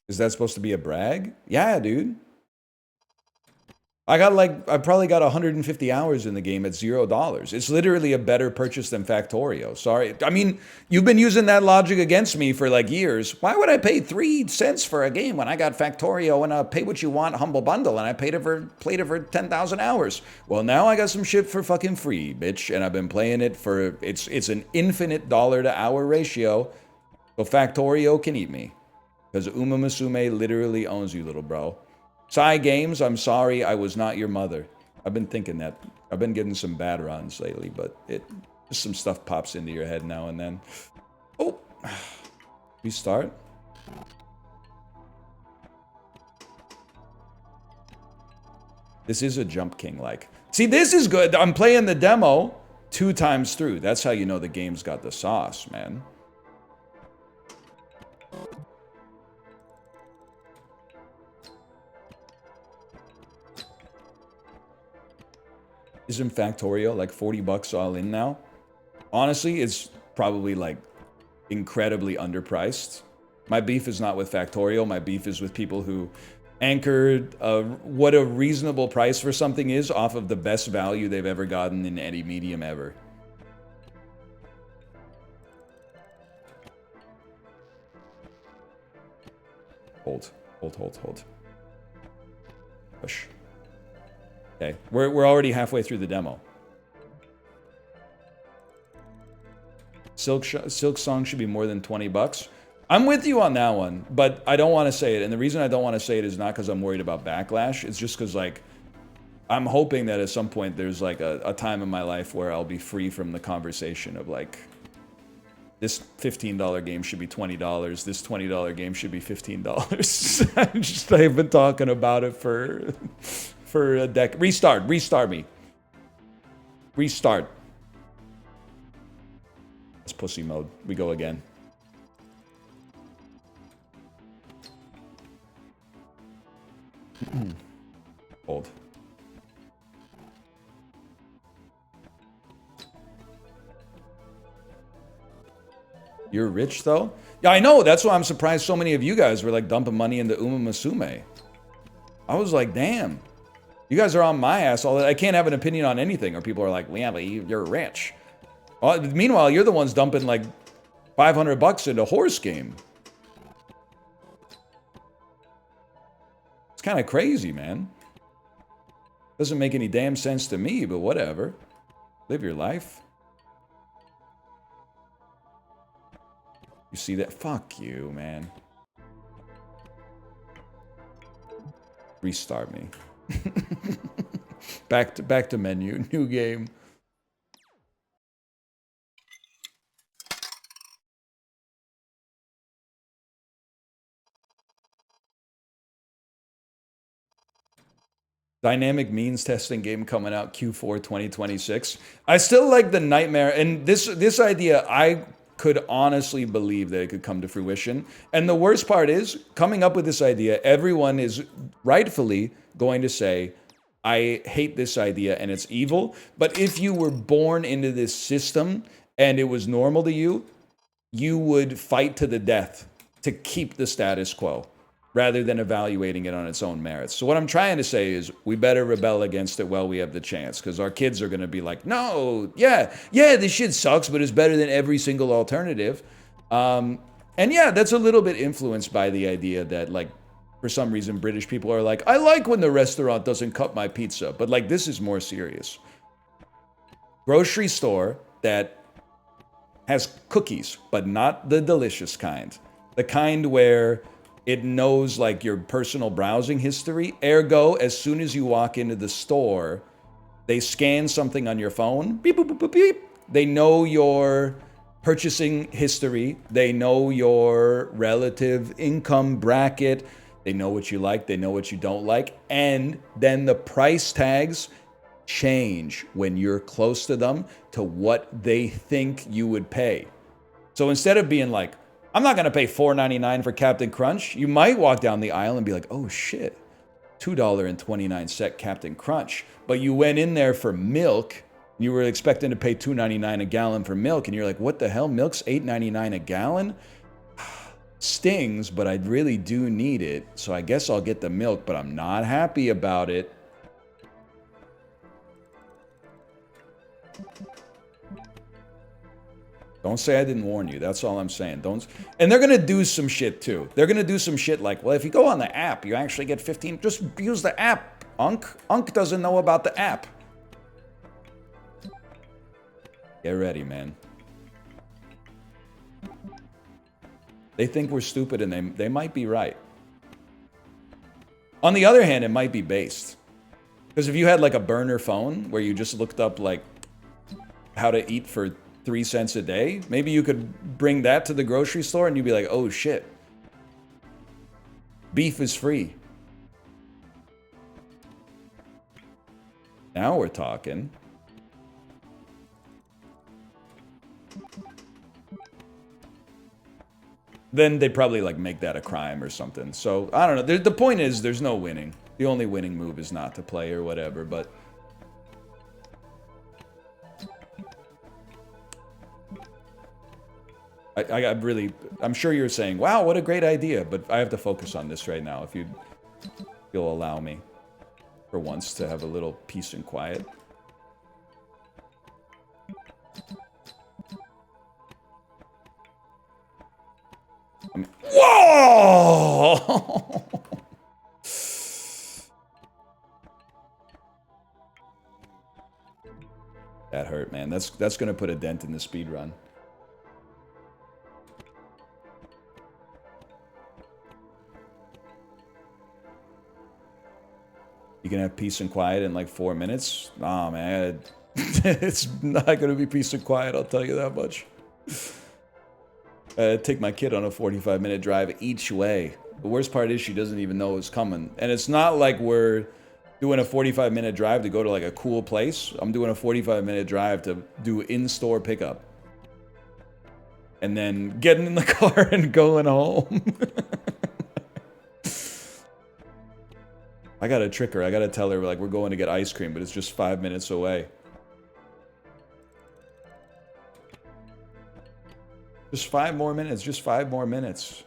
Is that supposed to be a brag? Yeah, dude. I probably got 150 hours in the game at $0. It's literally a better purchase than Factorio. Sorry. I mean, you've been using that logic against me for like years. Why would I pay 3 cents for a game when I got Factorio and a pay what you want humble bundle and I played it for 10,000 hours? Well, now I got some shit for fucking free, bitch, and I've been playing it for it's an infinite dollar to hour ratio. So Factorio can eat me. Because Uma Musume literally owns you, little bro. Psy Games, I'm sorry I was not your mother. I've been thinking that. I've been getting some bad runs lately, but just some stuff pops into your head now and then. Oh, restart. This is a Jump King like. See, this is good. I'm playing the demo 2 times through. That's how you know the game's got the sauce, man. Isn't Factorio like 40 bucks all in now? Honestly, it's probably like incredibly underpriced. My beef is not with Factorio. My beef is with people who anchored what a reasonable price for something is off of the best value they've ever gotten in any medium ever. Hold. Push. Okay, we're already halfway through the demo. Silk Song should be more than 20 bucks. I'm with you on that one, but I don't want to say it. And the reason I don't want to say it is not because I'm worried about backlash. It's just because, like, I'm hoping that at some point there's, like, a time in my life where I'll be free from the conversation of, like, this $15 game should be $20. This $20 game should be $15. I've been talking about it for a deck. Restart me. Restart. It's pussy mode. We go again. Hold. You're rich though? Yeah, I know. That's why I'm surprised so many of you guys were like dumping money into Uma Musume. I was like, damn. You guys are on my ass all that. I can't have an opinion on anything. Or people are like, yeah, but you're rich. Well, meanwhile, you're the ones dumping like 500 bucks into a horse game. It's kind of crazy, man. Doesn't make any damn sense to me, but whatever. Live your life. You see that? Fuck you, man. Restart me. back to menu. New game. Dynamic means testing game coming out Q4 2026. I still like the nightmare, and this idea, could honestly believe that it could come to fruition. And the worst part is, coming up with this idea, everyone is rightfully going to say, I hate this idea and it's evil. But if you were born into this system and it was normal to you, you would fight to the death to keep the status quo rather than evaluating it on its own merits. So what I'm trying to say is we better rebel against it while we have the chance, because our kids are going to be like, no, yeah, this shit sucks, but it's better than every single alternative. And yeah, that's a little bit influenced by the idea that, like, for some reason, British people are like, I like when the restaurant doesn't cut my pizza. But, like, this is more serious. Grocery store that has cookies, but not the delicious kind. The kind where it knows, like, your personal browsing history. Ergo, as soon as you walk into the store, they scan something on your phone. Beep, boop, boop, boop, beep. They know your purchasing history. They know your relative income bracket. They know what you like. They know what you don't like. And then the price tags change when you're close to them to what they think you would pay. So instead of being like, I'm not going to pay $4.99 for Captain Crunch, you might walk down the aisle and be like, oh shit, $2.29 Captain Crunch. But you went in there for milk. You were expecting to pay $2.99 a gallon for milk. And you're like, what the hell? Milk's $8.99 a gallon? Stings, but I really do need it. So I guess I'll get the milk, but I'm not happy about it. Don't say I didn't warn you. That's all I'm saying. Don't. And they're going to do some shit too. They're going to do some shit like, well, if you go on the app, you actually get 15. Just use the app, Unc. Unc doesn't know about the app. Get ready, man. They think we're stupid and they might be right. On the other hand, it might be based. Because if you had like a burner phone where you just looked up like how to eat for 3 cents a day, maybe you could bring that to the grocery store and you'd be like, oh shit, beef is free. Now we're talking. Then they'd probably like make that a crime or something. So I don't know. The point is there's no winning. The only winning move is not to play or whatever, but I'm sure you're saying, wow, what a great idea, but I have to focus on this right now, if you'll allow me for once to have a little peace and quiet. Whoa! That hurt, man. That's gonna put a dent in the speed run. You can have peace and quiet in like 4 minutes? Nah, man. It's not going to be peace and quiet, I'll tell you that much. Take my kid on a 45-minute drive each way. The worst part is she doesn't even know it's coming. And it's not like we're doing a 45-minute drive to go to like a cool place. I'm doing a 45-minute drive to do in-store pickup. And then getting in the car and going home. I gotta trick her. I gotta tell her, like, we're going to get ice cream, but it's just 5 minutes away. Just 5 more minutes. Just 5 more minutes.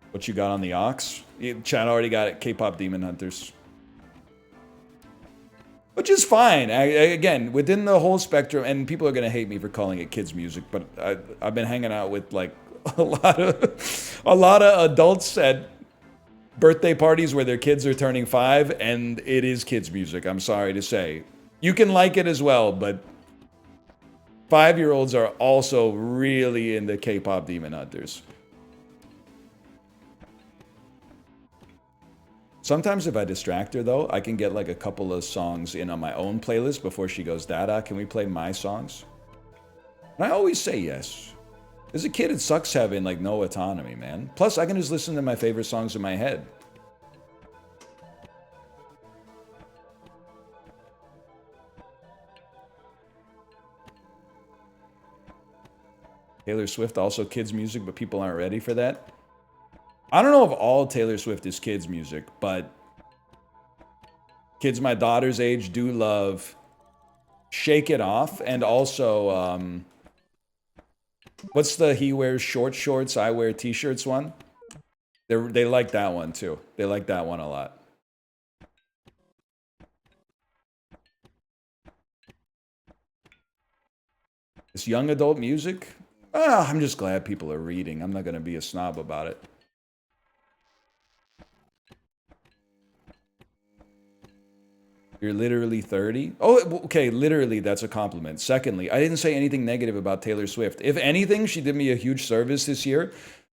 What you got on the aux? Chad already got it. K-pop Demon Hunters. Which is fine. Again, within the whole spectrum, and people are going to hate me for calling it kids music, but I've been hanging out with like a lot of adults at birthday parties where their kids are turning 5, and it is kids music, I'm sorry to say. You can like it as well, but 5-year-olds are also really into K-pop Demon Hunters. Sometimes if I distract her, though, I can get like a couple of songs in on my own playlist before she goes, Dada, can we play my songs? And I always say yes. As a kid, it sucks having like no autonomy, man. Plus, I can just listen to my favorite songs in my head. Taylor Swift also kids music, but people aren't ready for that. I don't know if all Taylor Swift is kids music, but kids my daughter's age do love Shake It Off, and also what's the he wears short shorts, I wear t-shirts one? They like that one too. They like that one a lot. This young adult music? I'm just glad people are reading. I'm not going to be a snob about it. You're literally 30? Oh, okay, literally, that's a compliment. Secondly, I didn't say anything negative about Taylor Swift. If anything, she did me a huge service this year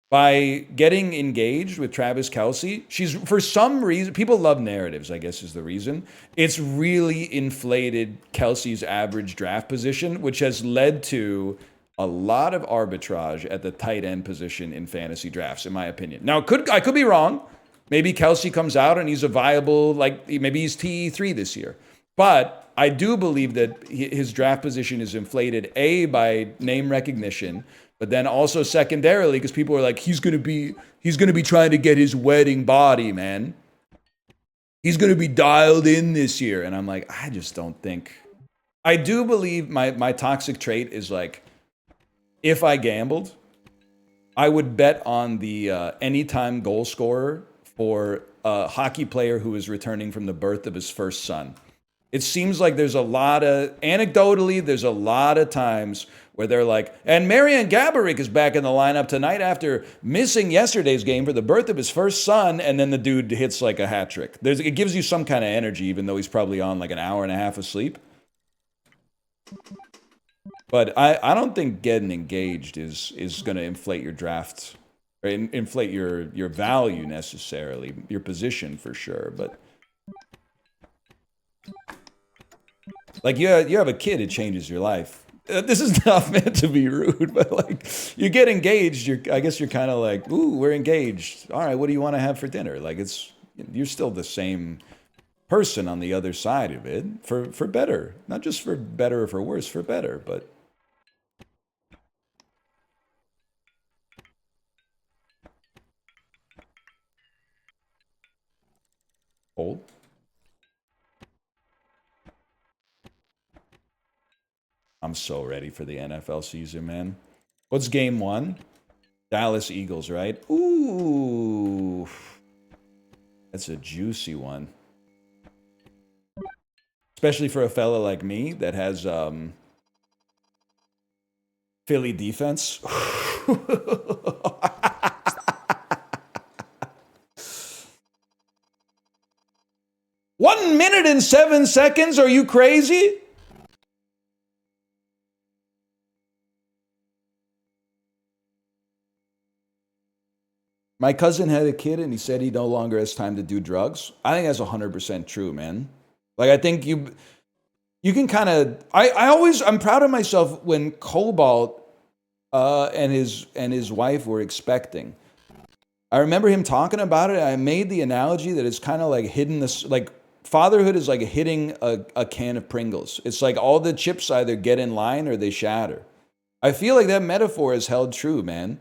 by getting engaged with Travis Kelce. She's, for some reason, people love narratives, I guess is the reason. It's really inflated Kelce's average draft position, which has led to a lot of arbitrage at the tight end position in fantasy drafts, in my opinion. Now, I could be wrong. Maybe Kelce comes out and he's a viable, like, maybe he's TE3 this year. But I do believe that his draft position is inflated, A, by name recognition, but then also secondarily, because people are like, he's gonna be trying to get his wedding body, man. He's gonna be dialed in this year. And I'm like, I just don't think. I do believe my toxic trait is like, if I gambled, I would bet on the anytime goal scorer for a hockey player who is returning from the birth of his first son. It seems like there's a lot of, anecdotally, there's a lot of times where they're like, and Marian Gaborik is back in the lineup tonight after missing yesterday's game for the birth of his first son, and then the dude hits like a hat trick. It gives you some kind of energy, even though he's probably on like an hour and a half of sleep. But I don't think getting engaged is going to inflate your draft, or inflate your value necessarily, your position for sure. But like you have a kid, it changes your life. This is not meant to be rude, but like you get engaged, I guess you're kind of like, ooh, we're engaged. All right, what do you want to have for dinner? Like you're still the same person on the other side of it, for better, not just for better or for worse, for better, but. Old. I'm so ready for the NFL season, man. What's game 1? Dallas Eagles, right? Ooh. That's a juicy one. Especially for a fella like me that has Philly defense. 1 minute and 7 seconds? Are you crazy? My cousin had a kid and he said he no longer has time to do drugs. I think that's 100% true, man. Like, I think you can kind of, I'm proud of myself when Cobalt and his wife were expecting. I remember him talking about it. I made the analogy that it's kind of like hitting this, like, fatherhood is like hitting a can of Pringles. It's like all the chips either get in line or they shatter. I feel like that metaphor is held true, man.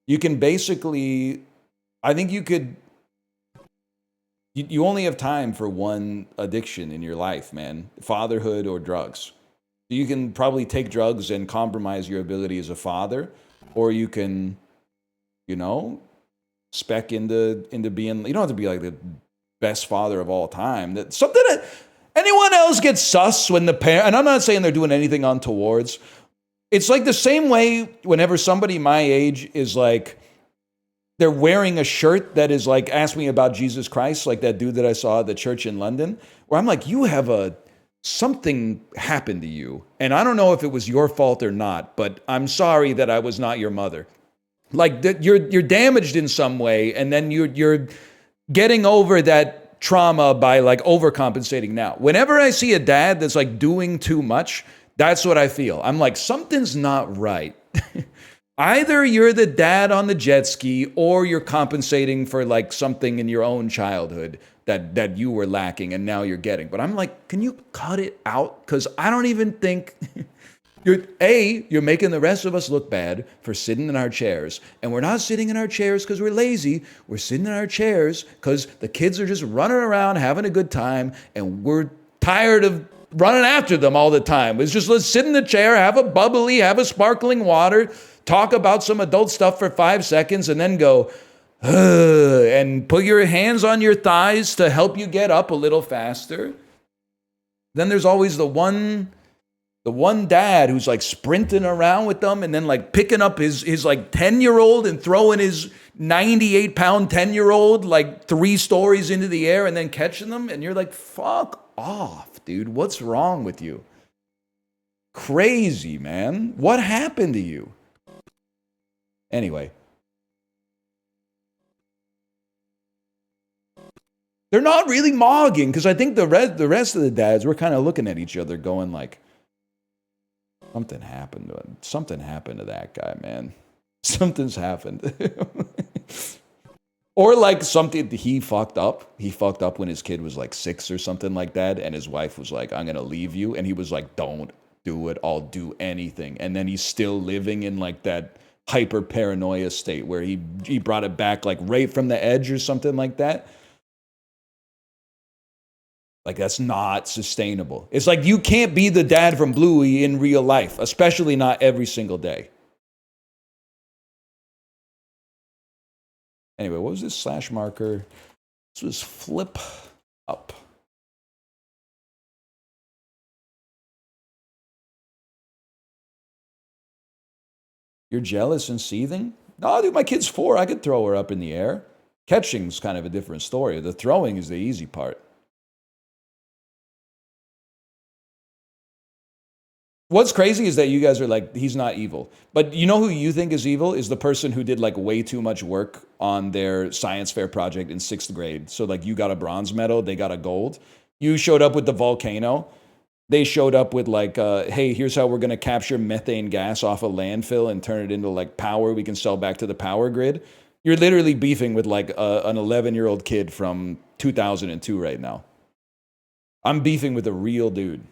You can basically, I think you only have time for one addiction in your life, man. Fatherhood or drugs. You can probably take drugs and compromise your ability as a father, or you can, spec into being, you don't have to be like the best father of all time. That something that anyone else gets sus when the parent, and I'm not saying they're doing anything untowards. It's like the same way whenever somebody my age is like, they're wearing a shirt that is like, ask me about Jesus Christ, like that dude that I saw at the church in London, where I'm like, you have something happened to you. And I don't know if it was your fault or not, but I'm sorry that I was not your mother. Like you're damaged in some way, and then you're getting over that trauma by like overcompensating now. Whenever I see a dad that's like doing too much, that's what I feel. I'm like, something's not right. Either you're the dad on the jet ski or you're compensating for like something in your own childhood that you were lacking and now you're getting. But I'm like, can you cut it out? Because I don't even think You're making the rest of us look bad for sitting in our chairs. And we're not sitting in our chairs because we're lazy. We're sitting in our chairs because the kids are just running around having a good time and we're tired of running after them all the time. It's just let's sit in the chair, have a bubbly, have a sparkling water, talk about some adult stuff for 5 seconds, and then go, and put your hands on your thighs to help you get up a little faster. Then there's always the one dad who's like sprinting around with them and then like picking up his like 10-year-old and throwing his 98-pound 10-year-old like 3 stories into the air and then catching them. And you're like, fuck off, dude. What's wrong with you? Crazy, man. What happened to you? Anyway. They're not really mogging because I think the rest of the dads were kind of looking at each other going like, something happened to him. Something happened to that guy, man. Something's happened. Or like something, he fucked up. He fucked up when his kid was like 6 or something like that. And his wife was like, I'm going to leave you. And he was like, don't do it. I'll do anything. And then he's still living in like that hyper paranoia state where he brought it back like right from the edge or something like that. Like, that's not sustainable. It's like you can't be the dad from Bluey in real life, especially not every single day. Anyway, what was this slash marker? This was FlippUp. You're jealous and seething? No, dude, my kid's 4. I could throw her up in the air. Catching's kind of a different story. The throwing is the easy part. What's crazy is that you guys are like, he's not evil. But you know who you think is evil? Is the person who did like way too much work on their science fair project in 6th grade. So like you got a bronze medal, they got a gold. You showed up with the volcano. They showed up with like, hey, here's how we're going to capture methane gas off a landfill and turn it into like power we can sell back to the power grid. You're literally beefing with like an 11-year-old kid from 2002 right now. I'm beefing with a real dude.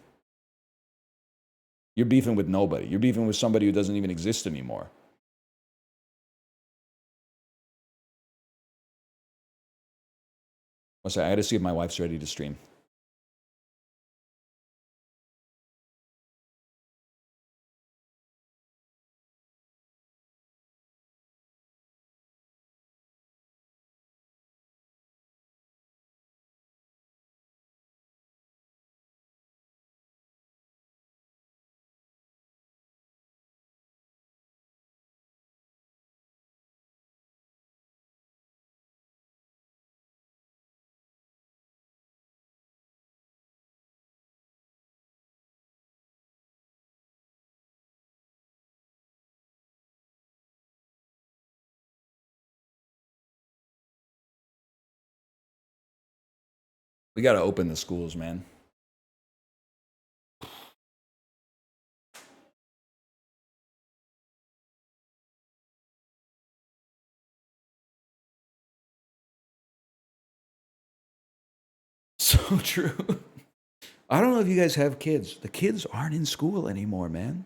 You're beefing with nobody. You're beefing with somebody who doesn't even exist anymore. One second, I gotta see if my wife's ready to stream. We gotta open the schools, man. So true. I don't know if you guys have kids. The kids aren't in school anymore, man.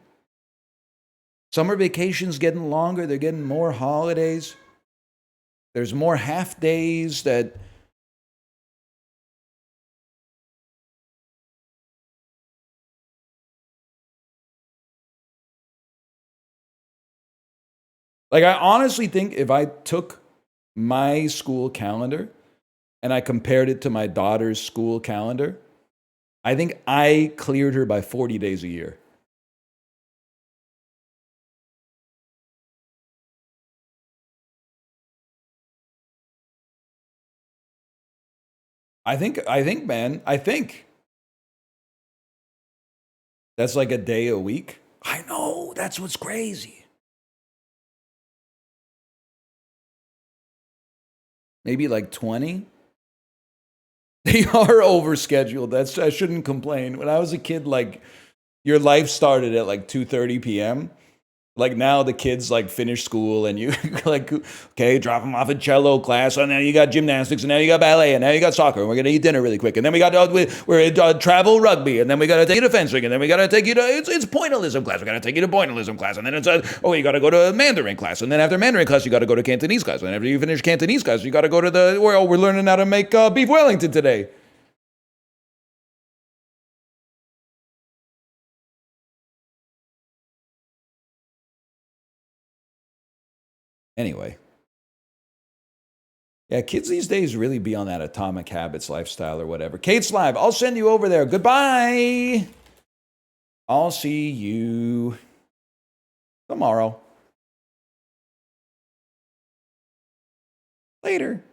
Summer vacation's getting longer. They're getting more holidays. There's more half days that... Like, I honestly think if I took my school calendar and I compared it to my daughter's school calendar, I think I cleared her by 40 days a year. I think, man, that's like a day a week. I know, that's what's crazy. Maybe like 20. They are overscheduled. I shouldn't complain. When I was a kid, like your life started at like 2:30 p.m. Like now the kids like finish school and you like, okay, drop them off at cello class, and then you got gymnastics, and now you got ballet, and now you got soccer, and we're gonna eat dinner really quick, and then we got we're at travel rugby, and then we gotta take you to fencing, and then we gotta take you to it's pointillism class. We gotta take you to pointillism class, and then it's you gotta go to Mandarin class, and then after Mandarin class you gotta go to Cantonese class, and then after you finish Cantonese class you gotta go to we're learning how to make beef Wellington today. Anyway. Yeah, kids these days really be on that Atomic Habits lifestyle or whatever. Kate's live. I'll send you over there. Goodbye. I'll see you tomorrow. Later.